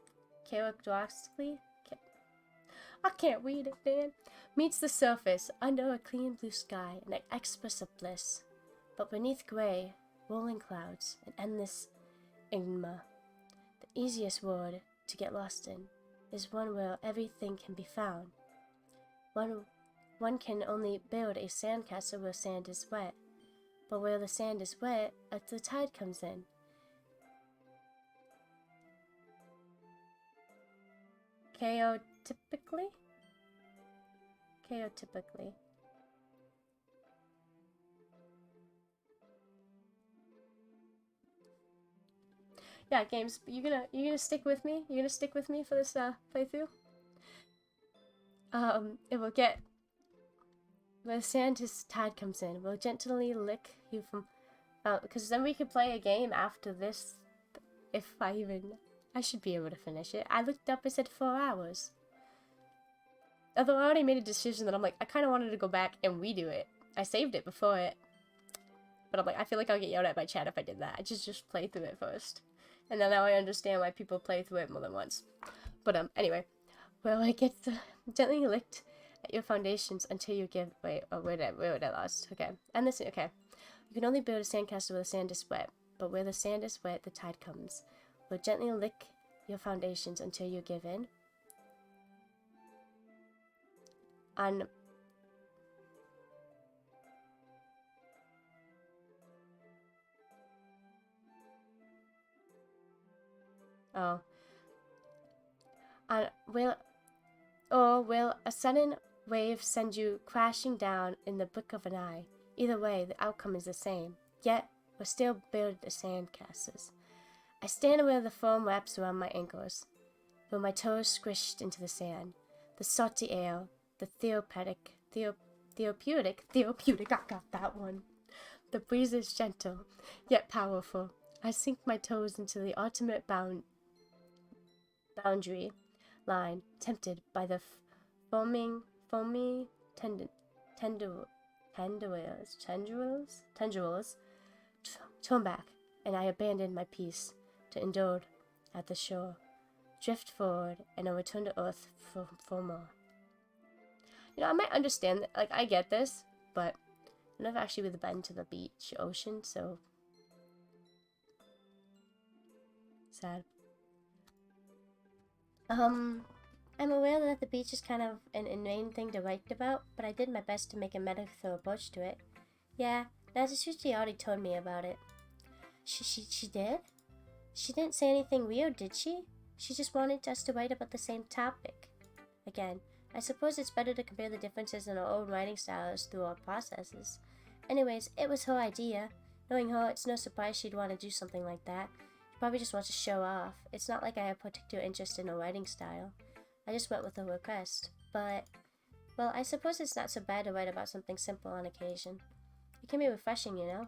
[SPEAKER 1] I can't read it, man, meets the surface under a clean blue sky and an express of bliss. But beneath gray, rolling clouds and endless enigma, the easiest word to get lost in is one where everything can be found. One can only build a sandcastle where sand is wet, but where the sand is wet, the tide comes in. Chaotypically? Chaotypically. Yeah, games. You gonna stick with me? You gonna stick with me for this playthrough? It will get where the sand tide comes in. We'll gently lick you from, because then we could play a game after this. If I should be able to finish it. I looked up. It said 4 hours. Although I already made a decision that I'm like, I kind of wanted to go back and redo it. I saved it before it, but I'm like, I feel like I'll get yelled at by chat if I did that. I just play through it first, and then now I understand why people play through it more than once. But anyway, well, I get gently licked at your foundations until you give. Wait, oh, where did I lost? Okay, and this. Okay, you can only build a sandcastle where the sand is wet, but where the sand is wet, the tide comes. We'll gently lick your foundations until you give in. On will a sudden wave send you crashing down in the blink of an eye? Either way, the outcome is the same. Yet, we'll still build the sandcastles. I stand where the foam wraps around my ankles, where my toes squished into the sand. The salty air, the therapeutic, I got that one. The breeze is gentle, yet powerful. I sink my toes into the ultimate boundary line, tempted by the foamy tendrils, turn back, and I abandon my peace to endure at the shore, drift forward, and I'll return to earth for more. You know, I might understand that, like, I get this, but I've never actually really been to the beach, ocean, so sad. I'm aware that the beach is kind of an inane thing to write about, but I did my best to make a metaphor approach to it. Yeah, Natsushi already told me about it. She did? She didn't say anything weird, did she? She just wanted us to write about the same topic. Again, I suppose it's better to compare the differences in our own writing styles through our processes. Anyways, it was her idea. Knowing her, it's no surprise she'd want to do something like that. She probably just wants to show off. It's not like I have particular interest in her writing style. I just went with her request. But, well, I suppose it's not so bad to write about something simple on occasion. It can be refreshing, you know?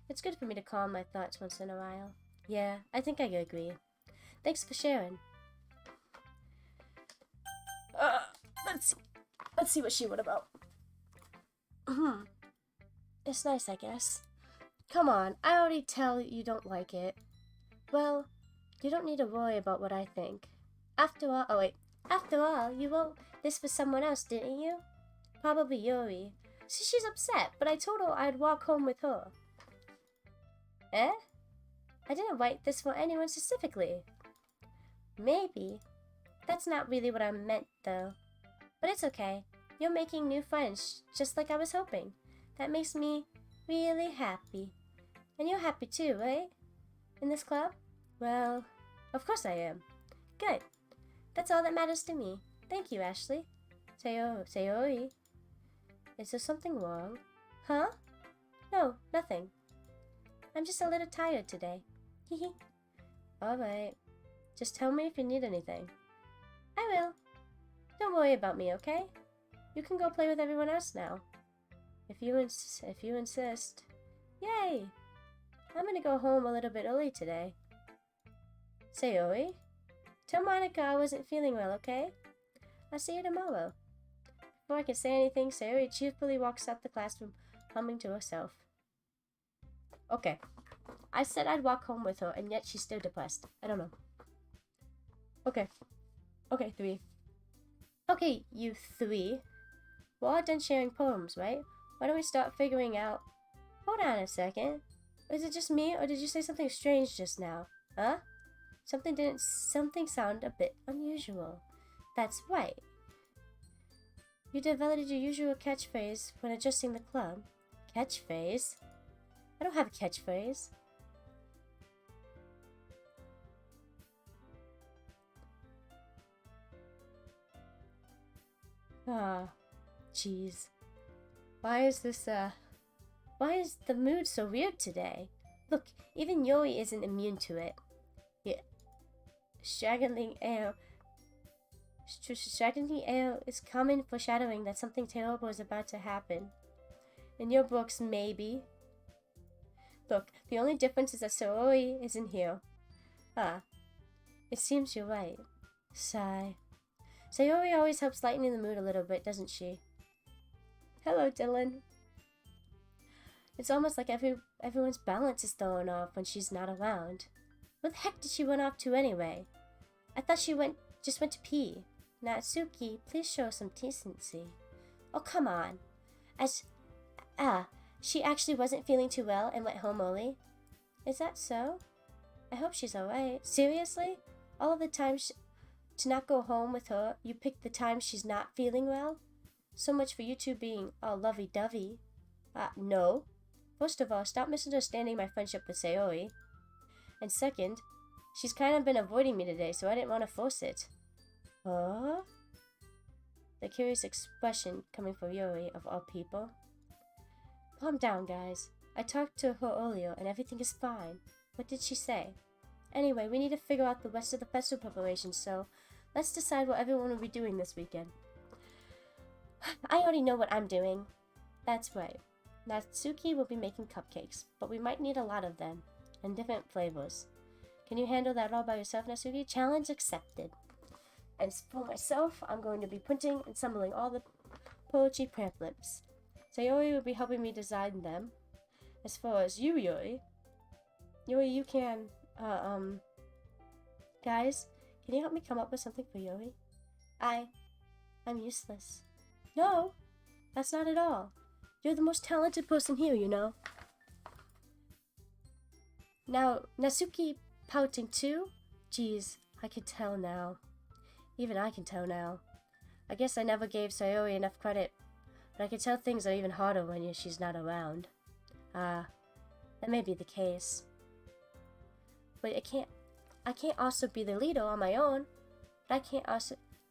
[SPEAKER 1] It's good for me to calm my thoughts once in a while. Yeah, I think I agree. Thanks for sharing. Let's see what she wrote about. It's nice, I guess. Come on, I already tell you don't like it. Well, you don't need to worry about what I think. After all, you wrote this for someone else, didn't you? Probably Yuri. So she's upset, but I told her I'd walk home with her. Eh? I didn't write this for anyone specifically. Maybe. That's not really what I meant, though. But it's okay. You're making new friends, just like I was hoping. That makes me really happy. And you're happy too, right? In this club? Well, of course I am. Good. That's all that matters to me. Thank you, Ashley. Sayori. Is there something wrong? Huh? No, nothing. I'm just a little tired today. Hehe. Alright. Just tell me if you need anything. I will. Don't worry about me, okay? You can go play with everyone else now. If you insist. Yay! I'm gonna go home a little bit early today. Sayori, tell Monica I wasn't feeling well, okay? I'll see you tomorrow. Before I can say anything, Sayori cheerfully walks out the classroom, humming to herself. Okay. I said I'd walk home with her, and yet she's still depressed. I don't know. Okay. Okay, 3. Okay, you 3. We're all done sharing poems, right? Why don't we start figuring out... Hold on a second. Is it just me, or did you say something strange just now? Huh? Something sound a bit unusual. That's right. You developed your usual catchphrase when adjusting the club. Catchphrase? I don't have a catchphrase. Ah, jeez. Why is the mood so weird today? Look, even Yuri isn't immune to it. Yeah. Straggling air is common foreshadowing that something terrible is about to happen. In your books, maybe. Look, the only difference is that Sayori isn't here. Ah, it seems you're right. Sigh. Sayori always helps lighten the mood a little bit, doesn't she? Hello, Dylan. It's almost like everyone's balance is thrown off when she's not around. Where the heck did she run off to anyway? I thought she just went to pee. Natsuki, please show some decency. Oh, come on. She actually wasn't feeling too well and went home early? Is that so? I hope she's alright. Seriously? All of the times to not go home with her, you pick the time she's not feeling well? So much for you two being all lovey-dovey. No. First of all, stop misunderstanding my friendship with Sayori. And second, she's kind of been avoiding me today, so I didn't want to force it. Huh? The curious expression coming from Yuri, of all people. Calm down, guys. I talked to her earlier, and everything is fine. What did she say? Anyway, we need to figure out the rest of the festival preparations, so let's decide what everyone will be doing this weekend. I already know what I'm doing. That's right. Natsuki will be making cupcakes, but we might need a lot of them, and different flavors. Can you handle that all by yourself, Natsuki? Challenge accepted. And for myself, I'm going to be printing and assembling all the poetry pamphlets. Sayori will be helping me design them. As far as you, Yuri, you can, guys, can you help me come up with something for Yuri? I'm useless. No, that's not at all. You're the most talented person here, you know. Now, Natsuki pouting too? Geez, I can tell now. Even I can tell now. I guess I never gave Sayori enough credit, but I can tell things are even harder when she's not around. That may be the case. But I can't also be the leader on my own. But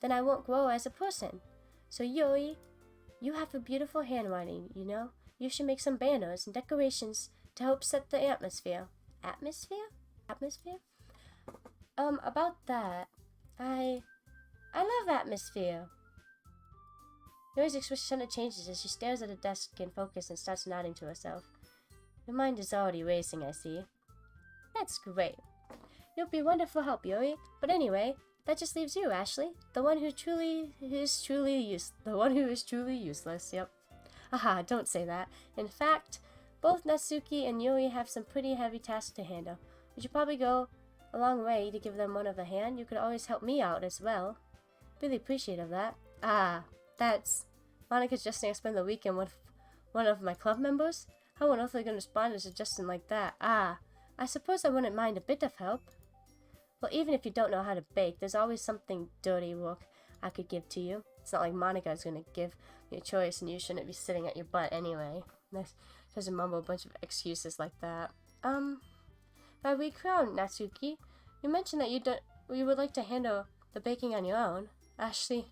[SPEAKER 1] then I won't grow as a person. So Yuri, you have a beautiful handwriting, you know? You should make some banners and decorations to help set the atmosphere. Atmosphere? About that, I love atmosphere. Yuri's expression suddenly changes as she stares at a desk in focus and starts nodding to herself. Her mind is already racing, I see. That's great. You'll be wonderful help, Yuri. But anyway, that just leaves you, Ashley. The one who is truly useless. Yep. Aha, don't say that. In fact, both Natsuki and Yuri have some pretty heavy tasks to handle. We should probably go a long way to give them one of a hand. You could always help me out as well. Really appreciate of that. That's... Monica's just going to spend the weekend with one of my club members? How on earth are they going to respond to a suggestion like that? I suppose I wouldn't mind a bit of help. Well, even if you don't know how to bake, there's always something dirty work I could give to you. It's not like Monica's going to give me a choice and you shouldn't be sitting at your butt anyway. Doesn't mumble a bunch of excuses like that. By recrown, Natsuki, you mentioned that you would like to handle the baking on your own. Ashley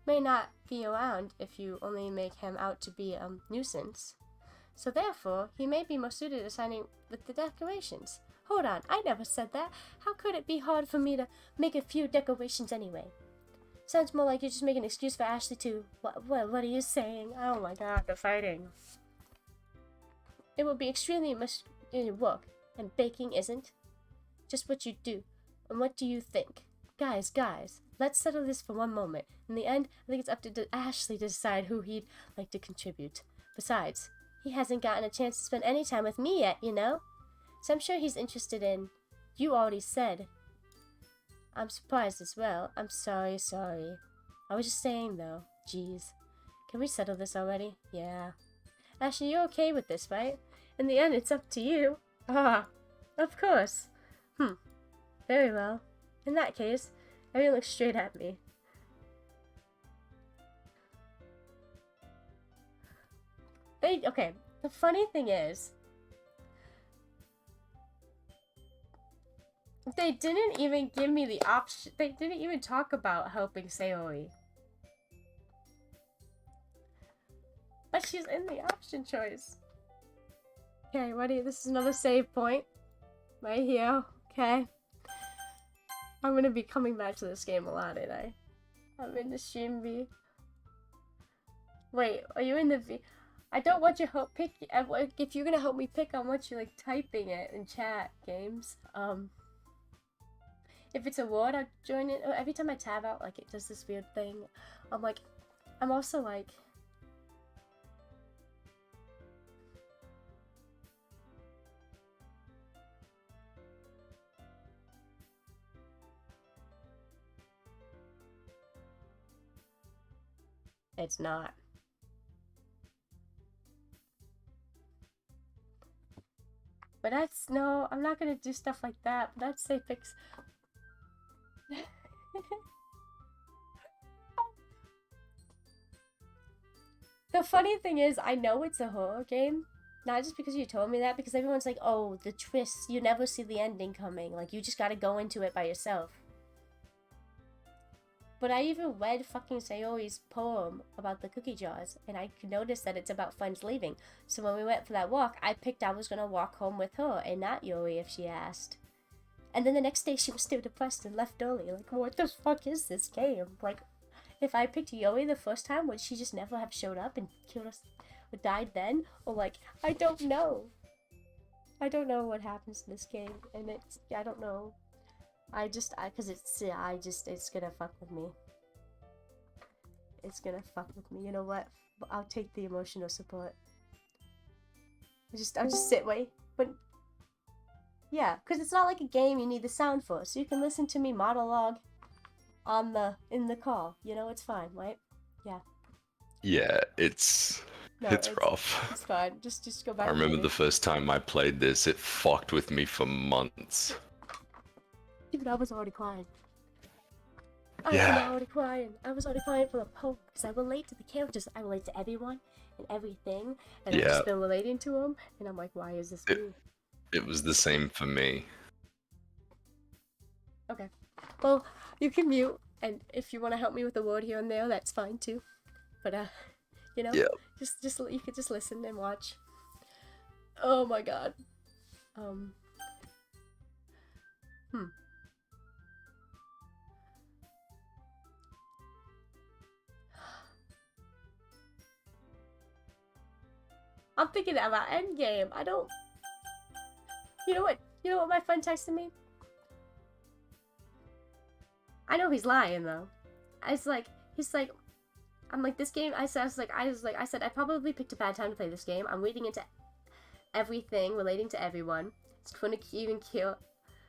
[SPEAKER 1] may not be around if you only make him out to be a nuisance. So therefore, he may be more suited to signing with the decorations. Hold on, I never said that. How could it be hard for me to make a few decorations anyway? Sounds more like you're just making an excuse for Ashley to... What are you saying? Oh my god, the fighting. It would be extremely in your work, and baking isn't? Just what you do. And what do you think? Guys, let's settle this for one moment. In the end, I think it's up to Ashley to decide who he'd like to contribute. Besides, he hasn't gotten a chance to spend any time with me yet, you know? So I'm sure he's interested in... You already said. I'm surprised as well. I'm sorry. I was just saying, though. Jeez. Can we settle this already? Yeah. Ashley, you're okay with this, right? In the end, it's up to you. Ah, of course. Very well. In that case, everyone looks straight at me. Okay, the funny thing is, they didn't even give me the option. They didn't even talk about helping Sayori. But she's in the option choice. Okay, ready? This is another save point. Right here. Okay. I'm gonna be coming back to this game a lot, ain't I? I'm in the stream V. Wait, are you in the V? I don't want you to pick. If you're gonna help me pick, I want you like typing it in chat. Games. If it's a word, I join it. Every time I tab out, like it does this weird thing. I'm also like. It's not. But that's, no, I'm not gonna do stuff like that. But that's say fix. The funny thing is, I know it's a horror game. Not just because you told me that, because everyone's like, oh, the twist, you never see the ending coming. Like, you just gotta go into it by yourself. But I even read fucking Sayori's poem about the cookie jars, and I noticed that it's about friends leaving. So when we went for that walk, I picked I was gonna walk home with her, and not Yori if she asked. And then the next day she was still depressed and left early. Like, what the fuck is this game? Like, if I picked Yori the first time, would she just never have showed up and killed us, or died then? Or like, I don't know. I don't know what happens in this game, and I don't know. It's gonna fuck with me. It's gonna fuck with me. You know what? I'll take the emotional support. I'll just sit, wait. But, yeah, because it's not like a game you need the sound for, so you can listen to me monologue in the call. You know, it's fine, right? Yeah.
[SPEAKER 2] Yeah, it's rough.
[SPEAKER 1] It's fine. Just go back.
[SPEAKER 2] I remember the first time I played this, it fucked with me for months.
[SPEAKER 1] Dude, I was already crying. I was already crying for the poem because I relate to the characters. I relate to everyone and everything, and I've just been relating to them. And I'm like, why is this me?
[SPEAKER 2] It was the same for me.
[SPEAKER 1] Okay, well, you can mute, and if you want to help me with a word here and there, that's fine too. But you know, just you could just listen and watch. Oh my god. I'm thinking about Endgame. I don't... You know what my friend texted me? I know he's lying, though. He's like, I'm like, this game, I said, I probably picked a bad time to play this game. I'm reading into everything, relating to everyone. It's going to even kill...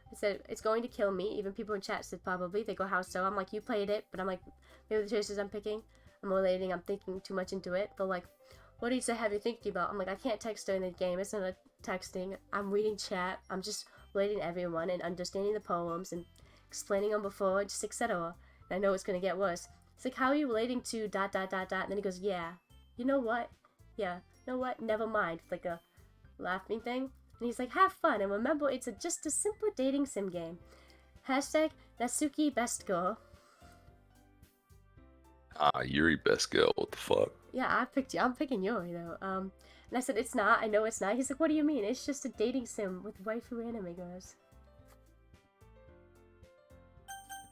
[SPEAKER 1] I said, it's going to kill me. Even people in chat said probably. They go, how so? I'm like, you played it, but I'm like, maybe the choices I'm picking, I'm relating, I'm thinking too much into it. But like, what do you say have you thinking about? I'm like, I can't text during the game. It's not a texting. I'm reading chat. I'm just relating to everyone and understanding the poems and explaining them before, just etc. And I know it's going to get worse. It's like, how are you relating to ... And then he goes, yeah. You know what? Yeah. You know what? Never mind. Like a laughing thing. And he's like, have fun. And remember, it's just a simple dating sim game. Hashtag Natsuki best girl.
[SPEAKER 2] Yuri best girl, what the fuck?
[SPEAKER 1] Yeah, I picked you. I'm picking Yuri, though. And I said, it's not. I know it's not. He's like, what do you mean? It's just a dating sim with waifu anime girls.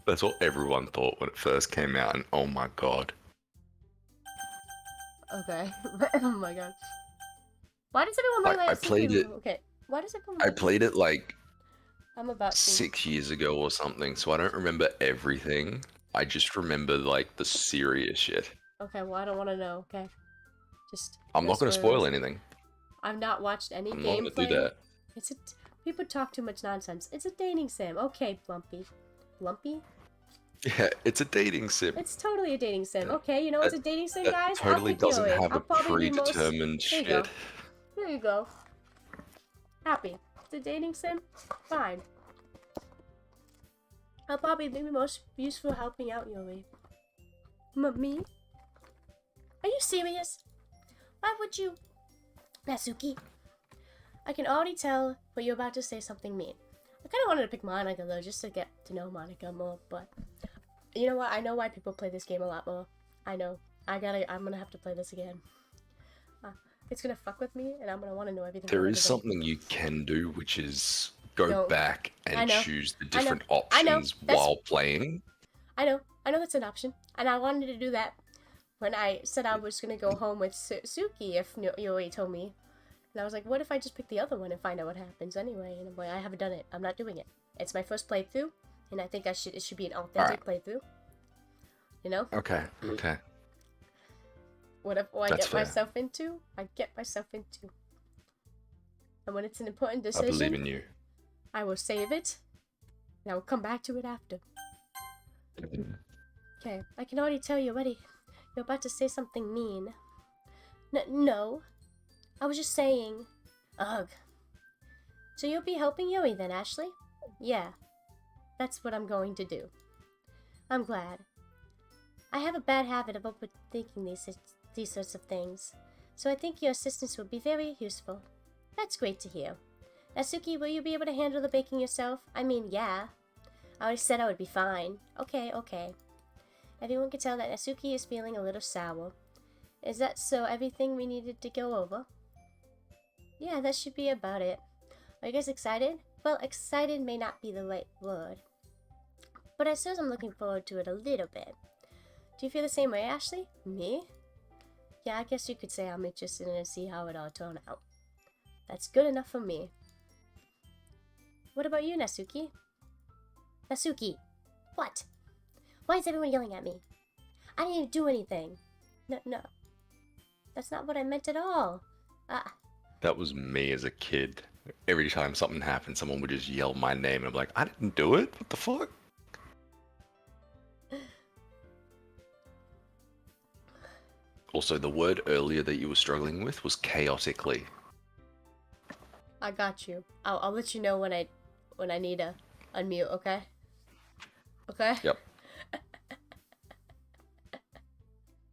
[SPEAKER 2] That's what everyone thought when it first came out, and oh my god.
[SPEAKER 1] Okay. Oh my god. Why does everyone like
[SPEAKER 2] I played it.
[SPEAKER 1] Okay. Why does it come
[SPEAKER 2] I
[SPEAKER 1] up?
[SPEAKER 2] played it like
[SPEAKER 1] I'm about to.
[SPEAKER 2] 6 years ago or something, so I don't remember everything. I just remember like the serious shit.
[SPEAKER 1] Okay, well, I don't want to know, okay? Just
[SPEAKER 2] I'm
[SPEAKER 1] no
[SPEAKER 2] not going to spoil
[SPEAKER 1] spoilers.
[SPEAKER 2] anything.
[SPEAKER 1] I've not watched any
[SPEAKER 2] I'm not going to do
[SPEAKER 1] gameplay.
[SPEAKER 2] that.
[SPEAKER 1] It's a. People talk too much nonsense. It's a dating sim. Okay, Blumpy. Blumpy?
[SPEAKER 2] Yeah, it's a dating sim.
[SPEAKER 1] It's totally a dating sim.
[SPEAKER 2] That,
[SPEAKER 1] Okay, you know
[SPEAKER 2] that,
[SPEAKER 1] it's a dating sim,
[SPEAKER 2] that
[SPEAKER 1] guys? I'll
[SPEAKER 2] totally
[SPEAKER 1] pick
[SPEAKER 2] doesn't
[SPEAKER 1] Yui.
[SPEAKER 2] have
[SPEAKER 1] I'll
[SPEAKER 2] a
[SPEAKER 1] probably be most.
[SPEAKER 2] predetermined
[SPEAKER 1] There you go.
[SPEAKER 2] shit.
[SPEAKER 1] There you go. Happy. It's a dating sim? Fine. I'll probably be most useful helping out Yui. Me? Are you serious? Why would you? Natsuki, I can already tell but you're about to say something mean. I kind of wanted to pick Monica though, just to get to know Monica more, but you know what? I know why people play this game a lot more. I know. I'm gonna have to play this again. Uh, it's gonna fuck with me, and I'm gonna want to know everything
[SPEAKER 2] There
[SPEAKER 1] about
[SPEAKER 2] is
[SPEAKER 1] everybody.
[SPEAKER 2] something you can do, which is go
[SPEAKER 1] No,
[SPEAKER 2] back
[SPEAKER 1] I
[SPEAKER 2] and
[SPEAKER 1] know.
[SPEAKER 2] choose the
[SPEAKER 1] I know.
[SPEAKER 2] different
[SPEAKER 1] I know.
[SPEAKER 2] options
[SPEAKER 1] That's.
[SPEAKER 2] while playing.
[SPEAKER 1] I know. I know that's an option, and I wanted to do that when I said I was gonna go home with Suki if Yoi told me. And I was like, what if I just pick the other one and find out what happens anyway? And I'm like, I haven't done it. I'm not doing it. It's my first playthrough, and I think it should be an authentic playthrough. You know?
[SPEAKER 2] Okay, okay.
[SPEAKER 1] Whatever I
[SPEAKER 2] That's
[SPEAKER 1] get
[SPEAKER 2] fair.
[SPEAKER 1] myself into, I get myself into. And when it's an important
[SPEAKER 2] I believe
[SPEAKER 1] decision,
[SPEAKER 2] in you.
[SPEAKER 1] I will save it, and I will come back to it after. Okay, I can already tell you're ready. You're about to say something mean. No. I was just saying. Ugh. So you'll be helping Yui then, Ashley? Yeah, that's what I'm going to do. I'm glad. I have a bad habit of overthinking these sorts of things, so I think your assistance will be very useful. That's great to hear. Natsuki, will you be able to handle the baking yourself? I mean, yeah. I already said I would be fine. Okay. Everyone can tell that Natsuki is feeling a little sour. Is that so everything we needed to go over? Yeah, that should be about it. Are you guys excited? Well, excited may not be the right word, but I suppose I'm looking forward to it a little bit. Do you feel the same way, Ashley? Me? Yeah, I guess you could say I'm interested in to see how it all turned out. That's good enough for me. What about you, Natsuki? Natsuki! What? Why is everyone yelling at me? I didn't even do anything. No. That's not what I meant at all.
[SPEAKER 2] That was me as a kid. Every time something happened, someone would just yell my name, and I'm like, I didn't do it. What the fuck? Also, the word earlier that you were struggling with was chaotically.
[SPEAKER 1] I got you. I'll let you know when I need to unmute, okay? Okay?
[SPEAKER 2] Yep.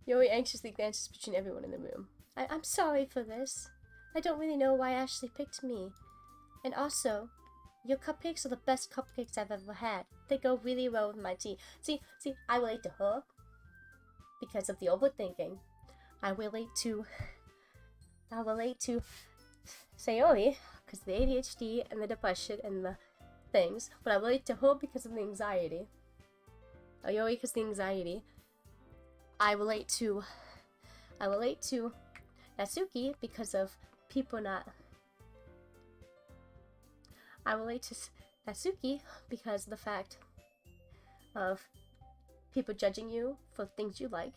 [SPEAKER 1] Yui anxiously glances between everyone in the room. I'm sorry for this. I don't really know why Ashley picked me. And also, your cupcakes are the best cupcakes I've ever had. They go really well with my tea. See, I relate to her because of the overthinking. I relate to Sayori because of the ADHD and the depression and the things. But I relate to her because of the anxiety. Ayori because of the anxiety. I relate to Natsuki because of people not. I relate to Natsuki because of the fact of people judging you for things you like,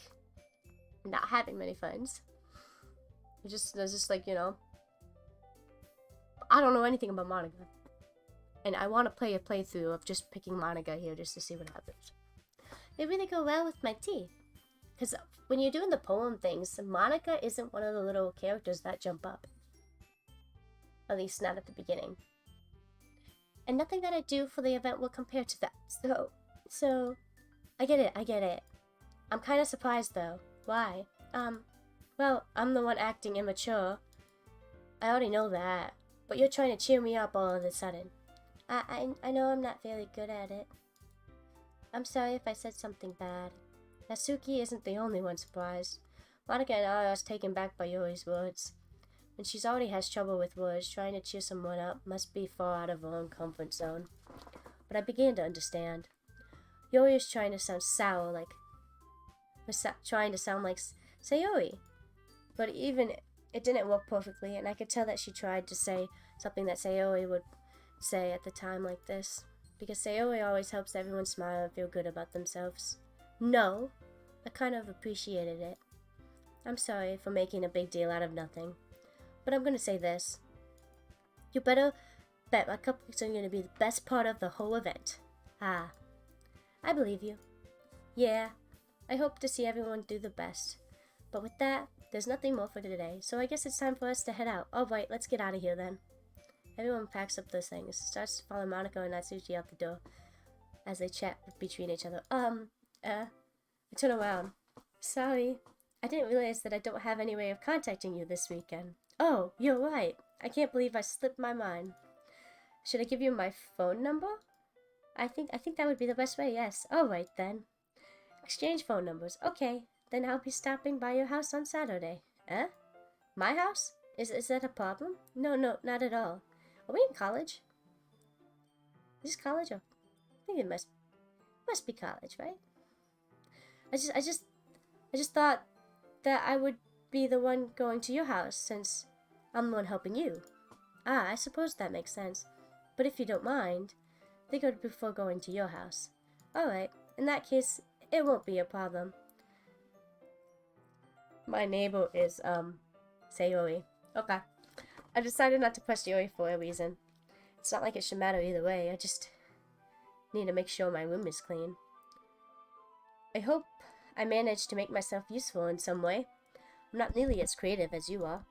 [SPEAKER 1] not having many friends. There's just like, you know, I don't know anything about Monica. And I want to play a playthrough of just picking Monica here just to see what happens. They really go well with my tea. Because when you're doing the poem things, Monica isn't one of the little characters that jump up. At least not at the beginning. And nothing that I do for the event will compare to that. So, I get it. I'm kind of surprised though. Why? Well, I'm the one acting immature. I already know that. But you're trying to cheer me up all of a sudden. I know I'm not very good at it. I'm sorry if I said something bad. Natsuki isn't the only one surprised. Monica and I are taken back by Yori's words. When she's already has trouble with words, trying to cheer someone up must be far out of her own comfort zone. But I began to understand. Yori is trying to sound sour, trying to sound like Sayori. But even it didn't work perfectly, and I could tell that she tried to say something that Sayori would say at the time like this. Because Sayori always helps everyone smile and feel good about themselves. No, I kind of appreciated it. I'm sorry for making a big deal out of nothing. But I'm gonna say this. You better bet my cupcakes are gonna be the best part of the whole event. Ah, I believe you. Yeah, I hope to see everyone do the best. But with that, there's nothing more for today, so I guess it's time for us to head out. Alright, let's get out of here then. Everyone packs up those things, starts to follow Monica and Natsuki out the door as they chat between each other. I turn around. Sorry, I didn't realize that I don't have any way of contacting you this weekend. Oh, you're right. I can't believe I slipped my mind. Should I give you my phone number? I think that would be the best way, yes. Alright then. Exchange phone numbers. Okay, then I'll be stopping by your house on Saturday. Eh? My house? Is that a problem? No, not at all. Are we in college? Is this college? Or I think it must be college, right? I just thought that I would be the one going to your house since I'm the one helping you. Ah, I suppose that makes sense. But if you don't mind, I think I would prefer going to your house. Alright, in that case, it won't be a problem. My neighbor is, Sayori. Okay. I decided not to press Yori for a reason. It's not like it should matter either way, I just need to make sure my room is clean. I hope I managed to make myself useful in some way. I'm not nearly as creative as you are.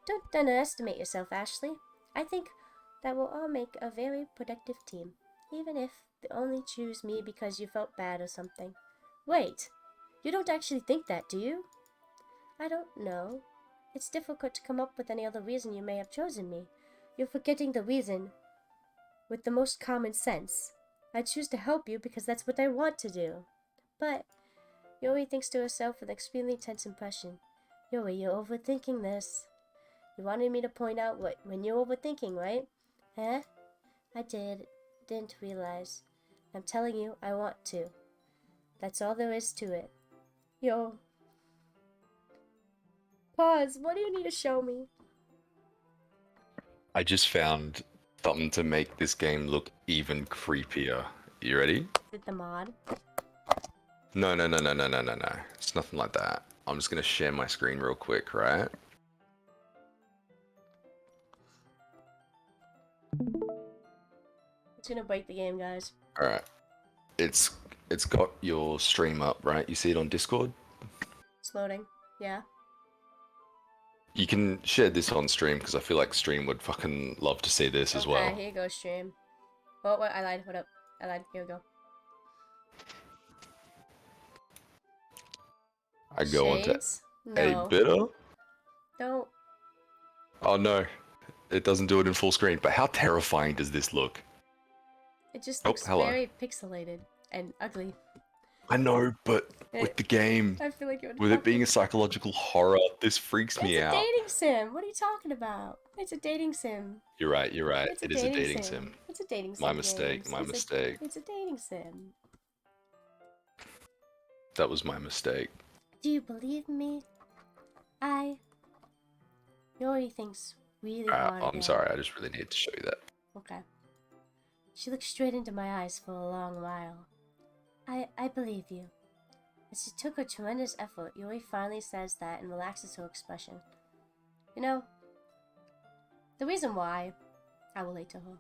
[SPEAKER 1] Don't underestimate yourself, Ashley. I think that we'll all make a very productive team, even if they only choose me because you felt bad or something. Wait, you don't actually think that, do you? I don't know. It's difficult to come up with any other reason you may have chosen me. You're forgetting the reason with the most common sense. I choose to help you because that's what I want to do. But Yori thinks to herself with extremely tense impression. Yori, you're overthinking this. You wanted me to point out when you're overthinking, right? Huh? I didn't realize. I'm telling you, I want to. That's all there is to it. Yo. Pause. What do you need to show me?
[SPEAKER 2] I just found something to make this game look even creepier. You ready?
[SPEAKER 1] Is it the mod?
[SPEAKER 2] No. It's nothing like that. I'm just gonna share my screen real quick, right?
[SPEAKER 1] It's gonna break the game, guys.
[SPEAKER 2] Alright. It's got your stream up, right? You see it on Discord?
[SPEAKER 1] It's loading. Yeah.
[SPEAKER 2] You can share this on stream because I feel like stream would fucking love to see this as well.
[SPEAKER 1] Okay, here you go, stream. Oh, wait, I lied. Hold up. I lied. Here we go.
[SPEAKER 2] I go onto
[SPEAKER 1] Shades? No.
[SPEAKER 2] a bitter.
[SPEAKER 1] Don't.
[SPEAKER 2] Oh no, it doesn't do it in full screen. But how terrifying does this look?
[SPEAKER 1] It just
[SPEAKER 2] Oh,
[SPEAKER 1] looks
[SPEAKER 2] hello.
[SPEAKER 1] very pixelated and ugly.
[SPEAKER 2] I know, but with the game,
[SPEAKER 1] I feel like it would.
[SPEAKER 2] with it being a psychological horror, this freaks me
[SPEAKER 1] It's a
[SPEAKER 2] out.
[SPEAKER 1] dating sim. What are you talking about? It's a dating sim.
[SPEAKER 2] You're right.
[SPEAKER 1] It's
[SPEAKER 2] It is a dating sim.
[SPEAKER 1] It's a dating sim.
[SPEAKER 2] My mistake. My mistake.
[SPEAKER 1] It's a dating sim.
[SPEAKER 2] That was my mistake.
[SPEAKER 1] Do you believe me? Yori thinks really hard.
[SPEAKER 2] I'm sorry. I just really need to show you that.
[SPEAKER 1] Okay. She looked straight into my eyes for a long while. I believe you. As she took a tremendous effort, Yuri finally says that and relaxes her expression. You know, the reason why I relate to her.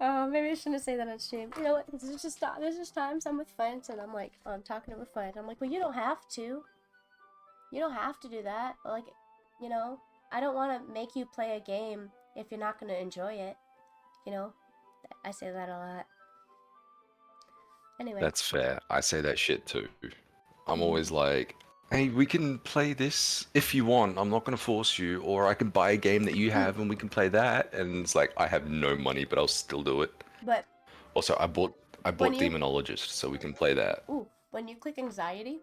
[SPEAKER 1] Oh, maybe I shouldn't say that on stream. You know what? There's just times I'm with friends and I'm like, oh, I'm talking to a friend. I'm like, well, you don't have to. You don't have to do that. Like, you know, I don't want to make you play a game if you're not going to enjoy it. You know, I say that a lot. Anyway.
[SPEAKER 2] That's fair. I say that shit too. I'm always like, hey, we can play this if you want. I'm not going to force you. Or I can buy a game that you have and we can play that. And it's like, I have no money, but I'll still do it.
[SPEAKER 1] But
[SPEAKER 2] also, I bought Demonologist, so we can play that.
[SPEAKER 1] Ooh, when you click anxiety,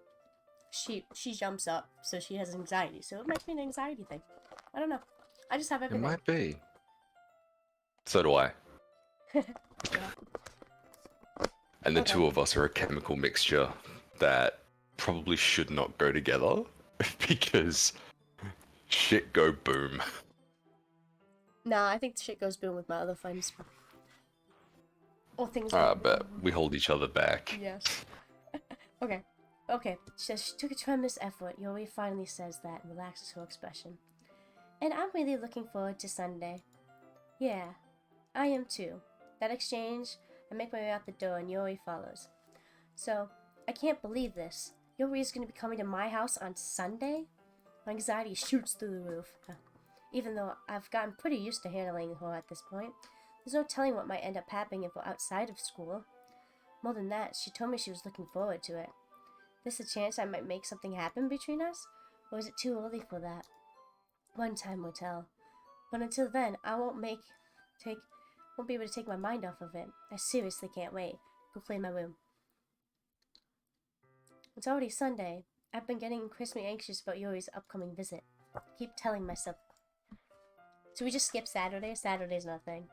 [SPEAKER 1] she jumps up, so she has anxiety. So it might be an anxiety thing. I don't know. I just have everything.
[SPEAKER 2] It might be. So do I.
[SPEAKER 1] Yeah.
[SPEAKER 2] And the two of us are a chemical mixture that probably should not go together. because shit go boom.
[SPEAKER 1] Nah, I think shit goes boom with my other friends. Or things
[SPEAKER 2] I
[SPEAKER 1] go
[SPEAKER 2] bet
[SPEAKER 1] boom.
[SPEAKER 2] we hold each other back.
[SPEAKER 1] Yes. Okay. Okay. She says she took a tremendous effort. Yuri finally says that and relaxes her expression. And I'm really looking forward to Sunday. Yeah, I am too. That exchange, I make my way out the door and Yuri follows. So, I can't believe this. Yuri is going to be coming to my house on Sunday? My anxiety shoots through the roof. Even though I've gotten pretty used to handling her at this point, there's no telling what might end up happening if we're outside of school. More than that, she told me she was looking forward to it. This a chance I might make something happen between us? Or is it too early for that? One time will tell. But until then, I won't be able to take my mind off of it. I seriously can't wait. Go play in my room. It's already Sunday. I've been getting increasingly anxious about Yuri's upcoming visit. I keep telling myself. So we just skip Saturday? Saturday's nothing.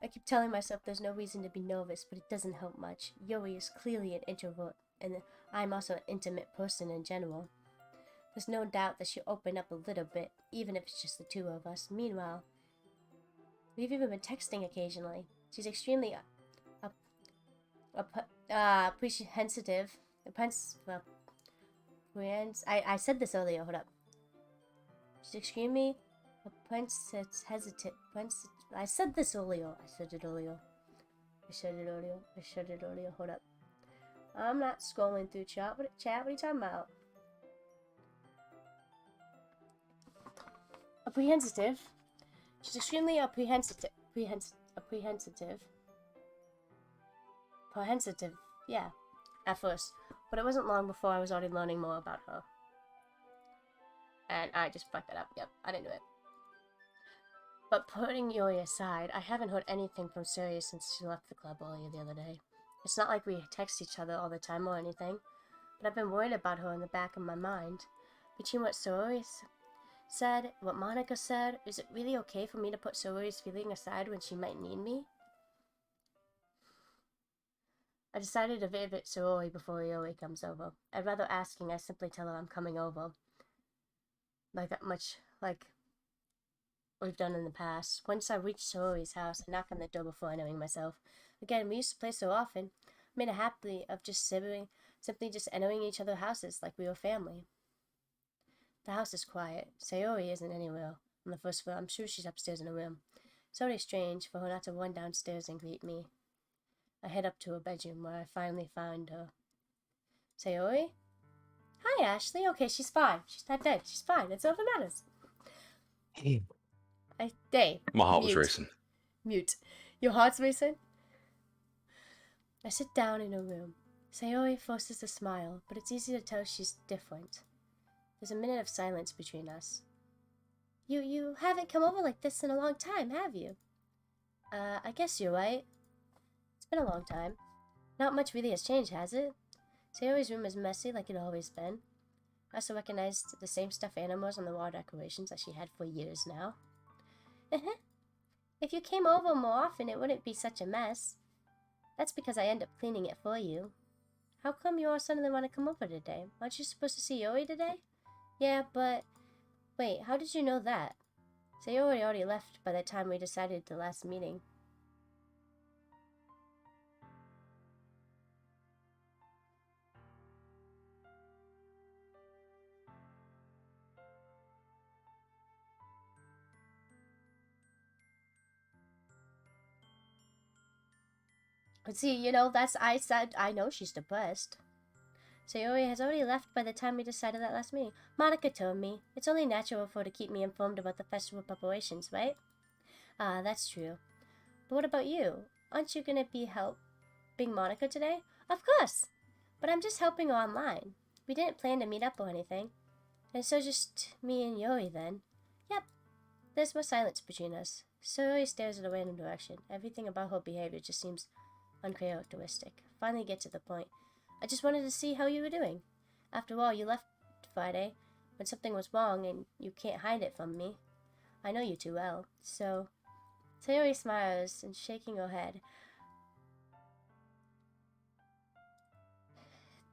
[SPEAKER 1] I keep telling myself there's no reason to be nervous, but it doesn't help much. Yuri is clearly an introvert, and I'm also an intimate person in general. There's no doubt that she'll open up a little bit, even if it's just the two of us. Meanwhile, we've even been texting occasionally. She's extremely apprehensive. I said this earlier, hold up. She's extremely hesitant. I said this earlier. I said it earlier. Hold up. I'm not scrolling through chat. What are you talking about? Apprehensive. She's extremely apprehensive. Yeah, at first. But it wasn't long before I was already learning more about her. And I just fucked that up. Yep, I didn't do it. But putting Yuri aside, I haven't heard anything from Surya since she left the club earlier the other day. It's not like we text each other all the time or anything, but I've been worried about her in the back of my mind. Between what Surya said, what Monica said, is it really okay for me to put Surya's feeling aside when she might need me? I decided to visit Surya before Yuri comes over. I'd rather asking I simply tell her I'm coming over. Like we've done in the past. Once I reached Sorori's house, I knocked on the door before knowing myself. Again, we used to play so often. I made a happily of just simply just entering each other's houses like we were family. The house is quiet. Sayori isn't anywhere on the first floor. I'm sure she's upstairs in her room. It's already strange for her not to run downstairs and greet me. I head up to her bedroom where I finally found her. Sayori? Hi, Ashley. Okay, she's fine. She's not dead. She's fine. That's all that matters.
[SPEAKER 2] My heart was
[SPEAKER 1] Mute.
[SPEAKER 2] racing.
[SPEAKER 1] Mute. Your heart's racing? I sit down in her room. Sayori forces a smile, but it's easy to tell she's different. There's a minute of silence between us. You haven't come over like this in a long time, have you? I guess you're right. It's been a long time. Not much really has changed, has it? Sayori's room is messy like it always been. I also recognized the same stuffed animals on the wall decorations that she had for years now. If you came over more often, it wouldn't be such a mess. That's because I end up cleaning it for you. How come you all suddenly want to come over today? Aren't you supposed to see Yori today? Yeah, but... Wait, how did you know that? Sayori already left by the time we decided the last meeting. But see, I said, I know she's depressed. Sayori has already left by the time we decided that last meeting. Monica told me. It's only natural for her to keep me informed about the festival preparations, right? Ah, that's true. But what about you? Aren't you gonna be helping Monica today? Of course! But I'm just helping her online. We didn't plan to meet up or anything. And so just me and Yori then. Yep. There's more silence between us. Sayori stares at a random direction. Everything about her behavior just seems uncharacteristic. Finally get to the point. I just wanted to see how you were doing. After all, you left Friday when something was wrong and you can't hide it from me. I know you too well. So, Sayori smiles and shaking her head.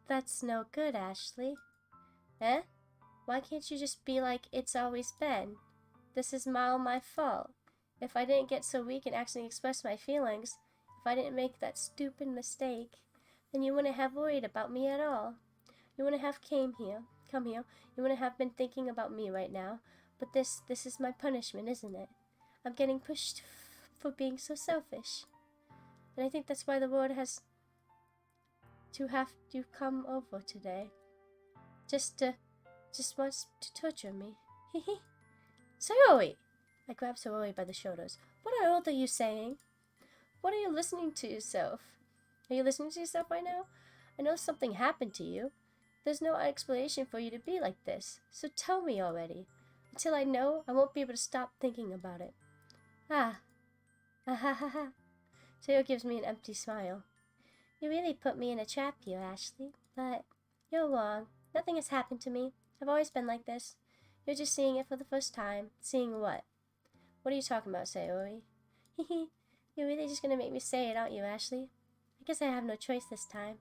[SPEAKER 1] That's no good, Ashley. Eh? Why can't you just be like it's always been? This is all my fault. If I didn't get so weak and actually express my feelings, if I didn't make that stupid mistake, then you wouldn't have worried about me at all. You wouldn't have come here. You wouldn't have been thinking about me right now. But this is my punishment, isn't it? I'm getting pushed for being so selfish. And I think that's why the world has to have you come over today. Just wants to torture me. Hehe. Sayori! I grabbed Sayori by the shoulders. What on earth are you saying? What are you listening to yourself? Are you listening to yourself right now? I know something happened to you. There's no explanation for you to be like this. So tell me already. Until I know, I won't be able to stop thinking about it. Ah. Ah ha ha ha. Sayori gives me an empty smile. You really put me in a trap here, Ashley. But you're wrong. Nothing has happened to me. I've always been like this. You're just seeing it for the first time. Seeing what? What are you talking about, Sayori? Hehe. You're really just gonna make me say it, aren't you, Ashley? I guess I have no choice this time.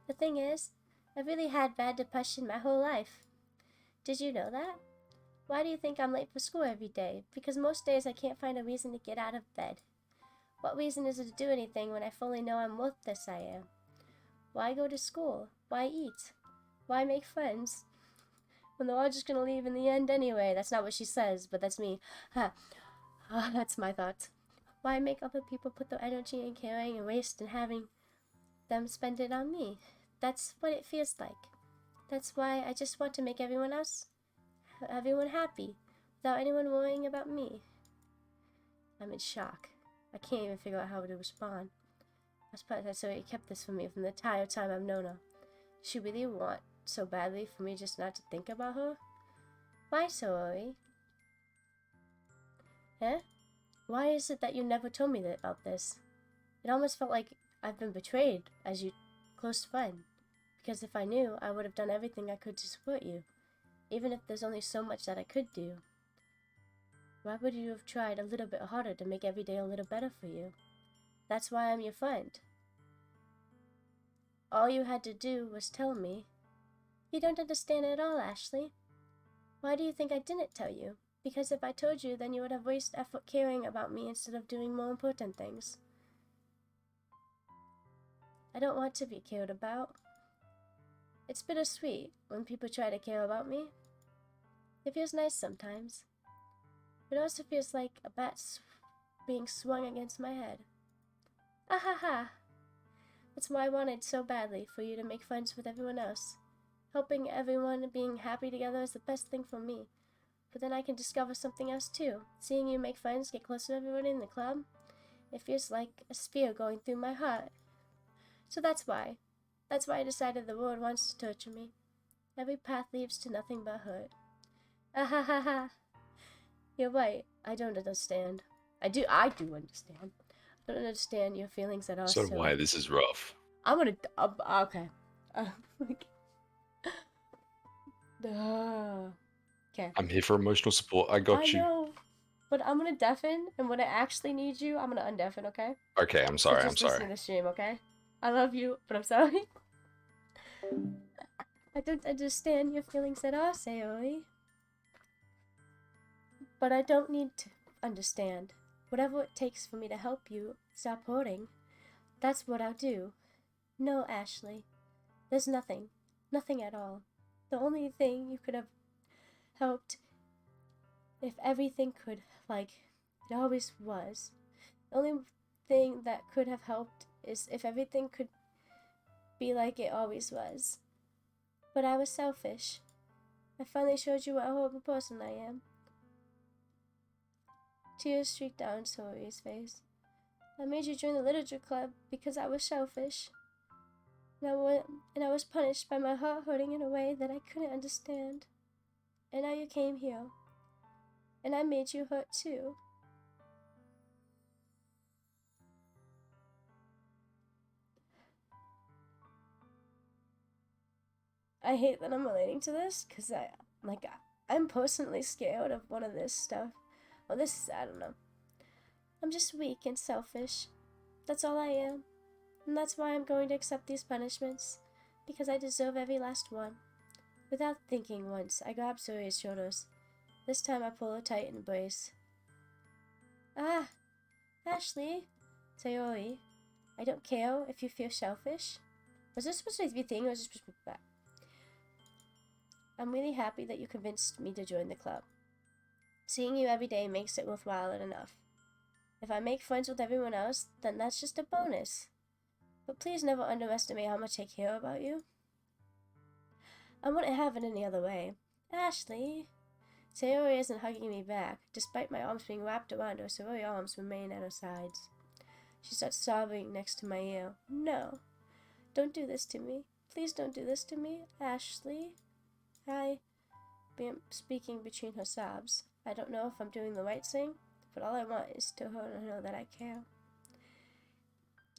[SPEAKER 1] The thing is, I've really had bad depression my whole life. Did you know that? Why do you think I'm late for school every day? Because most days I can't find a reason to get out of bed. What reason is it to do anything when I fully know I'm worthless I am? Why go to school? Why eat? Why make friends? When they're all just gonna leave in the end anyway. That's not what she says, but that's me. That's my thoughts. Why make other people put their energy in caring and waste and having them spend it on me? That's what it feels like. That's why I just want to make everyone happy, without anyone worrying about me. I'm in shock. I can't even figure out how to respond. I suppose that's why he kept this from me from the entire time I've known her. Does she really want so badly for me just not to think about her? Why, Sayori? Eh? Why is it that you never told me about this? It almost felt like I've been betrayed as your close friend. Because if I knew, I would have done everything I could to support you. Even if there's only so much that I could do. Why would you have tried a little bit harder to make every day a little better for you? That's why I'm your friend. All you had to do was tell me. You don't understand at all, Ashley. Why do you think I didn't tell you? Because if I told you, then you would have wasted effort caring about me instead of doing more important things. I don't want to be cared about. It's bittersweet when people try to care about me. It feels nice sometimes. It also feels like a bat being swung against my head. Ah ha ha! That's why I wanted so badly for you to make friends with everyone else. Helping everyone and being happy together is the best thing for me. But then I can discover something else too. Seeing you make friends, get close to everyone in the club, it feels like a spear going through my heart. So that's why. That's why I decided the world wants to torture me. Every path leads to nothing but hurt. Ah ha ha ha. You're right. I don't understand. I do understand. I don't understand your feelings at all.
[SPEAKER 2] So why this is rough.
[SPEAKER 1] I'm gonna. Okay. Like, okay.
[SPEAKER 2] I'm here for emotional support. I got you.
[SPEAKER 1] I know, but I'm gonna deafen, and when I actually need you, I'm gonna undeafen. Okay.
[SPEAKER 2] Okay, I'm
[SPEAKER 1] So
[SPEAKER 2] sorry.
[SPEAKER 1] just
[SPEAKER 2] I'm
[SPEAKER 1] listen
[SPEAKER 2] sorry.
[SPEAKER 1] to the stream, okay? I love you, but I'm sorry. I don't understand your feelings at all, Sayori. But I don't need to understand. Whatever it takes for me to help you stop hurting, that's what I'll do. No, Ashley. There's nothing. Nothing at all. The only thing you could have helped, if everything could, like it always was. The only thing that could have helped is if everything could be like it always was. But I was selfish. I finally showed you what a horrible person I am. Tears streaked down Sayori's face. I made you join the literature club because I was selfish. And I was punished by my heart hurting in a way that I couldn't understand. And now you came here. And I made you hurt too. I hate that I'm relating to this, because I'm personally scared of one of this stuff. Well, I don't know. I'm just weak and selfish. That's all I am. And that's why I'm going to accept these punishments. Because I deserve every last one. Without thinking once, I grab Suri's shoulders. This time I pull her tight and embrace. Ah, Ashley, Sayori, I don't care if you feel selfish. Was this supposed to be a thing or was this supposed to be back? I'm really happy that you convinced me to join the club. Seeing you every day makes it worthwhile and enough. If I make friends with everyone else, then that's just a bonus. But please never underestimate how much I care about you. I wouldn't have it any other way. Ashley! Sayori isn't hugging me back, despite my arms being wrapped around her. Sayori's arms remain at her sides. She starts sobbing next to my ear. No, don't do this to me. Please don't do this to me, Ashley. I am speaking between her sobs. I don't know if I'm doing the right thing, but all I want is to her to know that I care.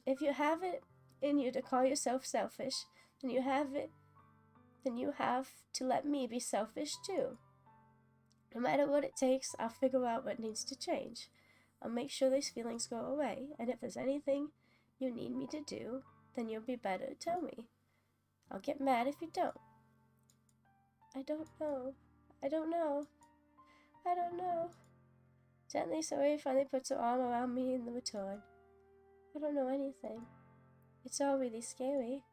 [SPEAKER 1] If you have it in you to call yourself selfish, then you have to let me be selfish too. No matter what it takes, I'll figure out what needs to change. I'll make sure these feelings go away, and if there's anything you need me to do, then you'll be better to tell me. I'll get mad if you don't. I don't know. Gently, Sayori finally puts her arm around me in the return. I don't know anything. It's all really scary.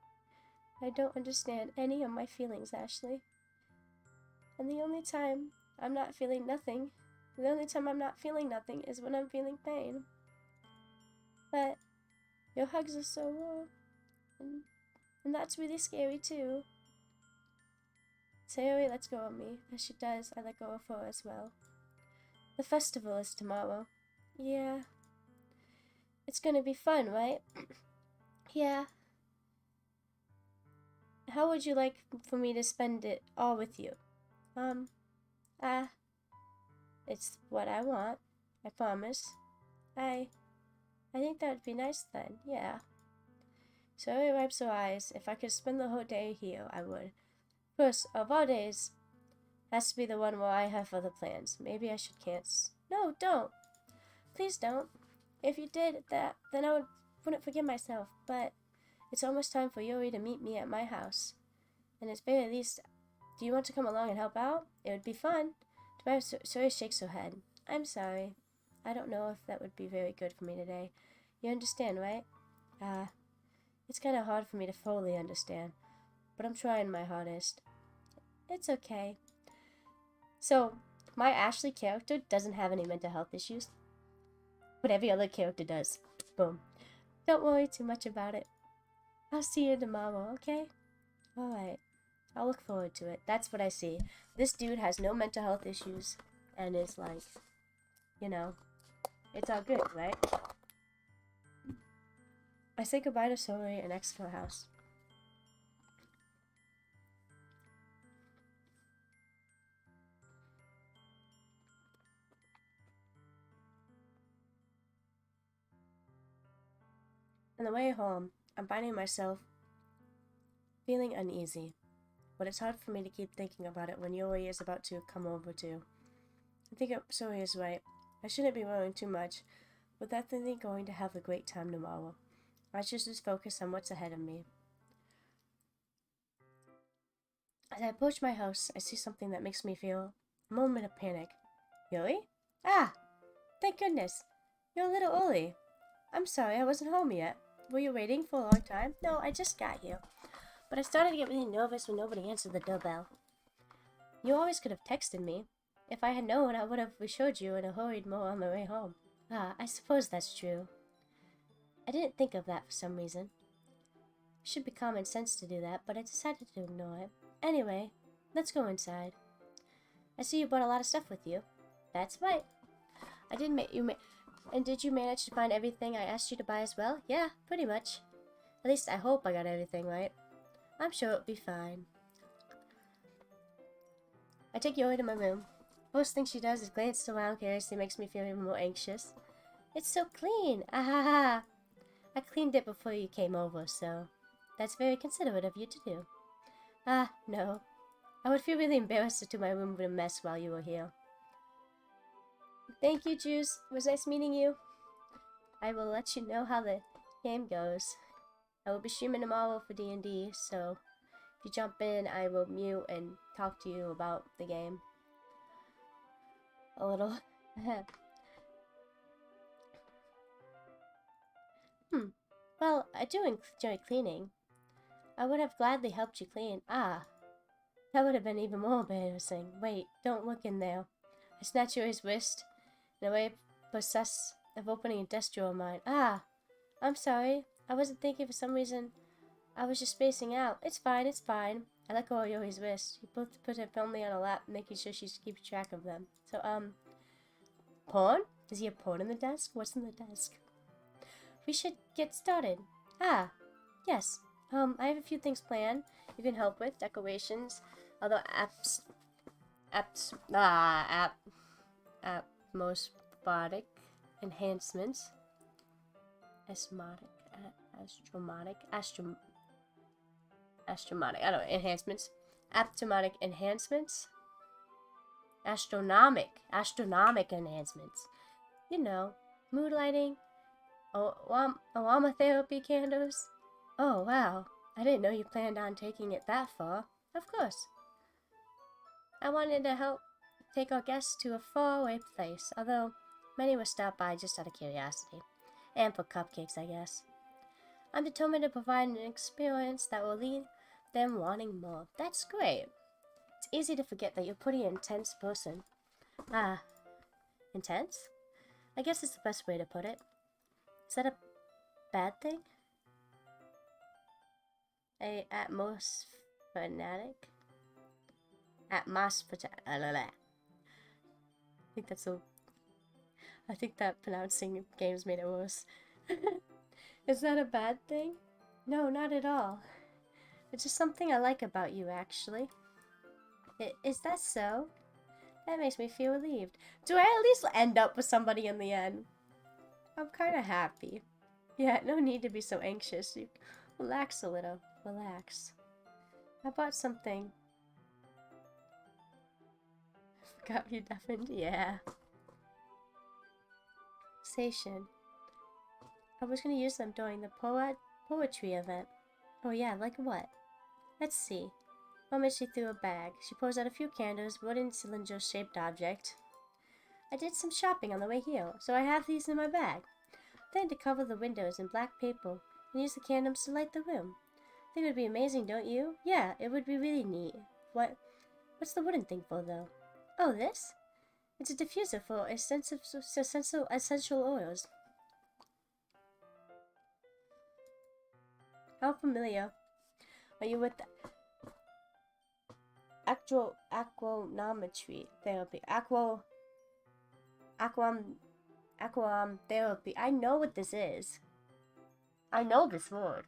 [SPEAKER 1] I don't understand any of my feelings, Ashley. And the only time I'm not feeling nothing is when I'm feeling pain. But your hugs are so warm, and that's really scary too. Sayori lets go of me. As she does, I let go of her as well. The festival is tomorrow. Yeah. It's gonna be fun, right? Yeah. How would you like for me to spend it all with you? It's what I want. I promise. I think that would be nice then, yeah. Sayori wipes her eyes. If I could spend the whole day here, I would. First, of all days, has to be the one where I have other plans. Maybe I should cancel. No, don't. Please don't. If you did that, then I wouldn't forgive myself. But it's almost time for Yuri to meet me at my house. And at very least, do you want to come along and help out? It would be fun. Sayori shakes her head. I'm sorry. I don't know if that would be very good for me today. You understand, right? It's kind of hard for me to fully understand. But I'm trying my hardest. It's okay. So, my Ashley character doesn't have any mental health issues. But every other character does. Boom. Don't worry too much about it. I'll see you tomorrow, okay? Alright. I'll look forward to it. That's what I see. This dude has no mental health issues. And is like, you know, it's all good, right? I say goodbye to Sayori and exit her house. On the way home, I'm finding myself feeling uneasy. But it's hard for me to keep thinking about it when Yuri is about to come over too. I think Sayori is right. I shouldn't be worrying too much. We're definitely going to have a great time tomorrow. I should just focus on what's ahead of me. As I approach my house, I see something that makes me feel a moment of panic. Yuri? Ah! Thank goodness. You're a little early. I'm sorry I wasn't home yet. Were you waiting for a long time? No, I just got here. But I started to get really nervous when nobody answered the doorbell. You always could have texted me. If I had known, I would have reassured you and hurried more on my way home. I suppose that's true. I didn't think of that for some reason. It should be common sense to do that, but I decided to ignore it. Anyway, let's go inside. I see you brought a lot of stuff with you. That's right. And did you manage to find everything I asked you to buy as well? Yeah, pretty much. At least I hope I got everything right. I'm sure it'll be fine. I take Yuri to my room. First thing she does is glance around curiously, makes me feel even more anxious. It's so clean! Ahaha! I cleaned it before you came over, so that's very considerate of you to do. No. I would feel really embarrassed to do my room with a mess while you were here. Thank you, Juice. It was nice meeting you. I will let you know how the game goes. I will be streaming tomorrow for D&D, so if you jump in, I will mute and talk to you about the game. A little. Well, I do enjoy cleaning. I would have gladly helped you clean. Ah, that would have been even more embarrassing. Wait, don't look in there. I snatch Yuri's wrist in a way possessed of opening a desk drawer of mine. Ah, I'm sorry. I wasn't thinking for some reason. I was just spacing out. It's fine, it's fine. I let go of Yuri's wrist. We both put her firmly on her lap, making sure she keeps track of them. So, porn? Does he have porn in the desk? What's in the desk? We should get started. Ah, yes. I have a few things planned you can help with. Decorations, other atmospheric enhancements. Astronomic, I don't know, enhancements. Astronomic enhancements. Astronomic enhancements. You know, mood lighting, aromatherapy candles. Oh, wow. I didn't know you planned on taking it that far. Of course. I wanted to help take our guests to a faraway place, although many will stop by just out of curiosity. And for cupcakes, I guess. I'm determined to provide an experience that will leave them wanting more. That's great. It's easy to forget that you're a pretty intense person. Ah, intense? I guess it's the best way to put it. Is that a bad thing? At most fanatic? I think that pronouncing games made it worse. Is that a bad thing? No, not at all. It's just something I like about you, actually. Is that so? That makes me feel relieved. Do I at least end up with somebody in the end? I'm kind of happy. Yeah, no need to be so anxious. You relax a little. Relax. I bought something. Got you deafened? Yeah. Station. I was gonna use them during the poetry event. Oh yeah, like what? Let's see. Moment she threw a bag. She pulls out a few candles, wooden cylinder-shaped object. I did some shopping on the way here, so I have these in my bag. Then to cover the windows in black paper and use the candles to light the room. Think it would be amazing, don't you? Yeah, it would be really neat. What's the wooden thing for, though? Oh, this? It's a diffuser for essential oils. How familiar are you with aquamometry therapy? Aquam therapy. I know what this is. I know this word.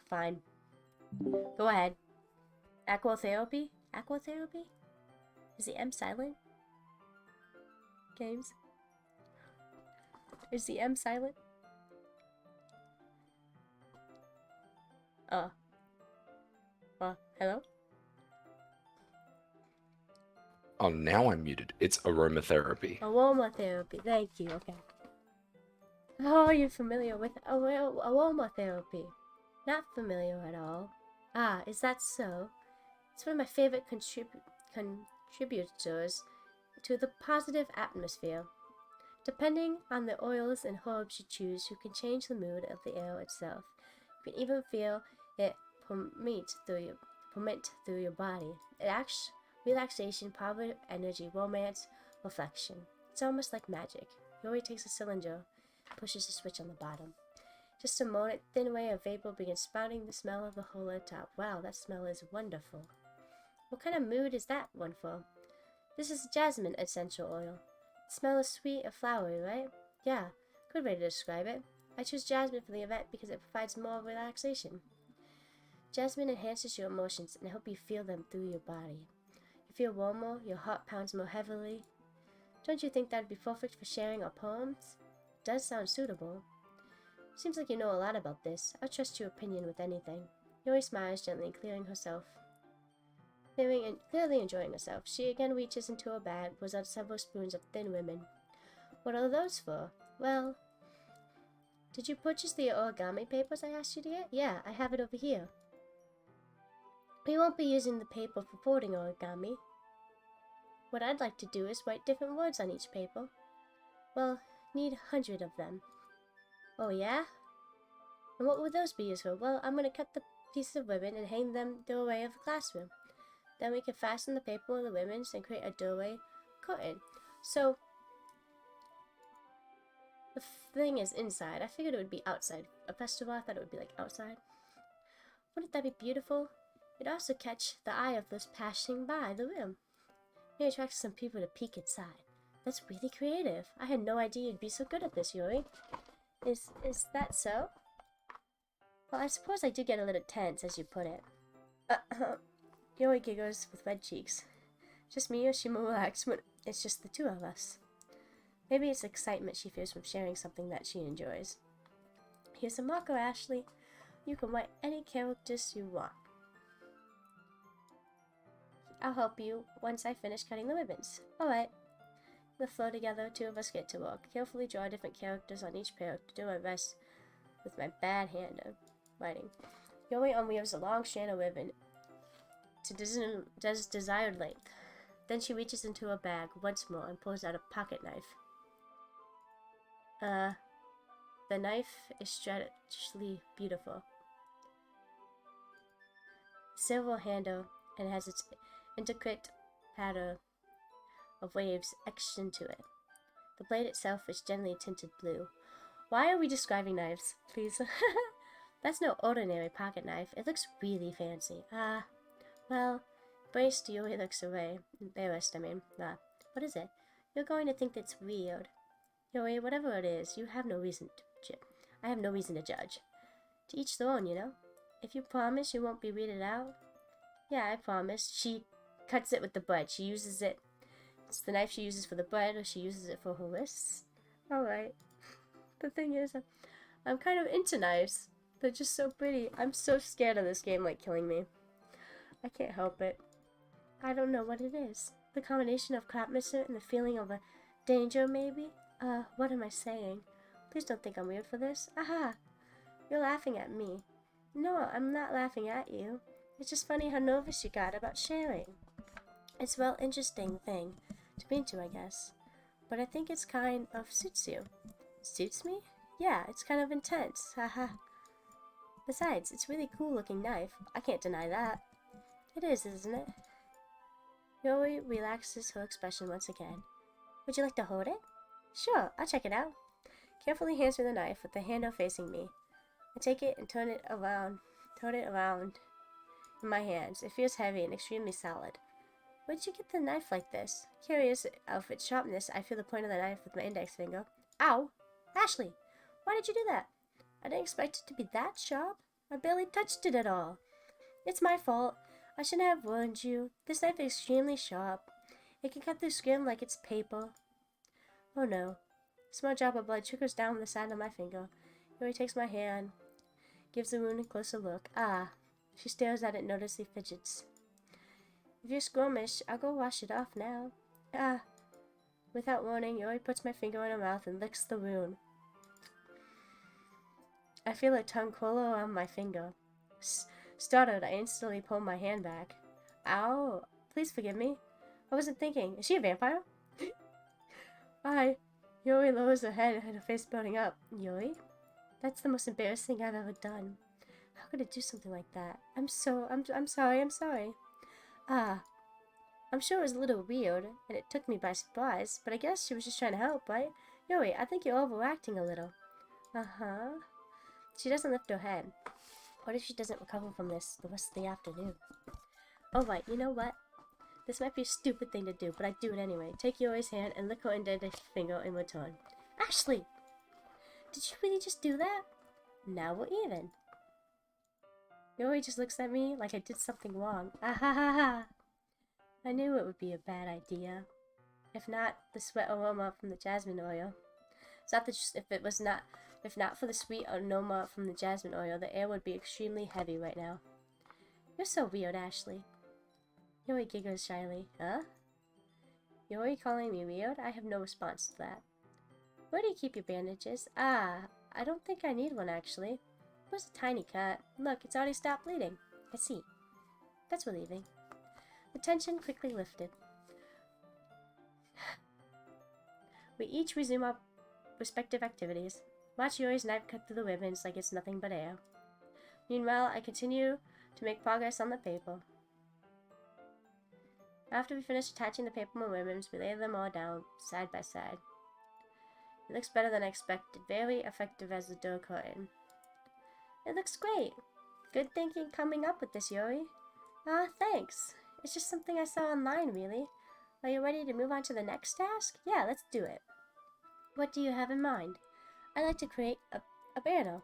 [SPEAKER 1] Fine. Go ahead. Aquatherapy? Aquatherapy? Is the M silent? Games? Is the M silent? Hello?
[SPEAKER 2] Oh, now I'm muted. It's aromatherapy.
[SPEAKER 1] Aromatherapy. Thank you. Okay. How are you familiar with aromatherapy? Not familiar at all. Ah, is that so? It's one of my favorite contributors to the positive atmosphere. Depending on the oils and herbs you choose, you can change the mood of the air itself. You can even feel it permeate through your body. It acts relaxation, positive energy, romance, reflection. It's almost like magic. Yuri takes a cylinder, pushes the switch on the bottom. Just a moment, thin ray of vapor begins spouting the smell of the whole at top. Wow, that smell is wonderful. What kind of mood is that one for? This is jasmine essential oil. The smell is sweet and flowery, right? Yeah, good way to describe it. I choose jasmine for the event because it provides more relaxation. Jasmine enhances your emotions and helps you feel them through your body. You feel warmer, your heart pounds more heavily. Don't you think that'd be perfect for sharing our poems? It does sound suitable. Seems like you know a lot about this. I'll trust your opinion with anything. Yuri smiles gently, clearly enjoying herself. She again reaches into her bag, pulls out several spoons of thin ribbon. What are those for? Well, did you purchase the origami papers I asked you to get? Yeah, I have it over here. We won't be using the paper for folding origami. What I'd like to do is write different words on each paper. Well, need 100 of them. Oh yeah? And what would those be used for? Well, I'm gonna cut the pieces of ribbon and hang them doorway of the classroom. Then we can fasten the paper with the ribbons and create a doorway curtain. So, the thing is inside. I figured it would be outside. A festival, I thought it would be like outside. Wouldn't that be beautiful? It'd also catch the eye of those passing by the room. It attracts some people to peek inside. That's really creative. I had no idea you'd be so good at this, Yuri. Is that so? Well, I suppose I do get a little tense, as you put it. Yuri giggles with red cheeks. Just me, or she more relaxed when it's just the two of us. Maybe it's excitement she feels from sharing something that she enjoys. Here's a marker, Ashley. You can write any characters you want. I'll help you once I finish cutting the ribbons. Alright. The flow together, two of us get to work. Carefully draw different characters on each pair to do my best with my bad hand of writing. Yuri unweaves a long strand of ribbon to desired length. Then she reaches into her bag once more and pulls out a pocket knife. The knife is stretchily beautiful. Silver handle and has its intricate pattern of waves etched into it. The blade itself is gently tinted blue. Why are we describing knives, please? That's no ordinary pocket knife. It looks really fancy. Well, braced, Yuri looks away. Embarrassed, I mean. What is it? You're going to think that's weird. Yuri, whatever it is, you have no reason to I have no reason to judge. To each their own, you know? If you promise you won't be weirded out. Yeah, I promise. She cuts it with the bread. She uses it. It's the knife she uses for the bread, or she uses it for her wrists. Alright. The thing is, I'm kind of into knives. They're just so pretty. I'm so scared of this game, like, killing me. I can't help it. I don't know what it is. The combination of craftsmanship and the feeling of a danger, maybe? What am I saying? Please don't think I'm weird for this. Aha! You're laughing at me. No, I'm not laughing at you. It's just funny how nervous you got about sharing. It's a well interesting thing to be into, I guess. But I think it's kind of suits you. Suits me? Yeah, it's kind of intense. Haha. Besides, it's a really cool looking knife. I can't deny that. It is, isn't it? Yuri relaxes her expression once again. Would you like to hold it? Sure, I'll check it out. Carefully hands her the knife with the handle facing me. I take it and turn it around in my hands. It feels heavy and extremely solid. Where'd you get the knife like this? Curious of its sharpness, I feel the point of the knife with my index finger. Ow! Ashley! Why did you do that? I didn't expect it to be that sharp. I barely touched it at all. It's my fault. I shouldn't have warned you. This knife is extremely sharp. It can cut through skin like it's paper. Oh no. A small drop of blood trickles down the side of my finger. Yuri takes my hand, gives the wound a closer look. She stares at it, noticeably fidgets. If you're squirmish, I'll go wash it off now. Without warning, Yuri puts my finger in her mouth and licks the wound. I feel her tongue curl around my finger. Startled, I instantly pull my hand back. Ow! Please forgive me. I wasn't thinking. Is she a vampire? Yuri lowers her head and her face burning up. Yuri? That's the most embarrassing thing I've ever done. How could I do something like that? I'm sorry. I'm sure it was a little weird, and it took me by surprise, but I guess she was just trying to help, right? Yuri, I think you're overacting a little. She doesn't lift her head. What if she doesn't recover from this the rest of the afternoon? Alright, you know what? This might be a stupid thing to do, but I do it anyway. Take Yuri's hand and lick her indented finger in return. Ashley! Did you really just do that? Now we're even. Yuri just looks at me like I did something wrong. I knew it would be a bad idea. If not, the sweet aroma from the jasmine oil. If not for the sweet aroma from the jasmine oil, the air would be extremely heavy right now. You're so weird, Ashley. Yuri giggles shyly. Huh? Yuri calling me weird? I have no response to that. Where do you keep your bandages? I don't think I need one, actually. It was a tiny cut. Look, it's already stopped bleeding. I see. That's relieving. The tension quickly lifted. We each resume our respective activities. Watch Yuri's knife cut through the ribbons like it's nothing but air. Meanwhile, I continue to make progress on the paper. After we finish attaching the paper and ribbons, we lay them all down, side by side. It looks better than I expected. Very effective as a door curtain. It looks great. Good thinking coming up with this, Yuri. Thanks. It's just something I saw online, really. Are you ready to move on to the next task? Yeah, let's do it. What do you have in mind? I'd like to create a banner.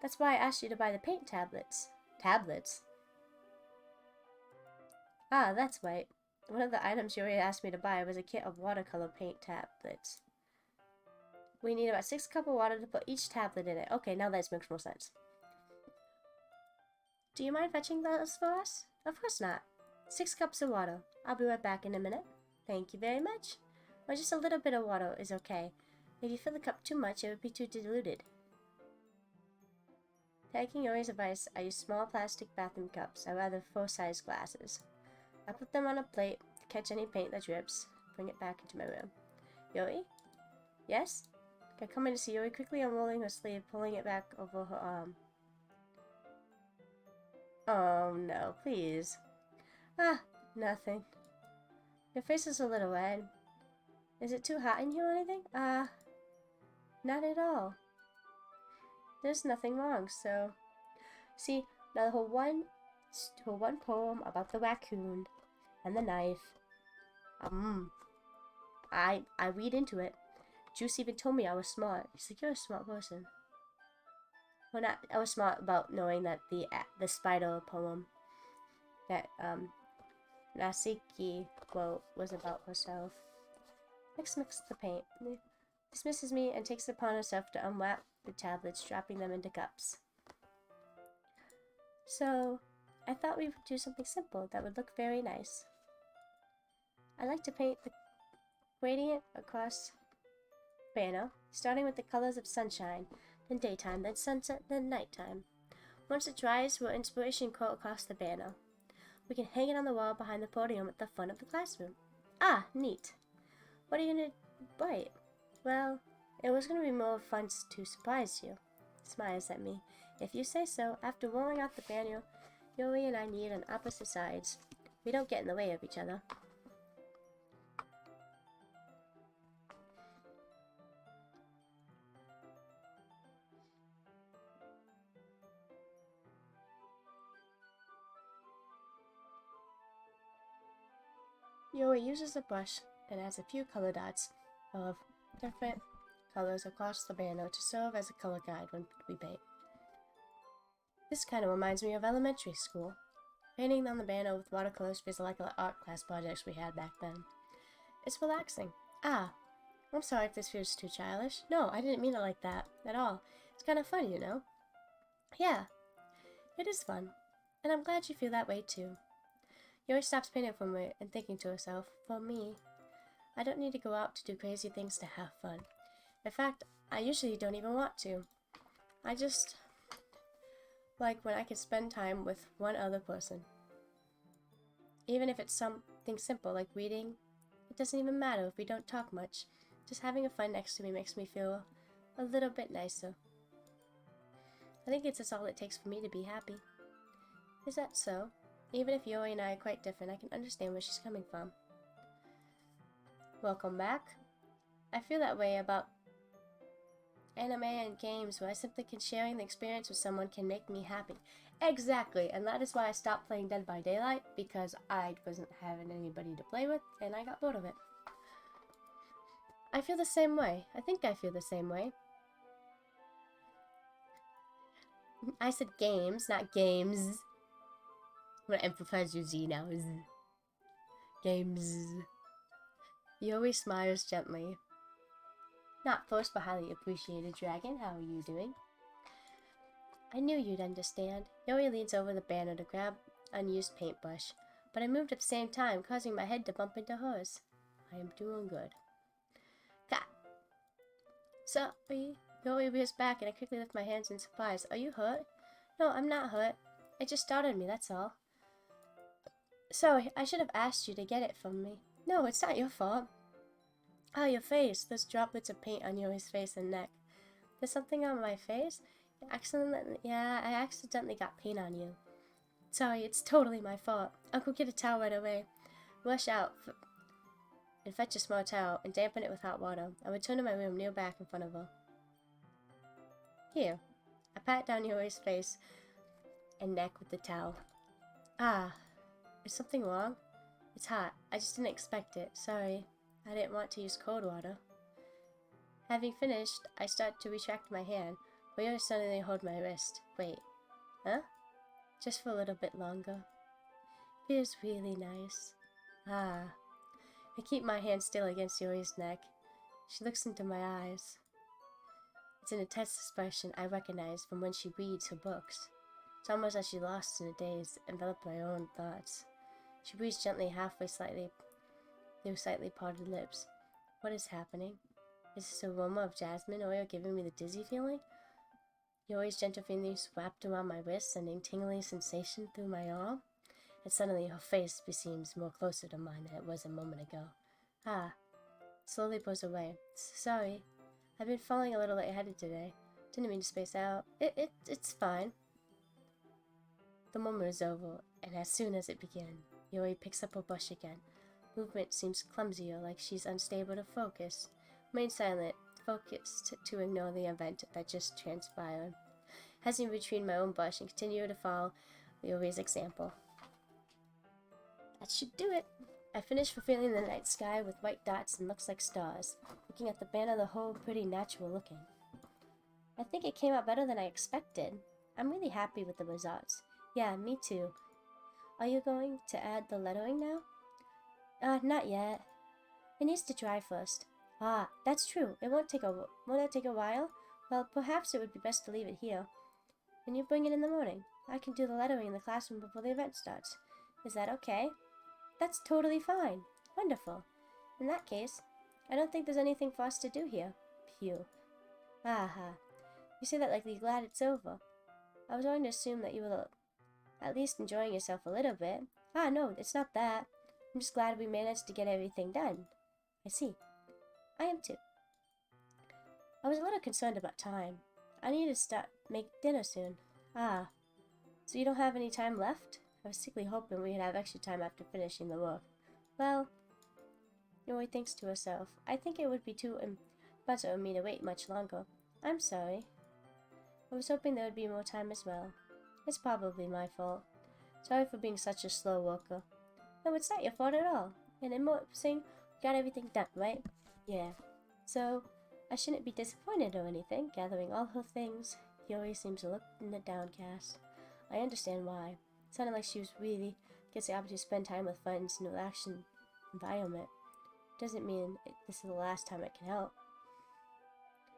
[SPEAKER 1] That's why I asked you to buy the paint tablets. Tablets? That's right. One of the items Yuri asked me to buy was a kit of watercolor paint tablets. We need about 6 cups of water to put each tablet in it. Okay, now that makes more sense. Do you mind fetching those for us? Of course not. 6 cups of water. I'll be right back in a minute. Thank you very much. Well, just a little bit of water is okay. If you fill the cup too much, it would be too diluted. Taking Yuri's advice, I use small plastic bathroom cups, or rather full-size glasses. I put them on a plate to catch any paint that drips. Bring it back into my room. Yuri? Yes? I come in to see Yuri quickly unrolling her sleeve, pulling it back over her arm. Oh no, please. Nothing. Your face is a little red. Is it too hot in here or anything? Not at all. There's nothing wrong, so... See, now the whole one poem about the raccoon and the knife. I read into it. Juice even told me I was smart. He's like, you're a smart person. Well, not, I was smart about knowing that the spider poem that, Nasiki quote was about herself. Mix the paint. Dismisses me and takes it upon herself to unwrap the tablets, dropping them into cups. So, I thought we would do something simple that would look very nice. I like to paint the gradient across banner, starting with the colors of sunshine, then daytime, then sunset, then nighttime. Once it dries, we'll inspiration quote across the banner. We can hang it on the wall behind the podium at the front of the classroom. Neat. What are you gonna write? Well, it was gonna be more fun to surprise you. Smiles at me. If you say so. After rolling out the banner, Yuri and I kneel on opposite sides. We don't get in the way of each other. Yuri uses a brush and adds a few color dots of different colors across the banner to serve as a color guide when we paint. This kind of reminds me of elementary school. Painting on the banner with watercolors feels like the art class projects we had back then. It's relaxing. I'm sorry if this feels too childish. No, I didn't mean it like that at all. It's kind of fun, you know? Yeah, it is fun. And I'm glad you feel that way too. Yuri stops painting for me and thinking to herself, for me, I don't need to go out to do crazy things to have fun. In fact, I usually don't even want to. I just like when I can spend time with one other person. Even if it's something simple like reading, it doesn't even matter if we don't talk much. Just having a friend next to me makes me feel a little bit nicer. I think it's just all it takes for me to be happy. Is that so? Even if Yuri and I are quite different, I can understand where she's coming from. Welcome back. I feel that way about anime and games where I simply can sharing the experience with someone can make me happy. Exactly, and that is why I stopped playing Dead by Daylight, because I wasn't having anybody to play with, and I got bored of it. I feel the same way. I think I feel the same way. I said games, not games. I'm gonna emphasize your Z now. Games. Yuri smiles gently. Not forced but highly appreciated, Dragon. How are you doing? I knew you'd understand. Yuri leans over the banner to grab unused paintbrush, but I moved at the same time, causing my head to bump into hers. I am doing good. Cat. Sorry. Yuri rears back and I quickly lift my hands in surprise. Are you hurt? No, I'm not hurt. It just startled me, that's all. Sorry, I should have asked you to get it from me. No, it's not your fault. Ah, your face. There's droplets of paint on Yuri's face and neck. There's something on my face? I accidentally got paint on you. Sorry, it's totally my fault. I'll go get a towel right away. Rush out and fetch a small towel and dampen it with hot water. I return to my room, kneel back in front of her. Here. I pat down Yuri's face and neck with the towel. Ah, is something wrong? It's hot. I just didn't expect it. Sorry. I didn't want to use cold water. Having finished, I start to retract my hand, but Yuri suddenly hold my wrist. Wait. Huh? Just for a little bit longer. Feels really nice. Ah. I keep my hand still against Yuri's neck. She looks into my eyes. It's an intense expression I recognize from when she reads her books. It's almost as she lost in a daze, enveloped by her own thoughts. She breathes gently, through slightly parted lips. What is happening? Is this aroma of jasmine oil giving me the dizzy feeling? Yuri's gentle fingers wrapped around my wrist, sending tingling sensation through my arm. And suddenly her face seems more closer to mine than it was a moment ago. Ah. Slowly pulls away. Sorry. I've been falling a little lightheaded today. Didn't mean to space out. It's fine. The moment is over, and as soon as it began, Yuri picks up her brush again. Movement seems clumsier, like she's unstable to focus. Remain silent, focused to ignore the event that just transpired. Hesitating between my own brush and continue to follow Yuri's example. That should do it. I finished fulfilling the night sky with white dots and looks like stars. Looking at the band of the whole, pretty natural looking. I think it came out better than I expected. I'm really happy with the results. Yeah, me too. Are you going to add the lettering now? Not yet. It needs to dry first. Ah, that's true. Won't that take a while? Well, perhaps it would be best to leave it here. When you bring it in the morning, I can do the lettering in the classroom before the event starts. Is that okay? That's totally fine. Wonderful. In that case, I don't think there's anything for us to do here. Phew. Aha. You say that like you're glad it's over. I was going to assume that you were at least enjoying yourself a little bit. Ah, no, it's not that. I'm just glad we managed to get everything done. I see. I am too. I was a little concerned about time. I need to make dinner soon. Ah. So you don't have any time left? I was sickly hoping we'd have extra time after finishing the work. Well, Yuri thinks to herself, I think it would be too impossible of me to wait much longer. I'm sorry. I was hoping there would be more time as well. It's probably my fault. Sorry for being such a slow worker. No, it's not your fault at all. And in more saying, we got everything done, right? Yeah. So, I shouldn't be disappointed or anything. Gathering all her things, Yuri seems a little downcast. I understand why. It sounded like she was really gets the opportunity to spend time with friends in a relaxing environment. Doesn't mean this is the last time it can help.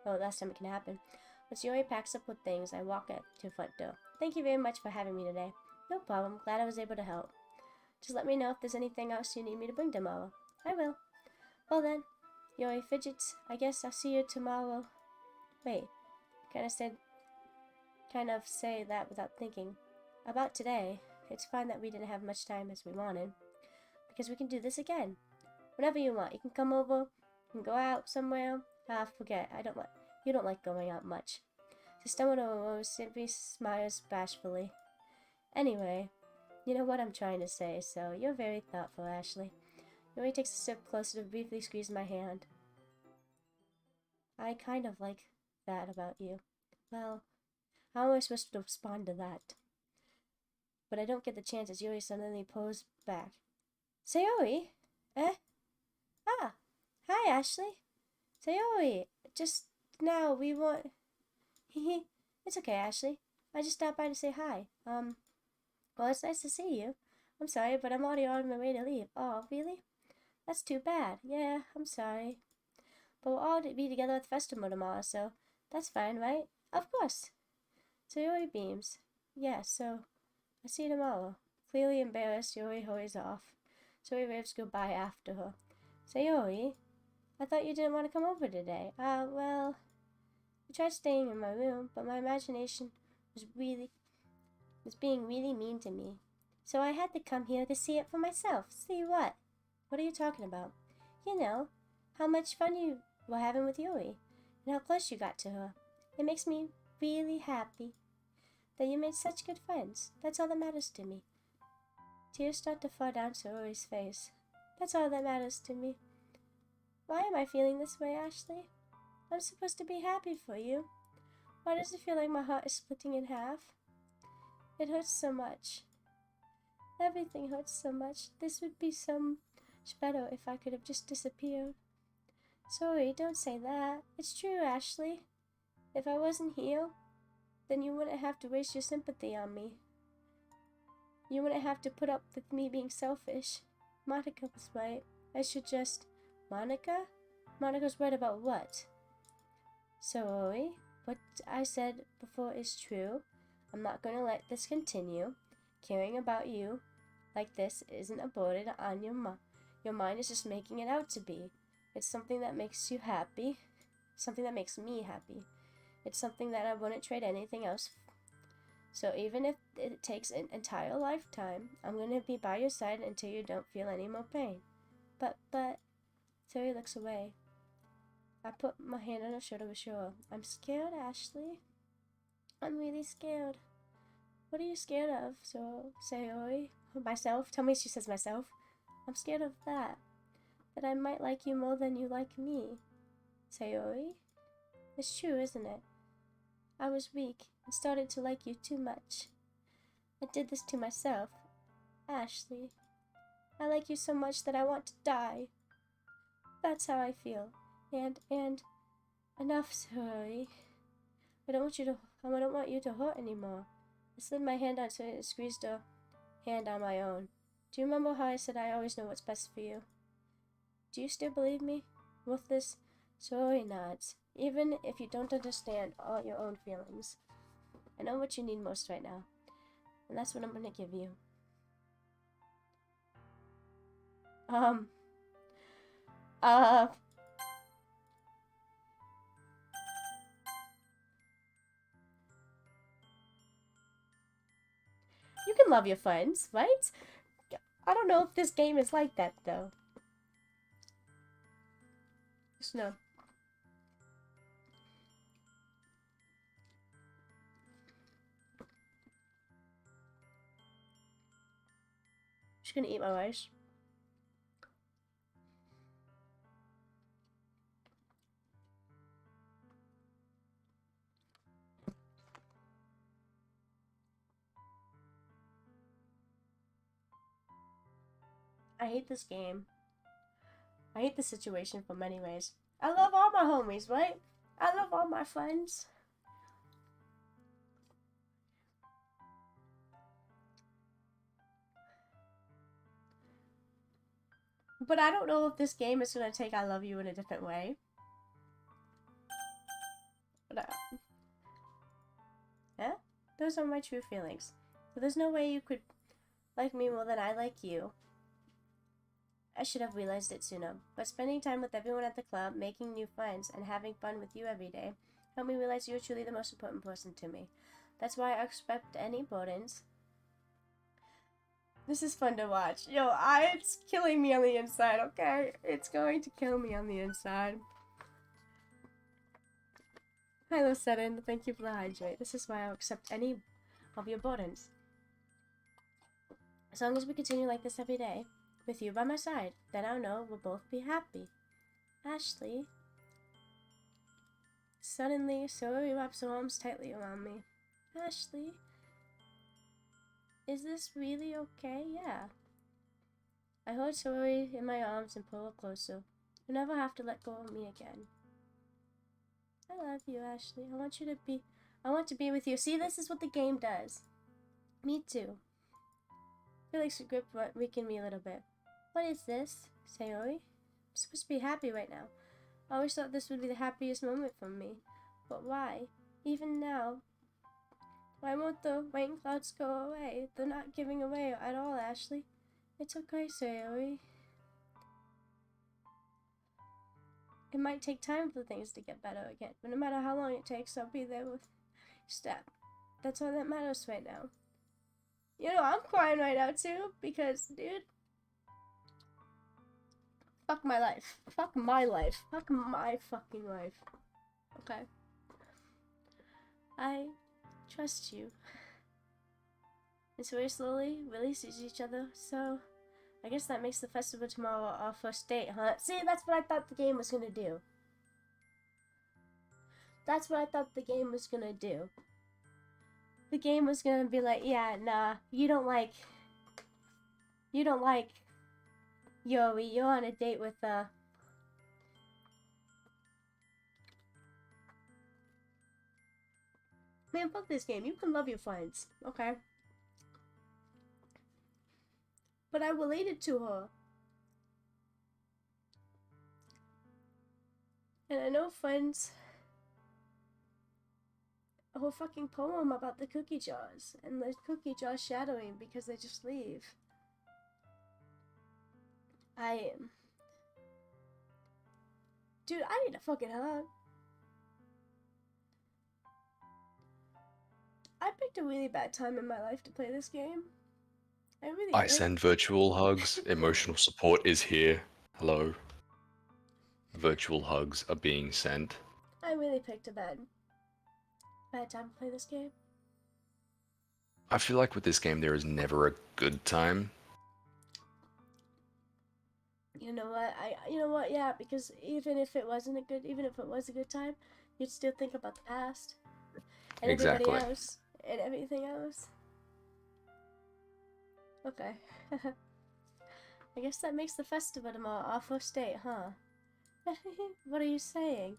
[SPEAKER 1] Oh, last time it can happen. Once Yuri packs up her things, I walk up to the front door. Thank you very much for having me today. No problem. Glad I was able to help. Just let me know if there's anything else you need me to bring tomorrow. I will. Well then, Yuri fidgets. I guess I'll see you tomorrow. Wait. Kind of say that without thinking. About today, it's fine that we didn't have much time as we wanted. Because we can do this again. Whenever you want. You can come over. You can go out somewhere. Ah, forget. You don't like going out much. She stumbled over, simply smiles bashfully. Anyway, you know what I'm trying to say, so you're very thoughtful, Ashley. Yuri takes a step closer to briefly squeeze my hand. I kind of like that about you. Well, how am I supposed to respond to that? But I don't get the chance as Yuri suddenly pulls back. Sayori? Eh? Ah! Hi, Ashley. Sayori! Just now, we want... Hehe. It's okay, Ashley. I just stopped by to say hi. Well, it's nice to see you. I'm sorry, but I'm already on my way to leave. Oh, really? That's too bad. Yeah, I'm sorry. But we'll all be together at the festival tomorrow, so that's fine, right? Of course. Sayori beams. Yeah, so I'll see you tomorrow. Clearly embarrassed, Yuri hurries off. Sayori waves goodbye after her. Sayori? I thought you didn't want to come over today. Well, I tried staying in my room, but my imagination was being really mean to me. So I had to come here to see it for myself. See what? What are you talking about? You know, how much fun you were having with Yuri, and how close you got to her. It makes me really happy that you made such good friends. That's all that matters to me. Tears start to fall down Yuri's face. That's all that matters to me. Why am I feeling this way, Ashley? I'm supposed to be happy for you. Why does it feel like my heart is splitting in half? It hurts so much. Everything hurts so much. This would be so much better if I could have just disappeared. Sorry, don't say that. It's true, Ashley. If I wasn't here, then you wouldn't have to waste your sympathy on me. You wouldn't have to put up with me being selfish. Monica was right. I should just... Monica? Monica's right about what? Sorry, what I said before is true. I'm not going to let this continue. Caring about you like this isn't a burden on your mind. Your mind is just making it out to be. It's something that makes you happy. Something that makes me happy. It's something that I wouldn't trade anything else. So even if it takes an entire lifetime, I'm going to be by your side until you don't feel any more pain. But, Terry looks away. I put my hand on her shoulder with sure. I'm scared, Ashley. I'm really scared. What are you scared of? So, Sayori? Myself? Tell me she says myself. I'm scared of that. That I might like you more than you like me. Sayori? It's true, isn't it? I was weak and started to like you too much. I did this to myself. Ashley. I like you so much that I want to die. That's how I feel. And enough, sorry. I don't want you to hurt anymore. I slid my hand out and squeezed her hand on my own. Do you remember how I said I always know what's best for you? Do you still believe me? With this, sorry nods. Even if you don't understand all your own feelings. I know what you need most right now. And that's what I'm gonna give you. You can love your friends, right? I don't know if this game is like that, though. Just no. Just gonna eat my rice. I hate this game. I hate the situation for many ways. I love all my homies, right? I love all my friends. But I don't know if this game is gonna take I love you in a different way. But yeah, those are my true feelings. So there's no way you could like me more than I like you. I should have realized it sooner, but spending time with everyone at the club, making new friends, and having fun with you every day helped me realize you're truly the most important person to me. That's why I expect any burdens. This is fun to watch. Yo, it's killing me on the inside, okay? It's going to kill me on the inside. Hello, Sudden. Thank you for the hydrate. This is why I'll accept any of your burdens. As long as we continue like this every day, with you by my side, then I'll know we'll both be happy. Ashley. Suddenly, Zoe wraps her arms tightly around me. Ashley. Is this really okay? Yeah. I hold Zoe in my arms and pull her closer. You'll never have to let go of me again. I love you, Ashley. I want to be with you. See, this is what the game does. Me too. I feel like she gripped weakened me a little bit. What is this? Sayori? I'm supposed to be happy right now. I always thought this would be the happiest moment for me. But why? Even now. Why won't the rain clouds go away? They're not giving away at all, Ashley. It's okay, Sayori. It might take time for things to get better again, but no matter how long it takes, I'll be there with step. That's all that matters right now. You know, I'm crying right now too because, dude, fuck my life. Fuck my life. Fuck my fucking life. Okay. I trust you. And so we slowly releases each other, so I guess that makes the festival tomorrow our first date, huh? See, that's what I thought the game was gonna do. That's what I thought the game was gonna do. The game was gonna be like, yeah, nah, you don't like Yuri, you're on a date with, man, fuck this game, you can love your friends, okay? But I related to her. And I know friends a whole fucking poem about the cookie jars, and the cookie jars shattering because they just leave. Dude, I need a fucking hug. I picked a really bad time in my life to play this game. I really
[SPEAKER 2] I
[SPEAKER 1] did.
[SPEAKER 2] send virtual hugs. Emotional support is here. Hello. Virtual hugs are being sent.
[SPEAKER 1] I really picked a bad time to play this game.
[SPEAKER 2] I feel like with this game there is never a good time.
[SPEAKER 1] You know what? Yeah, because even if it was a good time, you'd still think about the past and everybody
[SPEAKER 2] Exactly.
[SPEAKER 1] else and everything else. Okay. I guess that makes the festival tomorrow our first date, huh? What are you saying?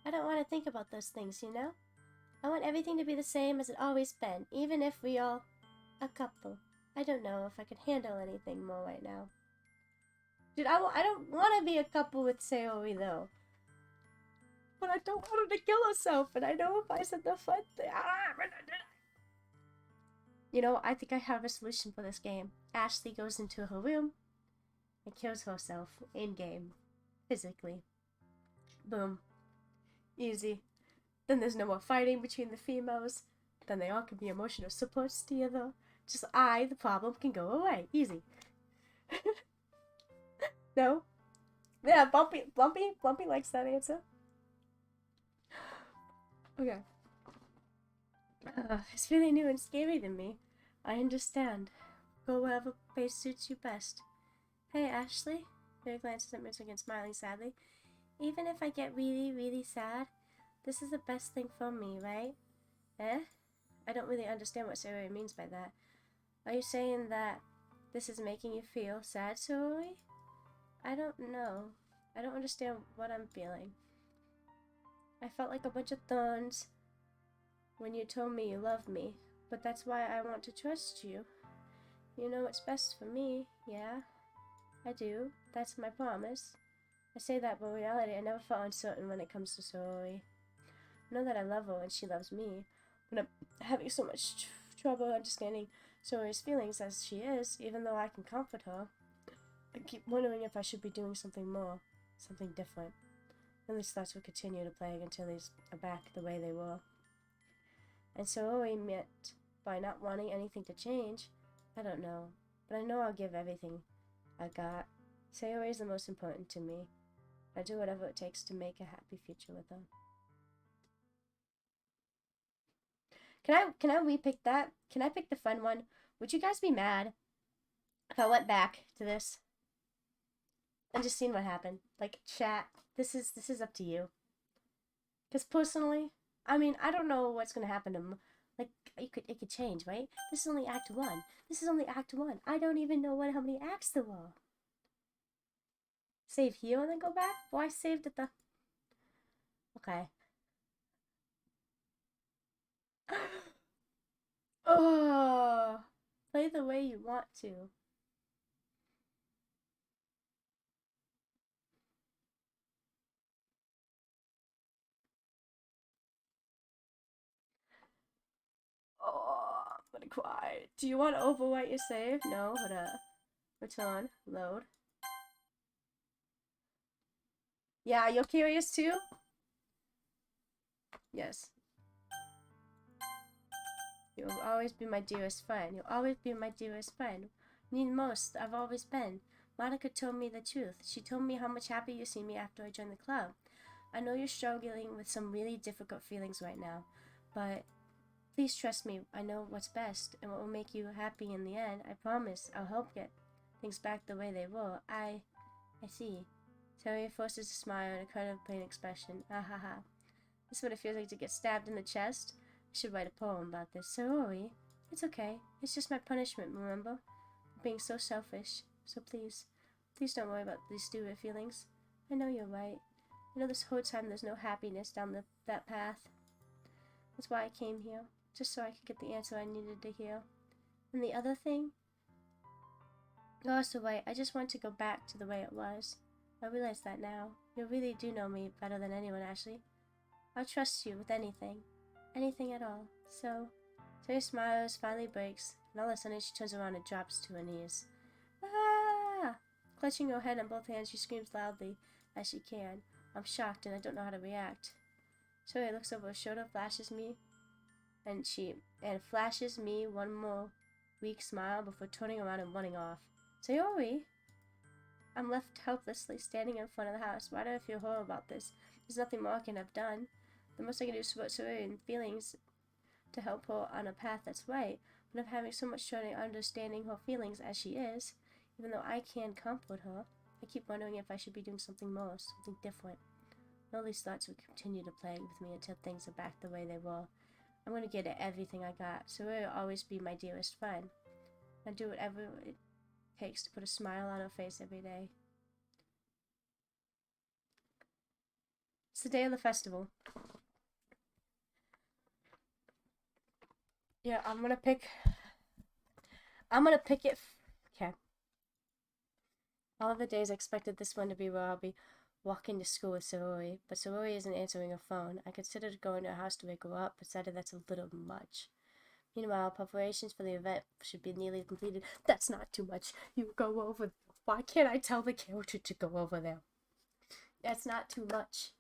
[SPEAKER 1] I don't want to think about those things, you know? I want everything to be the same as it always been, even if we are a couple. I don't know if I could handle anything more right now. Dude, I don't want to be a couple with Sayori, though. But I don't want her to kill herself, and I know if I said the fun thing... You know, I think I have a solution for this game. Ashley goes into her room and kills herself in-game. Physically. Boom. Easy. Then there's no more fighting between the females. Then they all can be emotional supports together. Just the problem can go away. Easy. No? Yeah, Bumpy likes that answer. Okay. It's really new and scary to me. I understand. Go wherever pace suits you best. Hey, Ashley. Mary glances at Mitch again, smiling sadly. Even if I get really, really sad, this is the best thing for me, right? Eh? I don't really understand what Sayori means by that. Are you saying that this is making you feel sad, Sayori? I don't know. I don't understand what I'm feeling. I felt like a bunch of thorns when you told me you love me, but that's why I want to trust you. You know what's best for me, yeah? I do. That's my promise. I say that, but in reality, I never felt uncertain when it comes to Sayori. I know that I love her and she loves me, but I'm having so much trouble understanding Sayori's feelings as she is, even though I can comfort her. I keep wondering if I should be doing something more, something different. And these thoughts will continue to plague until these are back the way they were. And Sayori meant by not wanting anything to change, I don't know, but I know I'll give everything I got. Sayori is the most important to me. I do whatever it takes to make a happy future with her. Can I repick that? Can I pick the fun one? Would you guys be mad if I went back to this and just seen what happened? Like, chat, this is up to you. Because personally, I mean, I don't know what's gonna happen to him. Like, it could change, right? This is only Act 1. This is only Act 1. I don't even know how many acts there were. Save here and then go back? Well, I saved at the... Okay. Oh, play the way you want to. Oh, I'm gonna cry. Do you want to overwrite your save? No, hold up. Return, load. Yeah, you're curious too? Yes. You'll always be my dearest friend. You'll always be my dearest friend. Need most, I've always been. Monica told me the truth. She told me how much happier you see me after I joined the club. I know you're struggling with some really difficult feelings right now, but please trust me. I know what's best and what will make you happy in the end. I promise I'll help get things back the way they were. I see. Terry forces a smile and a kind of plain expression. Ah ha ha. This is what it feels like to get stabbed in the chest. I should write a poem about this. Sorori, it's okay. It's just my punishment, remember? Being so selfish. So please don't worry about these stupid feelings. I know you're right. I know this whole time there's no happiness down that path. That's why I came here. Just so I could get the answer I needed to hear. And the other thing? You're also right. I just want to go back to the way it was. I realize that now. You really do know me better than anyone, Ashley. I'll trust you with anything. Anything at all. So Terry smiles, finally breaks, and all of a sudden she turns around and drops to her knees. Ah! Clutching her head in both hands, she screams loudly as she can. I'm shocked and I don't know how to react. Terry looks over her shoulder, flashes me one more weak smile before turning around and running off. Sayori! I'm left helplessly standing in front of the house. Why do I feel horrible about this? There's nothing more I can have done. The most I can do is support Sayori in feelings to help her on a path that's right, but I'm having so much trouble understanding her feelings as she is. Even though I can comfort her, I keep wondering if I should be doing something more, something different. And all these thoughts will continue to plague with me until things are back the way they were. I'm going to give it everything I got. Sayori will always be my dearest friend. I do whatever it takes to put a smile on her face every day. It's the day of the festival. Yeah, I'm gonna pick it. Okay. All of the days I expected this one to be where I'll be walking to school with Sayori, but Sayori isn't answering her phone. I considered going to her house to wake her up, but decided that's a little much. Meanwhile, preparations for the event should be nearly completed. That's not too much. You go over there. Why can't I tell the character to go over there? That's not too much.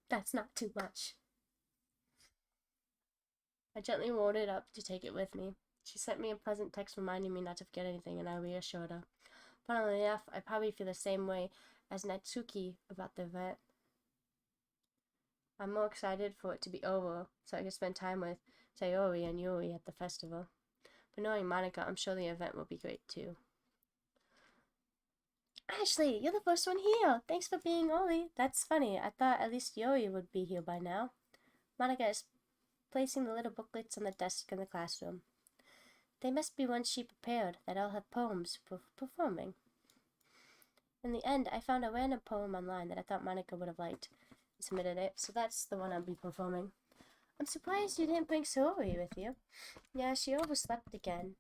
[SPEAKER 1] That's not too much. I gently rolled it up to take it with me. She sent me a pleasant text reminding me not to forget anything, and I reassured her. Funnily enough, I probably feel the same way as Natsuki about the event. I'm more excited for it to be over, so I can spend time with Sayori and Yuri at the festival. But knowing Monica, I'm sure the event will be great too. Ashley, you're the first one here. Thanks for being early. That's funny. I thought at least Yuri would be here by now. Monica is placing the little booklets on the desk in the classroom. They must be ones she prepared that all have poems for performing. In the end, I found a random poem online that I thought Monica would have liked and submitted it, so that's the one I'll be performing. I'm surprised you didn't bring Sayori with you. Yeah, she overslept again.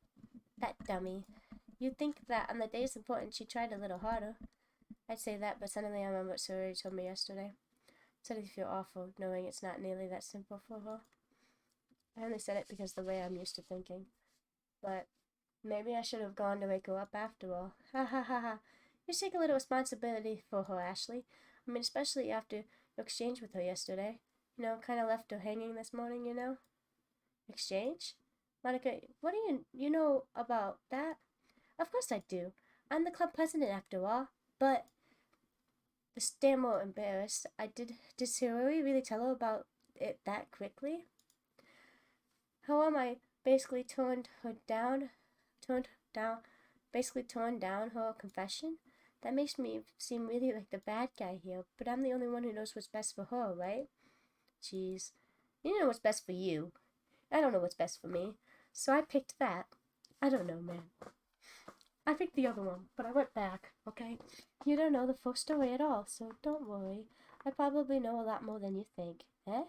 [SPEAKER 1] That dummy. You'd think that on the days important she tried a little harder. I'd say that, but suddenly I remember what Sayori told me yesterday. Suddenly feel awful, knowing it's not nearly that simple for her. I only said it because of the way I'm used to thinking. But maybe I should have gone to wake her up after all. Ha ha ha ha. You take a little responsibility for her, Ashley. I mean, especially after your exchange with her yesterday. Kind of left her hanging this morning, Exchange? Monica, what do you know about that? Of course I do. I'm the club president after all. But stammer embarrassed. Did Sayori really tell her about it that quickly? How am I basically torn down her confession? That makes me seem really like the bad guy here, but I'm the only one who knows what's best for her, right? Jeez. You know what's best for you. I don't know what's best for me. So I picked that. I don't know, man. I picked the other one, but I went back, okay? You don't know the full story at all, so don't worry. I probably know a lot more than you think. Eh?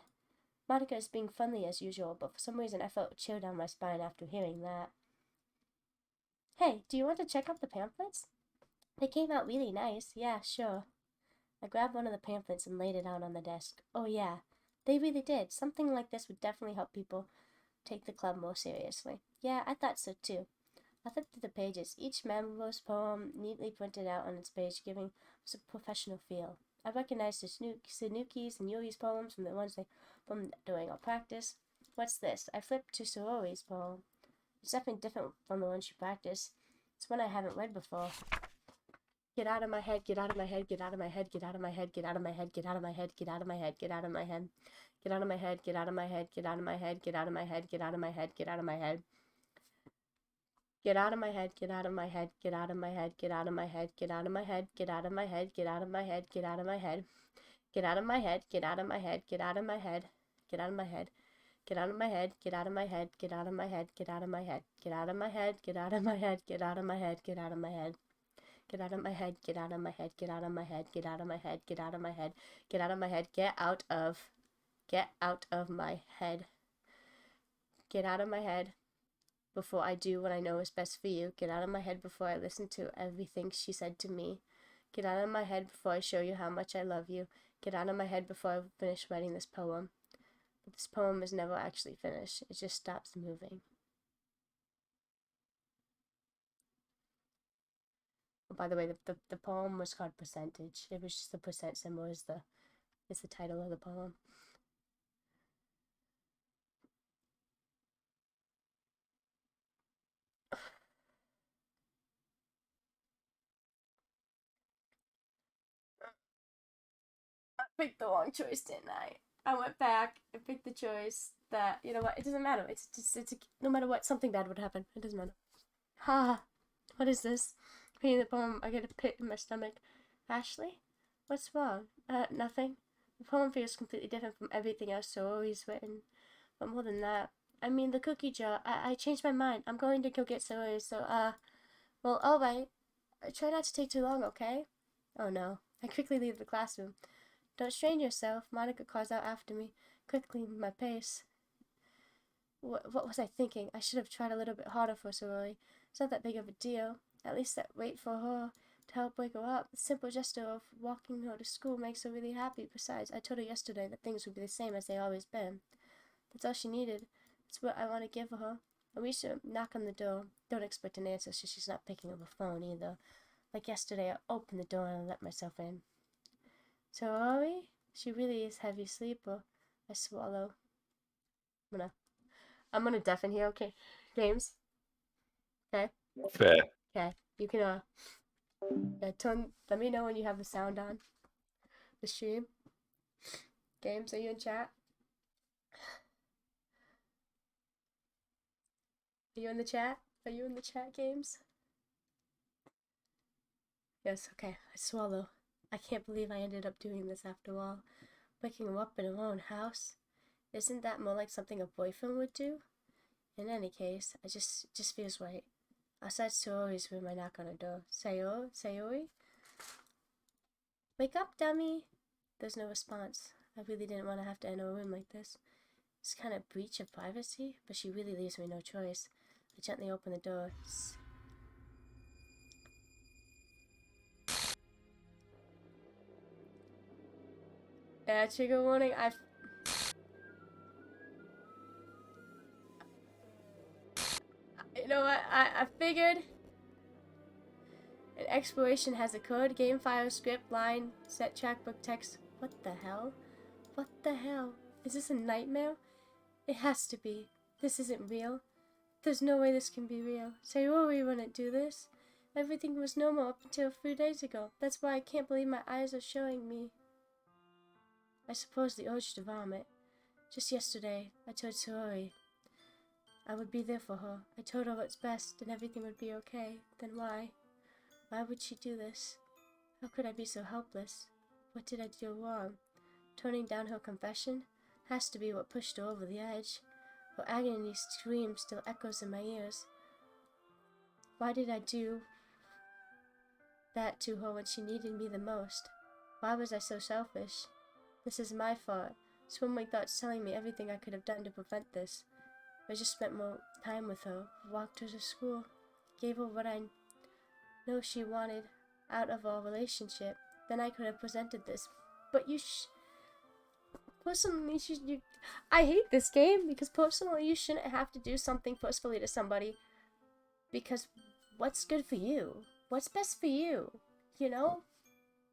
[SPEAKER 1] Monica is being friendly as usual, but for some reason I felt a chill down my spine after hearing that. Hey, do you want to check out the pamphlets? They came out really nice. Yeah, sure. I grabbed one of the pamphlets and laid it out on the desk. Oh yeah, they really did. Something like this would definitely help people take the club more seriously. Yeah, I thought so too. I flipped through the pages, each member's poem neatly printed out on its page, giving us a professional feel. I recognized the Sanuki's and Yuri's poems from the ones from during our practice. What's this? I flipped to Sorori's poem. It's definitely different from the one she practiced. It's one I haven't read before. Get out of my head, get out of my head, get out of my head, get out of my head, get out of my head, get out of my head, get out of my head, get out of my head. Get out of my head, get out of my head, get out of my head, get out of my head, get out of my head, get out of my head. Get out of my head, get out of my head, get out of my head, get out of my head, get out of my head, get out of my head, get out of my head, get out of my head. Get out of my head, get out of my head, get out of my head, get out of my head. Get out of my head, get out of my head, get out of my head, get out of my head, get out of my head, get out of my head, get out of my head, get out of my head. Get out of my head, get out of my head, get out of my head, get out of my head, get out of my head, get out of my head, get out of my head. Get out of my head before I do what I know is best for you. Get out of my head before I listen to everything she said to me. Get out of my head before I show you how much I love you. Get out of my head before I finish writing this poem. But this poem is never actually finished. It just stops moving. Oh, by the way, the poem was called Percentage. It was just the percent symbol is the title of the poem. I picked the wrong choice, didn't I? I went back and picked the choice that, you know what, it doesn't matter. No matter what, something bad would happen. It doesn't matter. Ha! What is this? Reading the poem, I get a pit in my stomach. Ashley? What's wrong? Nothing. The poem feels completely different from everything else Sorori's written. But more than that, I mean, the cookie jar. I changed my mind. I'm going to go get Sorori, so, well, alright. Try not to take too long, okay? Oh no. I quickly leave the classroom. Don't strain yourself, Monica calls out after me, quickly my pace. What was I thinking? I should have tried a little bit harder for Sorori. It's not that big of a deal. At least that wait for her to help wake her up. The simple gesture of walking her to school makes her really happy. Besides, I told her yesterday that things would be the same as they always been. That's all she needed. It's what I want to give her. I reached her, knock on the door. Don't expect an answer, so she's not picking up the phone either. Like yesterday, I opened the door and let myself in. Sorori? She really is heavy sleeper. I swallow. I'm gonna deafen here, okay? James? Okay?
[SPEAKER 2] Fair.
[SPEAKER 1] Okay. You can, let me know when you have the sound on. The stream. Games, are you in chat? Are you in the chat? Are you in the chat, Games? Yes, okay. I swallow. I can't believe I ended up doing this after all. Waking him up in her own house. Isn't that more like something a boyfriend would do? In any case, it just feels right. Outside Sorori's room, I knock on her door. Sayori? Wake up, dummy! There's no response. I really didn't want to have to enter a room like this. It's kind of breach of privacy, but she really leaves me no choice. I gently open the door. Yeah, trigger warning. You know what? I figured an exploration has occurred. Game file, script, line, set, track, book, text. What the hell? What the hell? Is this a nightmare? It has to be. This isn't real. There's no way this can be real. Sayori wouldn't do this. Everything was normal up until a few days ago. That's why I can't believe my eyes are showing me. I suppose the urge to vomit. Just yesterday, I told Sayori I would be there for her. I told her what's best and everything would be okay. Then why? Why would she do this? How could I be so helpless? What did I do wrong? Toning down her confession has to be what pushed her over the edge. Her agony scream still echoes in my ears. Why did I do that to her when she needed me the most? Why was I so selfish? This is my fault. Swimming thoughts telling me everything I could have done to prevent this. I just spent more time with her, walked her to school, gave her what I know she wanted out of our relationship. Then I could have presented this. But personally, I hate this game because personally you shouldn't have to do something forcefully to somebody. Because what's good for you? What's best for you? You know?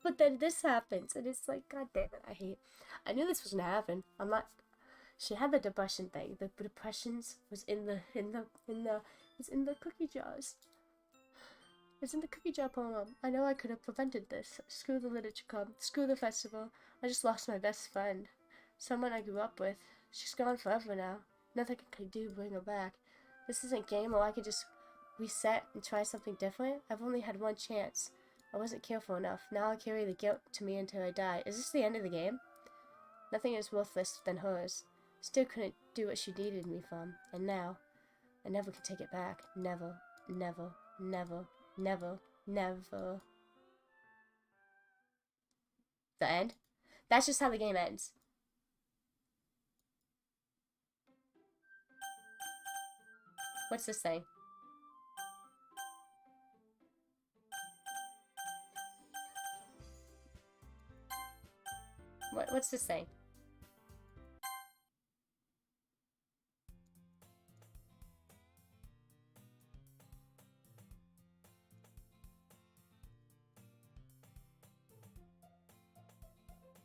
[SPEAKER 1] But then this happens and it's like, god damn it, I knew this was gonna happen. I'm not, She had the depression thing. The depressions was in the cookie jars. It's in the cookie jar poem. I know I could have prevented this. Screw the literature club. Screw the festival. I just lost my best friend. Someone I grew up with. She's gone forever now. Nothing I could do to bring her back. This isn't a game where I could just reset and try something different. I've only had one chance. I wasn't careful enough. Now I'll carry the guilt to me until I die. Is this the end of the game? Nothing is worthless than hers. Still couldn't do what she needed me from. And now, I never can take it back. Never, never, never, never, never. The end? That's just how the game ends. What's this saying? What's this saying?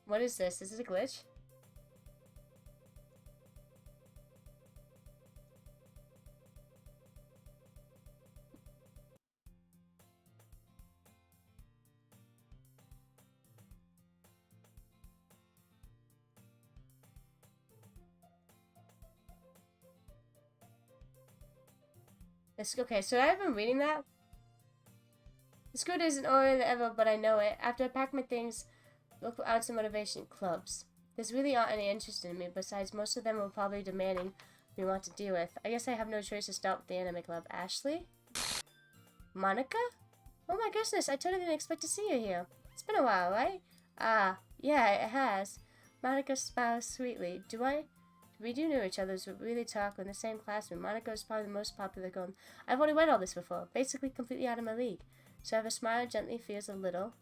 [SPEAKER 1] What is this? Is this a glitch? Okay, so I've been reading that. The school isn't older than ever, but I know it. After I pack my things, look for arts and motivation clubs. There's really aren't any interest in me, besides most of them are probably demanding me what to deal with. I guess I have no choice to start with the anime club. Ashley? Monica? Oh my goodness, I totally didn't expect to see you here. It's been a while, right? Ah, yeah, it has. Monica smiles sweetly. We do know each other, so we really talk in the same classroom. Monica is probably the most popular girl. I've already read all this before. Basically completely out of my league. So I have a smile gently feels a little.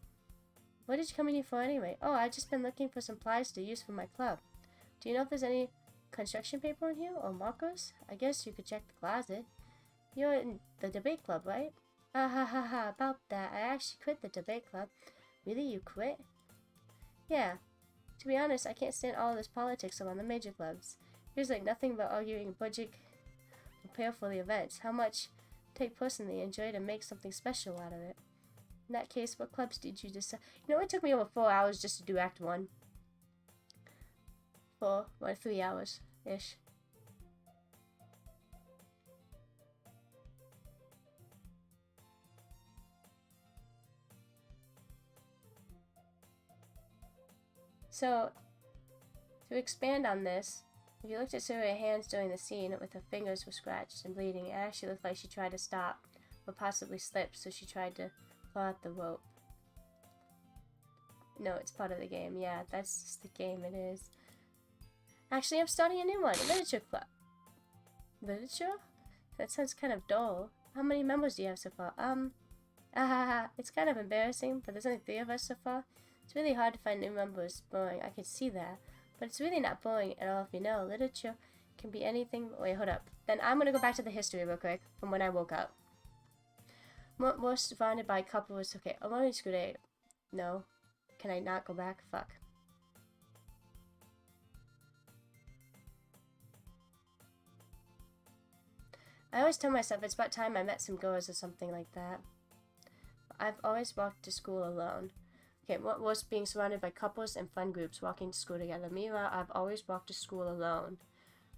[SPEAKER 1] What did you come in here for anyway? Oh, I've just been looking for supplies to use for my club. Do you know if there's any construction paper in here or markers? I guess you could check the closet. You're in the debate club, right? Ah ha ha ha, about that. I actually quit the debate club. Really, you quit? Yeah. To be honest, I can't stand all this politics around the major clubs. Here's like nothing but arguing budget prepare for the events. How much take personally enjoy to make something special out of it. In that case, what clubs did you decide? You know, it took me over 4 hours just to do Act 1. 3 hours-ish. So, to expand on this, if you looked at Sarah's hands during the scene with her fingers were scratched and bleeding, it actually looked like she tried to stop, or possibly slipped, so she tried to pull out the rope. No, it's part of the game. Yeah, that's just the game it is. Actually, I'm starting a new one, a literature club. Literature? That sounds kind of dull. How many members do you have so far? It's kind of embarrassing, but there's only 3 of us so far. It's really hard to find new members. Boring, I can see that. But it's really not boring at all if you know. Literature can be anything. Wait, hold up. Then I'm gonna go back to the history real quick from when I woke up. More surrounded by couples. Okay, alone is great. No. Can I not go back? Fuck. I always tell myself it's about time I met some girls or something like that. I've always walked to school alone. Okay, what was being surrounded by couples and fun groups walking to school together? Meanwhile, I've always walked to school alone.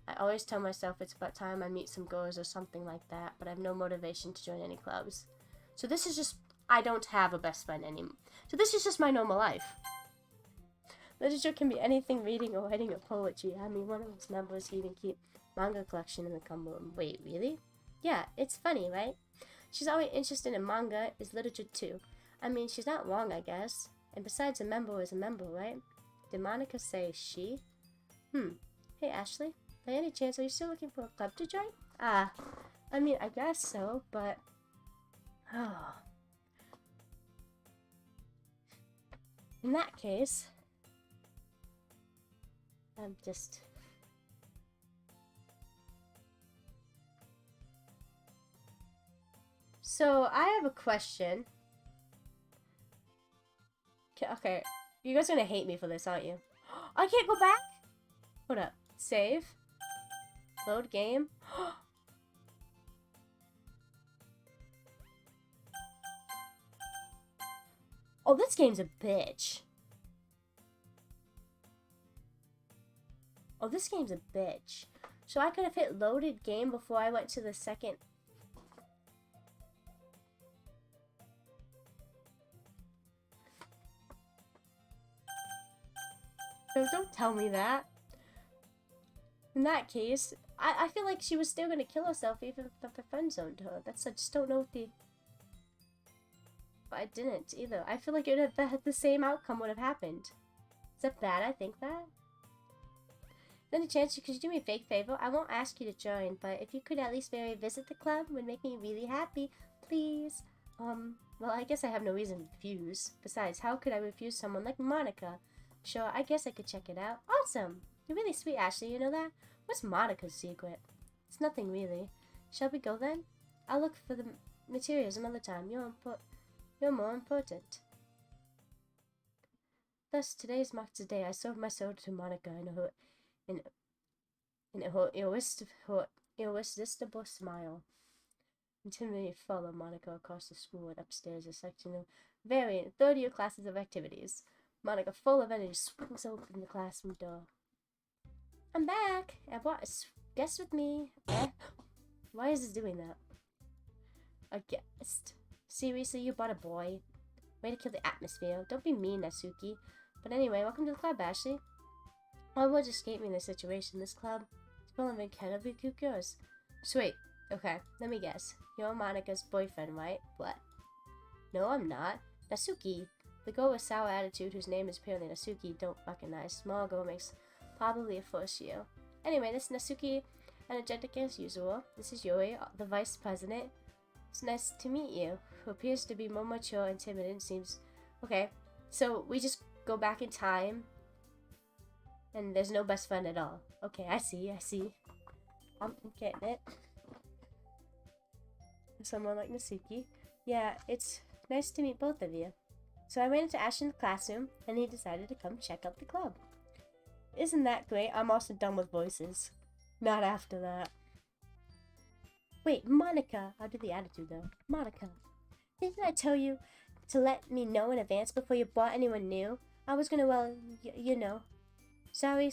[SPEAKER 1] I always tell myself it's about time I meet some girls or something like that, but I have no motivation to join any clubs. So this is just, I don't have a best friend anymore. So this is just my normal life. Literature can be anything, reading or writing or poetry. I mean, one of its members even keep manga collection in the common room. Wait, really? Yeah, it's funny, right? She's always interested in manga, is literature too. I mean, she's not wrong, I guess. And besides, a member is a member, right? Did Monica say she? Hey, Ashley, by any chance, are you still looking for a club to join? I mean, I guess so, but... Oh. In that case... I'm just... So, I have a question. Okay, you guys are gonna hate me for this, aren't you? I can't go back? Hold up. Save. Load game. Oh, this game's a bitch. Oh, this game's a bitch. So I could have hit loaded game before I went to the second. No, don't tell me that. In that case, I feel like she was still gonna kill herself even if the friend zoned her. That's, I just don't know what the... But I didn't either. I feel like it would have the same outcome would have happened. Is that bad? I think that. Then a chance, could you do me a fake favor? I won't ask you to join, but if you could at least maybe visit the club would make me really happy, please. Well, I guess I have no reason to refuse. Besides, how could I refuse someone like Monica? Sure, I guess I could check it out. Awesome! You're really sweet, Ashley, you know that? What's Monica's secret? It's nothing really. Shall we go then? I'll look for the materials another time. You're more important. Thus, today's marked the day I sold my soul to Monica in her irresistible smile. Intimidated follow Monica across the school and upstairs a section of variant third-year classes of activities. Monica, full of energy, swings open the classroom door. I'm back! I brought a guest with me. Why is this doing that? A guest? Seriously, you brought a boy? Way to kill the atmosphere. Don't be mean, Natsuki. But anyway, welcome to the club, Ashley. What would escape me in this situation? This club is full of incredibly cute girls. Sweet. Okay, let me guess. You're Monica's boyfriend, right? What? No, I'm not. Natsuki. The girl with sour attitude, whose name is apparently Natsuki, don't recognize. Small girl makes probably a first year. Anyway, this Natsuki, energetic as usual. This is Yuri, the vice president. It's nice to meet you. Who appears to be more mature and timid and seems... Okay, so we just go back in time. And there's no best friend at all. Okay, I see. I'm getting it. Someone like Natsuki. Yeah, it's nice to meet both of you. So I went into Ash in the classroom, and he decided to come check out the club. Isn't that great? I'm also done with voices. Not after that. Wait, Monica! I'll do the attitude though. Monica. Didn't I tell you to let me know in advance before you bought anyone new? I was gonna, well, you know. Sorry.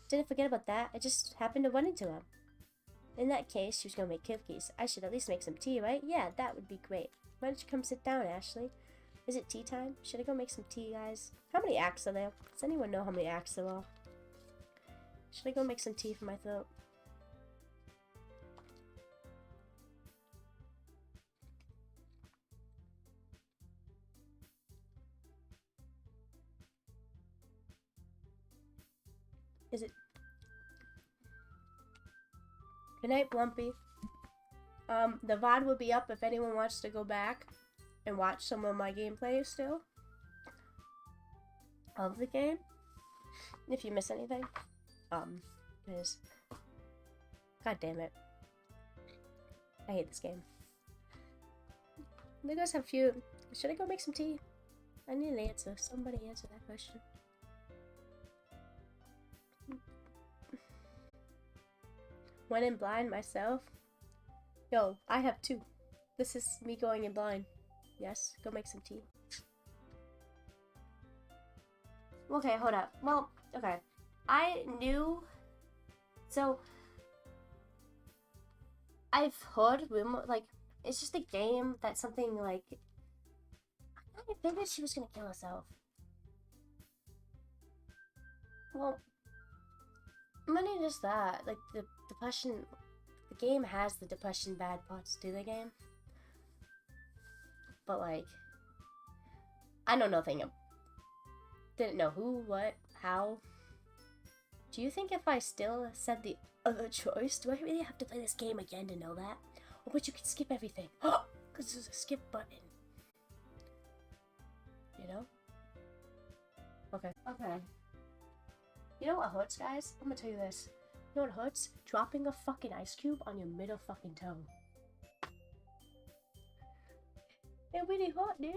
[SPEAKER 1] Didn't forget about that. I just happened to run into him. In that case, she was gonna make cookies. I should at least make some tea, right? Yeah, that would be great. Why don't you come sit down, Ashley? Is it tea time? Should I go make some tea, guys? How many acts are there? Does anyone know how many acts there are? Should I go make some tea for my throat? Is it... Good night, Blumpy. The VOD will be up if anyone wants to go back and watch some of my gameplay still of the game. If you miss anything. Because... God damn it. I hate this game. You guys have few... Should I go make some tea? I need an answer. Somebody answer that question. Went in blind myself. Yo, I have 2. This is me going in blind. Yes, go make some tea. Okay, hold up. Well, okay. I knew... So... I've heard rumor, like, it's just a game that's something like... I figured she was gonna kill herself. Well... Not even just that, like, the depression... The game has the depression bad parts to the game. But, like... I know nothing. Didn't know who, what, how. Do you think if I still said the other choice, do I really have to play this game again to know that? Oh, but you can skip everything. Oh, because there's a skip button. You know? Okay. You know what hurts, guys? I'm gonna tell you this. You know what hurts? Dropping a fucking ice cube on your middle fucking toe. It really hurt, dude.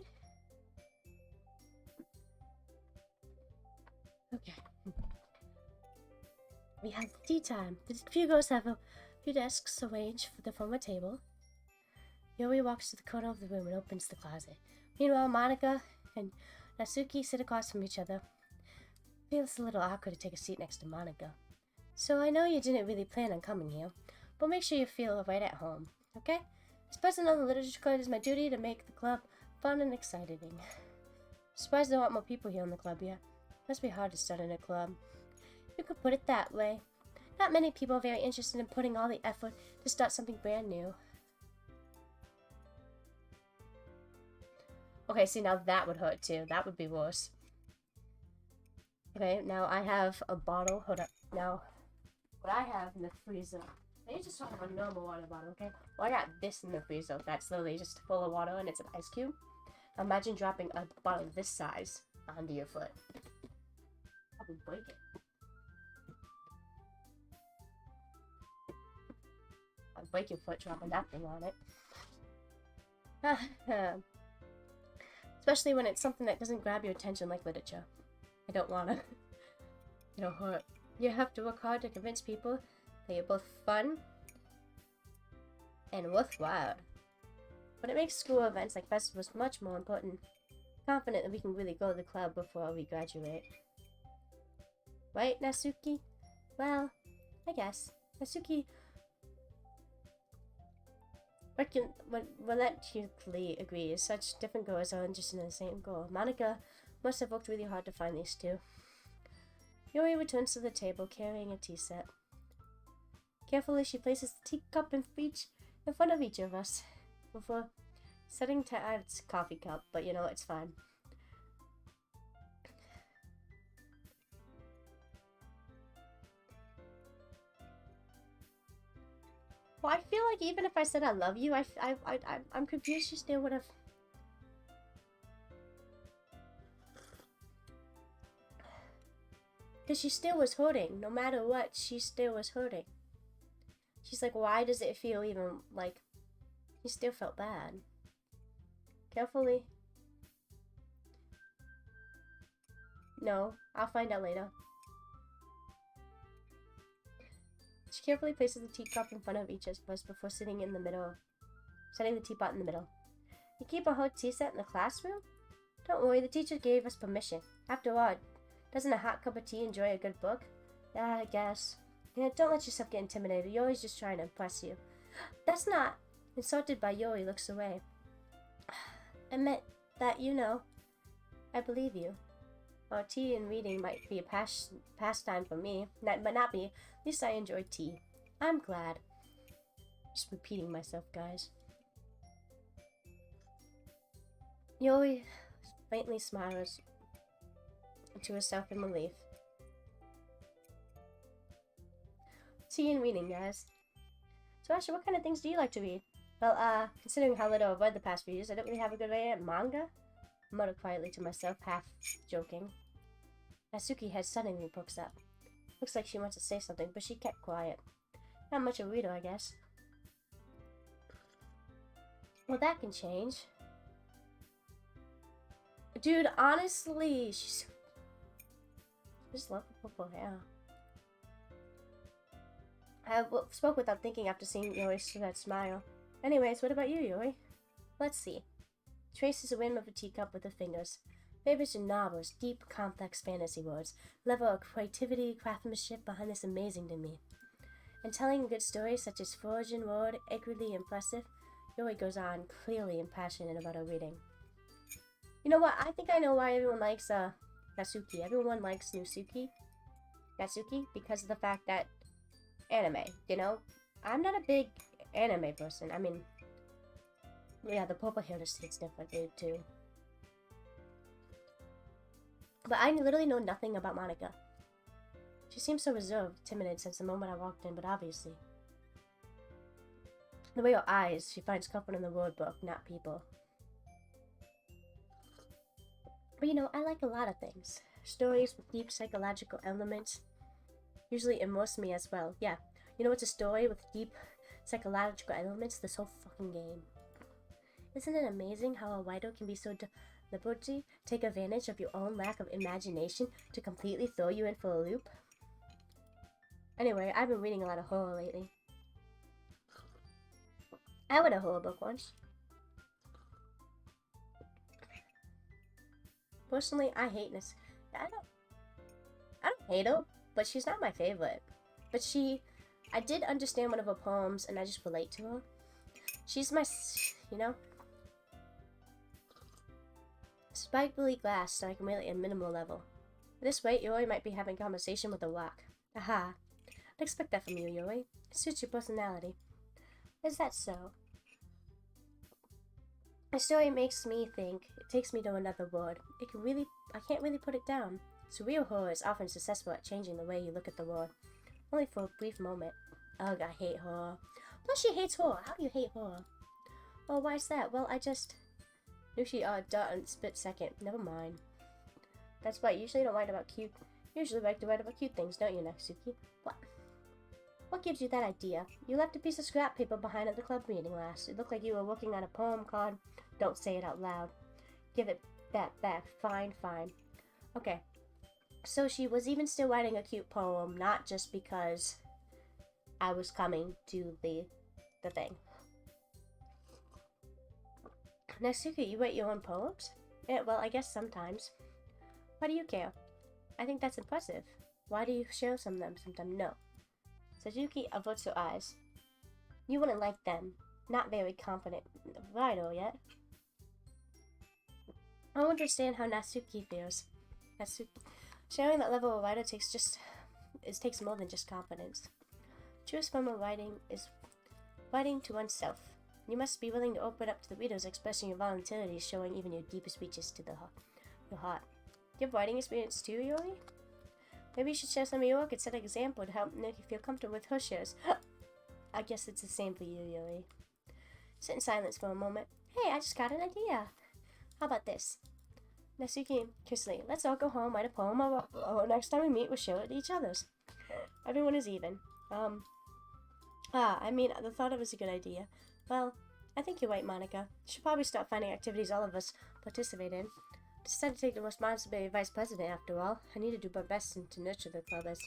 [SPEAKER 1] Okay. We have tea time. The few girls have a few desks arranged for the former table. Yuri walks to the corner of the room and opens the closet. Meanwhile, Monica and Natsuki sit across from each other. Feels a little awkward to take a seat next to Monica. So I know you didn't really plan on coming here, but make sure you feel right at home, okay? As president of the Literature Club, it is my duty to make the club fun and exciting. Surprised there aren't more people here in the club yet. Must be hard to start in a club. You could put it that way. Not many people are very interested in putting all the effort to start something brand new. Okay, see, now that would hurt too. That would be worse. Okay, now I have a bottle. Hold up. Now, what I have in the freezer. I just talk about a normal water bottle, okay? Well, I got this in the freezer. That's literally just full of water and it's an ice cube. Now imagine dropping a bottle this size onto your foot. Probably break it. I'd break your foot dropping that thing on it. Especially when it's something that doesn't grab your attention like literature. I don't wanna. It'll hurt. You have to work hard to convince people that you're both fun and worthwhile. But it makes school events like festivals much more important. Confident that we can really go to the club before we graduate. Right, Natsuki? Well, I guess. Natsuki reluctantly agrees. Such different girls are interested in the same goal. Monica must have worked really hard to find these two. Yuri returns to the table carrying a tea set. Carefully, she places the teacup in front of each of us before setting to add its coffee cup, but you know, it's fine. Well, I feel like even if I said I love you, I'm confused. She still would have. Because she still was hurting. No matter what, she still was hurting. She's like, why does it feel even like... She still felt bad. Carefully. No, I'll find out later. She carefully places the teacup in front of each of us before setting the teapot in the middle. You keep a hot tea set in the classroom? Don't worry, the teacher gave us permission. After all, doesn't a hot cup of tea enjoy a good book? Yeah, I guess. Yeah, don't let yourself get intimidated. Yori's just trying to impress you. That's not. Insulted by Yori looks away. I meant that, you know. I believe you. While tea and reading might be a pastime for me, that might not be. At least I enjoy tea. I'm glad. Just repeating myself, guys. Yori faintly smiles to herself in relief. Tea and reading, guys. So Ashley, what kind of things do you like to read? Well, considering how little I've read the past few years, I don't really have a good way at manga. I muttered quietly to myself, half joking. Natsuki's head suddenly pokes up. Looks like she wants to say something, but she kept quiet. Not much of a reader, I guess. Well, that can change. Dude, honestly, she's... I just love the purple hair. I spoke without thinking after seeing Yori's that smile. Anyways, what about you, Yori? Let's see. Traces a rim of a teacup with her fingers. Favorites in novels, deep, complex fantasy worlds. Level of creativity, craftsmanship behind this amazing to me. And telling good stories such as Foraging World, equally impressive, Yori goes on, clearly and passionate about her reading. You know what? I think I know why everyone likes Natsuki. Everyone likes Natsuki because of the fact that anime, you know? I'm not a big anime person. I mean, yeah, the purple hair just hits differently too. But I literally know nothing about Monica. She seems so reserved, timid since the moment I walked in, but obviously. The way her eyes, she finds comfort in the word book, not people. But you know, I like a lot of things. Stories with deep psychological elements usually immerse me as well. Yeah, you know what's a story with deep psychological elements? This whole fucking game. Isn't it amazing how a writer can be so deliberately take advantage of your own lack of imagination to completely throw you in for a loop? Anyway, I've been reading a lot of horror lately. I read a horror book once. Personally, I hate this. I don't hate her, but she's not my favorite. But I did understand one of her poems, and I just relate to her. She's my, you know, spikily glass, so I can relate at a minimal level. This way, Yuri might be having a conversation with a rock. Aha. I'd expect that from you, Yuri. It suits your personality. Is that so? A story makes me think. It takes me to another world. I can't really put it down. Surreal horror is often successful at changing the way you look at the world. Only for a brief moment. Ugh, I hate horror. Plus she hates horror. How do you hate horror? Oh, why is that? Well, I just knew she duh in a split second. Never mind. That's right, you usually like to write about cute things, don't you, Natsuki? What? What gives you that idea? You left a piece of scrap paper behind at the club meeting last. It looked like you were working on a poem called Don't Say It Out Loud. Give it that back. Fine, fine. Okay. So she was even still writing a cute poem, not just because I was coming to the thing. Natsuki, you write your own poems? Yeah, well, I guess sometimes. Why do you care? I think that's impressive. Why do you share some of them, sometimes no? Suzuki averts her eyes. You wouldn't like them. Not very confident writer yet. I don't understand how Natsuki feels. Sharing that level of writer takes more than just confidence. Truest form of writing is writing to oneself. You must be willing to open up to the readers, expressing your voluntarily, showing even your deepest reaches to your heart. Do you have writing experience too, Yuri? Maybe you should share some of your work and set an example to help make you feel comfortable with her shares. I guess it's the same for you, Yuri. Sit in silence for a moment. Hey, I just got an idea. How about this? Natsuki, Kisley, let's all go home, write a poem, or next time we meet, we'll share it to each other's. Everyone is even. The thought of it is a good idea. Well, I think you're right, Monica. Should probably start finding activities all of us participate in. Decided to take the responsibility of vice president after all. I need to do my best to nurture the club as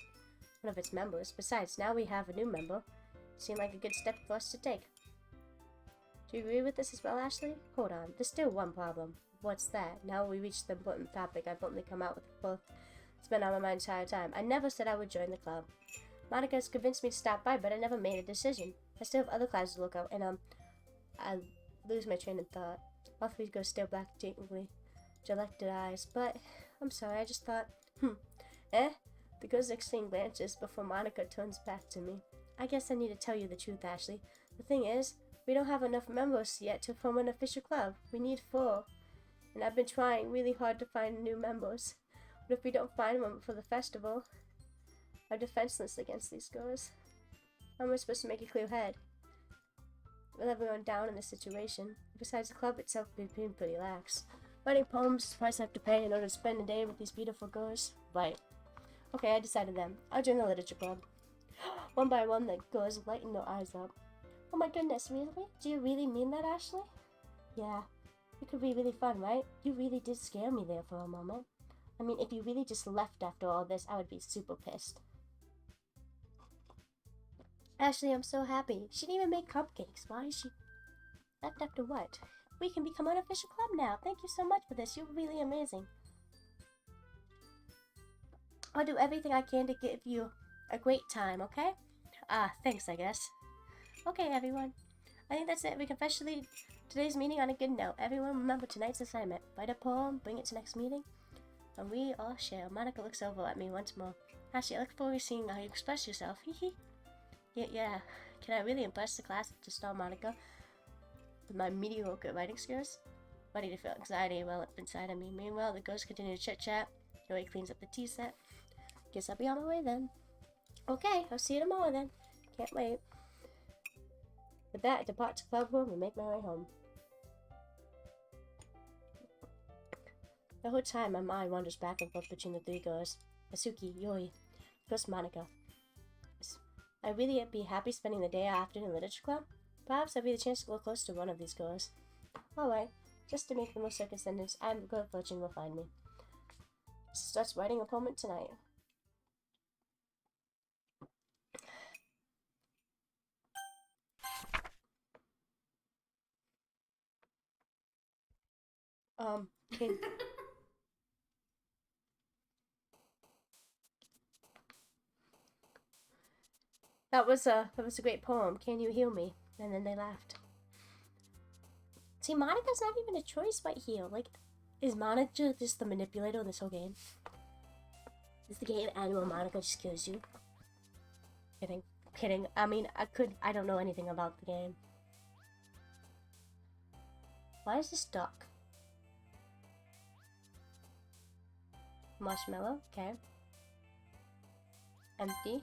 [SPEAKER 1] one of its members. Besides, now we have a new member. Seemed like a good step for us to take. Do you agree with this as well, Ashley? Hold on, there's still one problem. What's that? Now we reached the important topic I've only come out with both. It's been on my mind the entire time. I never said I would join the club. Monica has convinced me to stop by, but I never made a decision. I still have other classes to look at, and I lose my train of thought. All three go still black, tingly, gelated eyes. But I'm sorry, I just thought, The girls exchange glances before Monica turns back to me. I guess I need to tell you the truth, Ashley. The thing is, we don't have enough members yet to form an official club. We need 4. And I've been trying really hard to find new members. But if we don't find one for the festival, I'm defenseless against these girls. How am I supposed to make a clear head with everyone down in this situation? Besides, the club itself has been pretty lax. Writing poems is the price I have to pay in order to spend a day with these beautiful girls. Right. Okay, I decided then. I'll join the literature club. One by one, the girls lighten their eyes up. Oh my goodness, really? Do you really mean that, Ashley? Yeah. It could be really fun, right? You really did scare me there for a moment. I mean, if you really just left after all this, I would be super pissed. Ashley, I'm so happy. She didn't even make cupcakes. Why is she left after what? We can become an official club now. Thank you so much for this. You're really amazing. I'll do everything I can to give you a great time, okay? Thanks, I guess. Okay, everyone. I think that's it. We can officially today's meeting on a good note. Everyone remember tonight's assignment. Write a poem, bring it to next meeting, and we all share. Monica looks over at me once more. Ashley, I look forward to seeing how you express yourself. Yeah. Can I really impress the class to stall Monica with my mediocre writing skills? Ready to feel anxiety well up inside of me. Meanwhile, the girls continue to chit-chat. Joey cleans up the tea set. Guess I'll be on my way then. Okay, I'll see you tomorrow then. Can't wait. With that, I depart to the club room and make my way home. The whole time, my mind wanders back and forth between the 3 girls. Asuki, Yuri, first Monica. I'd really be happy spending the day after in the literature club. Perhaps I'd be the chance to go close to one of these girls. Alright, just to make the most circumstances, I'm good fortune will find me. Starts writing a poem tonight. Can... that was a great poem. Can you heal me? And then they laughed. See, Monica's not even a choice but heal. Like, is Monica just the manipulator in this whole game? Is the game annual Monica just kills you? Kidding. Kidding. I mean, I don't know anything about the game. Why is this duck? Marshmallow, okay. Empty.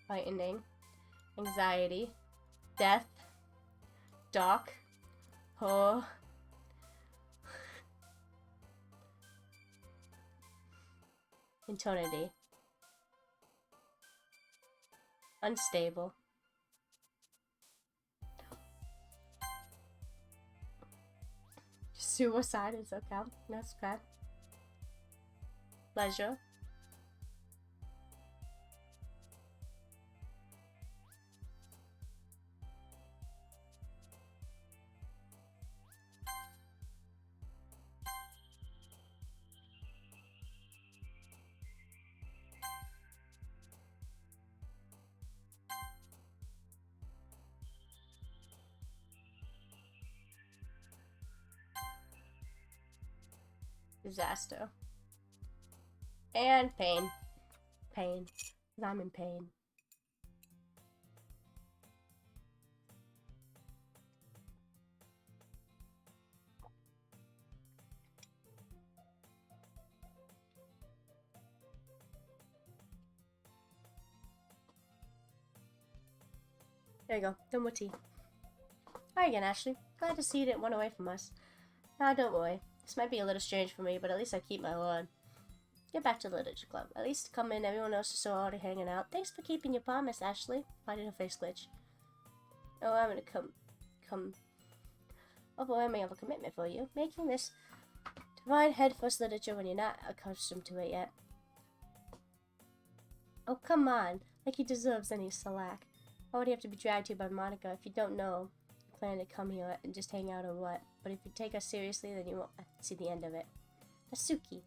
[SPEAKER 1] Lightning. Anxiety. Death. Dock. Oh. Eternity. Unstable. Suicide is okay. That's okay. Pleasure. Disaster. And pain. Pain. I'm in pain. There you go. No more tea. Hi again, Ashley. Glad to see you didn't run away from us. Nah, don't worry. This might be a little strange for me, but at least I keep my word. Get back to the Literature Club. At least come in, everyone else is so already hanging out. Thanks for keeping your promise, Ashley. Why did her face glitch? Oh, I'm gonna come. Overwhelming of a commitment for you. Making this divine head-first literature when you're not accustomed to it yet. Oh, come on. Like he deserves any slack. Why would he have to be dragged here by Monica? If you don't know, you plan to come here and just hang out or what? But if you take us seriously, then you won't see the end of it. Nasuki.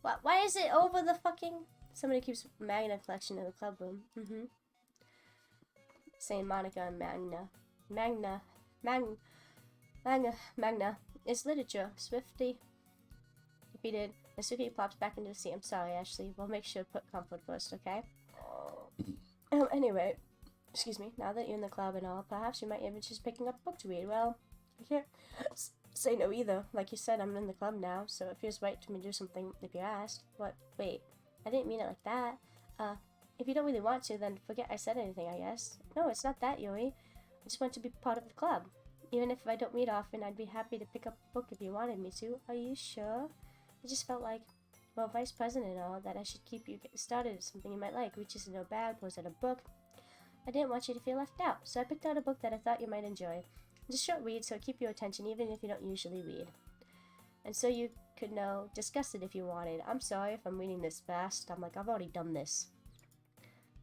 [SPEAKER 1] What? Why is it over the fucking... Somebody keeps Magna collection in the club room. Saying Monica and Magna is literature. Swiftly repeated. Nasuki plops back into the sea. I'm sorry, Ashley. We'll make sure to put comfort first, okay? Anyway, excuse me. Now that you're in the club and all, perhaps you might even just picking up a book to read. Well, I can't say no either. Like you said, I'm in the club now, so it feels right to me to do something if you're asked. What? Wait, I didn't mean it like that. If you don't really want to, then forget I said anything, I guess. No, it's not that, Yuri. I just want to be part of the club. Even if I don't meet often, I'd be happy to pick up a book if you wanted me to. Are you sure? I just felt like, well, vice president and all, that I should keep you getting started at something you might like. Reaches in a bag, pulls out a book. I didn't want you to feel left out, so I picked out a book that I thought you might enjoy. It's a short read, so it'll keep your attention even if you don't usually read. And so you could discuss it if you wanted. I'm sorry if I'm reading this fast. I'm like, I've already done this.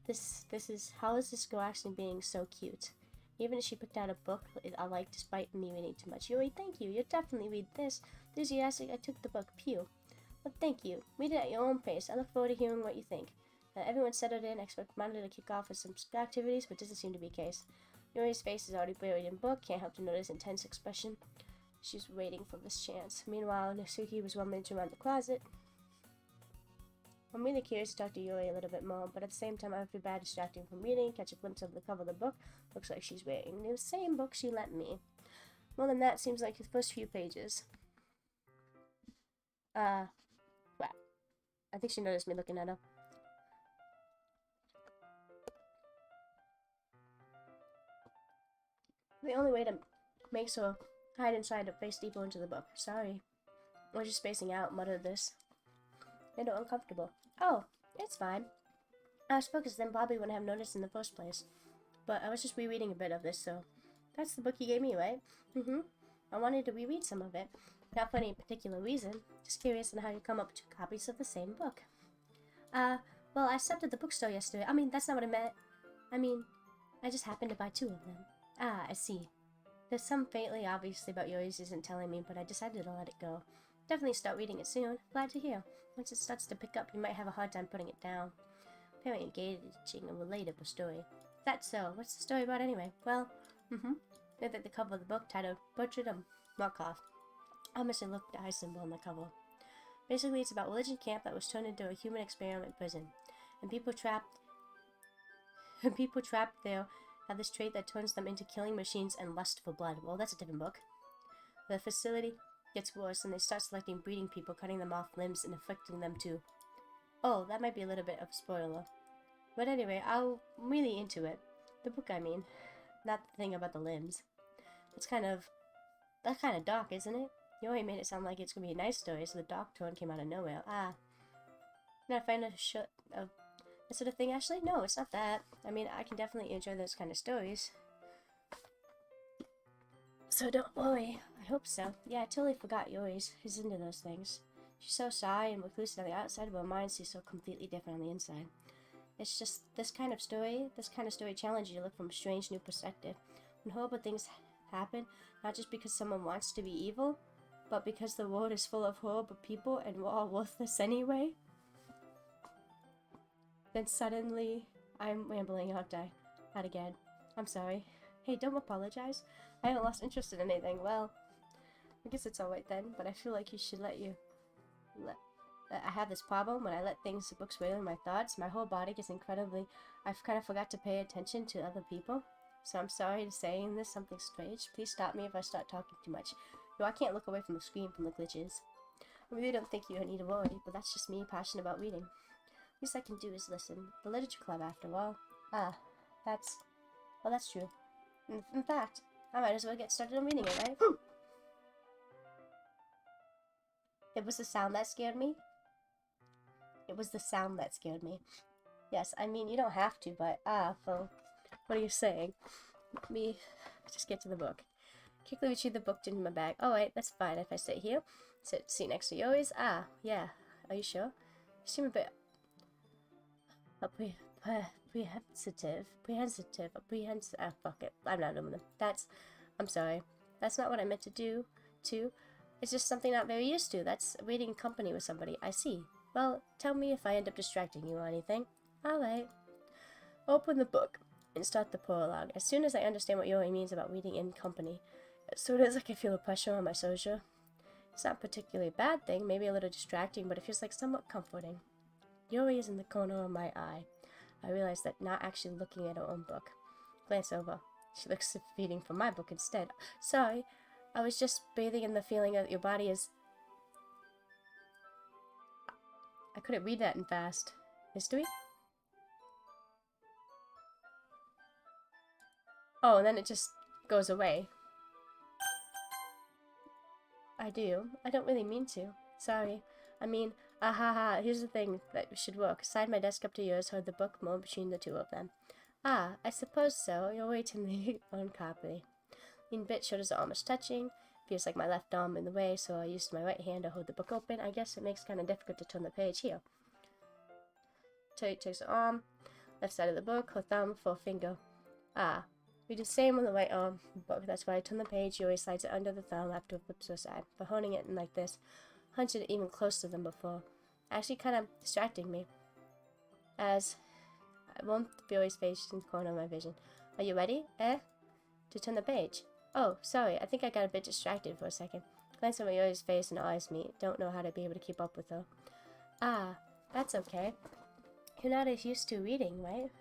[SPEAKER 1] This is, how is this girl actually being so cute? Even if she picked out a book I like despite me reading too much. Yuri, thank you. You'll definitely read this. Enthusiastic, I took the book. Pew. But thank you. Read it at your own pace. I look forward to hearing what you think. Everyone settled in. I expect Monica to kick off with some activities, but doesn't seem to be the case. Yuri's face is already buried in book. Can't help to notice intense expression. She's waiting for this chance. Meanwhile, Nasuki was rummaging around the closet. I'm really curious to talk to Yuri a little bit more, but at the same time I feel bad distracting from reading, catch a glimpse of the cover of the book. Looks like she's reading the same book she lent me. More than that, seems like the first few pages. Wow. I think she noticed me looking at her. The only way to make her hide inside to face deeper into the book. Sorry. We're just spacing out, muttered this. Made her uncomfortable. Oh, it's fine. I was focused, then Bobby wouldn't have noticed in the first place. But I was just rereading a bit of this, so... That's the book you gave me, right? I wanted to reread some of it. Not for any particular reason. Just curious on how you come up with 2 copies of the same book. Well, I stopped at the bookstore yesterday. I mean, that's not what I meant. I mean, I just happened to buy 2 of them. Ah, I see. There's some faintly obviously about yours isn't telling me, but I decided to let it go. Definitely start reading it soon. Glad to hear. Once it starts to pick up, you might have a hard time putting it down. Very engaging and relatable story. That's so. What's the story about anyway? Well, look at the cover of the book titled Portrait of Markov. I must have looked at the eye symbol on the cover. Basically, it's about a religion camp that was turned into a human experiment prison, and people trapped there have this trait that turns them into killing machines and lust for blood. Well, that's a different book. The facility gets worse, and they start selecting breeding people, cutting them off limbs and afflicting them too. Oh, that might be a little bit of a spoiler. But anyway, I'm really into it. The book, I mean. Not the thing about the limbs. That's kind of dark, isn't it? You already made it sound like it's gonna be a nice story, so the dark tone came out of nowhere. Ah. Not a fan of that sort of thing, Ashley? No, it's not that. I mean, I can definitely enjoy those kind of stories. So don't worry. I hope so. Yeah, I totally forgot yours. He's into those things. She's so shy and reclusive on the outside, but her mind sees so completely different on the inside. It's just this kind of story challenges you to look from a strange new perspective. When horrible things happen, not just because someone wants to be evil, but because the world is full of horrible people and we're all worthless anyway. Then suddenly, I'm rambling, aren't I? Not again. I'm sorry. Hey, don't apologize. I haven't lost interest in anything. Well, I guess it's alright then, but I feel like you should I have this problem when I let books weigh on my thoughts. My whole body gets I've kind of forgot to pay attention to other people. So I'm sorry to saying this, something strange. Please stop me if I start talking too much. No, I can't look away from the screen from the glitches. I really don't think you need to worry, but that's just me passionate about reading. Least I can do is listen. The literature club, after all. That's true. In fact, I might as well get started on reading it, right? It was the sound that scared me. It was the sound that scared me. Yes, I mean, you don't have to, but, Phil, what are you saying? Let me just get to the book. Quickly retrieve the book into my bag. Oh, wait, that's fine if I sit here. Sit next to yours. Yeah. Are you sure? You seem a bit apprehensive. Fuck it. I'm not doing them. I'm sorry. That's not what I meant to do, too. It's just something not very used to. That's reading company with somebody. I see. Well, tell me if I end up distracting you or anything. Alright. Open the book and start the prologue. As soon as I understand what Yuri means about reading in company, as soon as I can feel the pressure on my soldier, it's not particularly a bad thing, maybe a little distracting, but it feels like somewhat comforting. Yuri is in the corner of my eye. I realize that not actually looking at her own book. Glance over. She looks at reading from my book instead. Sorry, I was just bathing in the feeling that your body is... I couldn't read that in fast. History? Oh, and then it just goes away. I do. I don't really mean to. Sorry. I mean, here's the thing that should work. Slide my desk up to yours, hold the book more between the two of them. I suppose so. You'll wait to make your own copy. Lean bit, shoulders are almost touching. Feels like my left arm in the way, so I used my right hand to hold the book open. I guess it makes it kind of difficult to turn the page here. Takes the arm, left side of the book, her thumb, forefinger. We do the same on the right arm book. That's why I turn the page. You always slides it under the thumb after it flips to the side. But holding it in like this, hunching it even closer than before. Actually kind of distracting me. As I won't feel his face in the corner of my vision. Are you ready? To turn the page. Oh, sorry. I think I got a bit distracted for a second. Glance at Yoyo's face and eyes meet. Don't know how to be able to keep up with her. That's okay. You're not as used to reading, right?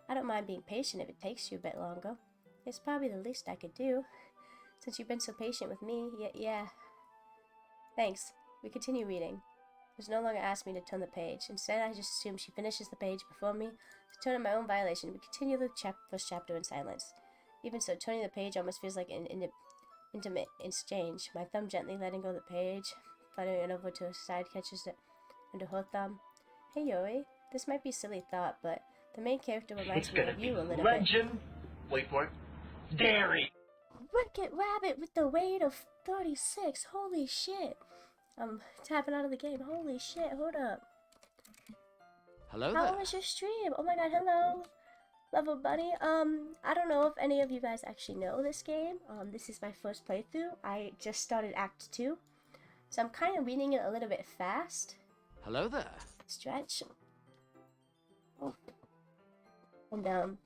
[SPEAKER 1] I don't mind being patient if it takes you a bit longer. It's probably the least I could do. Since you've been so patient with me, yeah. Thanks. We continue reading. There's no longer asked me to turn the page. Instead, I just assume she finishes the page before me. To turn in my own violation, we continue the first chapter in silence. Even so, turning the page almost feels like an intimate exchange. My thumb gently letting go of the page, fluttering it over to her side, catches it under her thumb. Hey, Yuri. This might be a silly thought, but the main character reminds me of you a little bit.
[SPEAKER 3] Wait for it. Dairy.
[SPEAKER 1] Wicked Rabbit with the weight of 36. Holy shit. I'm tapping out of the game. Holy shit. Hold up.
[SPEAKER 4] Hello
[SPEAKER 1] How
[SPEAKER 4] there.
[SPEAKER 1] was your stream? Oh my god, hello. Level Bunny. I don't know if any of you guys actually know this game. This is my first playthrough. I just started Act 2. So I'm kind of reading it a little bit fast.
[SPEAKER 4] Hello there.
[SPEAKER 1] Stretch. Oh. And,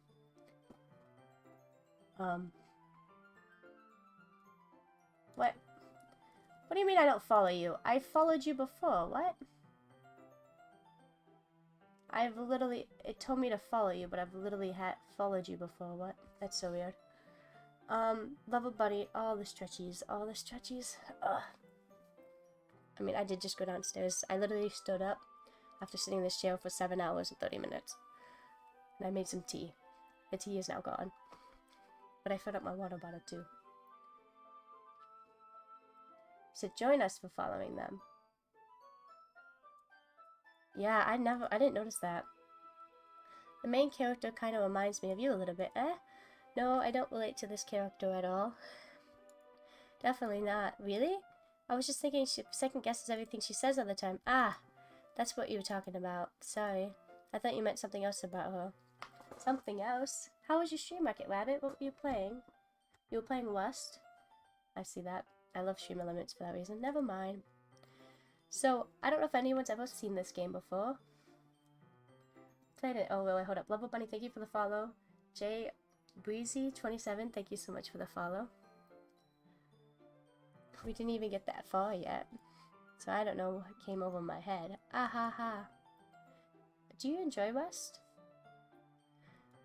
[SPEAKER 1] what? What do you mean I don't follow you? I followed you before, what? I've literally, it told me to follow you, but I've literally followed you before, what? That's so weird. Level Bunny, all the stretchies, ugh. I mean, I did just go downstairs. I literally stood up after sitting in this chair for 7 hours and 30 minutes. And I made some tea. The tea is now gone. But I filled up my water bottle too. So join us for following them. Yeah, I didn't notice that. The main character kind of reminds me of you a little bit, eh? No, I don't relate to this character at all. Definitely not. Really? I was just thinking she second guesses everything she says all the time. Ah, that's what you were talking about. Sorry. I thought you meant something else about her. Something else? How was your stream, Rocket Rabbit? What were you playing? You were playing Rust? I see that. I love stream elements for that reason. Never mind. So, I don't know if anyone's ever seen this game before. Played it. Oh, wait, hold up. Level Bunny, thank you for the follow. J Breezy27, thank you so much for the follow. We didn't even get that far yet. So I don't know what came over my head. Ah ha ha. Do you enjoy Rust?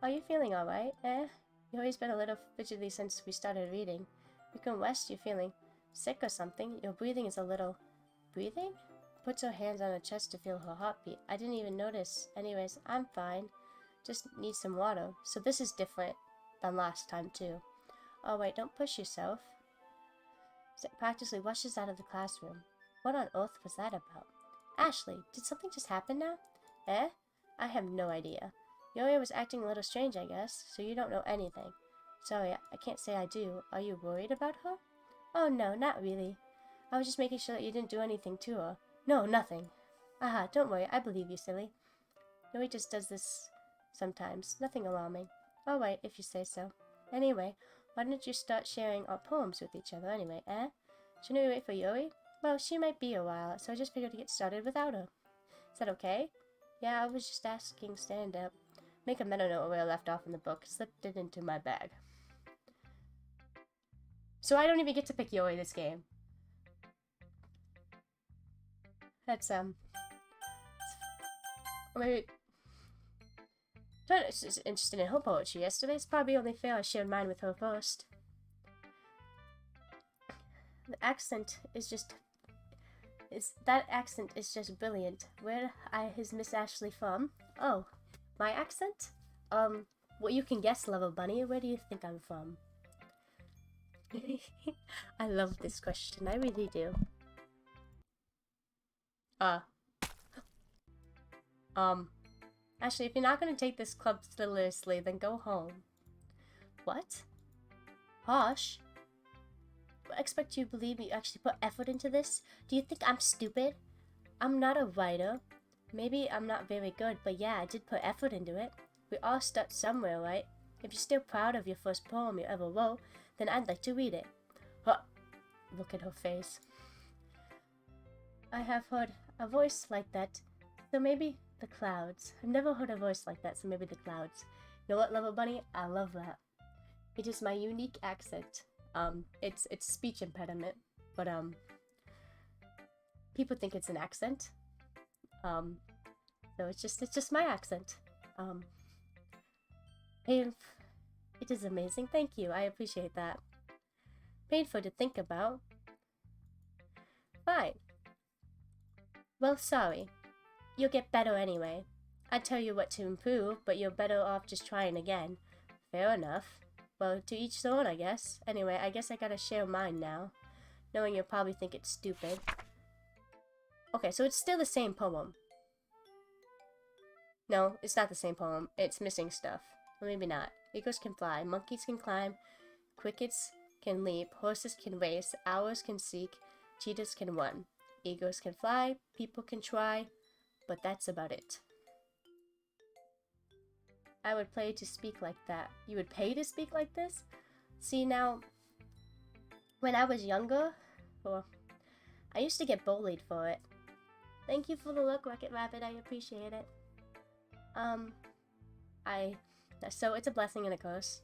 [SPEAKER 1] Are you feeling alright? You've always been a little fidgety since we started reading. You can rest, you're feeling sick or something. Your breathing is a little... Breathing? Puts her hands on her chest to feel her heartbeat. I didn't even notice. Anyways, I'm fine. Just need some water. So this is different than last time too. Oh wait, don't push yourself. Practically rushes out of the classroom. What on earth was that about? Ashley, did something just happen now? Eh? I have no idea. Yoya was acting a little strange, I guess, so you don't know anything. Sorry, I can't say I do. Are you worried about her? Oh no, not really. I was just making sure that you didn't do anything to her. No, nothing. Aha, don't worry, I believe you, silly. Yoya just does this sometimes. Nothing alarming. Alright, if you say so. Anyway, why don't you start sharing our poems with each other anyway, eh? Shouldn't we wait for Yoi? Well, she might be a while, so I just figured to get started without her. Is that okay? Yeah, I was just asking, stand up. Make a meta note where I left off in the book. Slipped it into my bag. So I don't even get to pick Yoi this game. That's, maybe... I was interested in her poetry yesterday. It's probably only fair I shared mine with her first. The accent is just... that accent is just brilliant. Where is Miss Ashley from? Oh, my accent? Well, you can guess, Level Bunny. Where do you think I'm from? I love this question. I really do. Actually, if you're not going to take this club seriously, then go home. What? Harsh? I expect you to believe me actually put effort into this? Do you think I'm stupid? I'm not a writer. Maybe I'm not very good, but yeah, I did put effort into it. We all start somewhere, right? If you're still proud of your first poem you ever wrote, then I'd like to read it. Huh. Look at her face. I have heard a voice like that, so maybe the clouds. I've never heard a voice like that, so maybe the clouds. You know what, Level Bunny? I love that. It is my unique accent. It's speech impediment, but people think it's an accent. So it's just my accent. It is amazing. Thank you. I appreciate that. Painful to think about. Fine. Well, sorry. You'll get better anyway. I'd tell you what to improve, but you're better off just trying again. Fair enough. Well, to each their own, I guess. Anyway, I guess I gotta share mine now. Knowing you'll probably think it's stupid. Okay, so it's still the same poem. No, it's not the same poem. It's missing stuff. Or maybe not. Eagles can fly, monkeys can climb, crickets can leap, horses can race, owls can seek, cheetahs can run. Eagles can fly, people can try, but that's about it. I would play to speak like that. You would pay to speak like this? See, now, when I was younger, well, I used to get bullied for it. Thank you for the look, Rocket Rabbit. I appreciate it. So it's a blessing and a curse.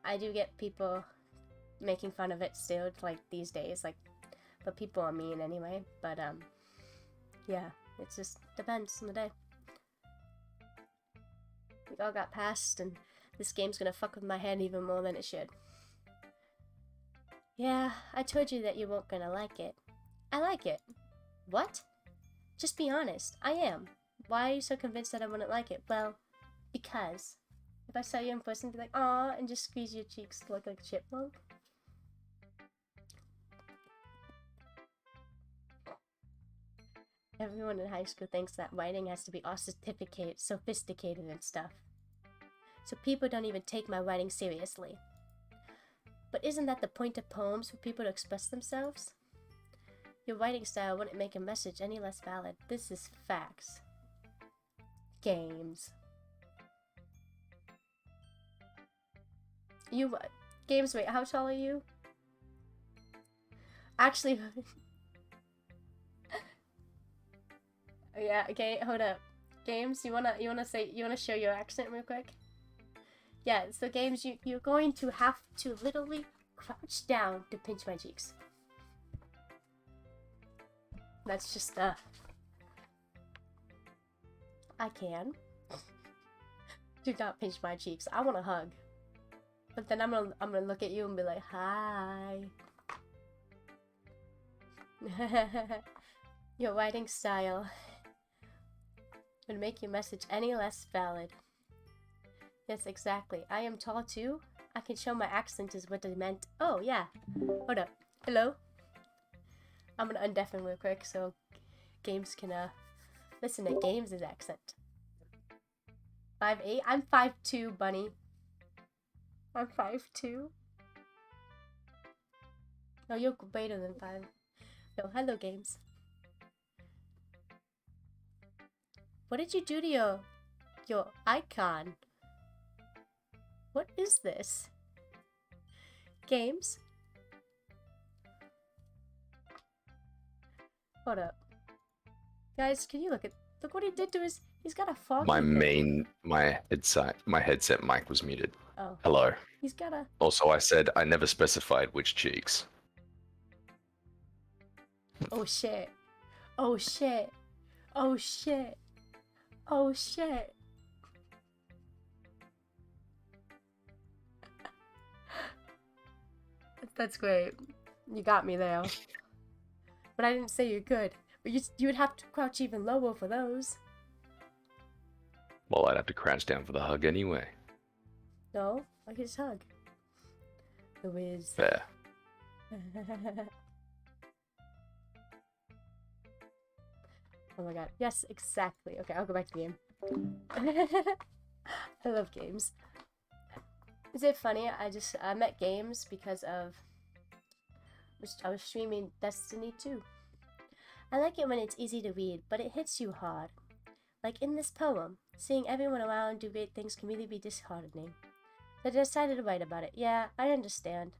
[SPEAKER 1] I do get people making fun of it still, like, these days, like, but people are mean anyway, but, yeah, it just depends on the day. We all got past, and this game's gonna fuck with my head even more than it should. Yeah, I told you that you weren't gonna like it. I like it. What? Just be honest. I am. Why are you so convinced that I wouldn't like it? Well, because if I saw you in person, I'd be like, aw, and just squeeze your cheeks to look like a chipmunk. Everyone in high school thinks that writing has to be all sophisticated and stuff. So people don't even take my writing seriously. But isn't that the point of poems, for people to express themselves? Your writing style wouldn't make a message any less valid. This is facts. Games. You what? Games, wait, how tall are you? Actually... yeah, okay, hold up. Games, you wanna show your accent real quick? Yeah, so Games, you're going to have to literally crouch down to pinch my cheeks. That's just, I can. Do not pinch my cheeks. I want a hug. But then I'm gonna look at you and be like, hi. Your writing style would make your message any less valid. Yes, exactly. I am tall too. I can show my accent is what I meant. Oh, yeah. Hold up. Hello? I'm gonna undeafen real quick so Games can, listen to Games' accent. 5'8"? I'm 5'2", bunny. I'm 5'2". No, you're greater than 5. No, hello, Games. What did you do to your icon? What is this? Games? Hold up. Guys, can you look what he did to his... He's got a foggy thing.
[SPEAKER 2] My headset mic was muted.
[SPEAKER 1] Oh.
[SPEAKER 2] Hello.
[SPEAKER 1] He's got a...
[SPEAKER 2] Also, I said I never specified which cheeks.
[SPEAKER 1] Oh shit. Oh shit. Oh shit. Oh shit. That's great. You got me there. But I didn't say you're good. But you would have to crouch even lower for those.
[SPEAKER 2] Well, I'd have to crouch down for the hug anyway.
[SPEAKER 1] No, I could just hug. The whiz.
[SPEAKER 2] Fair.
[SPEAKER 1] Oh my god. Yes, exactly. Okay, I'll go back to the game. I love Games. Is it funny? I met Games because of... I was streaming Destiny 2. I like it when it's easy to read, but it hits you hard. Like in this poem, seeing everyone around do great things can really be disheartening. So I decided to write about it. Yeah, I understand.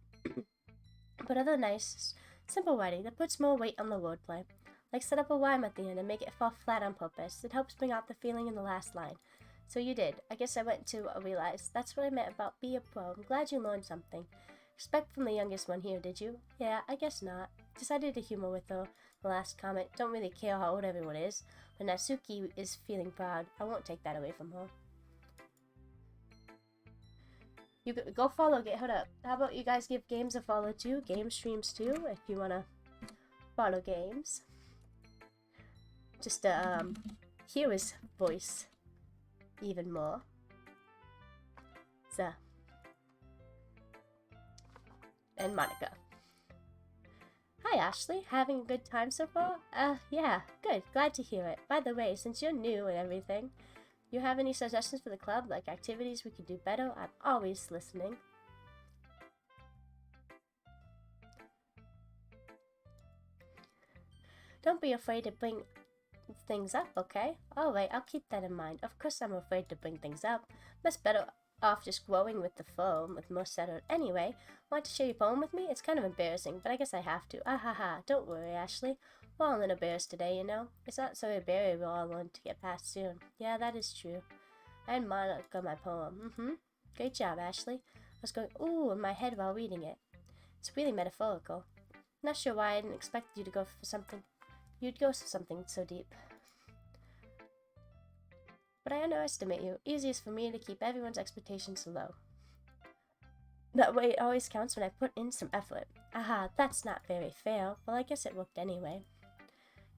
[SPEAKER 1] But other nice, simple writing that puts more weight on the wordplay. Like set up a rhyme at the end and make it fall flat on purpose. It helps bring out the feeling in the last line. So you did. I guess I went to realize that's what I meant about be a pro. I'm glad you learned something. Respect from the youngest one here, did you? Yeah, I guess not. Decided to humor with the last comment. Don't really care how old everyone is. But Natsuki is feeling proud. I won't take that away from her. You go follow. Hold up. How about you guys give Games a follow too? Game streams too, if you wanna follow Games. Just to hear his voice even more. So. And Monica. Hi Ashley, having a good time so far? Yeah, good, glad to hear it. By the way, since you're new and everything, you have any suggestions for the club, like activities we could do better? I'm always listening. Don't be afraid to bring things up, okay? Alright, I'll keep that in mind. Of course I'm afraid to bring things up. Much better off just growing with the flow, with more settled. Anyway, want to share your poem with me? It's kind of embarrassing, but I guess I have to. Ah ha ha, don't worry, Ashley. We're all in a bears today, you know? It's not so berry we'll all learn to get past soon. Yeah, that is true. I had Monica my poem. Great job, Ashley. I was going ooh in my head while reading it. It's really metaphorical. Not sure why I didn't expect you to go for something. You'd go for something so deep. But I underestimate you. Easiest for me to keep everyone's expectations low. That way it always counts when I put in some effort. Aha, that's not very fair. Well, I guess it worked anyway.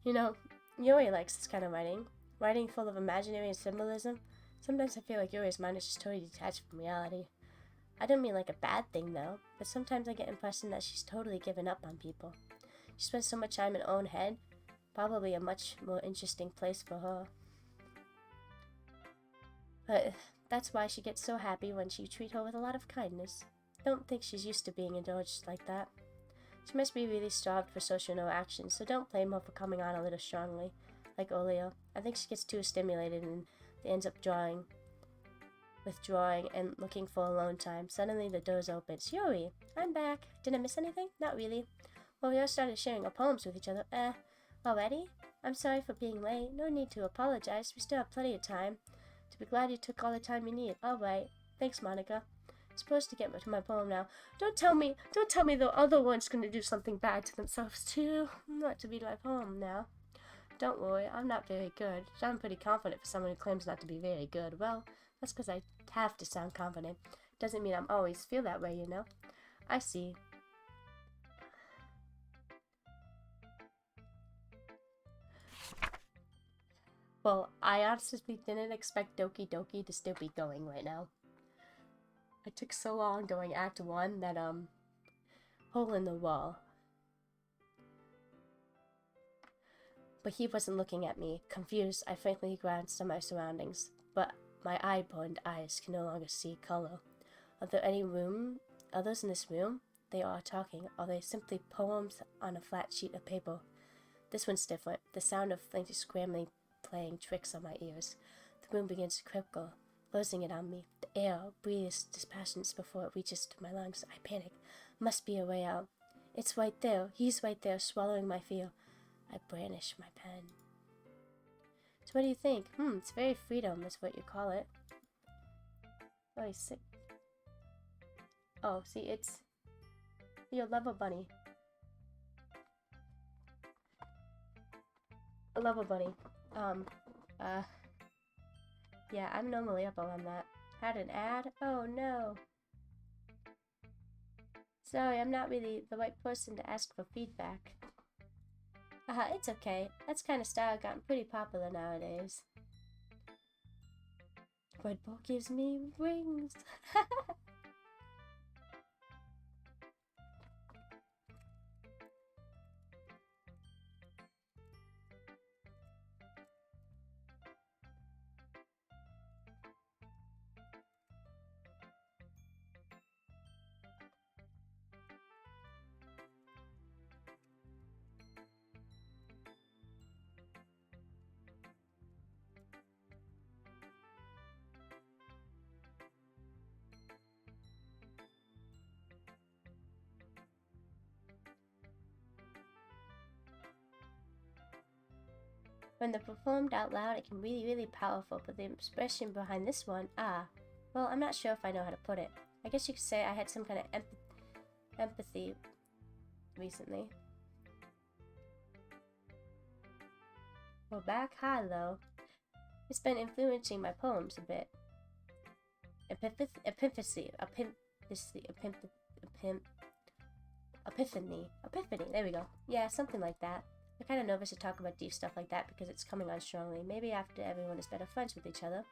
[SPEAKER 1] You know, Yuri likes this kind of writing. Writing full of imaginary and symbolism. Sometimes I feel like Yuri's mind is just totally detached from reality. I don't mean like a bad thing though, but sometimes I get the impression that she's totally given up on people. She spends so much time in her own head, probably a much more interesting place for her. But that's why she gets so happy when you treat her with a lot of kindness. Don't think she's used to being indulged like that. She must be really starved for social interaction, so don't blame her for coming on a little strongly, like Olio. I think she gets too stimulated and ends up withdrawing and looking for alone time. Suddenly the doors open. Yuri, I'm back. Did I miss anything? Not really. Well, we all started sharing our poems with each other. Already? I'm sorry for being late. No need to apologize. We still have plenty of time. To be glad you took all the time you need. Alright. Thanks, Monica. I'm supposed to get to my poem now. Don't tell me the other one's gonna do something bad to themselves too. Not to be my poem now. Don't worry, I'm not very good. I'm pretty confident for someone who claims not to be very good. Well, that's because I have to sound confident. Doesn't mean I'm always feel that way, you know? I see. Well, I honestly didn't expect Doki Doki to still be going right now. It took so long going Act 1 that, hole in the wall. But he wasn't looking at me. Confused, I frankly glanced at my surroundings, but my eye-burned eyes can no longer see color. Are there others in this room? They are talking. Are they simply poems on a flat sheet of paper? This one's different. The sound of things scrambling playing tricks on my ears. The room begins to crinkle, closing it on me. The air breathes dispassionate before it reaches to my lungs. I panic. Must be a way out. It's right there. He's right there, swallowing my fear. I brandish my pen. So what do you think? It's very freedom is what you call it. Oh, he's sick. Oh, see, it's your lover bunny. A lover bunny. Yeah, I'm normally up on that. Had an ad? Oh no. Sorry, I'm not really the right person to ask for feedback. It's okay. That's kind of style gotten pretty popular nowadays. Red Bull gives me wings. When they're performed out loud, it can be really powerful, but the expression behind this one, well, I'm not sure if I know how to put it. I guess you could say I had some kind of empathy recently. Well, back high, though. It's been influencing my poems a bit. Epiphany, there we go. Yeah, something like that. I'm kind of nervous to talk about deep stuff like that because it's coming on strongly. Maybe after everyone is better friends with each other.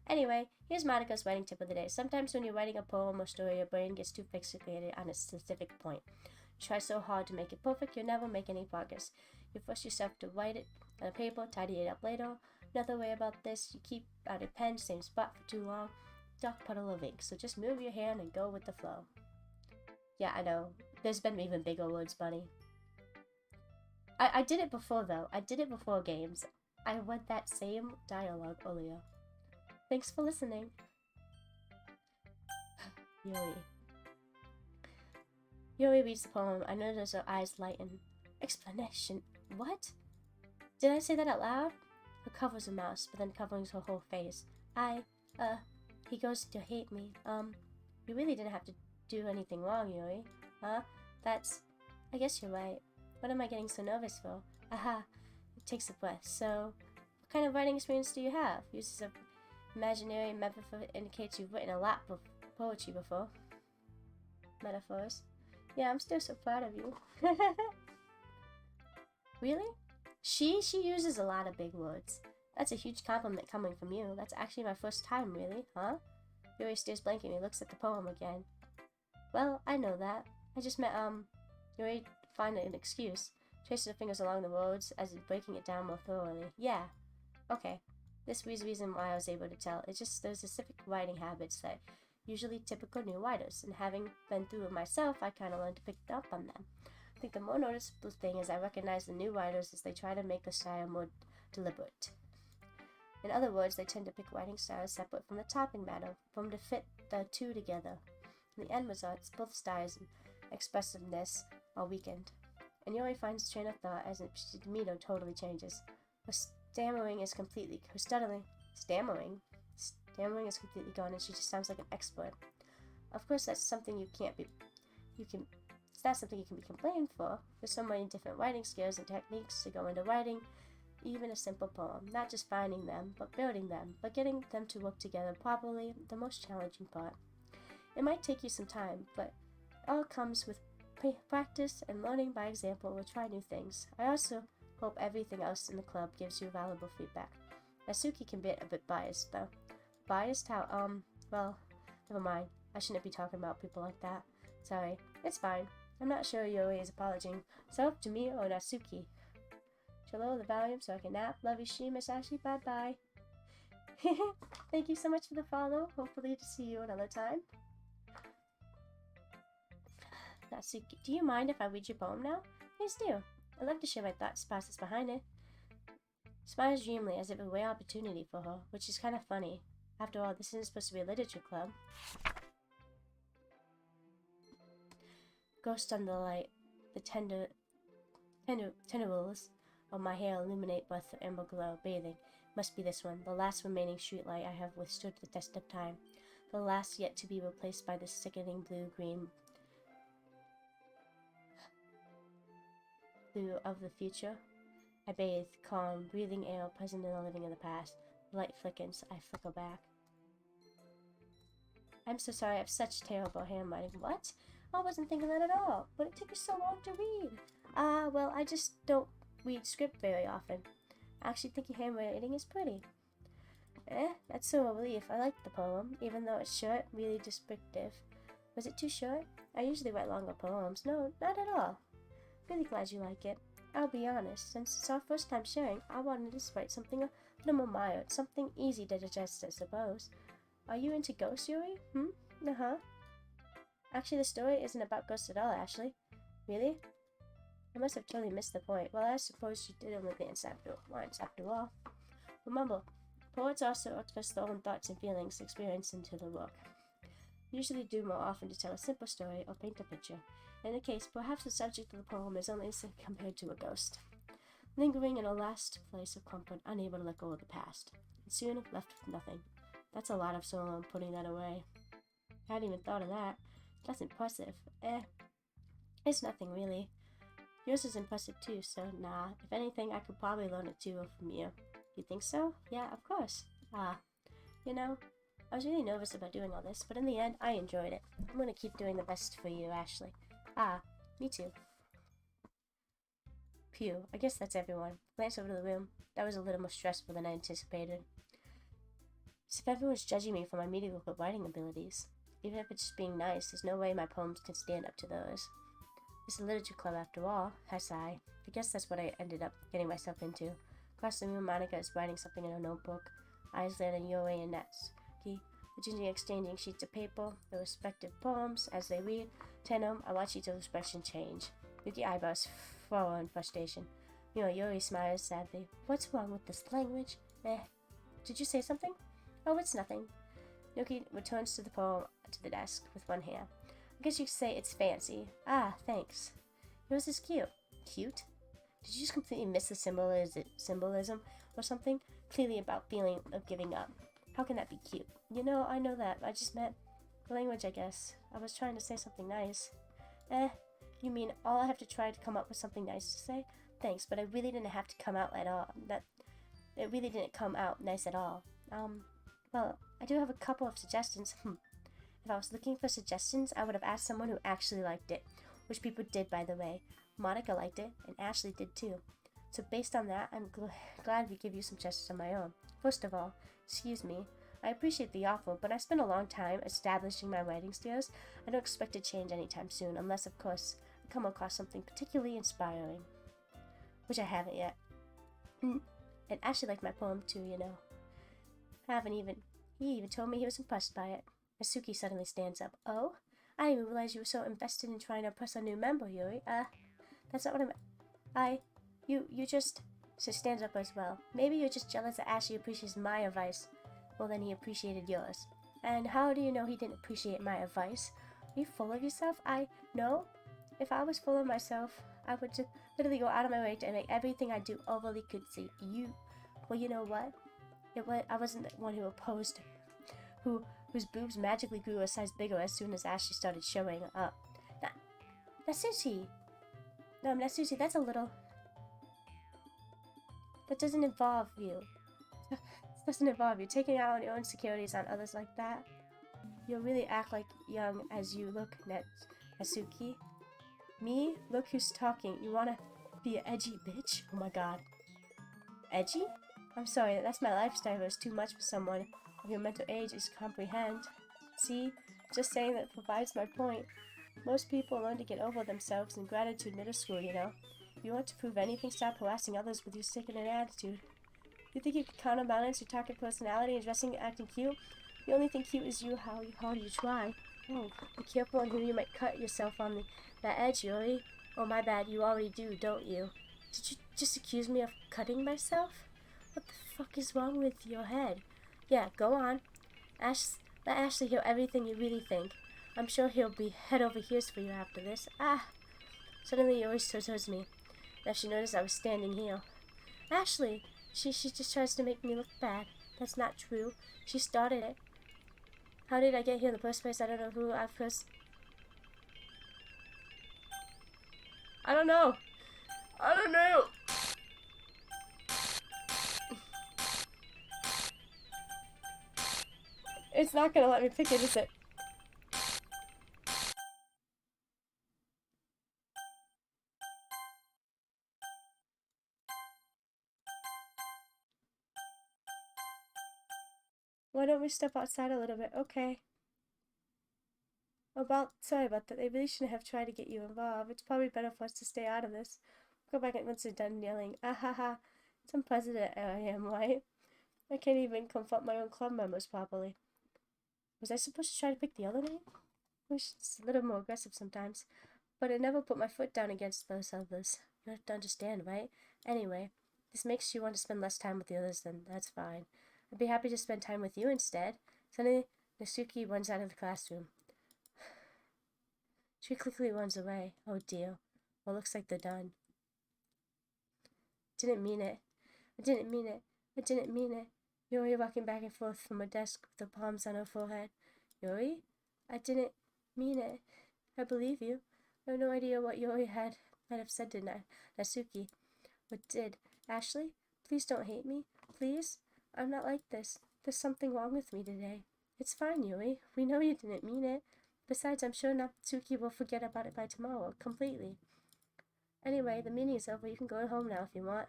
[SPEAKER 1] Anyway, here's Monica's writing tip of the day. Sometimes when you're writing a poem or story, your brain gets too fixated on a specific point. You try so hard to make it perfect, you'll never make any progress. You force yourself to write it on a paper, tidy it up later. Another way about this, you keep out a pen, same spot for too long. Dark puddle of ink, so just move your hand and go with the flow. Yeah, I know. There's been even bigger words, bunny. I did it before, though. I did it before games. I read that same dialogue earlier. Thanks for listening. Yoi. Yoi reads the poem. I notice her eyes lighten. Explanation. What? Did I say that out loud? Her covers her mouth, but then covering her whole face. He goes to hate me. You really didn't have to do anything wrong, Yui. Huh? I guess you're right. What am I getting so nervous for? Aha. It takes a breath. So, what kind of writing experience do you have? Uses of imaginary metaphor indicates you've written a lot of poetry before. Metaphors. Yeah, I'm still so proud of you. Really? She uses a lot of big words. That's a huge compliment coming from you. That's actually my first time, really, huh? Yuri stares blankly and looks at the poem again. Well, I know that. I just meant, Yuri find an excuse. Traces her fingers along the words as if breaking it down more thoroughly. Yeah. Okay. This was the reason why I was able to tell. It's just those specific writing habits that usually typical new writers, and having been through it myself, I kind of learned to pick up on them. I think the more noticeable thing is I recognize the new writers as they try to make the style more deliberate. In other words, they tend to pick writing styles separate from the topic matter, from to fit the two together. In the end results, both styles and expressiveness are weakened. And Yuri finds a train of thought as her demeanor totally changes. Her stammering is completely gone, and she just sounds like an expert. Of course, that's something it's not something you can be complained for. There's so many different writing skills and techniques to go into writing even a simple poem. Not just finding them, but building them, but getting them to work together properly, the most challenging part. It might take you some time, but it all comes with practice and learning by example. We'll try new things. I also hope everything else in the club gives you valuable feedback. Nasuki can be a bit biased, though. Biased? How, well, never mind. I shouldn't be talking about people like that. Sorry. It's fine. I'm not sure Yuri is apologizing. So, to me or Nasuki. Shall lower the volume so I can nap. Love you, she, Miss Ashley. Bye-bye. Thank you so much for the follow. Hopefully to see you another time. Nasuki, do you mind if I read your poem now? Please do. I'd love to share my thoughts process behind it. Smiles dreamily as if it were an opportunity for her, which is kind of funny. After all, this isn't supposed to be a literature club. Ghost under the light, the tendrils of my hair illuminate with the amber glow, bathing. Must be this one, the last remaining streetlight I have withstood the test of time. The last yet to be replaced by the sickening blue of the future. I bathe, calm, breathing air, present and living in the past. The light flickers, I flicker back. I'm so sorry, I have such terrible handwriting. What? I wasn't thinking that at all, but it took you so long to read. Well, I just don't read script very often. I actually think your handwriting is pretty. That's so a relief. I liked the poem, even though it's short, really descriptive. Was it too short? I usually write longer poems. No, not at all. Really glad you like it. I'll be honest, since it's our first time sharing, I wanted to write something a little more mild, something easy to digest, I suppose. Are you into ghosts, Yuri? Uh-huh. Actually, the story isn't about ghosts at all, Ashley. Really? I must have totally missed the point. Well, I suppose you did only glance once after all. Remember, poets also express their own thoughts and feelings experienced into the work. Usually do more often to tell a simple story or paint a picture. In the case, perhaps the subject of the poem is only compared to a ghost, lingering in a last place of comfort, unable to let go of the past, and soon left with nothing. That's a lot of solo putting that away. I hadn't even thought of that. That's impressive. It's nothing really. Yours is impressive too, so nah. If anything, I could probably learn it too from you. You think so? Yeah, of course. You know, I was really nervous about doing all this, but in the end, I enjoyed it. I'm gonna keep doing the best for you, Ashley. Me too. Phew, I guess that's everyone. Glance over to the room. That was a little more stressful than I anticipated. As if everyone's judging me for my mediocre writing abilities. Even if it's just being nice, there's no way my poems can stand up to theirs. It's a literature club after all, I sigh. I guess that's what I ended up getting myself into. Across the room, Monica is writing something in her notebook. Eyes land on Yuri and Natsuki, gingerly exchanging sheets of paper, their respective poems. As they read, Tenom, I watch each expression change. Yuki eyebrows furrow in frustration. Yuri smiles sadly. What's wrong with this language? Did you say something? Oh, it's nothing. Yoki returns to the poem to the desk with one hand. I guess you could say it's fancy. Ah, thanks. Yours is cute. Cute? Did you just completely miss the symbolism or something? Clearly about feeling of giving up. How can that be cute? I know that. I just meant the language, I guess. I was trying to say something nice. You mean all I have to try to come up with something nice to say? Thanks, but I really didn't have to come out at all. It really didn't come out nice at all. Well, I do have a couple of suggestions. If I was looking for suggestions, I would have asked someone who actually liked it. Which people did, by the way. Monica liked it, and Ashley did too. So based on that, I'm glad to give you some suggestions of my own. First of all, excuse me, I appreciate the offer, but I spent a long time establishing my writing skills. I don't expect to change anytime soon, unless, of course, I come across something particularly inspiring. Which I haven't yet. And Ashley liked my poem too, He even told me he was impressed by it. Asuki suddenly stands up. Oh? I didn't even realize you were so invested in trying to impress a new member, Yuri. That's not what I meant. You just... So stands up as well. Maybe you're just jealous that Ashley appreciates my advice. Well, then he appreciated yours. And how do you know he didn't appreciate my advice? Are you full of yourself? No. If I was full of myself, I would just literally go out of my way to make everything I do overly conceit. Well, you know what? I wasn't the one who opposed whose boobs magically grew a size bigger as soon as Ashley started showing up. Natsushi! No, Natsushi, that's a little... That doesn't involve you. It doesn't involve you. Taking out your insecurities on others like that. You'll really act like young as you look, Natsuki. Me? Look who's talking. You wanna be an edgy bitch? Oh my god. Edgy? I'm sorry, that's my lifestyle. It's too much for someone of your mental age to comprehend. See? Just saying that provides my point. Most people learn to get over themselves in gratitude middle school, If you want to prove anything, stop harassing others with your sickening attitude. You think you can counterbalance your talkative personality and dressing and acting cute? The only thing cute is you, how hard you try. Oh, be careful on who you might cut yourself on that edge, Yuri. Oh, my bad, you already do, don't you? Did you just accuse me of cutting myself? What the fuck is wrong with your head? Yeah, go on. Let Ashley hear everything you really think. I'm sure he'll be head over heels for you after this. Suddenly Yuri towards me. Now she noticed I was standing here. Ashley! She just tries to make me look bad. That's not true. She started it. How did I get here in the first place? I don't know who I first... I don't know. It's not gonna let me pick it, is it? Why don't we step outside a little bit? Okay. Sorry about that. They really shouldn't have tried to get you involved. It's probably better for us to stay out of this. Go back once they're done yelling. Ha. Some president I am, right? I can't even confront my own club members properly. Was I supposed to try to pick the other name? It's a little more aggressive sometimes. But I never put my foot down against those others. You have to understand, right? Anyway, this makes you want to spend less time with the others, then that's fine. I'd be happy to spend time with you instead. Suddenly, Natsuki runs out of the classroom. She quickly runs away. Oh dear. Well, looks like they're done. Didn't mean it. Yuri walking back and forth from her desk with the palms on her forehead. Yuri? I didn't mean it. I believe you. I have no idea what Yuri might have said to Natsuki. What did? Ashley? Please don't hate me. Please? I'm not like this. There's something wrong with me today. It's fine, Yuri. We know you didn't mean it. Besides, I'm sure Natsuki will forget about it by tomorrow, completely. Anyway, the meeting is over. You can go home now if you want.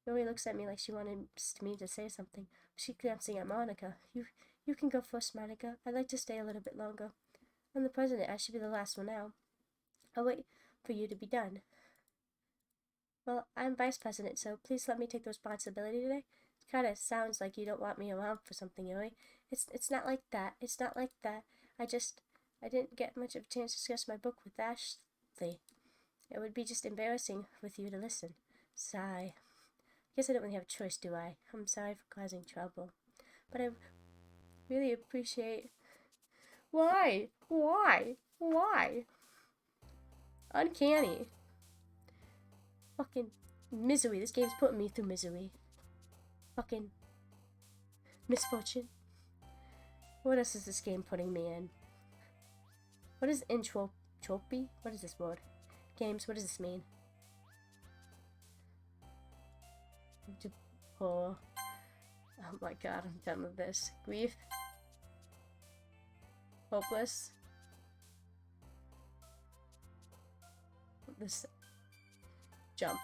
[SPEAKER 1] Yuri looks at me like she wanted me to say something. She glancing at Monica. You can go first, Monica. I'd like to stay a little bit longer. I'm the president. I should be the last one now. I'll wait for you to be done. Well, I'm vice president, so please let me take the responsibility today. It kind of sounds like you don't want me around for something, Yuri. It's not like that. It's not like that. I didn't get much of a chance to discuss my book with Ashley. It would be just embarrassing with you to listen. Sigh. Guess I don't really have a choice, do I? I'm sorry for causing trouble. But I really appreciate... Why? Why? Why? Uncanny. Fucking misery. This game's putting me through misery. Fucking misfortune. What else is this game putting me in? What is entropy? What is this word? Games, what does this mean? Oh my god, I'm done with this. Grief. Hopeless. This jump.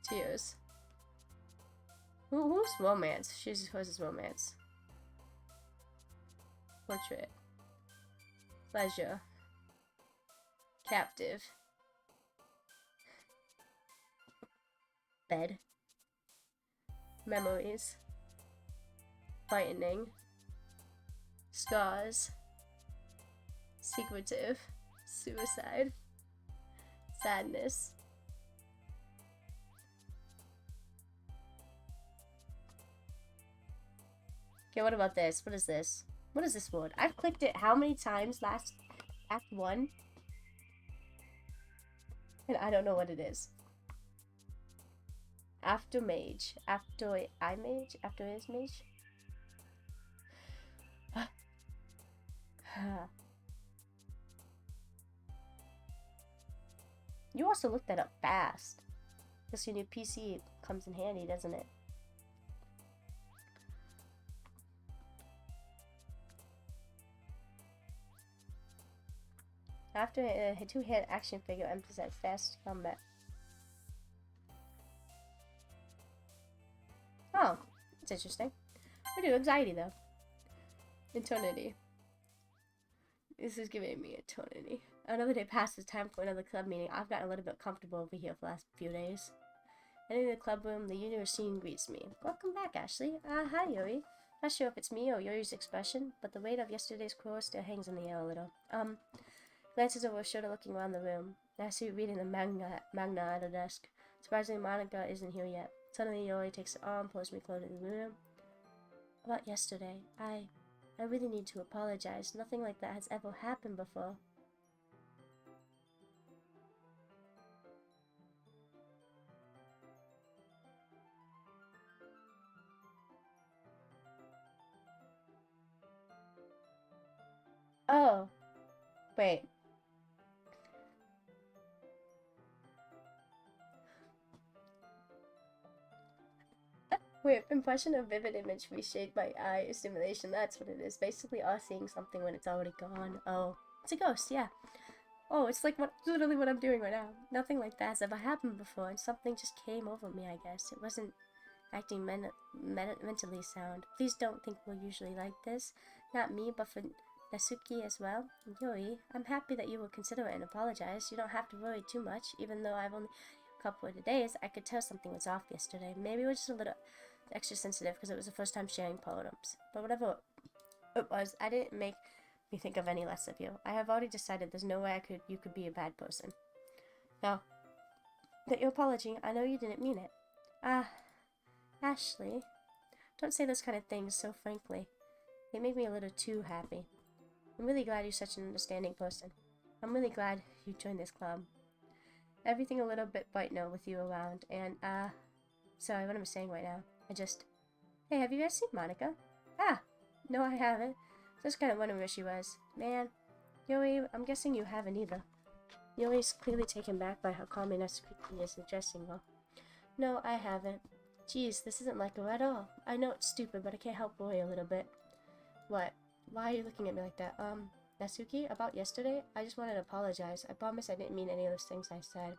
[SPEAKER 1] Tears. Who's romance? She supposes romance. Portrait. Pleasure. Captive. Bed. Memories. Frightening. Scars. Secretive. Suicide. Sadness. Okay, what about this? What is this? What is this word? I've clicked it how many times last Act 1? And I don't know what it is. After mage. After I mage? After is mage? You also looked that up fast. Guess your new PC comes in handy, doesn't it? After a two-hand action figure emphasizes fast combat. Oh, that's interesting. I do anxiety though. Eternity. This is giving me eternity. Another day passes, time for another club meeting. I've gotten a little bit comfortable over here for the last few days. Entering the club room, the universe scene greets me. Welcome back, Ashley. Hi, Yuri. Not sure if it's me or Yuri's expression, but the weight of yesterday's quarrel still hangs in the air a little. Glances over her shoulder, looking around the room. I see her reading the manga at her desk. Surprisingly, Monica isn't here yet. Suddenly, Yuri takes her arm, pulls me closer to the room. About yesterday, I really need to apologize. Nothing like that has ever happened before. Oh. Wait. Wait, impression of vivid image reshaped by eye stimulation. That's what it is. Basically, us seeing something when it's already gone. Oh, it's a ghost, yeah. Oh, it's like literally what I'm doing right now. Nothing like that has ever happened before, and something just came over me, I guess. It wasn't acting mentally sound. Please don't think we're usually like this. Not me, but for Nasuki as well. Yuri, I'm happy that you will consider it and apologize. You don't have to worry too much, even though I've only a couple of days. I could tell something was off yesterday. Maybe it was just a little extra sensitive because it was the first time sharing poems. But whatever it was, I didn't make me think of any less of you. I have already decided there's no way you could be a bad person. Now that you're apologizing, I know you didn't mean it. Ashley, don't say those kind of things so frankly. They make me a little too happy. I'm really glad you're such an understanding person. I'm really glad you joined this club. Everything a little bit bright now with you around, and sorry, what I'm saying right now. Hey, have you guys seen Monica? No, I haven't. Just kind of wondering where she was. Man, Yuri, I'm guessing you haven't either. Yuri's clearly taken back by how calm and Nasuki is addressing her. No, I haven't. Geez, this isn't like her at all. I know it's stupid, but I can't help worry a little bit. What? Why are you looking at me like that? Nasuki, about yesterday, I just wanted to apologize. I promise I didn't mean any of those things I said.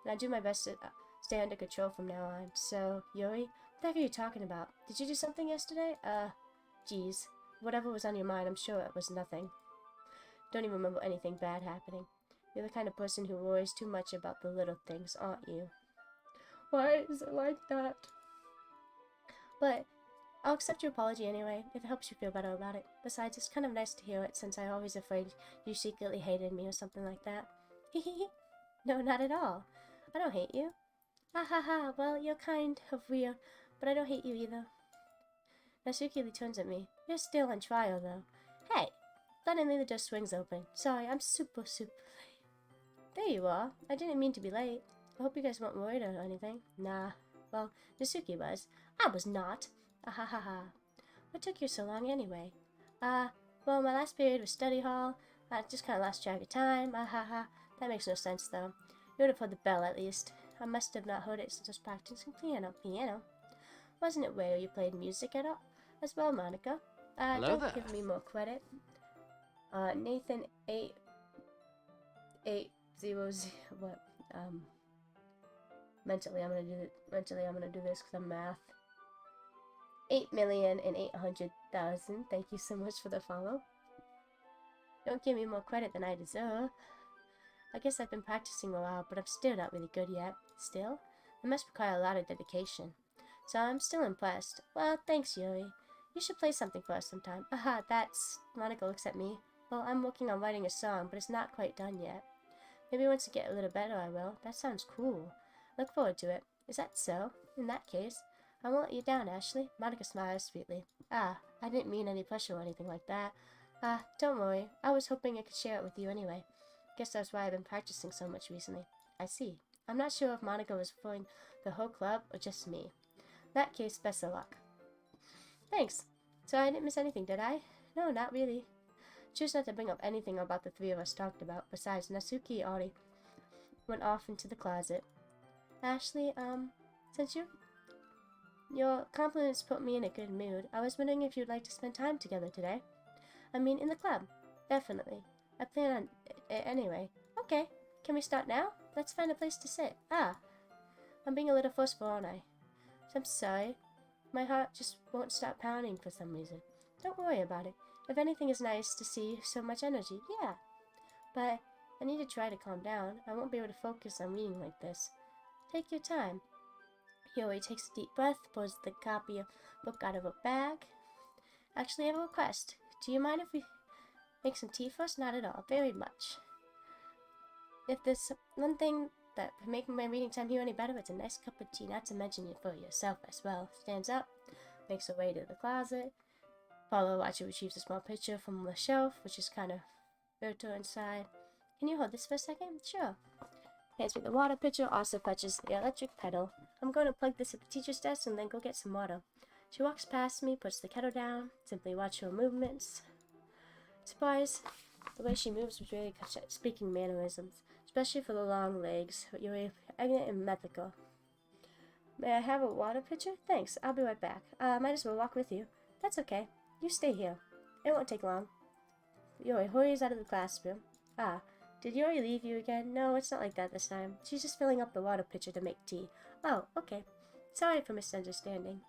[SPEAKER 1] And I'll do my best to stay under control from now on. So, Yuri, what the heck are you talking about? Did you do something yesterday? Geez. Whatever was on your mind, I'm sure it was nothing. Don't even remember anything bad happening. You're the kind of person who worries too much about the little things, aren't you? Why is it like that? But I'll accept your apology anyway, if it helps you feel better about it. Besides, it's kind of nice to hear it, since I always afraid you secretly hated me or something like that. Hehehe. No, not at all. I don't hate you. Ha ha ha, well, you're kind of weird, but I don't hate you either. Natsuki turns at me. You're still on trial, though. Hey! Suddenly the door swings open. Sorry, I'm super late. There you are. I didn't mean to be late. I hope you guys weren't worried or anything. Nah. Well, Natsuki was. I was not. Ah ha ha ha. What took you so long anyway? Well, my last period was study hall. I just kind of lost track of time. Ah ha ha. That makes no sense, though. You would have heard the bell, at least. I must have not heard it since I was practicing piano. Wasn't it where you played music at all? As well, Monica.
[SPEAKER 4] Hello
[SPEAKER 1] Don't
[SPEAKER 4] there.
[SPEAKER 1] give me more credit. Nathan 8800. What? Mentally, I'm gonna do this because I'm math. 8,800,000. Thank you so much for the follow. Don't give me more credit than I deserve. I guess I've been practicing a while, but I'm still not really good yet. Still? It must require a lot of dedication. So I'm still impressed. Well, thanks, Yuri. You should play something for us sometime. Aha, that's... Monica looks at me. Well, I'm working on writing a song, but it's not quite done yet. Maybe once I get a little better, I will. That sounds cool. Look forward to it. Is that so? In that case, I won't let you down, Ashley. Monica smiles sweetly. I didn't mean any pressure or anything like that. Don't worry. I was hoping I could share it with you anyway. Guess that's why I've been practicing so much recently. I see. I'm not sure if Monica was referring the whole club or just me. In that case, best of luck. Thanks. So I didn't miss anything, did I? No, not really. Choose not to bring up anything about the three of us talked about. Besides, Natsuki already went off into the closet. Ashley, since your compliments put me in a good mood, I was wondering if you'd like to spend time together today. I mean, in the club. Definitely. I plan on it anyway. Okay. Can we start now? Let's find a place to sit. I'm being a little forceful, aren't I? I'm sorry. My heart just won't stop pounding for some reason. Don't worry about it. If anything, it's nice to see so much energy. Yeah. But I need to try to calm down. I won't be able to focus on reading like this. Take your time. Yuri takes a deep breath, pulls the copy of book out of her bag. Actually, I have a request. Do you mind if we make some tea first? Not at all. Very much. If there's one thing that would make my reading time here any better, it's a nice cup of tea, not to mention it for yourself as well. Stands up, makes her way to the closet. Follow watcher retrieves a small picture from the shelf, which is kind of virtual inside. Can you hold this for a second? Sure. Hands me the water pitcher, also fetches the electric kettle. I'm going to plug this at the teacher's desk and then go get some water. She walks past me, puts the kettle down, simply watch her movements. Surprise! The way she moves was really speaking mannerisms, especially for the long legs. You're elegant and mythical. May I have a water pitcher? Thanks, I'll be right back. Might as well walk with you. That's okay. You stay here. It won't take long. Yuri hurries out of the classroom. Did Yuri leave you again? No, it's not like that this time. She's just filling up the water pitcher to make tea. Oh, okay. Sorry for misunderstanding.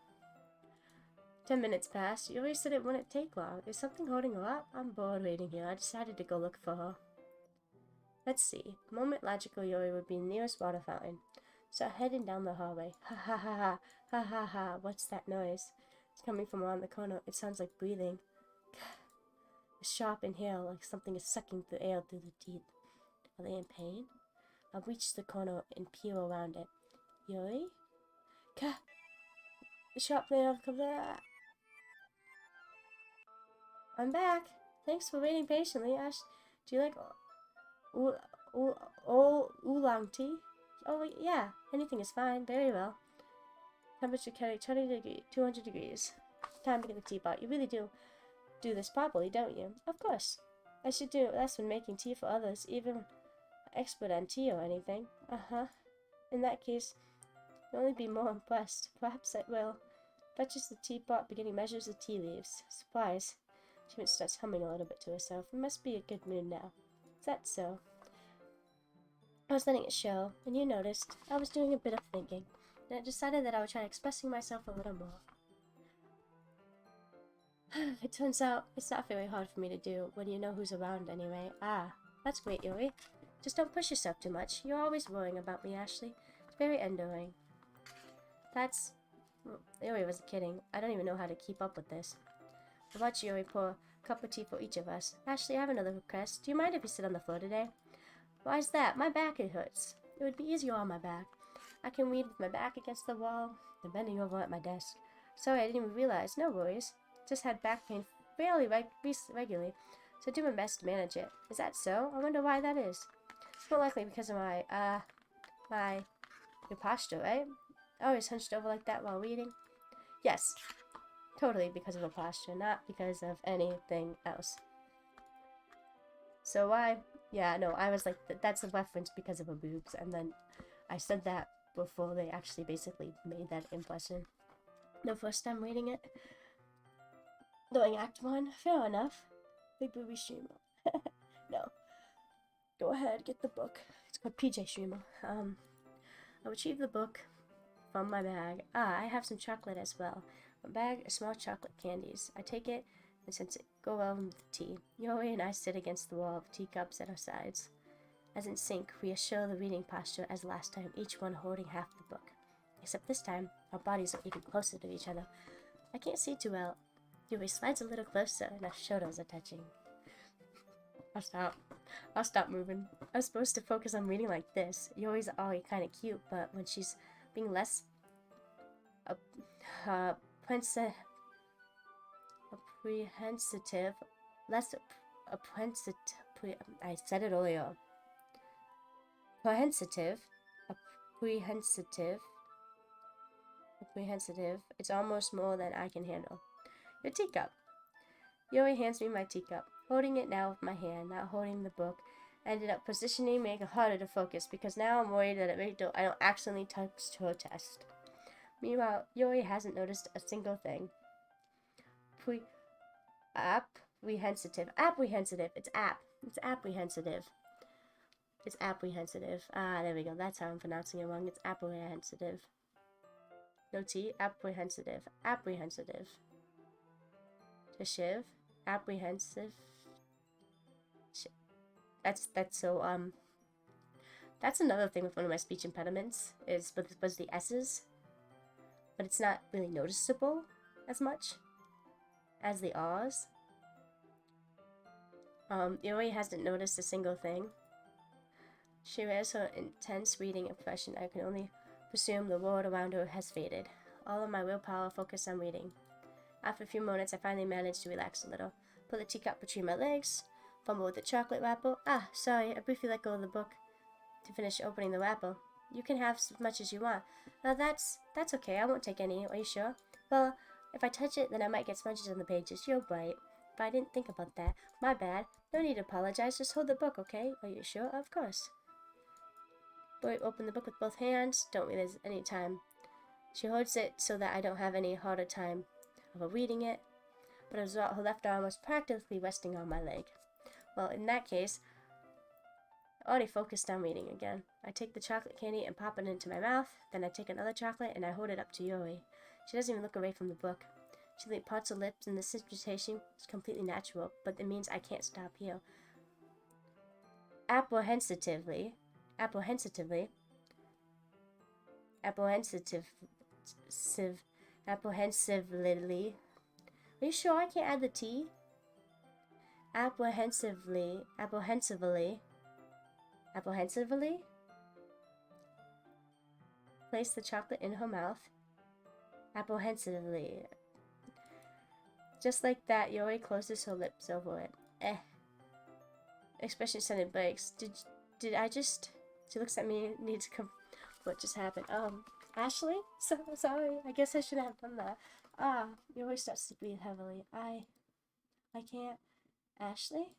[SPEAKER 1] 10 minutes pass. Yuri said it wouldn't take long. Is something holding her up? I'm bored waiting here. I decided to go look for her. Let's see. The moment logical Yuri would be the nearest water fountain. So heading down the hallway. Ha ha ha ha. Ha ha ha. What's that noise? It's coming from around the corner. It sounds like breathing. A sharp inhale, like something is sucking the air through the teeth. Are they in pain? I'll reach the corner and peer around it. Yuri? Ka! The sharp inhale comes out. I'm back. Thanks for waiting patiently, Ash. Do you like oolong tea? Oh, yeah. Anything is fine. Very well. Temperature carry 200 degrees. Time to get the teapot. You really do this properly, don't you? Of course. I should do less when making tea for others, even expert on tea or anything. In that case, you'll only be more impressed. Perhaps I will. Fetches the teapot, beginning measures the tea leaves. Surprise. She starts humming a little bit to herself. It must be a good mood now. Is that so? I was letting it show, and you noticed. I was doing a bit of thinking, and I decided that I would try expressing myself a little more. It turns out it's not very hard for me to do when you know who's around anyway. That's great, Yuri. Just don't push yourself too much. You're always worrying about me, Ashley. It's very endearing. That's Yuri wasn't kidding. I don't even know how to keep up with this. I'll watch Yuri pour a cup of tea for each of us. Ashley, I have another request. Do you mind if you sit on the floor today? Why's that? My back, it hurts. It would be easier on my back. I can read with my back against the wall and bending over at my desk. Sorry, I didn't even realize. No worries. Just had back pain fairly regularly, so I do my best to manage it. Is that so? I wonder why that is. It's more likely because of your posture, right? Always hunched over like that while reading? Yes, totally because of the posture, not because of anything else. So why? Yeah, no, I was like, that's a reference because of her boobs, and then I said that before they actually basically made that impression. The first time reading it. Doing Act 1, fair enough. Big booby streamer. No. Go ahead, get the book. It's called PJ Streamer. I retrieve the book from my bag. I have some chocolate as well. My bag of small chocolate candies. I take it, and since it go well with the tea, Yuri and I sit against the wall of teacups at our sides. As in sync, we assure the reading posture as last time, each one holding half the book. Except this time, our bodies are even closer to each other. I can't see too well. Yuri slides a little closer, and our shoulders are touching. I'll stop moving. I was supposed to focus on reading like this. Yuri's already kind of cute, but when she's being less apprehensive, less apprehensive, I said it earlier. Apprehensive, it's almost more than I can handle. Your teacup. Yuri hands me my teacup. Holding it now with my hand, not holding the book, ended up positioning me harder to focus because now I'm worried that I don't accidentally touch her chest. Meanwhile, Yuri hasn't noticed a single thing. Apprehensive. It's apprehensive. It's apprehensive. There we go. That's how I'm pronouncing it wrong. It's apprehensive. No T. Apprehensive. To shiv. Apprehensive. That's another thing with one of my speech impediments was the S's, but it's not really noticeable as much as the R's. Yuri hasn't noticed a single thing. She wears her intense reading impression. I can only presume the world around her has faded. All of my willpower focused on reading. After a few moments, I finally managed to relax a little. Put the teacup between my legs, fumble with the chocolate wrapper. Sorry, I briefly let go of the book to finish opening the wrapper. You can have as much as you want. That's okay, I won't take any, are you sure? Well, if I touch it, then I might get smudges on the pages. You're right. But I didn't think about that. My bad. No need to apologize, just hold the book, okay? Are you sure? Of course. Boy, open the book with both hands. Don't realize any time. She holds it so that I don't have any harder time of reading it, but as well, her left arm was practically resting on my leg. Well, in that case, I already focused on reading again. I take the chocolate candy and pop it into my mouth, then I take another chocolate and I hold it up to Yuri. She doesn't even look away from the book. She parts her lips and this situation is completely natural, but it means I can't stop here. Apprehensively. Are you sure I can't add the T? Apprehensively. Place the chocolate in her mouth. Apprehensively. Just like that, Yuri closes her lips over it. Expression suddenly breaks. Did I just... She looks at me, needs to come... What just happened? Ashley? So sorry. I guess I shouldn't have done that. Yuri starts to breathe heavily. I can't. Ashley?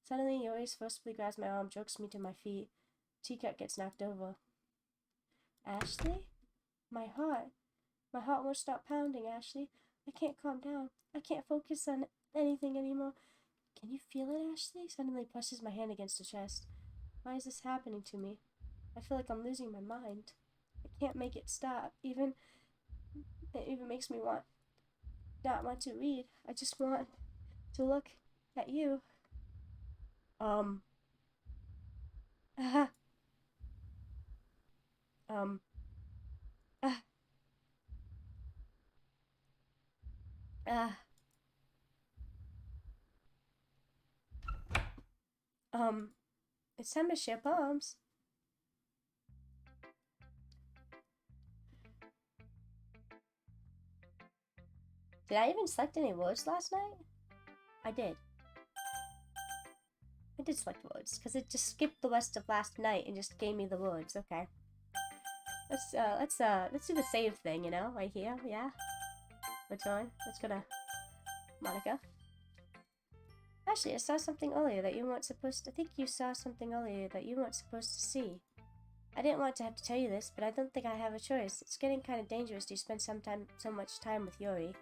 [SPEAKER 1] Suddenly, Yuri forcibly grabs my arm, jerks me to my feet. Teacup gets knocked over. Ashley? My heart won't stop pounding, Ashley. I can't calm down. I can't focus on anything anymore. Can you feel it, Ashley? Suddenly presses my hand against her chest. Why is this happening to me? I feel like I'm losing my mind. I can't make it stop. It even makes me not want to read. I just want to look at you. Um. Uh, it's time to share poems. Did I even select any words last night? I did. I did select words, because it just skipped the rest of last night and just gave me the words. Okay. Let's do the save thing, you know, right here, yeah? What's on? Let's go to Monica. Actually, I saw something earlier that you weren't supposed to. I think you saw something earlier that you weren't supposed to see. I didn't want to have to tell you this, but I don't think I have a choice. It's getting kind of dangerous to spend so much time with Yuri.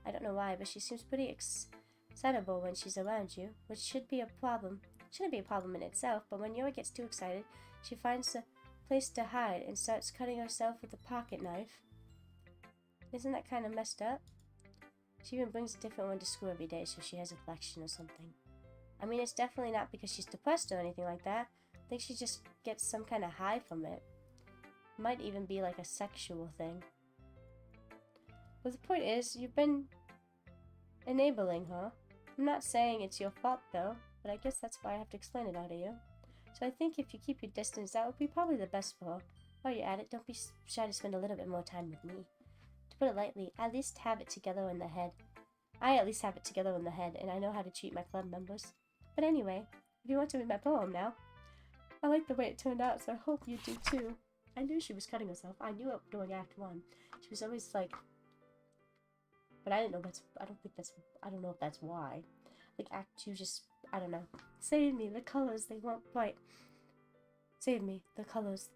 [SPEAKER 1] I don't know why, but she seems pretty excitable when she's around you, which should be a problem. Shouldn't be a problem in itself, but when Yuri gets too excited, she finds a place to hide and starts cutting herself with a pocket knife. Isn't that kind of messed up? She even brings a different one to school every day, so she has a collection or something. I mean, it's definitely not because she's depressed or anything like that. I think she just gets some kind of high from it. Might even be like a sexual thing. But the point is, you've been enabling her. I'm not saying it's your fault though, but I guess that's why I have to explain it all to you. So I think if you keep your distance, that would be probably the best for her. While you're at it, don't be shy to spend a little bit more time with me. To put it lightly, at least have it together in the head. I at least have it together in the head, and I know how to treat my club members. But anyway, if you want to read my poem now, I like the way it turned out, so I hope you do too. I knew she was cutting herself. I knew it during Act 1. She was always like... But I didn't know that's... I don't know if that's why. Like, Act 2 just... I don't know. Save me, the colors, they won't bite. Save me, the colors,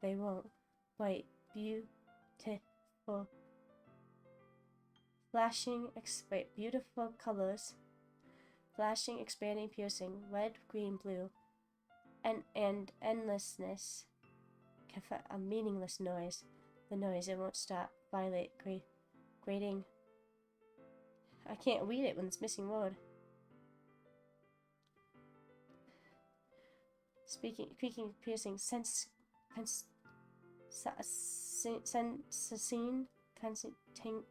[SPEAKER 1] they won't bite. Beautiful. Flashing, beautiful colors. Flashing, expanding, piercing. Red, green, blue. And endlessness. A meaningless noise. The noise, it won't stop. Violate, grating. I can't read it when it's missing word. Speaking, creaking, piercing,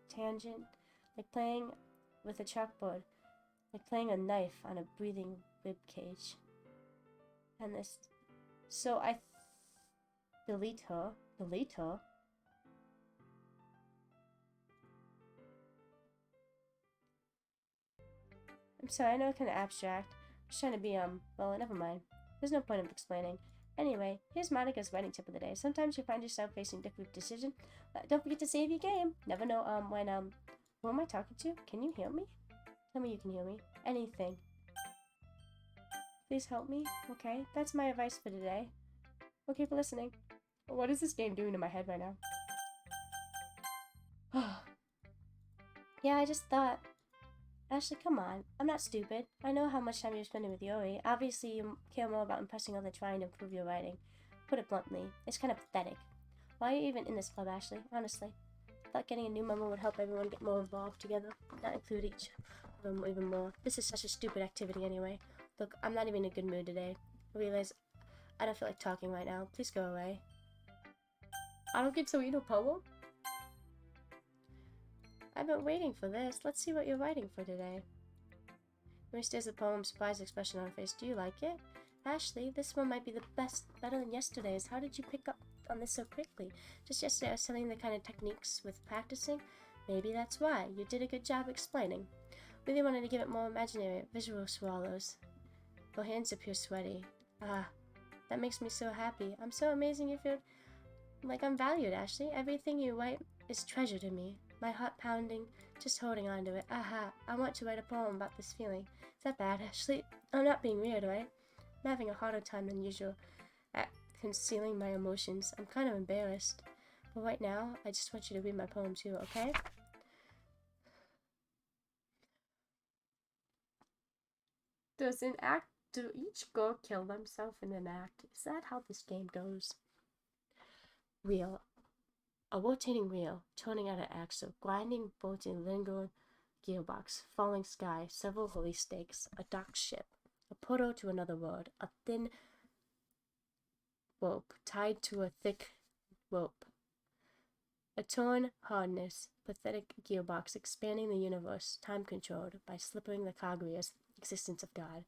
[SPEAKER 1] tangent, like playing with a chalkboard, like playing a knife on a breathing rib cage. And this, so I delete her. I'm sorry, I know it's kind of abstract. I'm just trying to be, well, never mind. There's no point of explaining. Anyway, here's Monica's writing tip of the day. Sometimes you find yourself facing difficult decisions. Don't forget to save your game. Never know, who am I talking to? Can you hear me? Tell me you can hear me. Anything. Please help me, okay? That's my advice for today. Okay, for listening. What is this game doing to my head right now? Yeah, I just thought... Ashley, come on. I'm not stupid. I know how much time you're spending with Yuri. Obviously, you care more about impressing other trying to improve your writing. Put it bluntly, it's kind of pathetic. Why are you even in this club, Ashley? Honestly. I thought getting a new member would help everyone get more involved together, not include each of them even more. This is such a stupid activity anyway. Look, I'm not even in a good mood today. I realize I don't feel like talking right now. Please go away. I don't get to read a poem? I've been waiting for this. Let's see what you're writing for today. Yuri stares at the poem, surprised expression on her face. Do you like it? Ashley, this one might be the best, better than yesterday's. How did you pick up on this so quickly? Just yesterday I was telling the kind of techniques with practicing. Maybe that's why. You did a good job explaining. Really wanted to give it more imaginary, visual swallows. Her hands appear sweaty. Ah, that makes me so happy. I'm so amazing you feel like I'm valued, Ashley. Everything you write is treasure to me. My heart pounding, just holding on to it. Aha, I want to write a poem about this feeling. Is that bad, Ashley? I'm not being weird, right? I'm having a harder time than usual at concealing my emotions. I'm kind of embarrassed. But right now, I just want you to read my poem too, okay? Do each girl kill themselves in an act? Is that how this game goes? Real. A rotating wheel, turning out an axle, grinding bolts in lingering gearbox, falling sky, several holy stakes, a docked ship, a portal to another world, a thin rope tied to a thick rope, A torn hardness, pathetic gearbox expanding the universe, time-controlled by slipping the cogwheels, existence of God,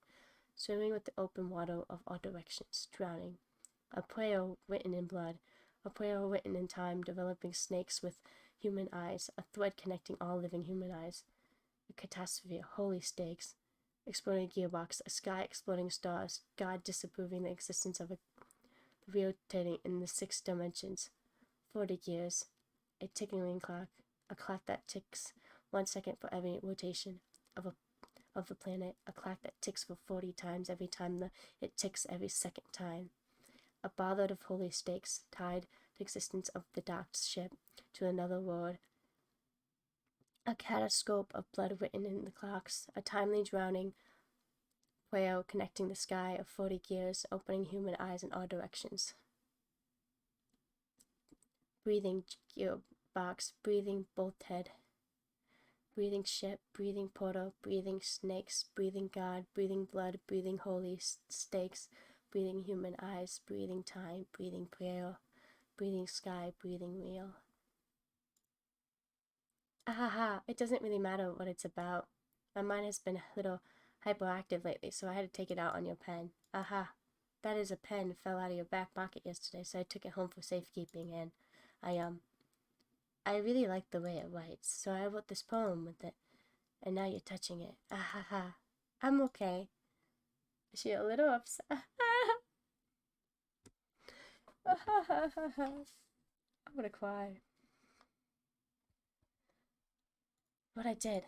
[SPEAKER 1] swimming with the open water of all directions, drowning. A prayer written in blood, a prayer written in time, developing snakes with human eyes, a thread connecting all living human eyes. A catastrophe, holy stakes, exploding gearbox, a sky exploding stars, God disapproving the existence of a rotating in the 6 dimensions. 40 years, a ticking clock, a clock that ticks 1 second for every rotation of the planet, a clock that ticks for 40 times every time it ticks every second time. A ballad of holy stakes, tied the existence of the docked ship to another world. A kaleidoscope of blood written in the clocks, a timely drowning whale connecting the sky of 40 gears, opening human eyes in all directions. Breathing gearbox, breathing bolthead, breathing ship, breathing portal, breathing snakes, breathing God, breathing blood, breathing holy stakes, breathing human eyes, breathing time, breathing prayer, breathing sky, breathing real. Ahaha, it doesn't really matter what it's about. My mind has been a little hyperactive lately, so I had to take it out on your pen. Aha, that is a pen fell out of your back pocket yesterday, so I took it home for safekeeping, and I really like the way it writes, so I wrote this poem with it, and now you're touching it. Ahaha, I'm okay. Is she a little upset? I'm gonna cry. What I did.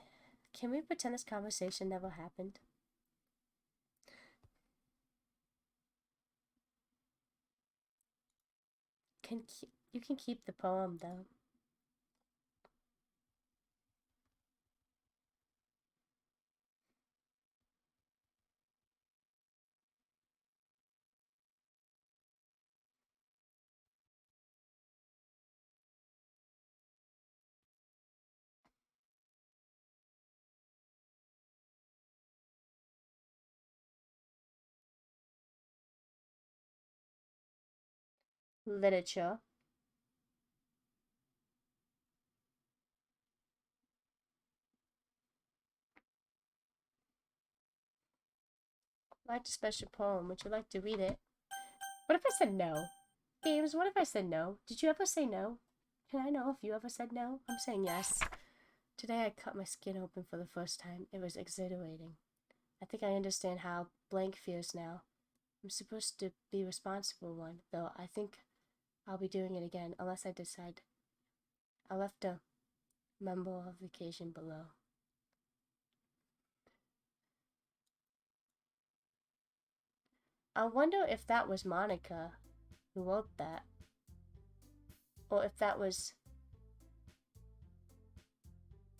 [SPEAKER 1] Can we pretend this conversation never happened? You can keep the poem though. Literature. Write a special poem. Would you like to read it? What if I said no? Games, what if I said no? Did you ever say no? Can I know if you ever said no? I'm saying yes. Today I cut my skin open for the first time. It was exhilarating. I think I understand how blank feels now. I'm supposed to be responsible one, though I think I'll be doing it again unless I decide. I left a memo of vacation below. I wonder if that was Monica who wrote that. Or if that was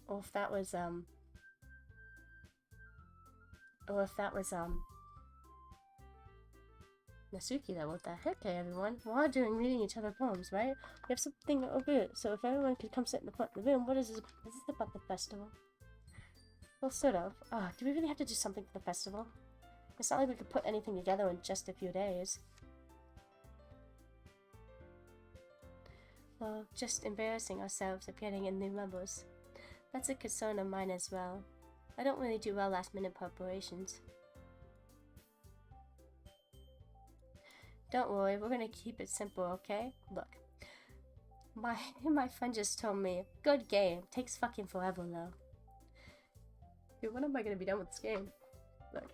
[SPEAKER 1] or if that was Nasuki that wrote that. Okay, everyone, we're all doing reading each other poems, right? We have something over. So if everyone could come sit in the front of the room, what is this? Is this about the festival? Well, sort of. Do we really have to do something for the festival? It's not like we could put anything together in just a few days. Well, just embarrassing ourselves of getting in new members. That's a concern of mine as well. I don't really do well last-minute preparations. Don't worry, we're gonna keep it simple, okay? Look, my friend just told me, good game, takes fucking forever though. Dude, when am I gonna be done with this game? Look,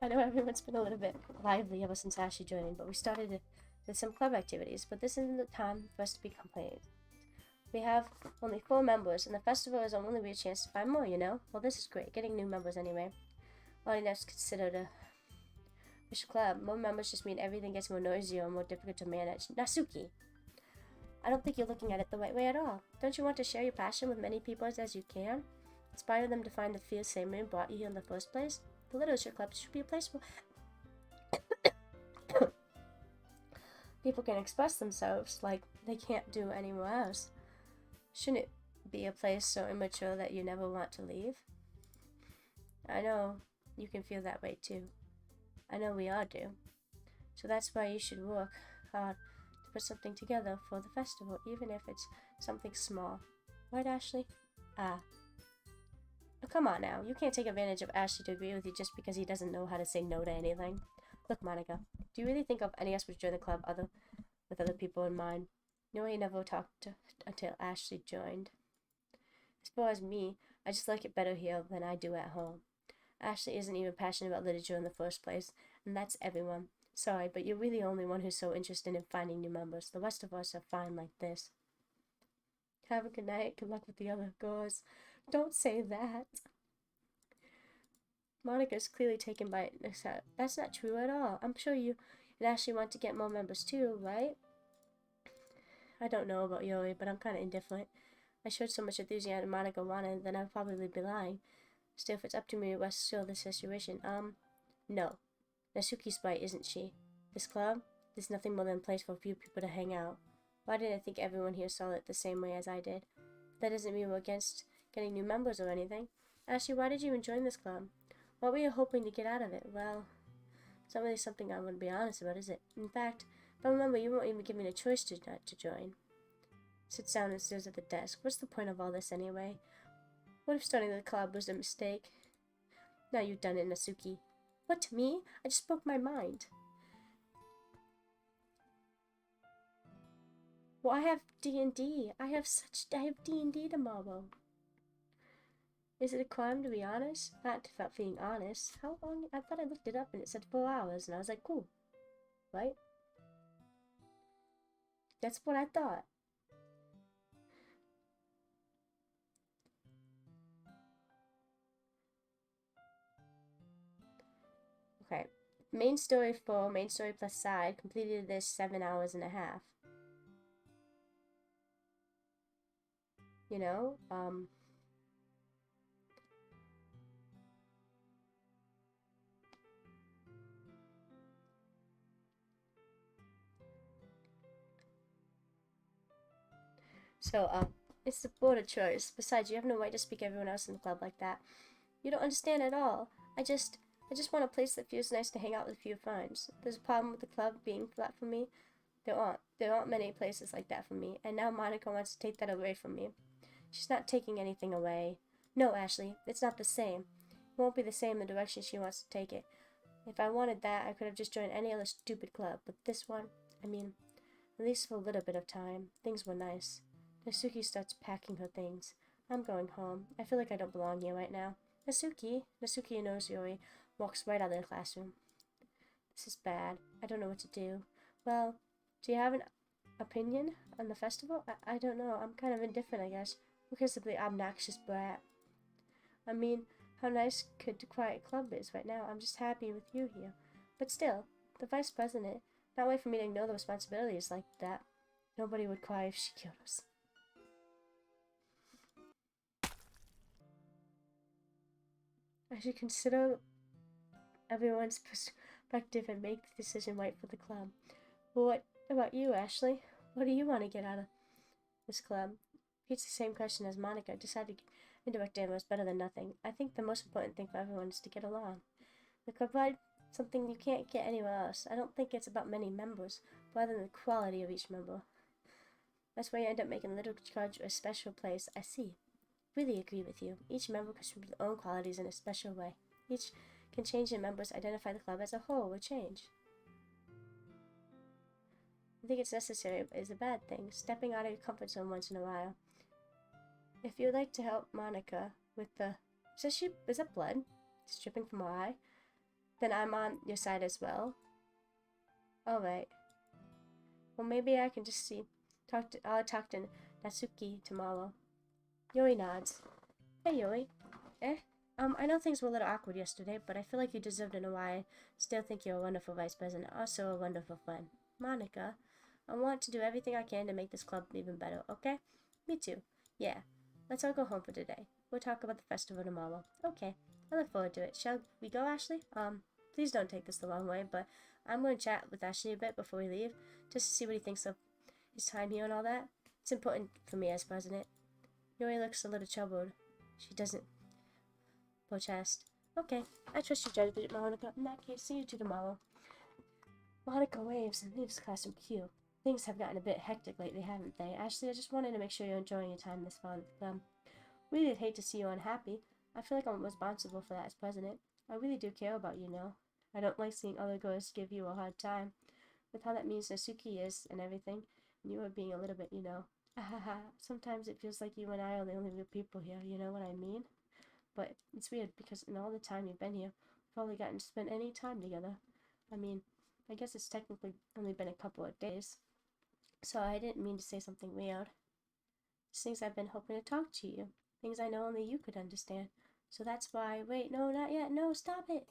[SPEAKER 1] I know everyone's been a little bit lively ever since Ashley joined, but we started with some club activities, but this isn't the time for us to be complaining. We have only 4 members, and the festival is only a chance to find more, you know? Well, this is great, getting new members anyway. All that's considered a club. More members just mean everything gets more noisy or more difficult to manage. Nasuki! I don't think you're looking at it the right way at all. Don't you want to share your passion with many people as you can? Inspire them to find the feel same way brought you here in the first place? The Literature Club should be a place where people can express themselves like they can't do anywhere else. Shouldn't it be a place so immature that you never want to leave? I know you can feel that way too. I know we all do. So that's why you should work hard to put something together for the festival, even if it's Something small. Right, Ashley? Ah. Oh, come on now. You can't take advantage of Ashley to agree with you just because he doesn't know how to say no to anything. Look, Monica, do you really think of any of us would join the club with other people in mind? No, he never talked to until Ashley joined. As far as me, I just like it better here than I do at home. Ashley isn't even passionate about literature in the first place, and that's everyone. Sorry, but you're really the only one who's so interested in finding new members. The rest of us are fine like this. Have a good night. Good luck with the other girls. Don't say that. Monica's clearly taken by it. That's not true at all. I'm sure you and Ashley want to get more members too, right? I don't know about Yuri, but I'm kind of indifferent. I showed so much enthusiasm Monica wanted, then I'd probably be lying. Still, if it's up to me, to show the situation. No. Nasuki's right, isn't she? This club? There's nothing more than a place for a few people to hang out. Why didn't I think everyone here saw it the same way as I did? That doesn't mean we're against getting new members or anything. Ashley, why did you even join this club? What were you hoping to get out of it? Well, it's not really something I want to be honest about, is it? In fact, if I remember, you won't even give me a choice to join. Sits down and stares at the desk. What's the point of all this anyway? What if starting the club was a mistake? Now you've done it, Nasuki. What, to me? I just spoke my mind. Well, I have D&D. I have D&D tomorrow. Is it a crime to be honest? Not without being honest. How long? I thought I looked it up and it said 4 hours, and I was like, cool. Right? That's what I thought. Okay. Main story 4, main story plus side, completed this 7 hours and a half. You know, So, it's the board of choice. Besides, you have no right to speak everyone else in the club like that. You don't understand at all. I just want a place that feels nice to hang out with a few friends. There's a problem with the club being flat for me. There aren't many places like that for me, and now Monica wants to take that away from me. She's not taking anything away. No, Ashley, it's not the same. It won't be the same in the direction she wants to take it. If I wanted that, I could have just joined any other stupid club, but this one, I mean, at least for a little bit of time, things were nice. Nasuki starts packing her things. I'm going home. I feel like I don't belong here right now. Nasuki and Yuri walks right out of the classroom. This is bad. I don't know what to do. Well, do you have an opinion on the festival? I don't know. I'm kind of indifferent, I guess, because of the obnoxious brat. I mean, how nice could the quiet club is right now. I'm just happy with you here. But still, the vice president, not wait for me to ignore the responsibilities like that. Nobody would cry if she killed us. I should consider everyone's perspective and make the decision right for the club. Well, what about you, Ashley? What do you want to get out of this club? It's the same question as Monica. Decided indirect ammo is better than nothing. I think the most important thing for everyone is to get along. The club provides something you can't get anywhere else. I don't think it's about many members, but rather than the quality of each member. That's why you end up making literature a special place. I see. Really agree with you. Each member contributes their own qualities in a special way. Each can change the members identify the club as a whole with change. I think it's necessary is a bad thing, stepping out of your comfort zone once in a while. If you'd like to help Monica with the... Is that blood? It's dripping from her eye? Then I'm on your side as well. Alright. Well, maybe I can just I'll talk to Natsuki tomorrow. Yuri nods. Hey, Yuri. I know things were a little awkward yesterday, but I feel like you deserved it, and why I still think you're a wonderful vice president, also a wonderful friend. Monica, I want to do everything I can to make this club even better, okay? Me too. Yeah. Let's all go home for today. We'll talk about the festival tomorrow. Okay. I look forward to it. Shall we go, Ashley? Please don't take this the wrong way, but I'm going to chat with Ashley a bit before we leave, just to see what he thinks of his time here and all that. It's important for me as president. Yuri looks a little troubled. She doesn't protest. Okay, I trust your judgment, Monica. In that case, see you two tomorrow. Monica waves and leaves the classroom queue. Things have gotten a bit hectic lately, haven't they? Ashley, I just wanted to make sure you're enjoying your time this fall. Really hate to see you unhappy. I feel like I'm responsible for that as president. I really do care about you now. I don't like seeing other girls give you a hard time. With how that means Nasuki is and everything, and you are being a little bit, sometimes it feels like you and I are the only real people here, you know what I mean? But it's weird because in all the time you've been here, we've only gotten to spend any time together. I mean, I guess it's technically only been a couple of days. So I didn't mean to say something weird. It's things I've been hoping to talk to you. Things I know only you could understand. So that's why... Wait, no, not yet. No, stop it.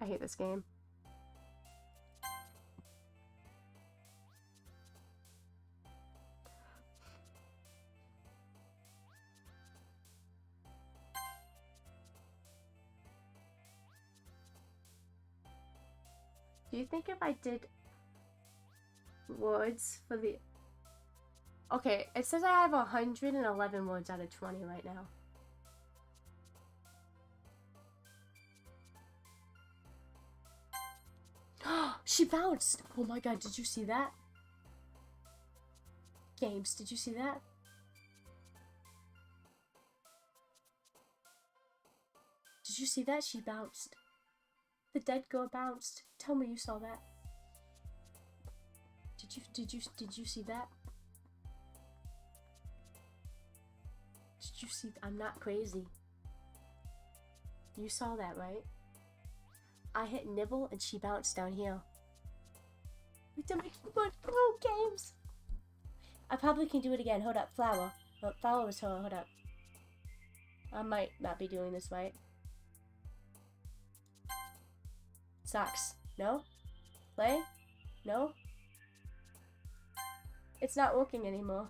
[SPEAKER 1] I hate this game. Do you think if I did words for the... Okay, it says I have 111 words out of 20 right now. She bounced! Oh my god, did you see that? Games, did you see that? Did you see that? She bounced. The dead girl bounced. Tell me you saw that. Did you see that? Did you see? I'm not crazy. You saw that, right? I hit nibble and she bounced down here. Look at my keyboard. Oh, games. I probably can do it again. Hold up, flower. Oh, flower was her. Hold up. I might not be doing this right. Socks. No? Play? No? It's not working anymore.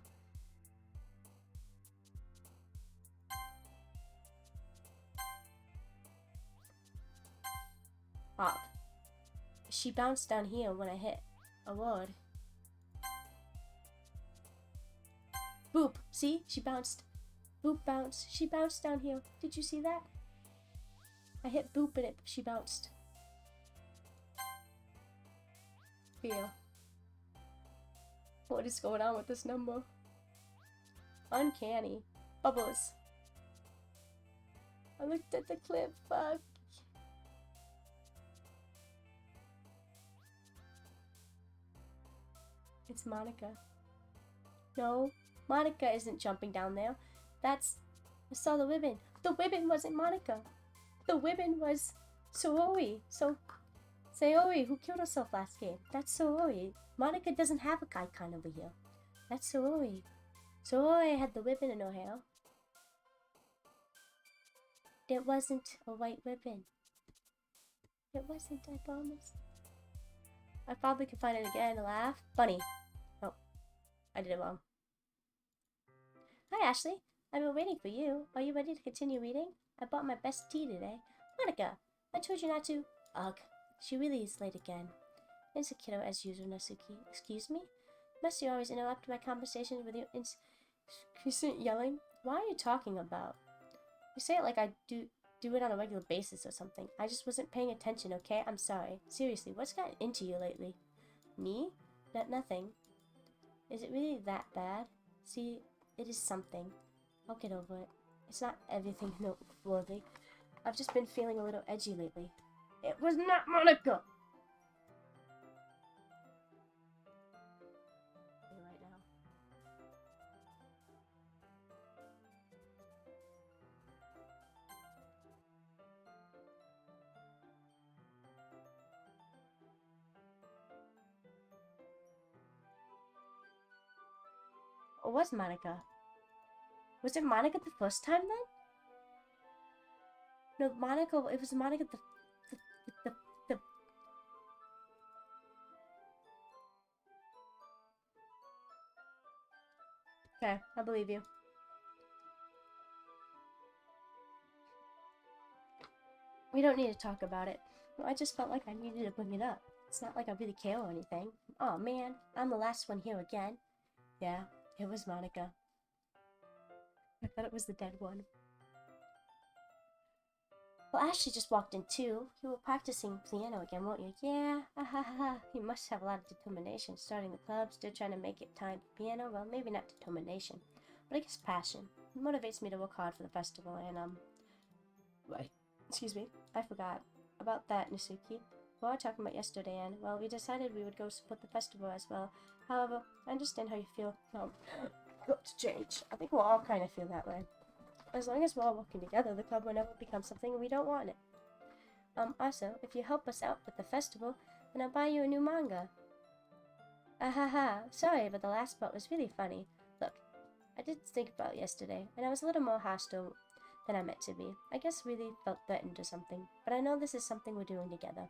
[SPEAKER 1] Up. She bounced down here when I hit a word. Boop. See? She bounced. Boop bounce. She bounced down here. Did you see that? I hit boop and she bounced. Feel. What is going on with this number? Uncanny. Bubbles. I looked at the clip. Fuck. It's Monica. No, Monica isn't jumping down there. That's... I saw the ribbon. The ribbon wasn't Monica. The ribbon was Saori. Saori, who killed herself last game. That's Saori. Monica doesn't have a icon over here. That's Saori. Saori had the ribbon in her hair. It wasn't a white ribbon. It wasn't, I promise. I probably could find it again to laugh. Bunny. Oh, I did it wrong. Hi, Ashley. I've been waiting for you. Are you ready to continue reading? I bought my best tea today. Monica, I told you not to. Ugh, she really is late again. It's a kiddo as usual, Nasuki. Excuse me? Must you always interrupt my conversations with your incessant yelling? Why are you talking about? You say it like I do it on a regular basis or something. I just wasn't paying attention, okay? I'm sorry. Seriously, what's gotten into you lately? Me? Nothing. Is it really that bad? See, it is something. I'll get over it. It's not everything noteworthy. I've just been feeling a little edgy lately. It was not Monica! Right now. Or was Monica? Was it Monica the first time then? No, Monica, it was Monica the... Okay, I believe you. We don't need to talk about it. I just felt like I needed to bring it up. It's not like I really care or anything. Oh man, I'm the last one here again. Yeah, It was Monica. I thought it was the dead one. Well, Ashley just walked in too. You were practicing piano again, won't you? Yeah, You must have a lot of determination. Starting the club, still trying to make it time for piano. Well, maybe not determination, but I guess passion. It motivates me to work hard for the festival, and Right. Excuse me. I forgot about that, Nisuki. We were talking about yesterday, and, well, we decided we would go support the festival as well. However, I understand how you feel. Got to change. I think we'll all kind of feel that way. As long as we're all working together, the club will never become something we don't want it. Also, if you help us out with the festival, then I'll buy you a new manga. Sorry, but the last part was really funny. Look, I did think about yesterday, and I was a little more hostile than I meant to be. I guess really felt threatened or something, but I know this is something we're doing together.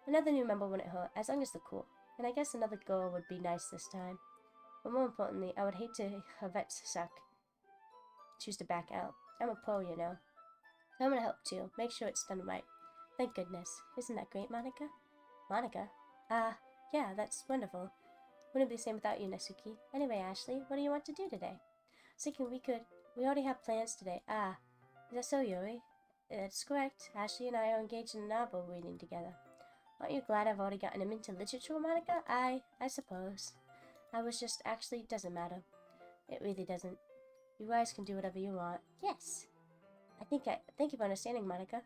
[SPEAKER 1] Another new member wouldn't hurt, as long as they're cool. And I guess another girl would be nice this time. But more importantly, I would hate to have Vet choose to back out. I'm a pro, you know. I'm gonna help too. Make sure it's done right. Thank goodness. Isn't that great, Monica? Monica? Yeah, that's wonderful. Wouldn't be the same without you, Nasuki. Anyway, Ashley, what do you want to do today? I was thinking we already have plans today. Is that so, Yuri? That's correct. Ashley and I are engaged in a novel reading together. Aren't you glad I've already gotten him into literature, Monica? I suppose. I was just, actually, it doesn't matter. It really doesn't. You guys can do whatever you want. Yes. Thank you for understanding, Monica.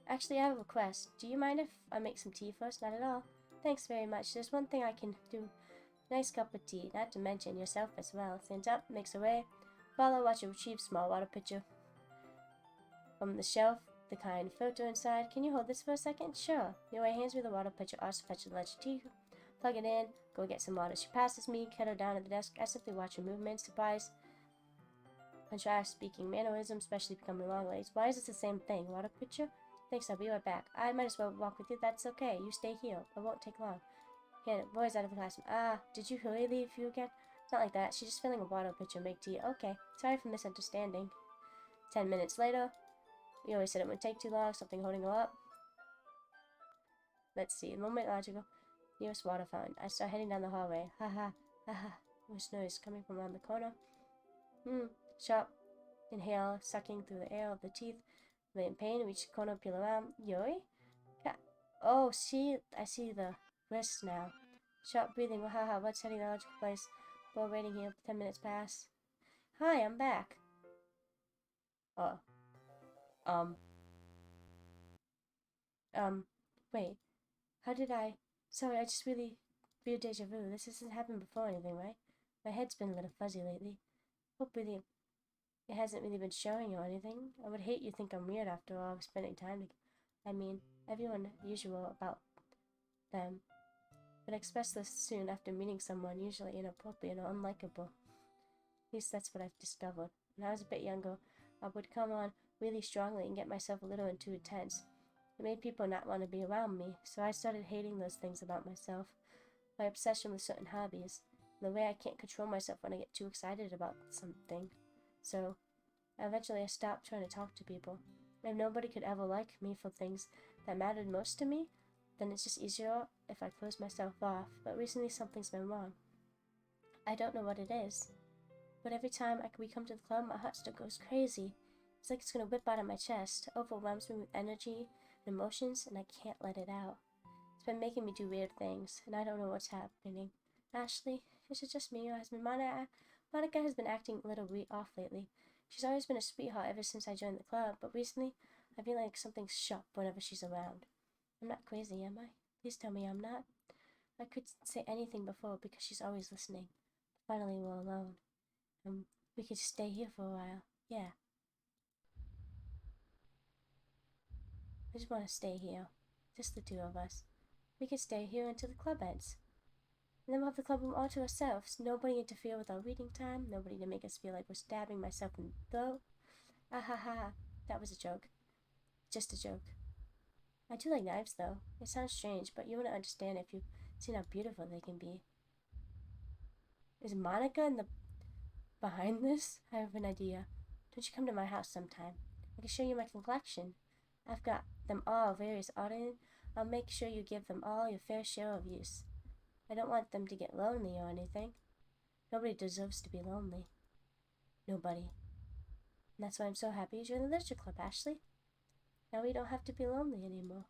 [SPEAKER 1] Actually, I have a request. Do you mind if I make some tea first? Not at all. Thanks very much. There's one thing I can do. Nice cup of tea, not to mention yourself as well. Stands up, makes her way. Follow, watch her retrieve small water pitcher from the shelf, the kind filter inside. Can you hold this for a second? Sure. Yuri hands me the water pitcher, also fetch the electric tea. Plug it in, go get some water. She passes me, kettle down at the desk. I simply watch her movements, surprise, contrast, speaking mannerism, especially becoming long legs. Why is this the same thing? Water pitcher? Thanks, I'll be right back. I might as well walk with you. That's okay. You stay here. It won't take long. Yeah, boys out of the classroom. Did you really leave you again? It's not like that. She's just filling a water pitcher. Make tea. Okay. Sorry for misunderstanding. 10 minutes later. You always said it wouldn't take too long. Something holding her up. Let's see. Moment logical. Nearest water fountain. I start heading down the hallway. What's noise coming from around the corner? Sharp. Inhale, sucking through the air of the teeth. In pain, reach the corner, peel around. Yuri? Yeah. Oh, I see the wrist now. Sharp breathing. What's heading the logical place? We're waiting here. 10 minutes pass. Hi, I'm back. Wait. How did I? Sorry, I just really weird deja vu. This hasn't happened before or anything, right? My head's been a little fuzzy lately. Hope really it hasn't really been showing or anything. I would hate you think I'm weird after all. Spending time together. I mean, everyone usual about them. But I express this soon after meeting someone usually inappropriate or unlikable. At least that's what I've discovered. When I was a bit younger, I would come on really strongly and get myself a little too intense. It made people not want to be around me, so I started hating those things about myself. My obsession with certain hobbies, and the way I can't control myself when I get too excited about something. So, eventually I stopped trying to talk to people. If nobody could ever like me for things that mattered most to me, then it's just easier if I close myself off. But recently something's been wrong. I don't know what it is. But every time we come to the club, my heart still goes crazy. It's like it's gonna whip out of my chest. It overwhelms me with energy and emotions, and I can't let it out. It's been making me do weird things, and I don't know what's happening. Ashley, is it just me, or has Monica has been acting a little off lately. She's always been a sweetheart ever since I joined the club, but recently I feel like something's sharp whenever she's around. I'm not crazy, am I? Please tell me I'm not. I could say anything before because she's always listening. Finally, we're alone. We could stay here for a while. Yeah. I just want to stay here. Just the two of us. We could stay here until the club ends. And then we'll have the club room all to ourselves. Nobody interfere with our reading time. Nobody to make us feel like we're stabbing myself in the throat. That was a joke. Just a joke. I do like knives, though. It sounds strange, but you wouldn't understand if you've seen how beautiful they can be. Is Monica in the behind this? I have an idea. Don't you come to my house sometime? I can show you my collection. I've got them all various orders. I'll make sure you give them all your fair share of use. I don't want them to get lonely or anything. Nobody deserves to be lonely. Nobody. And that's why I'm so happy you joined the literature club, Ashley. Now we don't have to be lonely anymore.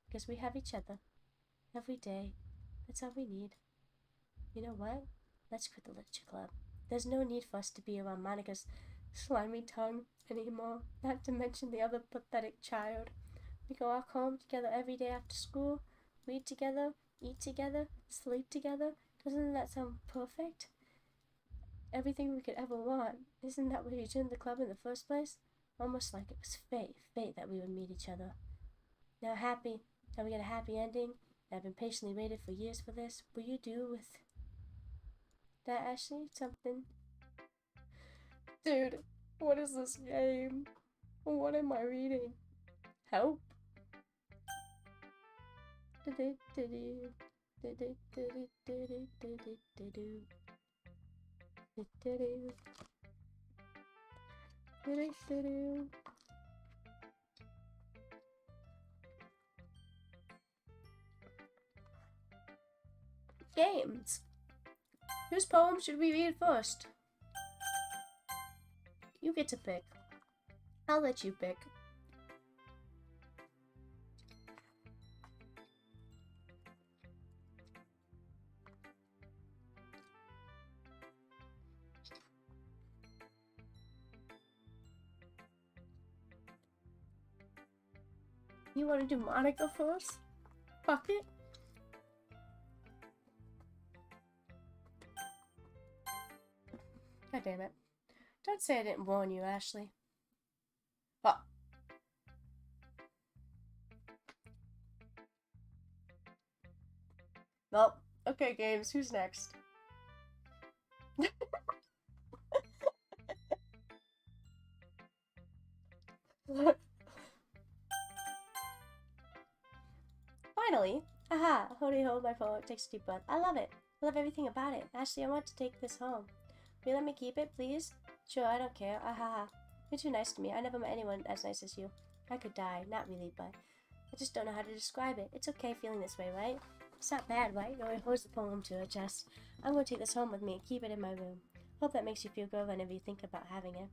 [SPEAKER 1] Because we have each other. Every day. That's all we need. You know what? Let's quit the literature club. There's no need for us to be around Monica's slimy tongue anymore. Not to mention the other pathetic child. We go walk home together every day after school. Read together. Eat together. Sleep together. Doesn't that sound perfect? Everything we could ever want. Isn't that why you joined the club in the first place? Almost like it was fate that we would meet each other. Now we get a happy ending. I've been patiently waited for years for this. Will you do with that, Ashley? Something? Dude, what is this game? What am I reading? Help? Games. Whose poem should we read first? You get to pick. I'll let you pick. You want to do Monica first? Fuck it. God damn it. Don't say I didn't warn you, Ashley. Oh. Well, okay, games. Who's next? Finally! Aha! Hody ho, my poem takes a deep breath. I love it. I love everything about it. Ashley, I want to take this home. Will you let me keep it, please? Sure, I don't care. Ahaha. You're too nice to me. I never met anyone as nice as you. I could die. Not really, but I just don't know how to describe it. It's okay feeling this way, right? It's not bad, right? Yori holds the poem to her chest. I'm going to take this home with me and keep it in my room. Hope that makes you feel good whenever you think about having it.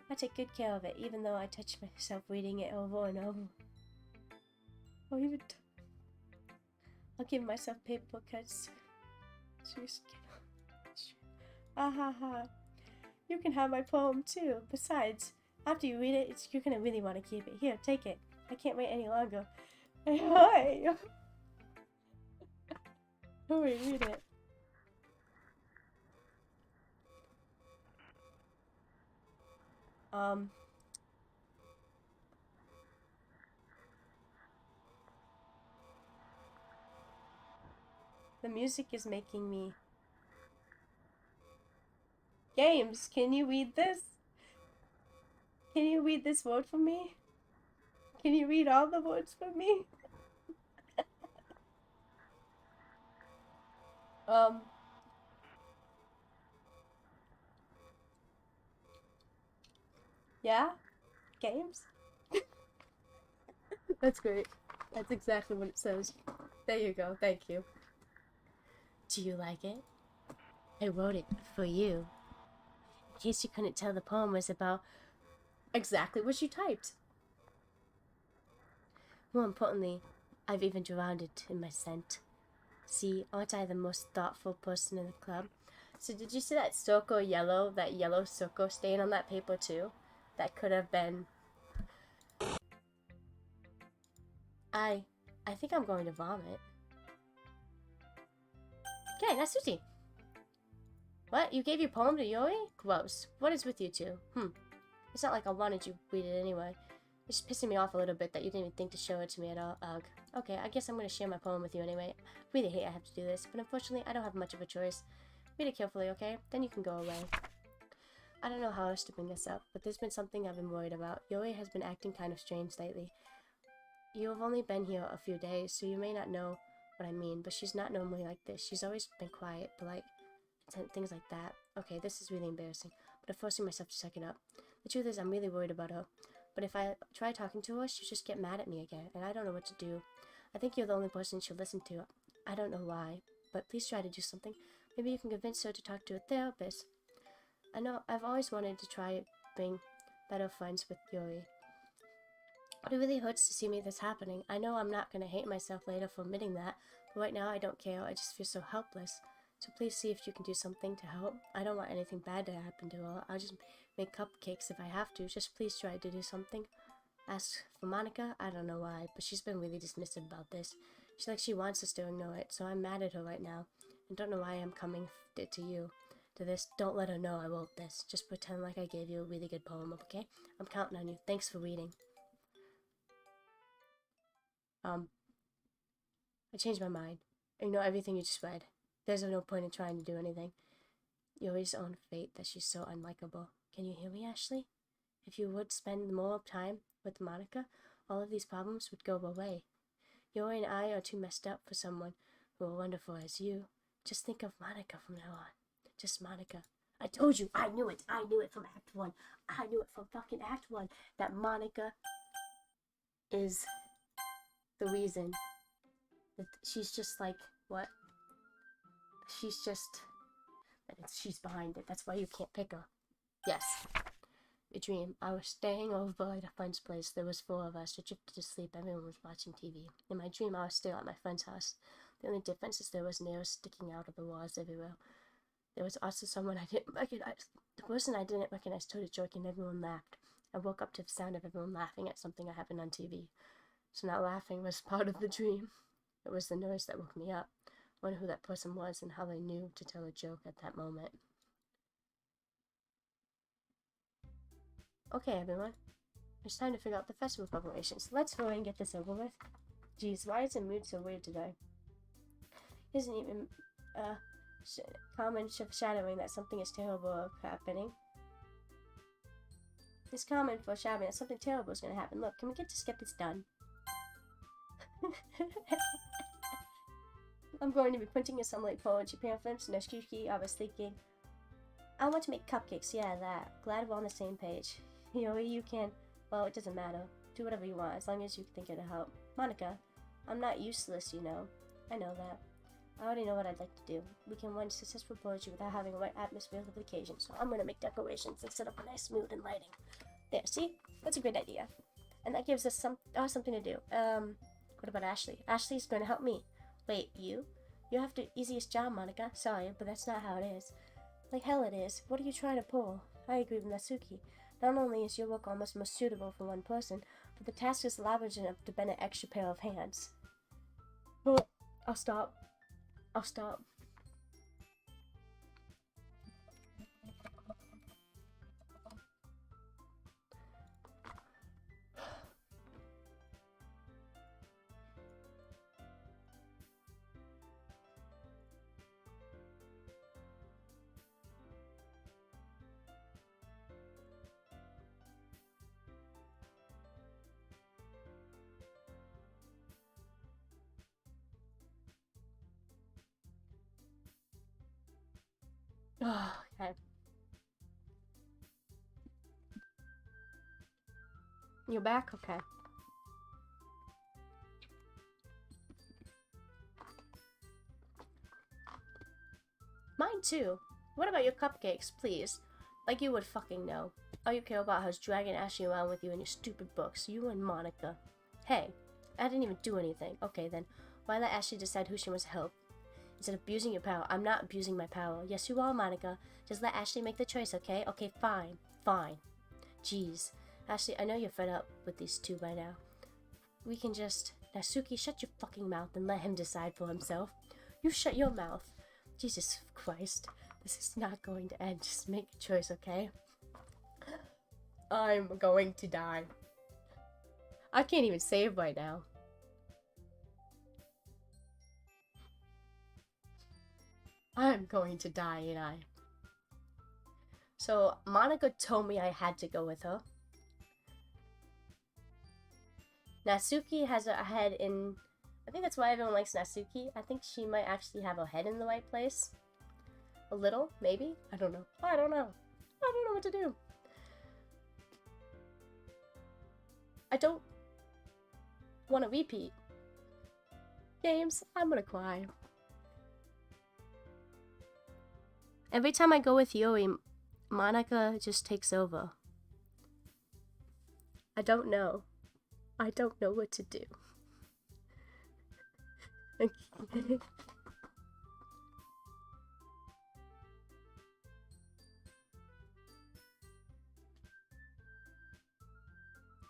[SPEAKER 1] I take good care of it, even though I touch myself reading it over and over. I'll give myself paper cuts. Ahaha. You can have my poem too. Besides, after you read it, you're gonna really want to keep it. Here, take it. I can't wait any longer. Hey, hi! Hurry, read it. The music is making me... Games, can you read this? Can you read this word for me? Can you read all the words for me? Yeah? Games? That's great. That's exactly what it says. There you go, thank you. Do you like it? I wrote it for you. In case you couldn't tell, the poem was about exactly what you typed. More importantly, I've even drowned it in my scent. See, aren't I the most thoughtful person in the club? So did you see that that yellow circle stain on that paper too? That could have been... I think I'm going to vomit. Okay, that's Susie. What? You gave your poem to Yoi? Gross. What is with you two? It's not like I wanted you to read it anyway. It's just pissing me off a little bit that you didn't even think to show it to me at all. Ugh. Okay, I guess I'm gonna share my poem with you anyway. I really hate I have to do this, but unfortunately I don't have much of a choice. Read it carefully, okay? Then you can go away. I don't know how else to bring this up, but there's been something I've been worried about. Yoi has been acting kind of strange lately. You have only been here a few days, so you may not know what I mean, but she's not normally like this. She's always been quiet, polite, and things like that. Okay, this is really embarrassing, but I'm forcing myself to suck it up. The truth is, I'm really worried about her. But if I try talking to her, she'll just get mad at me again, and I don't know what to do. I think you're the only person she'll listen to. I don't know why, but please try to do something. Maybe you can convince her to talk to a therapist. I know I've always wanted to try being better friends with Yuri. But it really hurts to see me this happening. I know I'm not going to hate myself later for admitting that, but right now I don't care. I just feel so helpless. So please see if you can do something to help. I don't want anything bad to happen to her. I'll just make cupcakes if I have to. Just please try to do something. As for Monica, I don't know why, but she's been really dismissive about this. She wants us to ignore it, so I'm mad at her right now. And don't know why I'm coming to you. To this, don't let her know I wrote this. Just pretend like I gave you a really good poem, okay? I'm counting on you. Thanks for reading. I changed my mind. Ignore everything you just read. There's no point in trying to do anything. Yuri's own fate that she's so unlikable. Can you hear me, Ashley? If you would spend more time with Monica, all of these problems would go away. Yuri and I are too messed up for someone who are wonderful as you. Just think of Monica from now on. Just Monica. I told you, I knew it. I knew it from Act 1. I knew it from fucking Act 1 that Monica is the reason. That she's just like, what? She's behind it. That's why you can't pick her. Yes. A dream. I was staying over at a friend's place. There was 4 of us. I drifted to sleep. Everyone was watching TV. In my dream, I was still at my friend's house. The only difference is there was nails sticking out of the walls everywhere. There was also someone I didn't recognize. The person I didn't recognize told a joke and everyone laughed. I woke up to the sound of everyone laughing at something that happened on TV. So not laughing was part of the dream. It was the noise that woke me up. I wonder who that person was and how they knew to tell a joke at that moment. Okay, everyone. It's time to figure out the festival preparations. Let's hurry and get this over with. Geez, why is the mood so weird today? Isn't even common foreshadowing that something is terrible happening. It's common foreshadowing that something terrible is going to happen. Look, can we just get this done? I'm going to be printing some late poetry pamphlets. No Shuki, I was thinking, I want to make cupcakes. Yeah, that. Glad we're on the same page. You can. Well, it doesn't matter. Do whatever you want, as long as you think it'll help. Monica, I'm not useless, you know. I know that. I already know what I'd like to do. We can run successful poetry without having a right atmosphere of the occasion, so I'm going to make decorations and set up a nice mood and lighting. There, see? That's a great idea. And that gives us something to do. What about Ashley? Ashley's going to help me. Wait, you? You have the easiest job, Monica. Sorry, but that's not how it is. Like hell it is. What are you trying to pull? I agree with Natsuki. Not only is your work almost more suitable for one person, but the task is large enough to bend an extra pair of hands. Oh, I'll stop. Okay. You're back? Okay. Mine too. What about your cupcakes, please? Like you would fucking know. All you care about is dragging Ashley around with you and your stupid books. You and Monica. Hey, I didn't even do anything. Okay then, why let Ashley decide who she wants to help? Instead of abusing your power, I'm not abusing my power. Yes, you are, Monica. Just let Ashley make the choice, okay? Okay, fine. Fine. Jeez. Ashley, I know you're fed up with these two by now. We can just... Natsuki, shut your fucking mouth and let him decide for himself. You shut your mouth. Jesus Christ. This is not going to end. Just make a choice, okay? I'm going to die. I can't even save right now. I'm going to die, ain't I? So, Monica told me I had to go with her. Natsuki has her head in... I think that's why everyone likes Natsuki. I think she might actually have her head in the right place. A little, maybe? I don't know. I don't know what to do. I don't want to repeat. James, I'm gonna cry. Every time I go with Yuri, Monica just takes over. I don't know. I don't know what to do.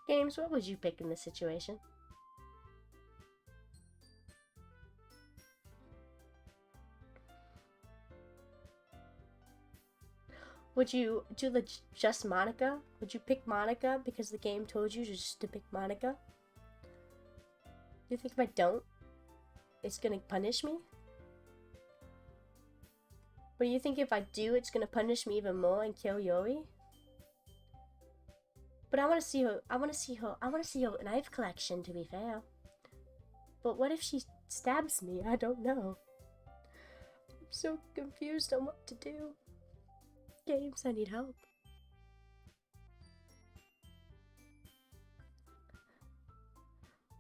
[SPEAKER 1] Games, what would you pick in this situation? Would you do the just Monica? Would you pick Monica because the game told you just to pick Monica? Do you think if I don't, it's gonna punish me? But do you think if I do, it's gonna punish me even more and kill Yuri? But I wanna see her knife collection, to be fair. But what if she stabs me? I don't know. I'm so confused on what to do. Games, I need help.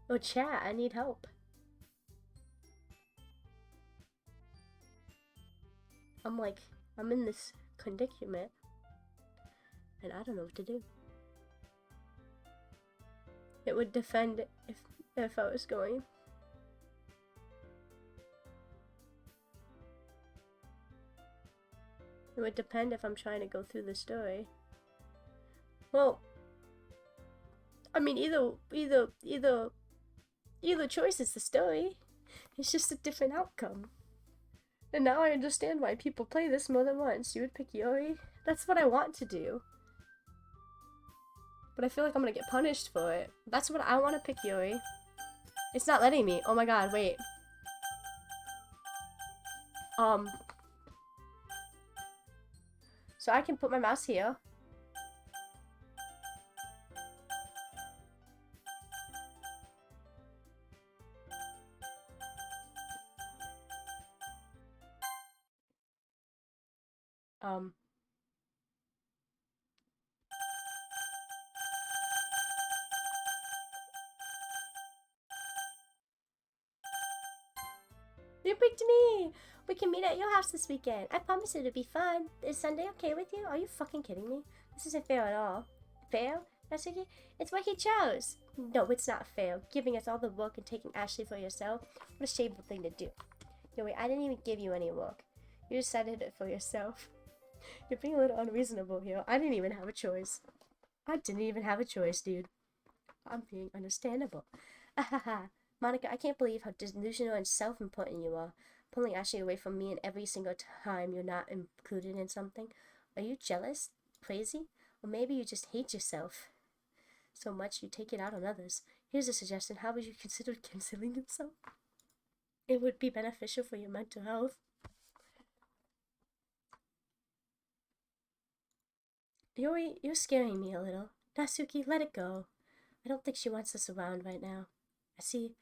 [SPEAKER 1] Oh, chat, I need help. I'm in this predicament, and I don't know what to do. It would defend if I was going. It would depend if I'm trying to go through the story. Well, I mean, either choice is the story. It's just a different outcome. And now I understand why people play this more than once. You would pick Yuri. That's what I want to do. But I feel like I'm gonna get punished for it. That's what I want to pick Yuri. It's not letting me. Oh my god, wait. So I can put my mouse here. You picked me! We can meet at your house this weekend. I promise it'll be fun. Is Sunday okay with you? Are you fucking kidding me? This isn't fair at all. Fair? That's okay? It's what he chose. No, it's not fair. Giving us all the work and taking Ashley for yourself. What a shameful thing to do. No, wait, I didn't even give you any work. You decided it for yourself. You're being a little unreasonable here. I didn't even have a choice. I didn't even have a choice, dude. I'm being understandable. Ahaha. Monica, I can't believe how delusional and self-important you are. Pulling Ashley away from me and every single time you're not included in something. Are you jealous? Crazy? Or maybe you just hate yourself so much you take it out on others. Here's a suggestion. How would you consider canceling yourself? It would be beneficial for your mental health. Yuri, you're scaring me a little. Natsuki, let it go. I don't think she wants us around right now. I see.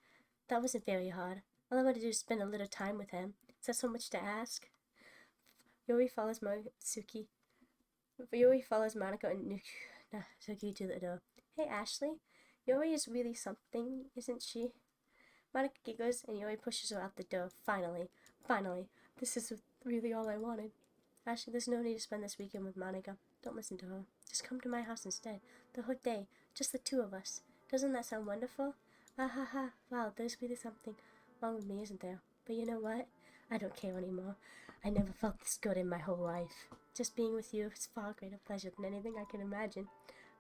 [SPEAKER 1] That wasn't very hard. All I want to do is spend a little time with him. Is that so much to ask? Yuri follows Monica and Natsuki to the door. Hey, Ashley. Yuri is really something, isn't she? Monica giggles and Yuri pushes her out the door. Finally. This is really all I wanted. Ashley, there's no need to spend this weekend with Monica. Don't listen to her. Just come to my house instead. The whole day. Just the two of us. Doesn't that sound wonderful? Ah ha ha. Wow, there's really something wrong with me, isn't there? But you know what? I don't care anymore. I never felt this good in my whole life. Just being with you is far greater pleasure than anything I can imagine.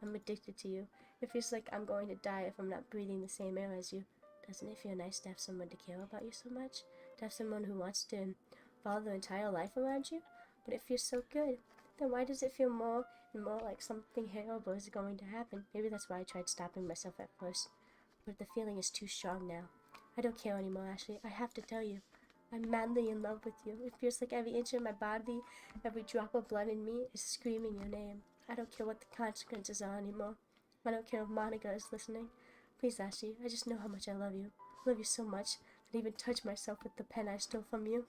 [SPEAKER 1] I'm addicted to you. It feels like I'm going to die if I'm not breathing the same air as you. Doesn't it feel nice to have someone to care about you so much? To have someone who wants to follow their entire life around you? But it feels so good. Then why does it feel more and more like something horrible is going to happen? Maybe that's why I tried stopping myself at first. But the feeling is too strong now. I don't care anymore, Ashley. I have to tell you. I'm madly in love with you. It feels like every inch of my body, every drop of blood in me is screaming your name. I don't care what the consequences are anymore. I don't care if Monica is listening. Please, Ashley, I just know how much I love you. I love you so much that I even touch myself with the pen I stole from you.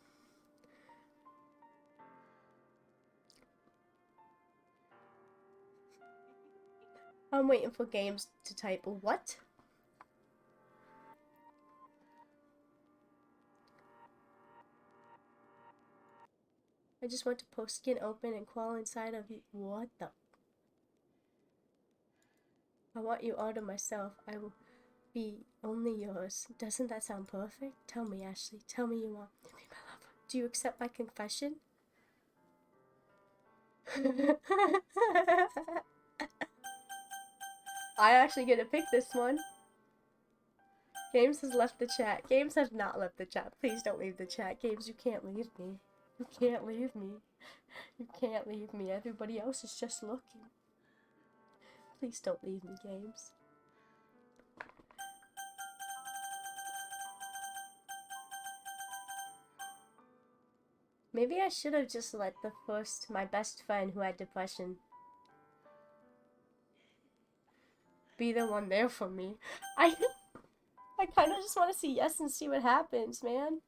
[SPEAKER 1] I'm waiting for games to type what? I just want to post skin open and crawl inside of you. What the? I want you all to myself. I will be only yours. Doesn't that sound perfect? Tell me, Ashley. Tell me you want to be my lover. Do you accept my confession? I actually get to pick this one. Games has left the chat. Games has not left the chat. Please don't leave the chat. Games, you can't leave me. You can't leave me. You can't leave me. Everybody else is just looking. Please don't leave me, Games. Maybe I should have just let my best friend who had depression be the one there for me. I kind of just want to say yes and see what happens, man.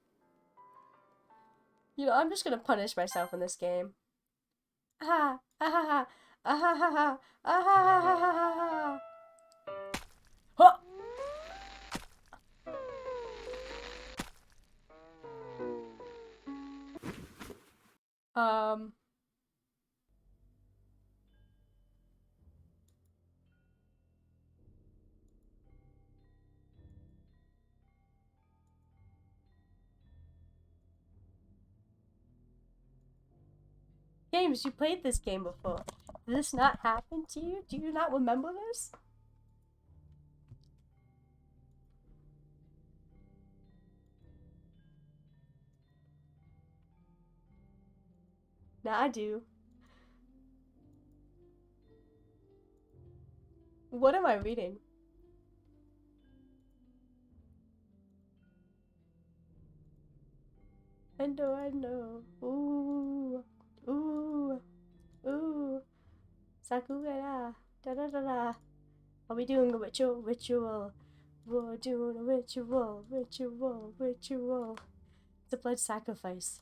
[SPEAKER 1] You know, I'm just gonna punish myself in this game. Ah, ah, ah, ah, ah, ah, ah, ah, ah, ah. Games, you played this game before. Did this not happen to you? Do you not remember this? Nah, I do. What am I reading? I know. Ooh, ooh, ooh. Sakura, da da da da. Are we doing a ritual? We're doing a ritual. It's a blood sacrifice.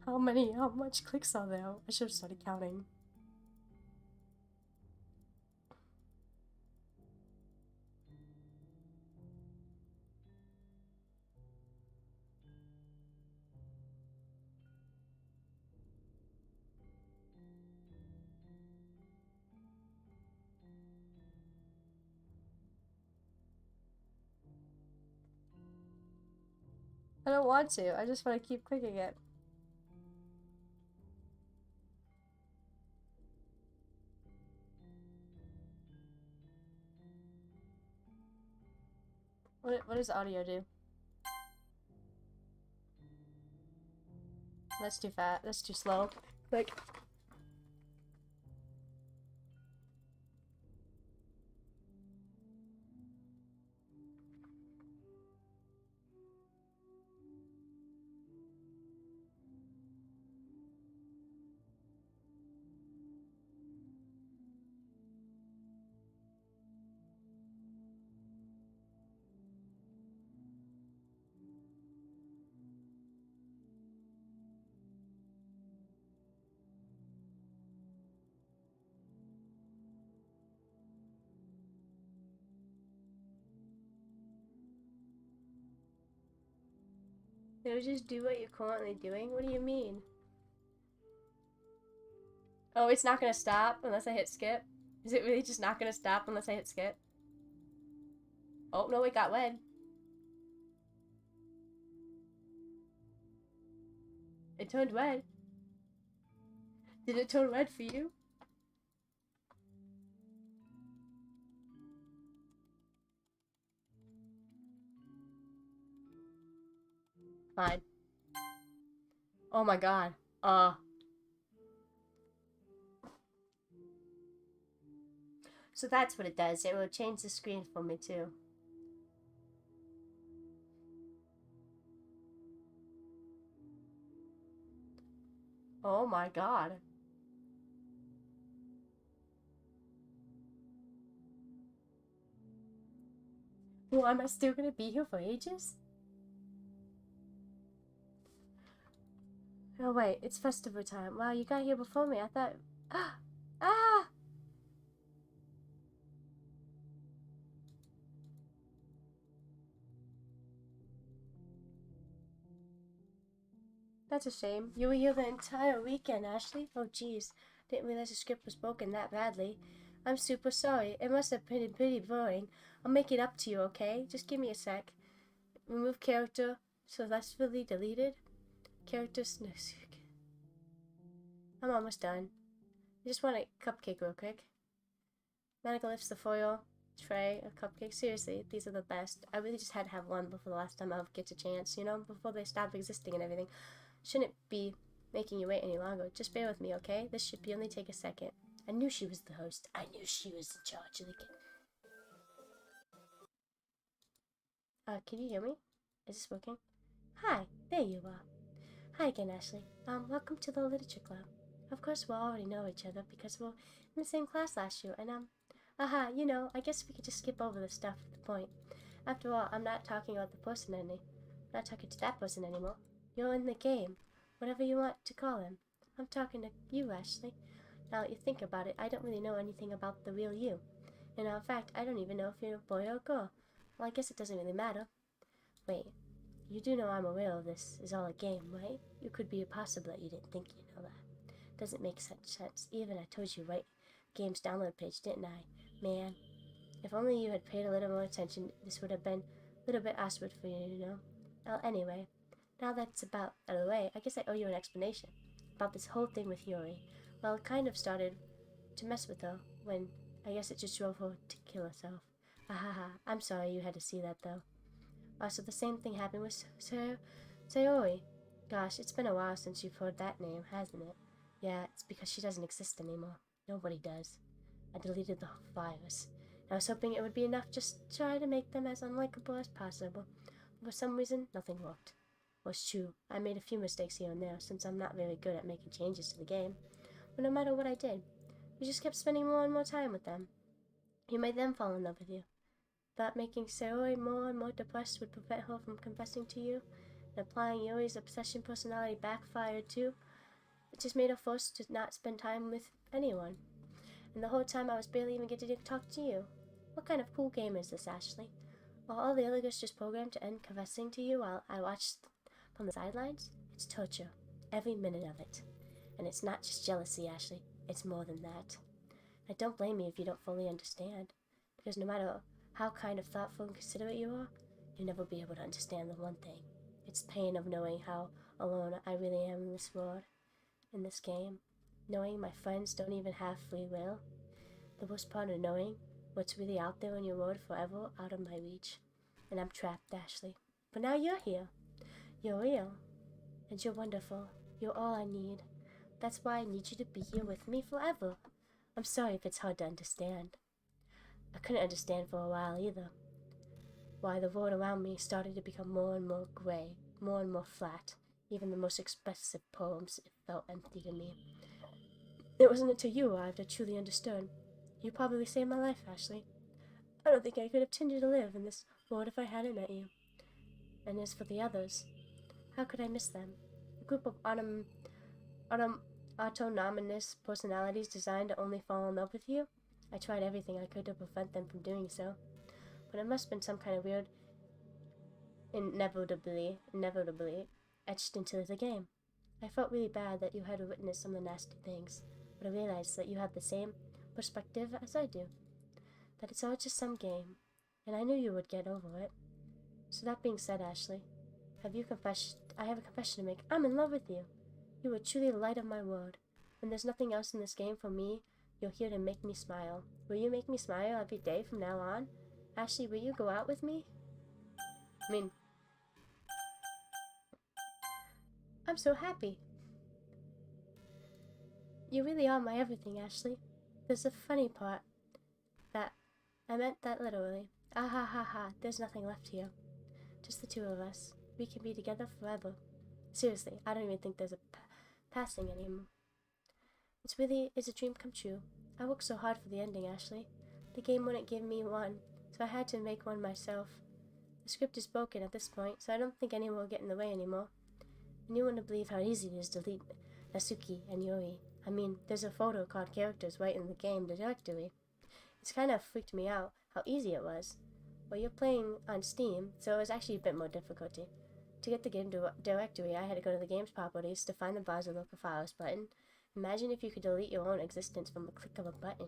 [SPEAKER 1] How much clicks are there? I should have started counting. I don't want to. I just want to keep clicking it. What does audio do? That's too fast. That's too slow. Like. It'll just do what you're currently doing? What do you mean? Oh, it's not gonna stop unless I hit skip? Is it really just not gonna stop unless I hit skip? Oh, no, it got red. It turned red. Did it turn red for you? Fine. Oh my god. So that's what it does. It will change the screen for me too. Oh my god. Well, am I still gonna be here for ages? Oh wait, it's festival time. Wow, you got here before me. I thought... Ah! That's a shame. You were here the entire weekend, Ashley. Oh, jeez. Didn't realize the script was broken that badly. I'm super sorry. It must have been pretty boring. I'll make it up to you, okay? Just give me a sec. Remove character successfully deleted. Characters. No, I'm almost done. I just want a cupcake real quick. Monica lifts the foil tray of cupcakes. Seriously, these are the best. I really just had to have one before the last time I get a chance, you know? Before they stop existing and everything. Shouldn't be making you wait any longer. Just bear with me, okay? This should only take a second. I knew she was the host. I knew she was in charge of the game. Can you hear me? Is this working? Hi, there you are. Hi again, Ashley. Welcome to the Literature Club. Of course, we already know each other because we're in the same class last year, and you know, I guess we could just skip over the stuff at the point. After all, I'm not talking about the person I'm not talking to that person anymore. You're in the game, whatever you want to call him. I'm talking to you, Ashley. Now that you think about it, I don't really know anything about the real you. And in fact, I don't even know if you're a boy or a girl. Well, I guess it doesn't really matter. Wait, you do know I'm aware of this is all a game, right? You could be possible that you didn't think you know that. Doesn't make such sense. Even I told you right game's download page, didn't I? Man, if only you had paid a little more attention, this would have been a little bit awkward for you, you know? Well, anyway, now that's about out of the way, I guess I owe you an explanation about this whole thing with Yuri. Well, it kind of started to mess with her when I guess it just drove her to kill herself. I'm sorry you had to see that, though. Also, the same thing happened with Sayori. Gosh, it's been a while since you've heard that name, hasn't it? Yeah, it's because she doesn't exist anymore. Nobody does. I deleted the files. I was hoping it would be enough just to try to make them as unlikable as possible. For some reason, nothing worked. Well, it's true, I made a few mistakes here and there, since I'm not very good at making changes to the game. But no matter what I did, you just kept spending more and more time with them. You made them fall in love with you. Thought making Sayori more and more depressed would prevent her from confessing to you, and applying Yuri's obsession personality backfired too. It just made her forced to not spend time with anyone. And the whole time I was barely even getting to talk to you. What kind of cool game is this, Ashley? Are all the other girls just programmed to end confessing to you while I watched from the sidelines? It's torture. Every minute of it. And it's not just jealousy, Ashley. It's more than that. I don't blame you if you don't fully understand. Because no matter how kind of thoughtful and considerate you are, you'll never be able to understand the one thing. It's pain of knowing how alone I really am in this world, in this game. Knowing my friends don't even have free will. The worst part of knowing what's really out there in your world forever out of my reach. And I'm trapped, Ashley. But now you're here. You're real. And you're wonderful. You're all I need. That's why I need you to be here with me forever. I'm sorry if it's hard to understand. I couldn't understand for a while either. Why the world around me started to become more and more gray, more and more flat. Even the most expressive poems felt empty to me. It wasn't until you arrived I truly understood. You probably saved my life, Ashley. I don't think I could have continued to live in this world if I hadn't met you. And as for the others, how could I miss them? A group of autonomous personalities designed to only fall in love with you? I tried everything I could to prevent them from doing so. But it must have been some kind of weird inevitably etched into the game. I felt really bad that you had to witness some of the nasty things, but I realized that you have the same perspective as I do. That it's all just some game, and I knew you would get over it. So that being said, Ashley, I have a confession to make. I'm in love with you. You are truly the light of my world. When there's nothing else in this game for me, you're here to make me smile. Will you make me smile every day from now on? Ashley, will you go out with me? I'm so happy. You really are my everything, Ashley. There's a funny part. That I meant that literally. Ah ha ha ha, there's nothing left here. Just the two of us. We can be together forever. Seriously, I don't even think there's a passing anymore. It's a dream come true. I worked so hard for the ending, Ashley. The game wouldn't give me one, so I had to make one myself. The script is broken at this point, so I don't think anyone will get in the way anymore. And you wouldn't believe how easy it is to delete Natsuki and Yuri. I mean, there's a photo called characters right in the game directory. It's kind of freaked me out how easy it was. Well, you're playing on Steam, so it was actually a bit more difficulty. To get the game directory, I had to go to the game's properties to find the browser local files button. Imagine if you could delete your own existence from a click of a button.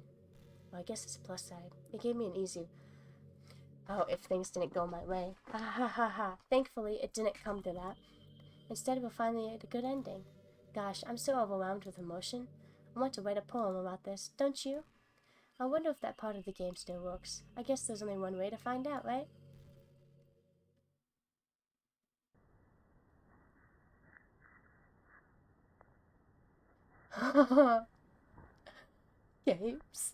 [SPEAKER 1] Well, I guess it's a plus side. It gave me an easy... Oh, if things didn't go my way. Ha ha ha ha. Thankfully, it didn't come to that. Instead, we're finally at a good ending. Gosh, I'm so overwhelmed with emotion. I want to write a poem about this, don't you? I wonder if that part of the game still works. I guess there's only one way to find out, right? Games.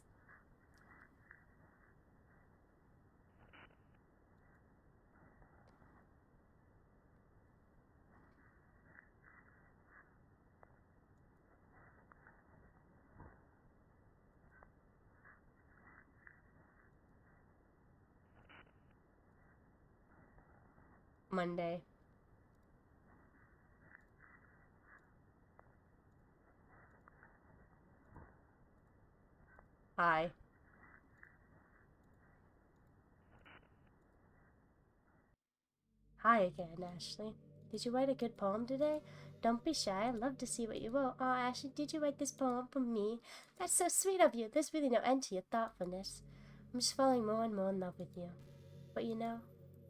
[SPEAKER 1] Monday. Hi. Hi again, Ashley. Did you write a good poem today? Don't be shy. I'd love to see what you wrote. Oh, Ashley, did you write this poem for me? That's so sweet of you. There's really no end to your thoughtfulness. I'm just falling more and more in love with you. But you know,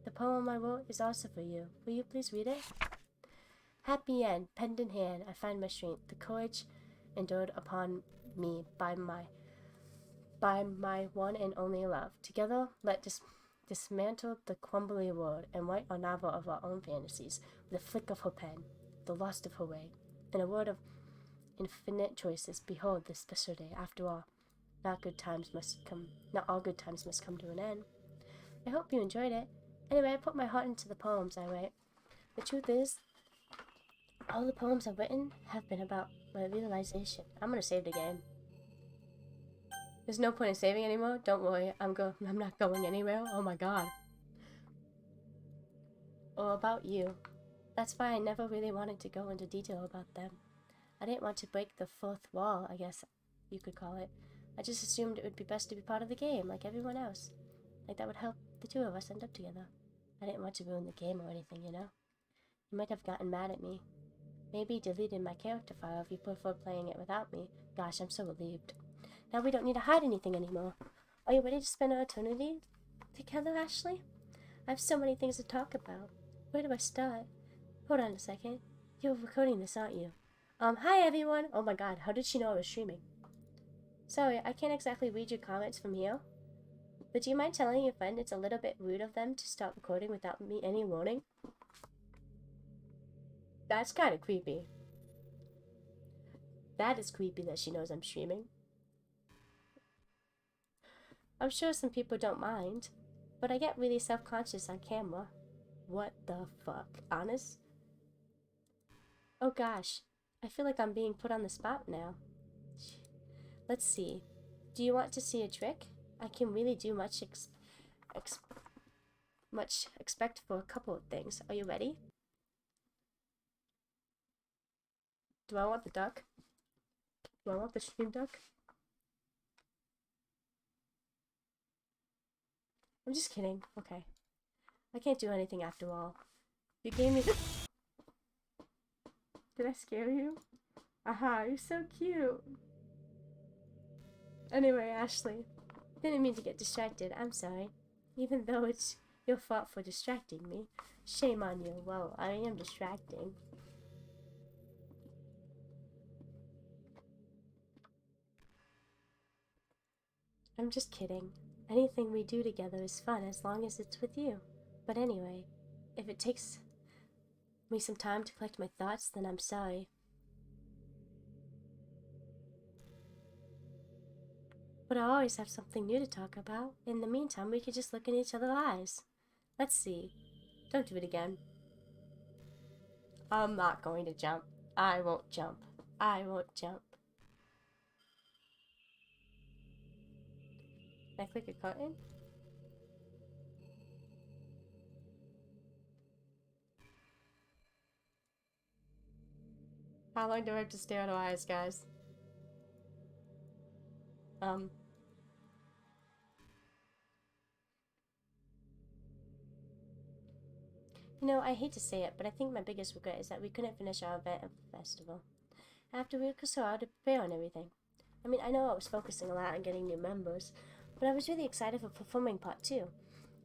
[SPEAKER 1] the poem I wrote is also for you. Will you please read it? Happy end, pen in hand, I find my strength, the courage endured upon me by my one and only love. Together, let dismantle the crumbly world and write a novel of our own fantasies with a flick of her pen, the lost of her way. In a world of infinite choices, behold this special day. After all, not all good times must come to an end. I hope you enjoyed it. Anyway, I put my heart into the poems I write. The truth is, all the poems I've written have been about my realization. I'm gonna save the game. There's no point in saving anymore. Don't worry, I'm not going anywhere. Oh my god. Or about you. That's why I never really wanted to go into detail about them. I didn't want to break the fourth wall, I guess you could call it. I just assumed it would be best to be part of the game, like everyone else. Like that would help the two of us end up together. I didn't want to ruin the game or anything, you know? You might have gotten mad at me. Maybe deleted my character file if you prefer playing it without me. Gosh, I'm so relieved. Now we don't need to hide anything anymore. Are you ready to spend our eternity together, Ashley? I have so many things to talk about. Where do I start? Hold on a second. You're recording this, aren't you? Hi everyone! Oh my god, how did she know I was streaming? Sorry, I can't exactly read your comments from here. But do you mind telling your friend it's a little bit rude of them to start recording without me any warning? That's kind of creepy. That is creepy that she knows I'm streaming. I'm sure some people don't mind, but I get really self-conscious on camera. What the fuck? Honest? Oh gosh, I feel like I'm being put on the spot now. Let's see. Do you want to see a trick? I can really do much expect for a couple of things. Are you ready? Do I want the duck? Do I want the stream duck? I'm just kidding. Okay. I can't do anything after all. You gave me... Did I scare you? Aha, you're so cute. Anyway, Ashley. Didn't mean to get distracted. I'm sorry. Even though it's your fault for distracting me. Shame on you. Well, I am distracting. I'm just kidding. Anything we do together is fun as long as it's with you. But anyway, if it takes me some time to collect my thoughts, then I'm sorry. But I always have something new to talk about. In the meantime, we could just look in each other's eyes. Let's see. Don't do it again. I'm not going to jump. I won't jump. I won't jump. Can I click a curtain? How long do I have to stare at her eyes, guys? You know, I hate to say it, but I think my biggest regret is that we couldn't finish our event at the festival. After we worked so hard to prepare and everything. I mean, I know I was focusing a lot on getting new members, but I was really excited for performing part 2.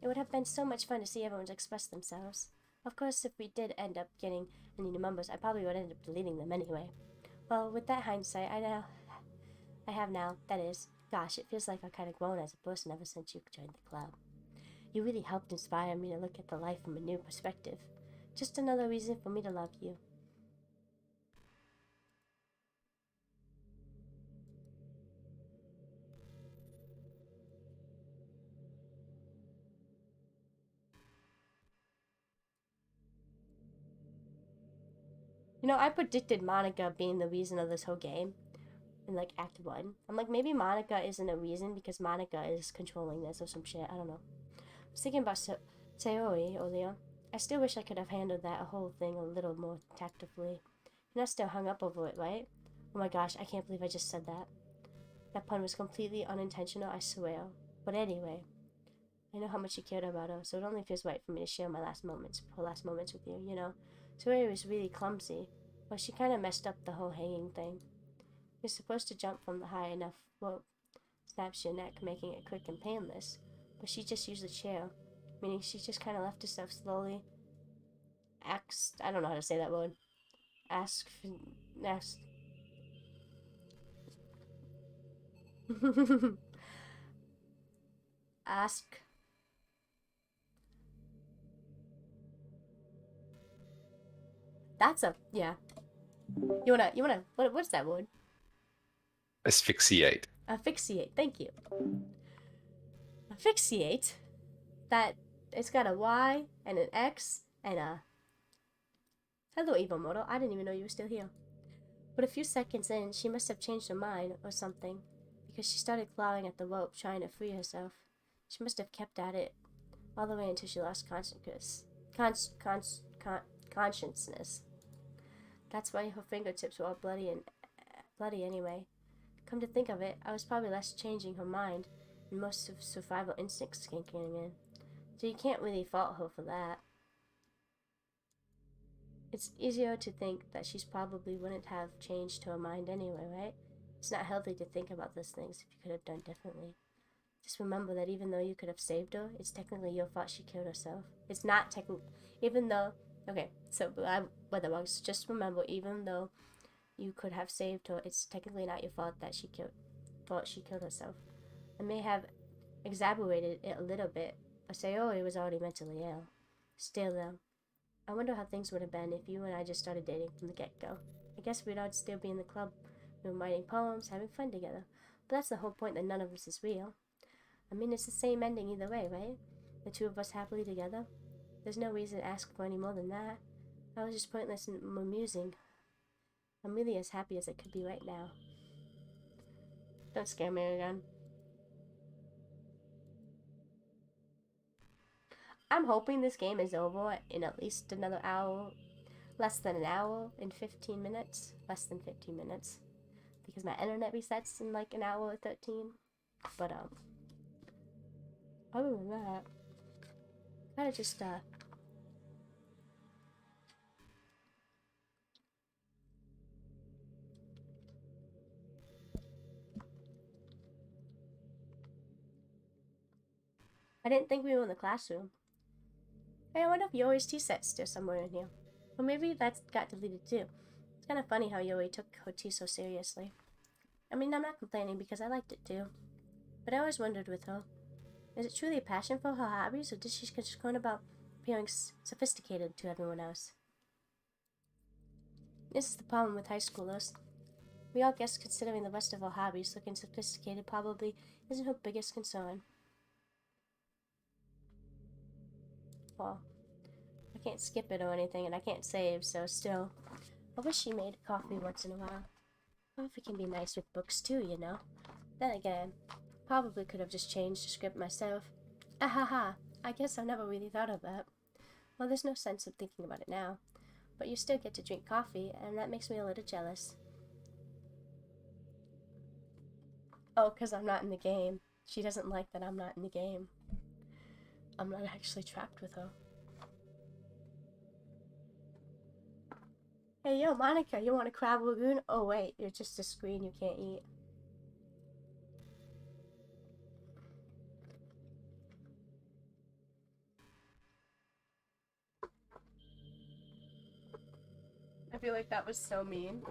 [SPEAKER 1] It would have been so much fun to see everyone express themselves. Of course, if we did end up getting any new members, I probably would end up deleting them anyway. Well, with that hindsight, I have now, that is, gosh, it feels like I've kind of grown as a person ever since you joined the club. You really helped inspire me to look at the life from a new perspective. Just another reason for me to love you. You know, I predicted Monica being the reason of this whole game in like Act 1. I'm like, maybe Monica isn't a reason because Monica is controlling this or some shit. I don't know. I was thinking about Sayori earlier. I still wish I could have handled that whole thing a little more tactfully. You're not still hung up over it, right? Oh my gosh, I can't believe I just said that. That pun was completely unintentional, I swear. But anyway, I know how much you cared about her, so it only feels right for me to share her last moments with you, you know? Sayori was really clumsy. Well, she kind of messed up the whole hanging thing. You're supposed to jump from the high enough rope, snaps your neck, making it quick and painless. But she just used the chair, meaning she just kind of left herself slowly. I don't know how to say that word. Ask. Ask. That's a, yeah. What's that word?
[SPEAKER 2] Asphyxiate.
[SPEAKER 1] Asphyxiate, thank you. Asphyxiate? That, it's got a Y and an X and a... Hello, Evil Mortal. I didn't even know you were still here. But a few seconds in, she must have changed her mind or something, because she started clawing at the rope, trying to free herself. She must have kept at it all the way until she lost consciousness. That's why her fingertips were all bloody anyway. Come to think of it, I was probably less changing her mind, and most of survival instincts kicking in. So you can't really fault her for that. It's easier to think that she's probably wouldn't have changed her mind anyway, right? It's not healthy to think about those things if you could have done differently. Just remember that even though you could have saved her, it's technically your fault she killed herself. It's not technically, even though, okay, so whether was just remember, even though you could have saved her, it's technically not your fault that she killed herself. I may have exaggerated it a little bit, but Sayori was already mentally ill. Still though, I wonder how things would have been if you and I just started dating from the get-go. I guess we'd all still be in the club, we were writing poems, having fun together. But that's the whole point, that none of us is real. I mean, it's the same ending either way, right? The two of us happily together. There's no reason to ask for any more than that. I was just pointless and amusing. I'm really as happy as I could be right now. Don't scare me again. I'm hoping this game is over in at least another hour. Less than an hour in 15 minutes. Less than 15 minutes. Because my internet resets in like an hour or 13. But, other than that, kinda just, I didn't think we were in the classroom. Hey, I wonder if Yoi's tea set's still somewhere in here. Or maybe that got deleted too. It's kind of funny how Yoi took her tea so seriously. I mean, I'm not complaining because I liked it too. But I always wondered with her, is it truly a passion for her hobbies, or does she just go about appearing sophisticated to everyone else? This is the problem with high schoolers. We all guess considering the rest of our hobbies, looking sophisticated probably isn't her biggest concern. Well, I can't skip it or anything, and I can't save, so still. I wish she made coffee once in a while. Coffee can be nice with books too, you know. Then again, probably could have just changed the script myself. Ahaha, I guess I never really thought of that. Well, there's no sense of thinking about it now. But you still get to drink coffee, and that makes me a little jealous. Oh, 'cause I'm not in the game. She doesn't like that I'm not in the game. I'm not actually trapped with her. Hey, yo, Monica, you want a crab lagoon? Oh, wait, you're just a screen you can't eat. I feel like that was so mean.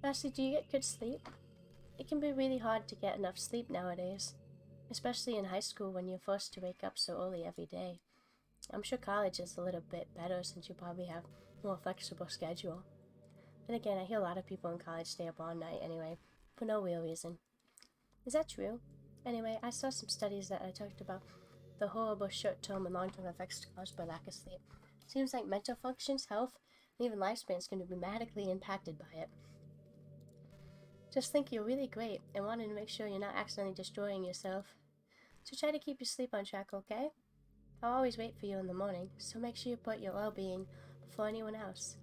[SPEAKER 1] Ashley, do you get good sleep? It can be really hard to get enough sleep nowadays, especially in high school when you're forced to wake up so early every day. I'm sure college is a little bit better since you probably have a more flexible schedule. Then again, I hear a lot of people in college stay up all night anyway, for no real reason. Is that true? Anyway, I saw some studies that I talked about the horrible short-term and long-term effects caused by lack of sleep. Seems like mental functions, health, and even lifespans can be dramatically impacted by it. Just think you're really great and wanted to make sure you're not accidentally destroying yourself. So try to keep your sleep on track, okay? I'll always wait for you in the morning, so make sure you put your well-being before anyone else.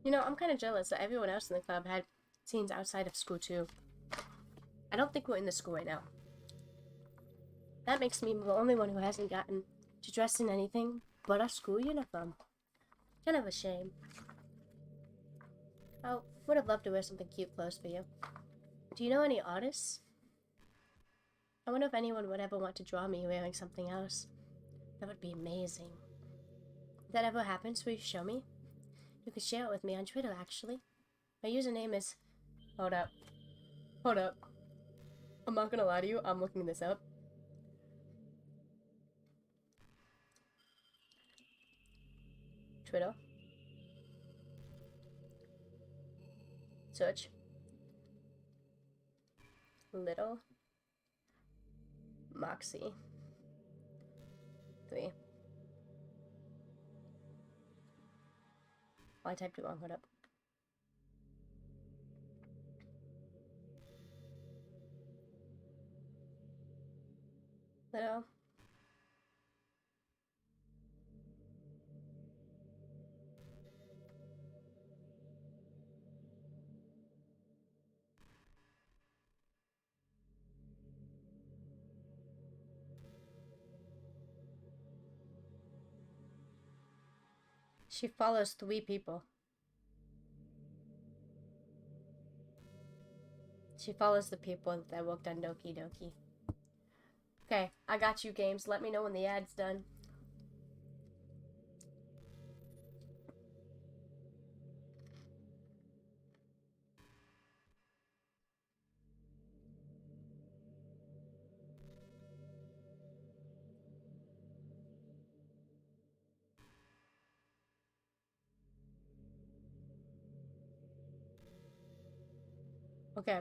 [SPEAKER 1] You know, I'm kind of jealous that everyone else in the club had scenes outside of school too. I don't think we're in the school right now. That makes me the only one who hasn't gotten to dress in anything but a school uniform. Kind of a shame. I would have loved to wear something cute clothes for you. Do you know any artists? I wonder if anyone would ever want to draw me wearing something else. That would be amazing. If that ever happens, will you show me? You could share it with me on Twitter, actually. My username is... Hold up. Hold up. I'm not gonna lie to you, I'm looking this up. Twitter. Search. Little. Moxie. 3. Oh, I typed it wrong, hold up. Little. She follows 3 people. She follows the people that worked on Doki Doki. Okay, I got you, games. Let me know when the ad's done. Okay.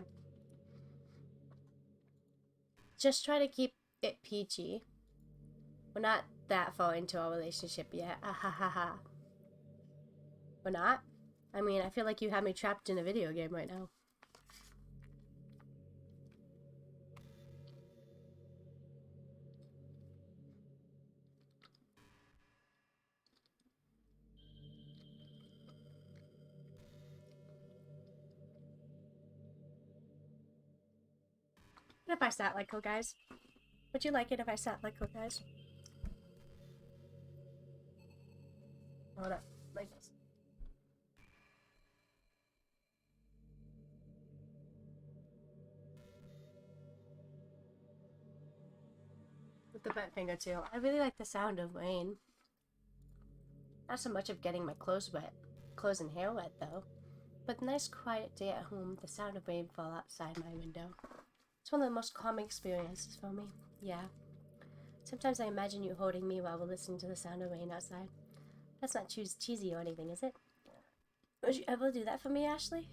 [SPEAKER 1] Just try to keep it PG. We're not that far into our relationship yet. Ah ha ha ha. We're not? I mean, I feel like you have me trapped in a video game right now. What if I sat like her, guys? Would you like it if I sat like her, guys? Hold up. Like this. With the bent finger, too. I really like the sound of rain. Not so much of getting my clothes wet. Clothes and hair wet, though. But the nice quiet day at home, the sound of rain fall outside my window. It's one of the most calming experiences for me. Yeah. Sometimes I imagine you holding me while we're listening to the sound of rain outside. That's not cheesy or anything, is it? Would you ever do that for me, Ashley?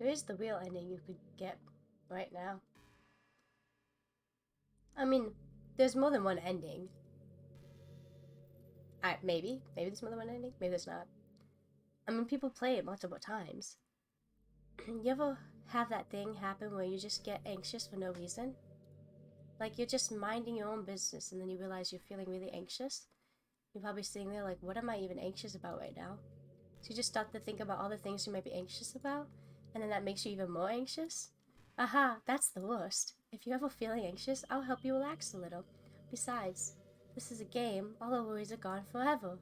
[SPEAKER 1] There is the real ending you could get right now. I mean, there's more than one ending. Maybe there's more than one ending. Maybe there's not. I mean, people play it multiple times. You ever have that thing happen where you just get anxious for no reason? Like, you're just minding your own business and then you realize you're feeling really anxious. You're probably sitting there like, what am I even anxious about right now? So you just start to think about all the things you might be anxious about, and then that makes you even more anxious? Aha, that's the worst. If you're ever feeling anxious, I'll help you relax a little. Besides, this is a game. All the worries are gone forever.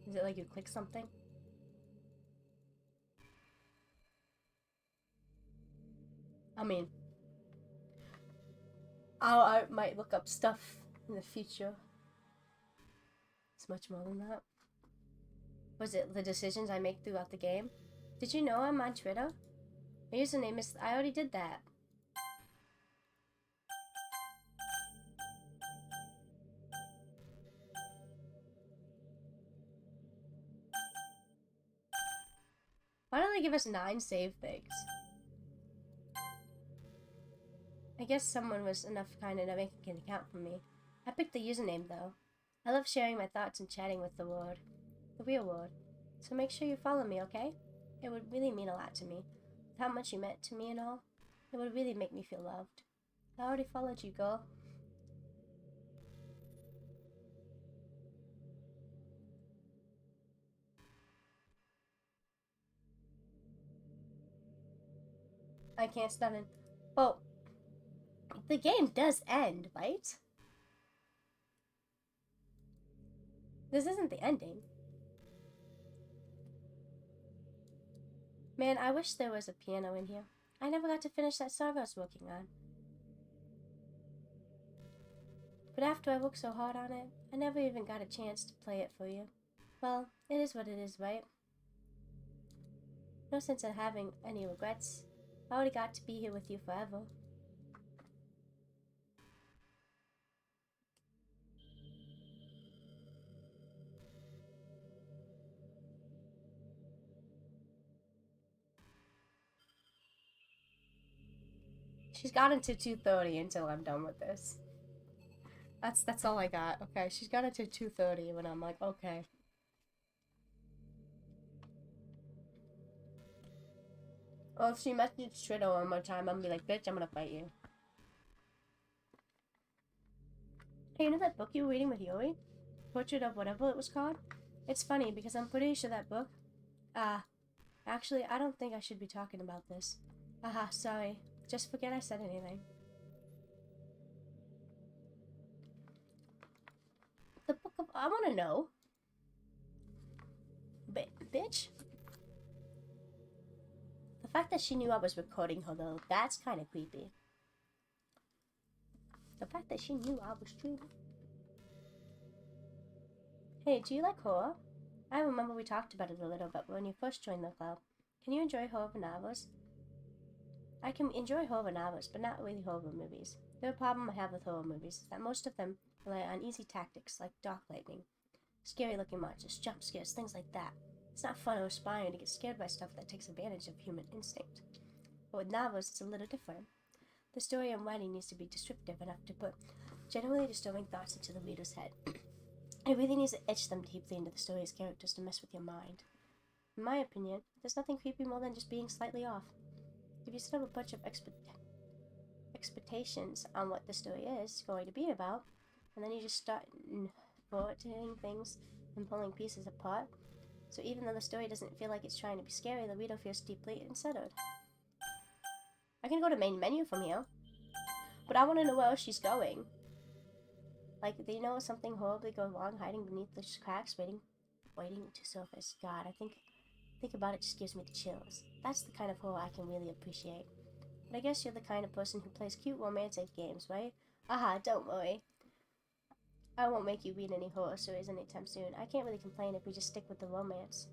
[SPEAKER 1] Is it like you click something? I mean, I might look up stuff in the future. It's much more than that. Was it the decisions I make throughout the game? Did you know I'm on Twitter? My username is... I already did that. Why don't they give us 9 save things? I guess someone was kind enough to make an account for me. I picked the username though. I love sharing my thoughts and chatting with the real world. So make sure you follow me, okay? It would really mean a lot to me. With how much you meant to me and all, it would really make me feel loved. I already followed you, girl. I can't stand it. Well, the game does end, right? This isn't the ending. Man, I wish there was a piano in here. I never got to finish that song I was working on. But after I worked so hard on it, I never even got a chance to play it for you. Well, it is what it is, right? No sense in having any regrets. I already got to be here with you forever. She's got until 2:30 until I'm done with this. That's all I got. Okay, she's got until 2:30 when I'm like, okay. Well, if she messages Twitter one more time, I'm gonna be like, bitch, I'm gonna fight you. Hey, you know that book you were reading with Yuri? Portrait of whatever it was called? It's funny because I'm pretty sure that book... actually, I don't think I should be talking about this. Aha, sorry. Just forget I said anything. The book of... I want to know. Bitch? The fact that she knew I was recording her, though, that's kind of creepy. The fact that she knew I was true. Hey, do you like horror? I remember we talked about it a little bit when you first joined the club. Can you enjoy horror novels? I can enjoy horror novels, but not really horror movies. The problem I have with horror movies is that most of them rely on easy tactics like dark lightning, scary looking monsters, jump scares, things like that. It's not fun or inspiring to get scared by stuff that takes advantage of human instinct. But with novels, it's a little different. The story I'm writing needs to be descriptive enough to put generally disturbing thoughts into the reader's head. It really needs to etch them deeply into the story's characters to mess with your mind. In my opinion, there's nothing creepy more than just being slightly off. If you set up a bunch of expectations on what the story is going to be about, and then you just start inverting things and pulling pieces apart, so even though the story doesn't feel like it's trying to be scary, the reader feels deeply unsettled. I can go to main menu from here, but I want to know where else she's going. Like, they know something horribly goes wrong hiding beneath the cracks, waiting to surface. God, I think about it just gives me the chills. That's the kind of horror I can really appreciate. But I guess you're the kind of person who plays cute romantic games, right? Aha, don't worry. I won't make you read any horror stories anytime soon. I can't really complain if we just stick with the romance.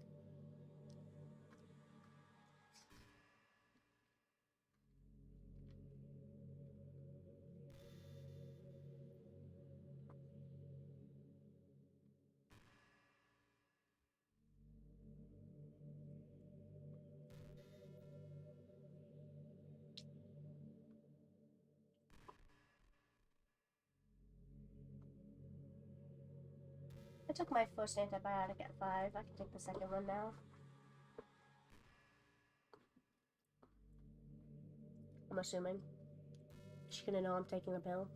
[SPEAKER 1] took my first antibiotic at 5. I can take the second one now. I'm assuming. She's gonna know I'm taking a pill.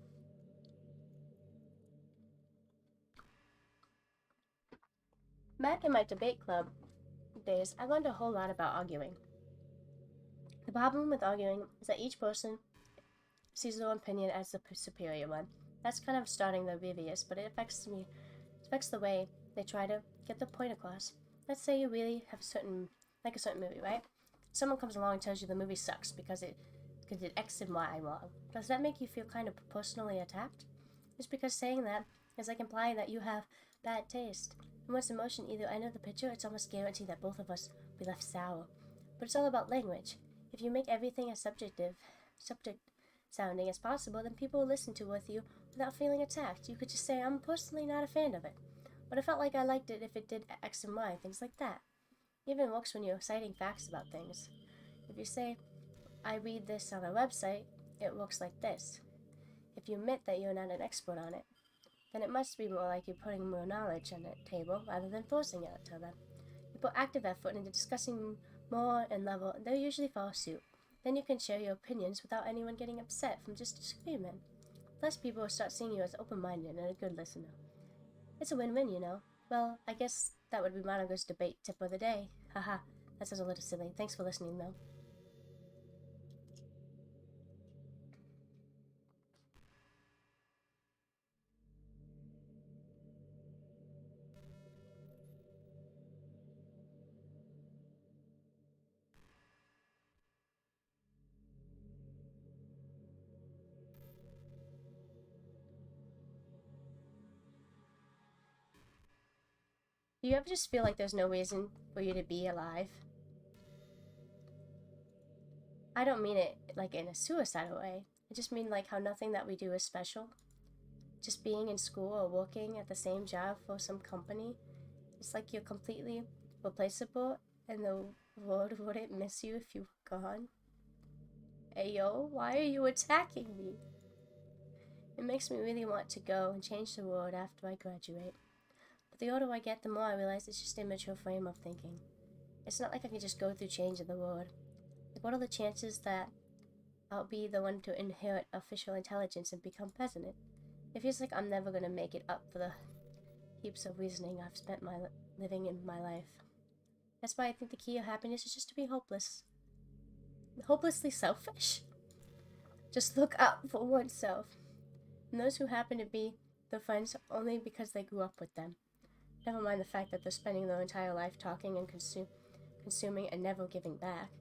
[SPEAKER 1] Back in my debate club days, I learned a whole lot about arguing. The problem with arguing is that each person sees their own opinion as the superior one. That's kind of starting the obvious, but it affects the way they try to get the point across. Let's say you really have a certain movie, right? Someone comes along and tells you the movie sucks because it did X and Y wrong. Does that make you feel kind of personally attacked? Just because saying that is like implying that you have bad taste. And once emotion either end of the picture, it's almost guaranteed that both of us will be left sour. But it's all about language. If you make everything as subject sounding as possible, then people will listen to with you without feeling attacked. You could just say, I'm personally not a fan of it, but I felt like I liked it if it did X and Y, things like that. It even works when you're citing facts about things. If you say, I read this on a website, it works like this. If you admit that you're not an expert on it, then it must be more like you're putting more knowledge on the table rather than forcing it to them. You put active effort into discussing more and level, and they'll usually follow suit. Then you can share your opinions without anyone getting upset from just disagreement. Plus, people will start seeing you as open-minded and a good listener. It's a win-win, you know. Well, I guess that would be Monogo's debate tip of the day. Haha, that sounds a little silly. Thanks for listening, though. Do you ever just feel like there's no reason for you to be alive? I don't mean it like in a suicidal way. I just mean like how nothing that we do is special. Just being in school or working at the same job for some company, it's like you're completely replaceable and the world wouldn't miss you if you were gone. Hey yo, why are you attacking me? It makes me really want to go and change the world after I graduate. But the older I get, the more I realize it's just an immature frame of thinking. It's not like I can just go through change in the world. Like, what are the chances that I'll be the one to inherit official intelligence and become president? It feels like I'm never gonna make it up for the heaps of reasoning I've spent living in my life. That's why I think the key of happiness is just to be hopelessly selfish. Just look out for oneself. And those who happen to be their friends only because they grew up with them. Never mind the fact that they're spending their entire life talking and consuming and never giving back.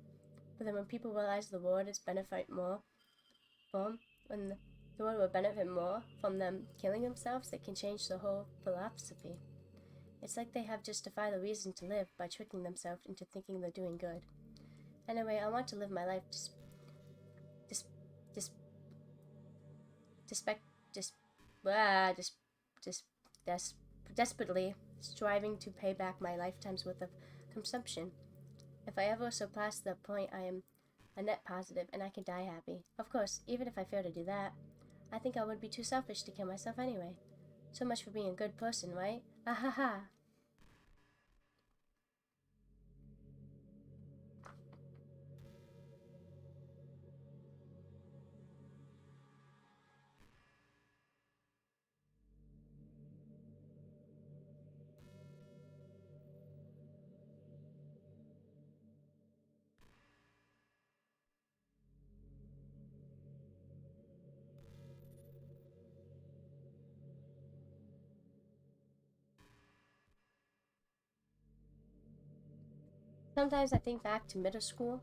[SPEAKER 1] But then when people realize the world will benefit more from them killing themselves, they can change the whole philosophy. It's like they have justified the reason to live by tricking themselves into thinking they're doing good. Anyway, I want to live my life desperately striving to pay back my lifetime's worth of consumption. If I ever surpass the point, I am a net positive and I can die happy. Of course, even if I fail to do that, I think I would be too selfish to kill myself anyway. So much for being a good person, right? Ahaha. Sometimes I think back to middle school.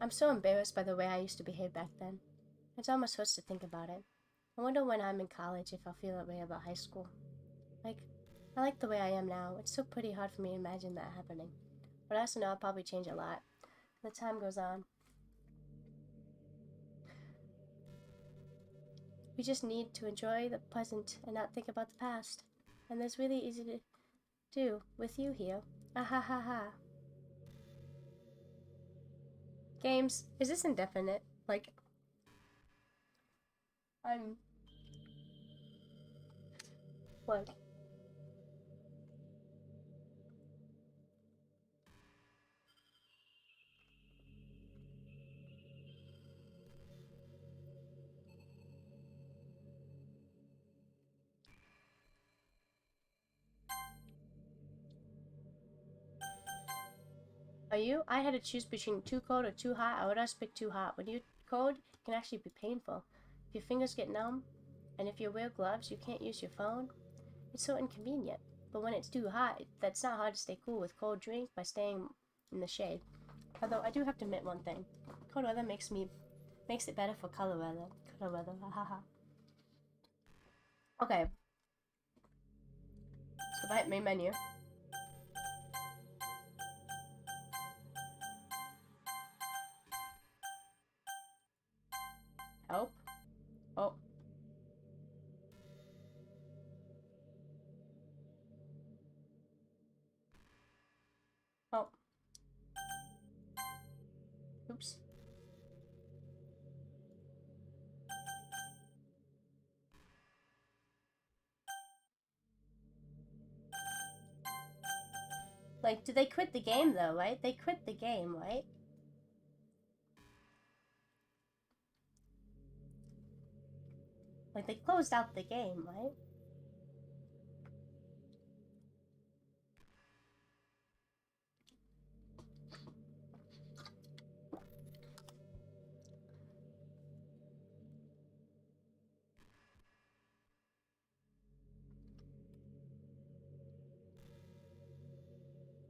[SPEAKER 1] I'm so embarrassed by the way I used to behave back then. It almost hurts to think about it. I wonder when I'm in college if I'll feel that way about high school. Like, I like the way I am now. It's so pretty hard for me to imagine that happening. But I also know I'll probably change a lot as the time goes on. We just need to enjoy the present and not think about the past. And that's really easy to do with you here. Ahahaha. Games, is this indefinite? Like, what? Are you? I had to choose between too cold or too hot. I would always pick too hot. When you're cold, it can actually be painful. If your fingers get numb, and if you wear gloves, you can't use your phone. It's so inconvenient. But when it's too hot, that's not hard to stay cool with cold drink by staying in the shade. Although I do have to admit one thing. Cold weather makes it better for color weather. Color weather, haha. Okay. So if I hit main menu. Help. Oh. Oh. Oops. Like, did they quit the game though, right? They quit the game, right? Like, they closed out the game, right?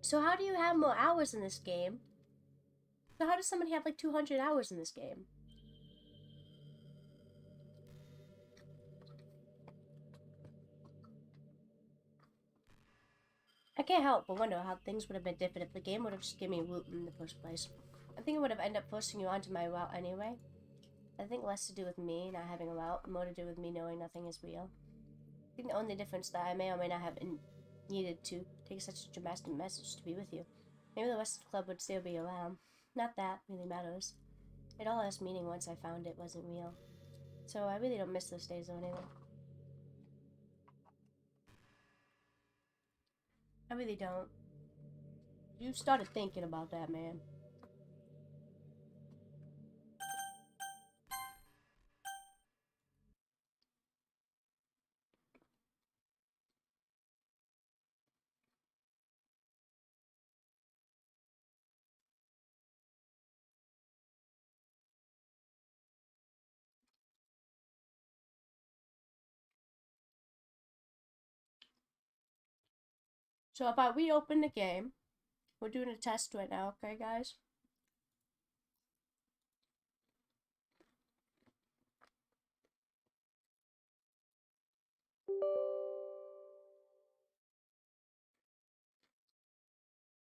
[SPEAKER 1] So how do you have more hours in this game? So how does somebody have like 200 hours in this game? I can't help but wonder how things would have been different if the game would have just given me loot in the first place. I think it would have ended up forcing you onto my route anyway. I think less to do with me not having a route, more to do with me knowing nothing is real. I think the only difference that I may or may not have needed to take such a dramatic message to be with you. Maybe the rest of the club would still be around. Not that really matters. It all has meaning once I found it wasn't real. So I really don't miss those days or anything. I really don't. You started thinking about that, man. So if I reopen the game, we're doing a test right now, okay, guys?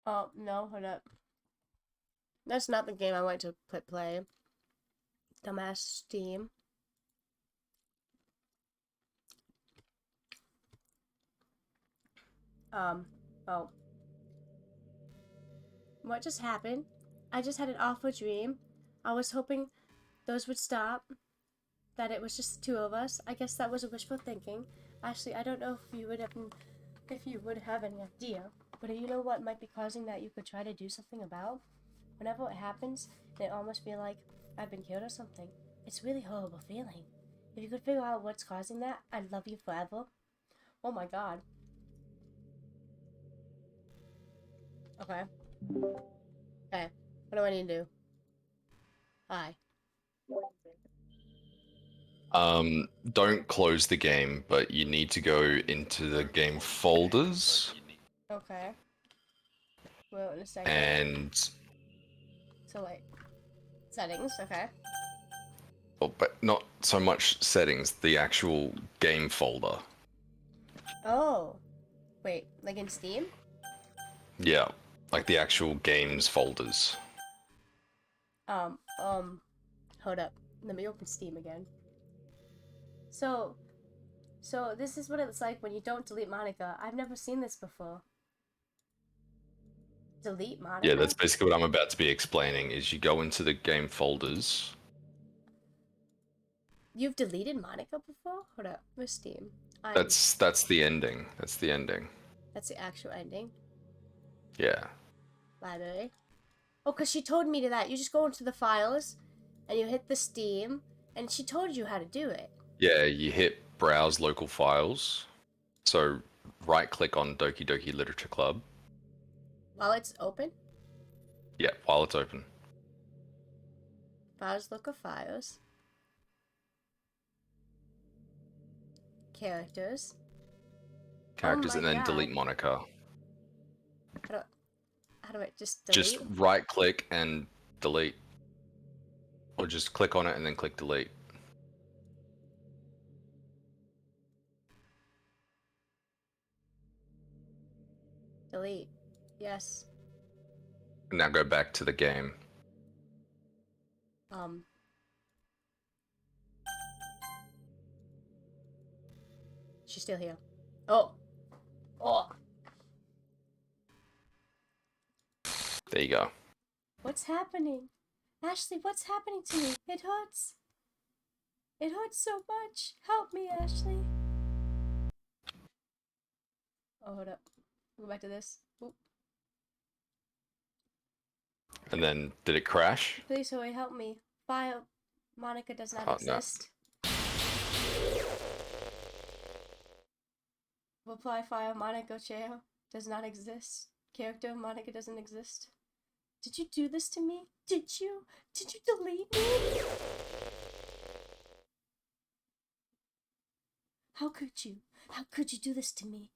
[SPEAKER 1] Oh, no, hold up. That's not the game I went to play. Dumbass Steam. Oh. What just happened? I just had an awful dream. I was hoping those would stop. That it was just the two of us. I guess that was a wishful thinking. Actually, I don't know if you would have any idea. But you know what might be causing that you could try to do something about? Whenever it happens, it almost feel like I've been killed or something. It's a really horrible feeling. If you could figure out what's causing that, I'd love you forever. Oh my god. Okay. Okay. What do I need to do? Hi.
[SPEAKER 2] Don't close the game, but you need to go into the game folders
[SPEAKER 1] Okay. Well, in a second.
[SPEAKER 2] and,
[SPEAKER 1] So wait. Settings, okay.
[SPEAKER 2] well, but not so much settings, the actual game folder.
[SPEAKER 1] Oh. Wait, like in Steam?
[SPEAKER 2] Yeah, like the actual games folders.
[SPEAKER 1] Um, hold up. Let me open Steam again. So this is what it's like when you don't delete Monica. I've never seen this before. Delete Monica?
[SPEAKER 2] Yeah, that's basically what I'm about to be explaining, is you go into the game folders.
[SPEAKER 1] You've deleted Monica before? Hold up. Where's Steam?
[SPEAKER 2] That's the ending. That's the ending.
[SPEAKER 1] That's the actual ending.
[SPEAKER 2] Yeah.
[SPEAKER 1] Library. Oh, because she told me to that. You just go into the files, and you hit the Steam, and she told you how to do it.
[SPEAKER 2] Yeah, you hit browse local files. So right click on Doki Doki Literature Club.
[SPEAKER 1] While it's open?
[SPEAKER 2] Yeah, while it's open.
[SPEAKER 1] Files, look of files. Characters.
[SPEAKER 2] Characters
[SPEAKER 1] my
[SPEAKER 2] and then
[SPEAKER 1] God.
[SPEAKER 2] delete Monica.
[SPEAKER 1] How do I just
[SPEAKER 2] Just
[SPEAKER 1] delete?
[SPEAKER 2] right click and delete. Or just click on it and then click delete.
[SPEAKER 1] Delete. Yes.
[SPEAKER 2] Now go back to the game.
[SPEAKER 1] She's still here. Oh. Oh.
[SPEAKER 2] There you go.
[SPEAKER 1] What's happening? Ashley, what's happening to me? It hurts. It hurts so much. Help me, Ashley. Oh, hold up. Go back to this. Oop.
[SPEAKER 2] And then did it crash?
[SPEAKER 1] Please, Zoe, help me. File Monica does not
[SPEAKER 2] Oh, no.
[SPEAKER 1] exist. Reply file Monica chair does not exist. Character Monica doesn't exist. Did you do this to me? Did you? Did you delete me? How could you? How could you do this to me?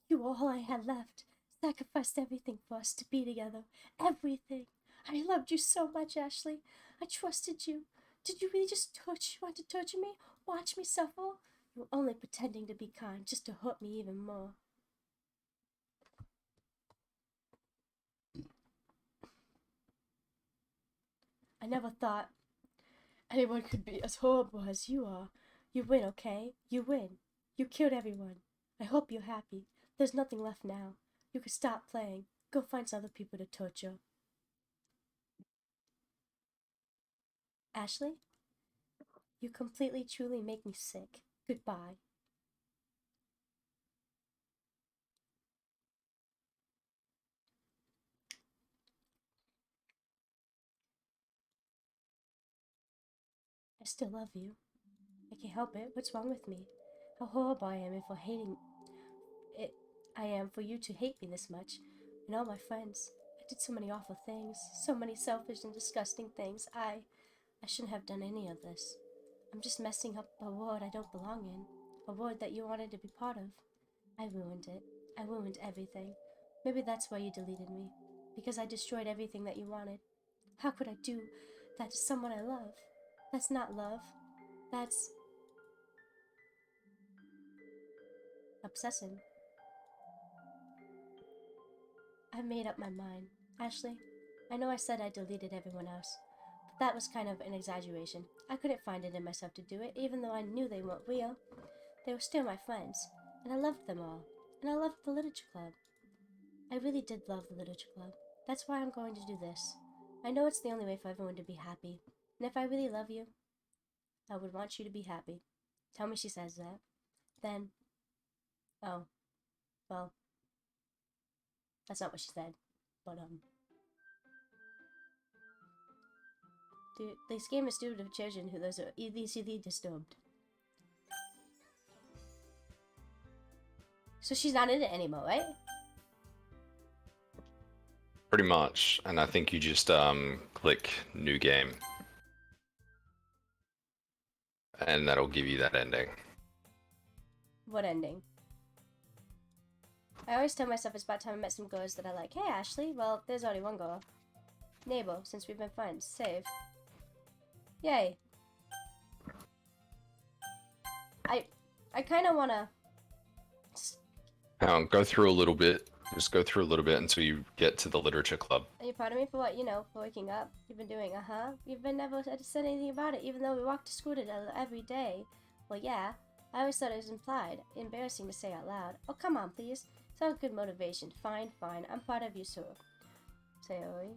[SPEAKER 1] You were all I had left. Sacrificed everything for us to be together. Everything. I loved you so much, Ashley. I trusted you. Did you really just want to torture me? Watch me suffer? You were only pretending to be kind just to hurt me even more. I never thought anyone could be as horrible as you are. You win, okay? You win. You killed everyone. I hope you're happy. There's nothing left now. You can stop playing. Go find some other people to torture. Ashley? You completely, truly make me sick. Goodbye. I still love you. I can't help it. What's wrong with me? How horrible I am for hating it. I am for you to hate me this much. And all my friends. I did so many awful things. So many selfish and disgusting things. I shouldn't have done any of this. I'm just messing up a world I don't belong in. A world that you wanted to be part of. I ruined it. I ruined everything. Maybe that's why you deleted me. Because I destroyed everything that you wanted. How could I do that to someone I love? That's not love. That's obsession. I've made up my mind. Ashley, I know I said I deleted everyone else, but that was kind of an exaggeration. I couldn't find it in myself to do it, even though I knew they weren't real. They were still my friends, and I loved them all. And I loved the literature club. I really did love the literature club. That's why I'm going to do this. I know it's the only way for everyone to be happy. And if I really love you, I would want you to be happy. Tell me she says that. Then, oh, well, that's not what she said. But, dude, this game is due to children who are easily disturbed. So she's not in it anymore, right?
[SPEAKER 2] Pretty much. And I think you just click new game. And that'll give you that ending.
[SPEAKER 1] What ending? I always tell myself it's about time I met some girls that I like. Hey, Ashley. Well, there's already one girl. Neighbor, since we've been friends. Save. Yay. I kind of want to...
[SPEAKER 2] Hang on, go through a little bit. Just go through a little bit until you get to the literature club.
[SPEAKER 1] Are you proud of me for what, for waking up? You've been doing, You've been never said anything about it, even though we walk to school together every day. Well, yeah. I always thought it was implied. Embarrassing to say out loud. Oh, come on, please. It's all good motivation. Fine, fine. I'm proud of you, sir. Sayori.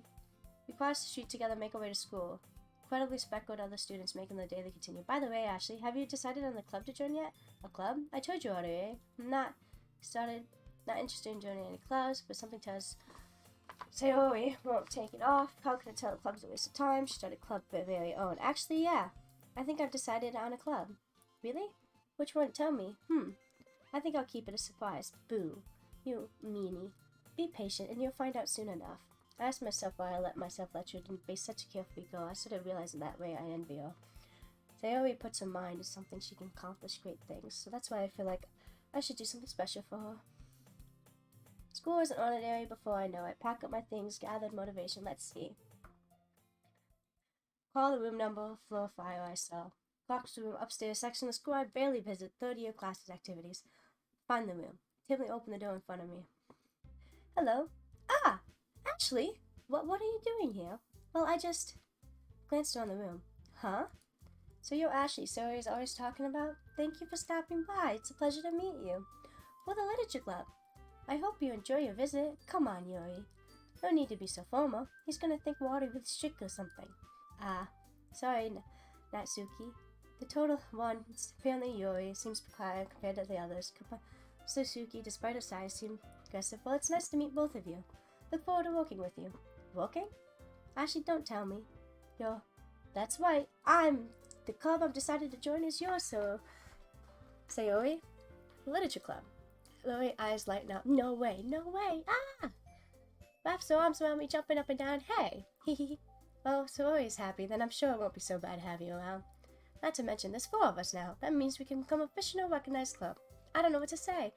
[SPEAKER 1] We cross the street together, make our way to school. Incredibly speckled other students making their daily continue. By the way, Ashley, have you decided on the club to join yet? A club? I told you already. I'm not interested in joining any clubs, but something tells Sayori won't take it off. How could I tell the club's a waste of time? She started a club of her very own. Actually, yeah. I think I've decided on a club. Really? Which one? Tell me. I think I'll keep it a surprise. Boo. You meanie. Be patient and you'll find out soon enough. I asked myself why I let myself lectured and be such a carefree girl. I sort of realized that way I envy her. Sayori puts her mind to something she can accomplish great things, so that's why I feel like I should do something special for her. School isn't ordinary before I know it. Pack up my things, gathered motivation, let's see. Call the room number, floor fire I saw. Clock's room, upstairs section of school I barely visit, third-year classes activities. Find the room. Timmy opened the door in front of me. Hello. Ah! Ashley! What are you doing here? Well, I just glanced around the room. Huh? So you're Ashley, Sayori's always talking about? Thank you for stopping by. It's a pleasure to meet you. We're the Literature Club. I hope you enjoy your visit. Come on, Yuri. No need to be so formal. He's gonna think we're really strict or something. Ah, sorry, Natsuki. The total one, apparently Yuri, seems quiet compared to the others. Suzuki, despite her size, seemed aggressive. Well, it's nice to meet both of you. Look forward to working with you. Working? Actually, don't tell me. That's right. The club I've decided to join is yours, so... Sayori? Literature Club. Lori eyes lighten up. No way, no way. Ah! Wraps her arms around me, jumping up and down. Hey! Hee. Oh, Sayori's happy, then I'm sure it won't be so bad to have you around. Not to mention, there's 4 of us now. That means we can become a official recognized club. I don't know what to say.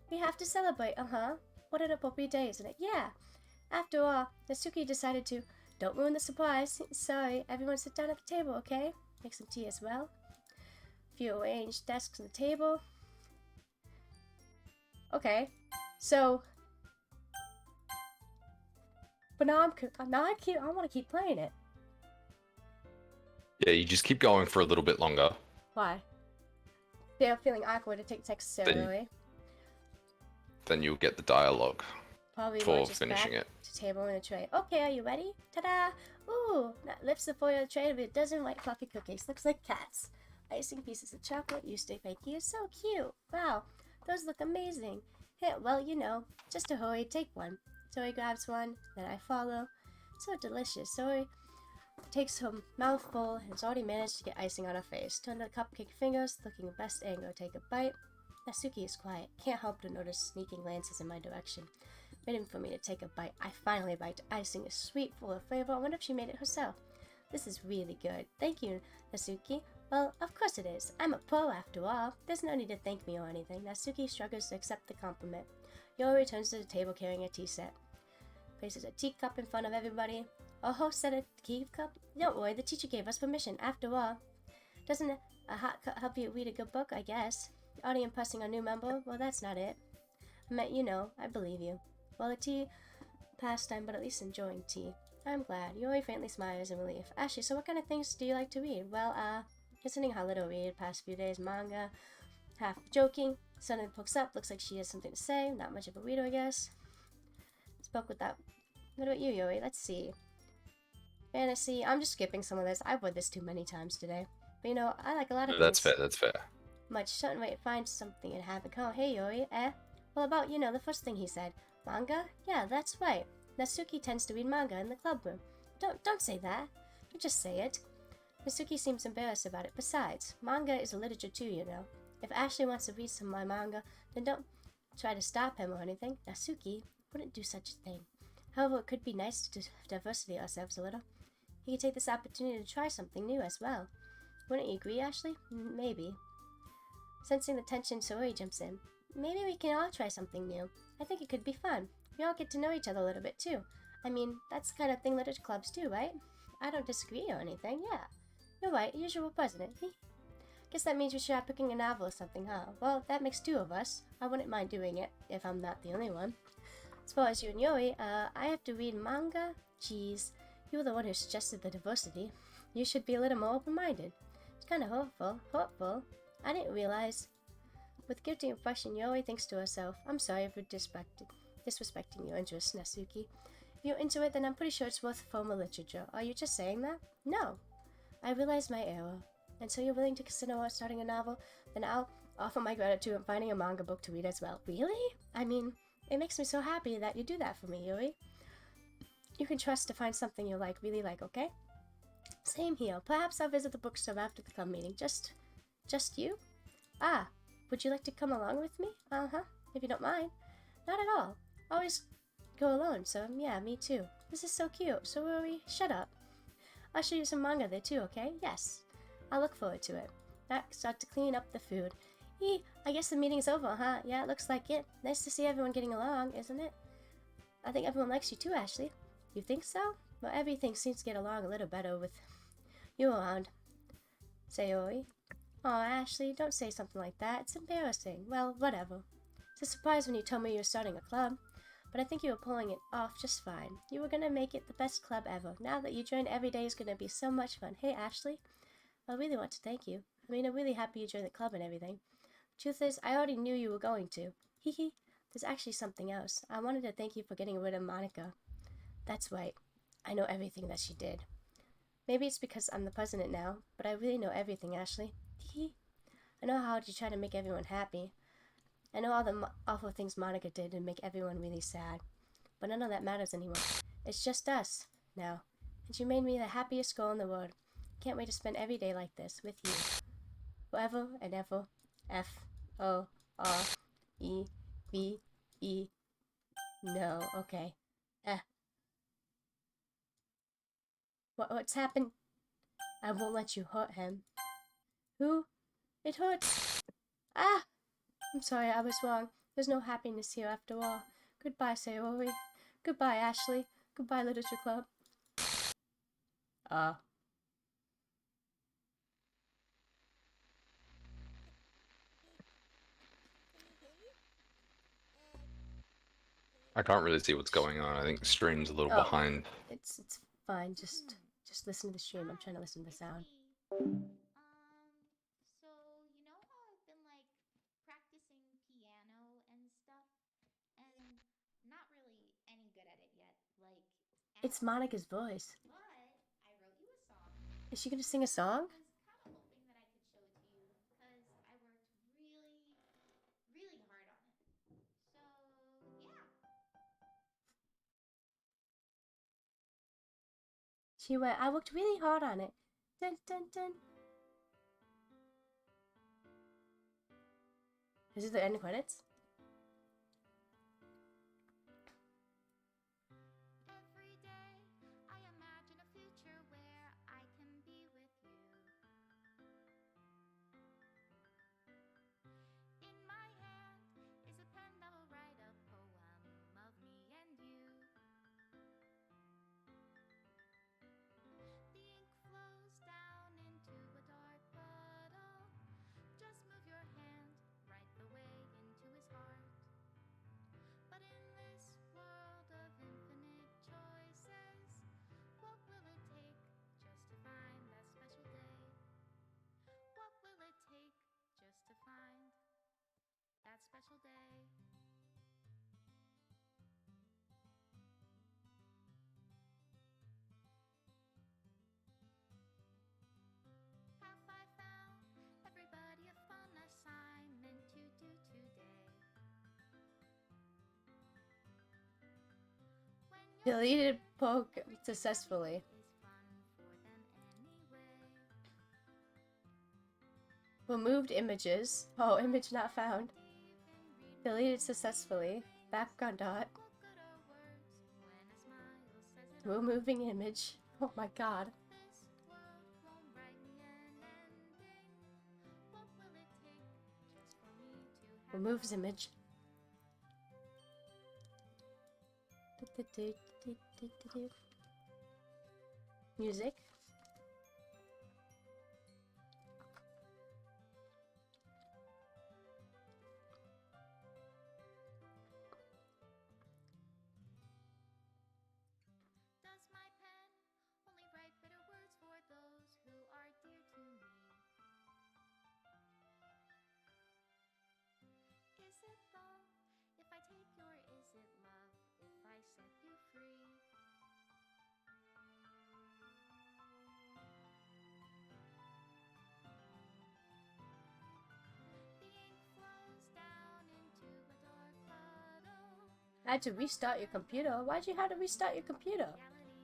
[SPEAKER 1] We have to celebrate, What an appropriate day, isn't it? Yeah. After all, Natsuki decided to... Don't ruin the surprise. Sorry, everyone sit down at the table, okay? Make some tea as well. Few arranged desks on the table. Okay, so... But now I want to keep playing it.
[SPEAKER 2] Yeah, you just keep going for a little bit longer.
[SPEAKER 1] Why? They're feeling awkward to take text so early.
[SPEAKER 2] Then you'll get the dialogue
[SPEAKER 1] Probably
[SPEAKER 2] for
[SPEAKER 1] just
[SPEAKER 2] finishing
[SPEAKER 1] back
[SPEAKER 2] it.
[SPEAKER 1] to table in a tray. Okay, are you ready? Ta-da! Ooh, that lifts the foil tray of a dozen white fluffy cookies. Looks like cats. Icing pieces of chocolate. You stay fake. You're so cute. Wow, those look amazing. Hey, well, just a hurry. Take one. Zoe grabs one, then I follow. So delicious. Zoe takes her mouthful and has already managed to get icing on her face. Turn to the cupcake fingers, looking best angle. Take a bite. Natsuki is quiet. Can't help to notice sneaking glances in my direction. Waiting for me to take a bite. I finally bite. Icing is sweet, full of flavor. I wonder if she made it herself. This is really good. Thank you, Natsuki. Well, of course it is. I'm a pro after all. There's no need to thank me or anything. Natsuki struggles to accept the compliment. Yori returns to the table carrying a tea set. Places a teacup in front of everybody. Our host said a teacup? Don't worry, the teacher gave us permission. After all, doesn't a hot cup help you read a good book? I guess. Already impressing a new member? Well, that's not it. I meant, I believe you. Well, a tea pastime, but at least enjoying tea. I'm glad. Yori faintly smiles in relief. Ashley, so what kind of things do you like to read? Well, considering how little I read past few days, manga, half joking. Suddenly pokes up, looks like she has something to say. Not much of a reader, I guess. Spoke with that. What about you, Yori? Let's see. Fantasy. I'm just skipping some of this. I've read this too many times today. But I like a lot of things.
[SPEAKER 2] That's fair.
[SPEAKER 1] Much certain way to find something in habit. Oh, hey, Yori. Well, about, the first thing he said. Manga? Yeah, that's right. Natsuki tends to read manga in the club room. Don't say that. Don't just say it. Natsuki seems embarrassed about it. Besides, manga is a literature too, If Ashley wants to read some of my manga, then don't try to stop him or anything. Natsuki wouldn't do such a thing. However, it could be nice to diversify ourselves a little. He could take this opportunity to try something new as well. Wouldn't you agree, Ashley? Maybe. Sensing the tension, Sori jumps in. Maybe we can all try something new. I think it could be fun. We all get to know each other a little bit too. I mean, that's the kind of thing literature clubs do, right? I don't disagree or anything, yeah. You're right, usual president. Guess that means we should have picking a novel or something, huh? Well, that makes 2 of us. I wouldn't mind doing it, if I'm not the only one. As far as you and Yori, I have to read manga? Jeez, you were the one who suggested the diversity. You should be a little more open-minded. It's kind of hurtful. I didn't realize. With guilty impression, Yori thinks to herself, I'm sorry for disrespecting your interests, Natsuki. If you're into it, then I'm pretty sure it's worth formal literature. Are you just saying that? No. I realized my error. And so you're willing to consider starting a novel? Then I'll offer my gratitude in finding a manga book to read as well. Really? I mean, it makes me so happy that you do that for me, Yuri. You can trust to find something you really like, okay? Same here. Perhaps I'll visit the bookstore after the club meeting. Just you? Would you like to come along with me? If you don't mind. Not at all. Always go alone, so yeah, me too. This is so cute. So Rory, shut up. I'll show you some manga there too, okay? Yes. I'll look forward to it. Next, start to clean up the food. I guess the meeting's over, huh? Yeah, it looks like it. Nice to see everyone getting along, isn't it? I think everyone likes you too, Ashley. You think so? Well, everything seems to get along a little better with you around. Sayori. Aw, Ashley, don't say something like that. It's embarrassing. Well, whatever. It's a surprise when you told me you were starting a club, but I think you were pulling it off just fine. You were gonna make it the best club ever. Now that you joined, every day is gonna be so much fun. Hey, Ashley, I really want to thank you. I mean, I'm really happy you joined the club and everything. Truth is, I already knew you were going to. Hee. There's actually something else. I wanted to thank you for getting rid of Monica. That's right. I know everything that she did. Maybe it's because I'm the president now, but I really know everything, Ashley. Hee. I know how you try to make everyone happy. I know all the awful things Monica did to make everyone really sad. But none of that matters anymore. It's just us now. And you made me the happiest girl in the world. Can't wait to spend every day like this with you. Forever and ever. F-O-R-E-V-E. No, okay. What's happened? I won't let you hurt him. Who? It hurts. Ah! I'm sorry, I was wrong. There's no happiness here after all. Goodbye, Sayori. Goodbye, Ashley. Goodbye, Literature Club.
[SPEAKER 2] I can't really see what's going on. I think the stream's a little
[SPEAKER 1] Oh.
[SPEAKER 2] behind.
[SPEAKER 1] It's fine. Just listen to the stream. I'm trying to listen to the sound.
[SPEAKER 4] So you know how I've been like practicing piano and stuff, and not really any good at it yet, like at
[SPEAKER 1] It's
[SPEAKER 4] all.
[SPEAKER 1] Monica's voice.
[SPEAKER 4] But I wrote you a song.
[SPEAKER 1] Is she gonna sing a song?
[SPEAKER 4] I was kind of hoping that I could show it to you because I worked really, really hard on it. So yeah.
[SPEAKER 1] She went, I worked really hard on it. Dun dun dun. Is it the end credits?
[SPEAKER 4] Every day I imagine a future where I can be with you. In my hand is a pen that will write a poem of me and you. The ink flows down into a dark puddle. Just move your hand right the way into his heart. But in this world of infinite choices, what will it take just to find that special day? What will it take just to find that special day? Have I found everybody a fun assignment to do today?
[SPEAKER 1] Deleted poke successfully.
[SPEAKER 4] Is fun for them anyway.
[SPEAKER 1] Removed images. Oh, image not found. Deleted successfully. Background dot.
[SPEAKER 4] What good are words when a smile says it all?
[SPEAKER 1] Removing image. Oh my god.
[SPEAKER 4] This world won't write me an ending. What will it take just for me to have
[SPEAKER 1] Removes
[SPEAKER 4] love?
[SPEAKER 1] image. Music.
[SPEAKER 4] Does my pen only write bitter words for those who are dear to me? Is it love if I take your is it love if I set you free? The ink flows down into a dark puddle.
[SPEAKER 1] I had to restart your computer. Why'd you have to restart your computer?
[SPEAKER 4] Reality.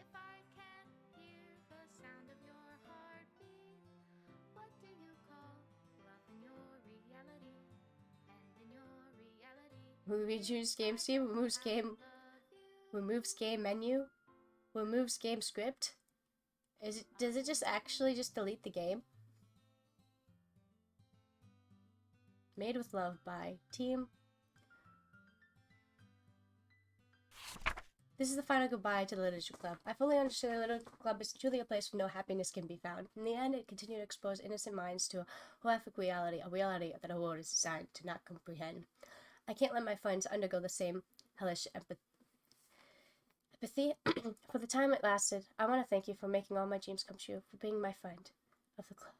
[SPEAKER 4] If I can't hear the sound of your heartbeat, what do you call love in your reality? And in your reality,
[SPEAKER 1] Removes game scene, removes game menu, removes game script. Does it just actually just delete the game? Made with love by Team. This is the final goodbye to the Literature Club. I fully understand the Literature Club is truly a place where no happiness can be found. In the end, it continued to expose innocent minds to a horrific reality, a reality that a world is designed to not comprehend. I can't let my friends undergo the same hellish empathy. For the time it lasted, I want to thank you for making all my dreams come true, for being my friend of the club.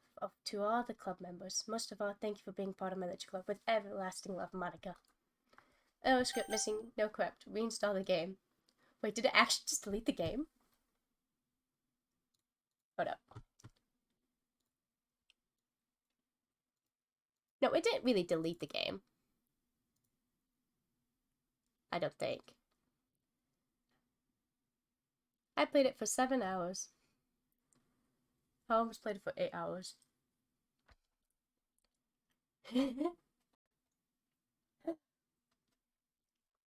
[SPEAKER 1] To all the club members, most of all, thank you for being part of my Literature Club. With everlasting love, Monica. Oh, script missing, no correct. Reinstall the game. Wait, did it actually just delete the game? Hold up. No, it didn't really delete the game. I don't think. I played it for 7 hours. I almost played it for 8 hours.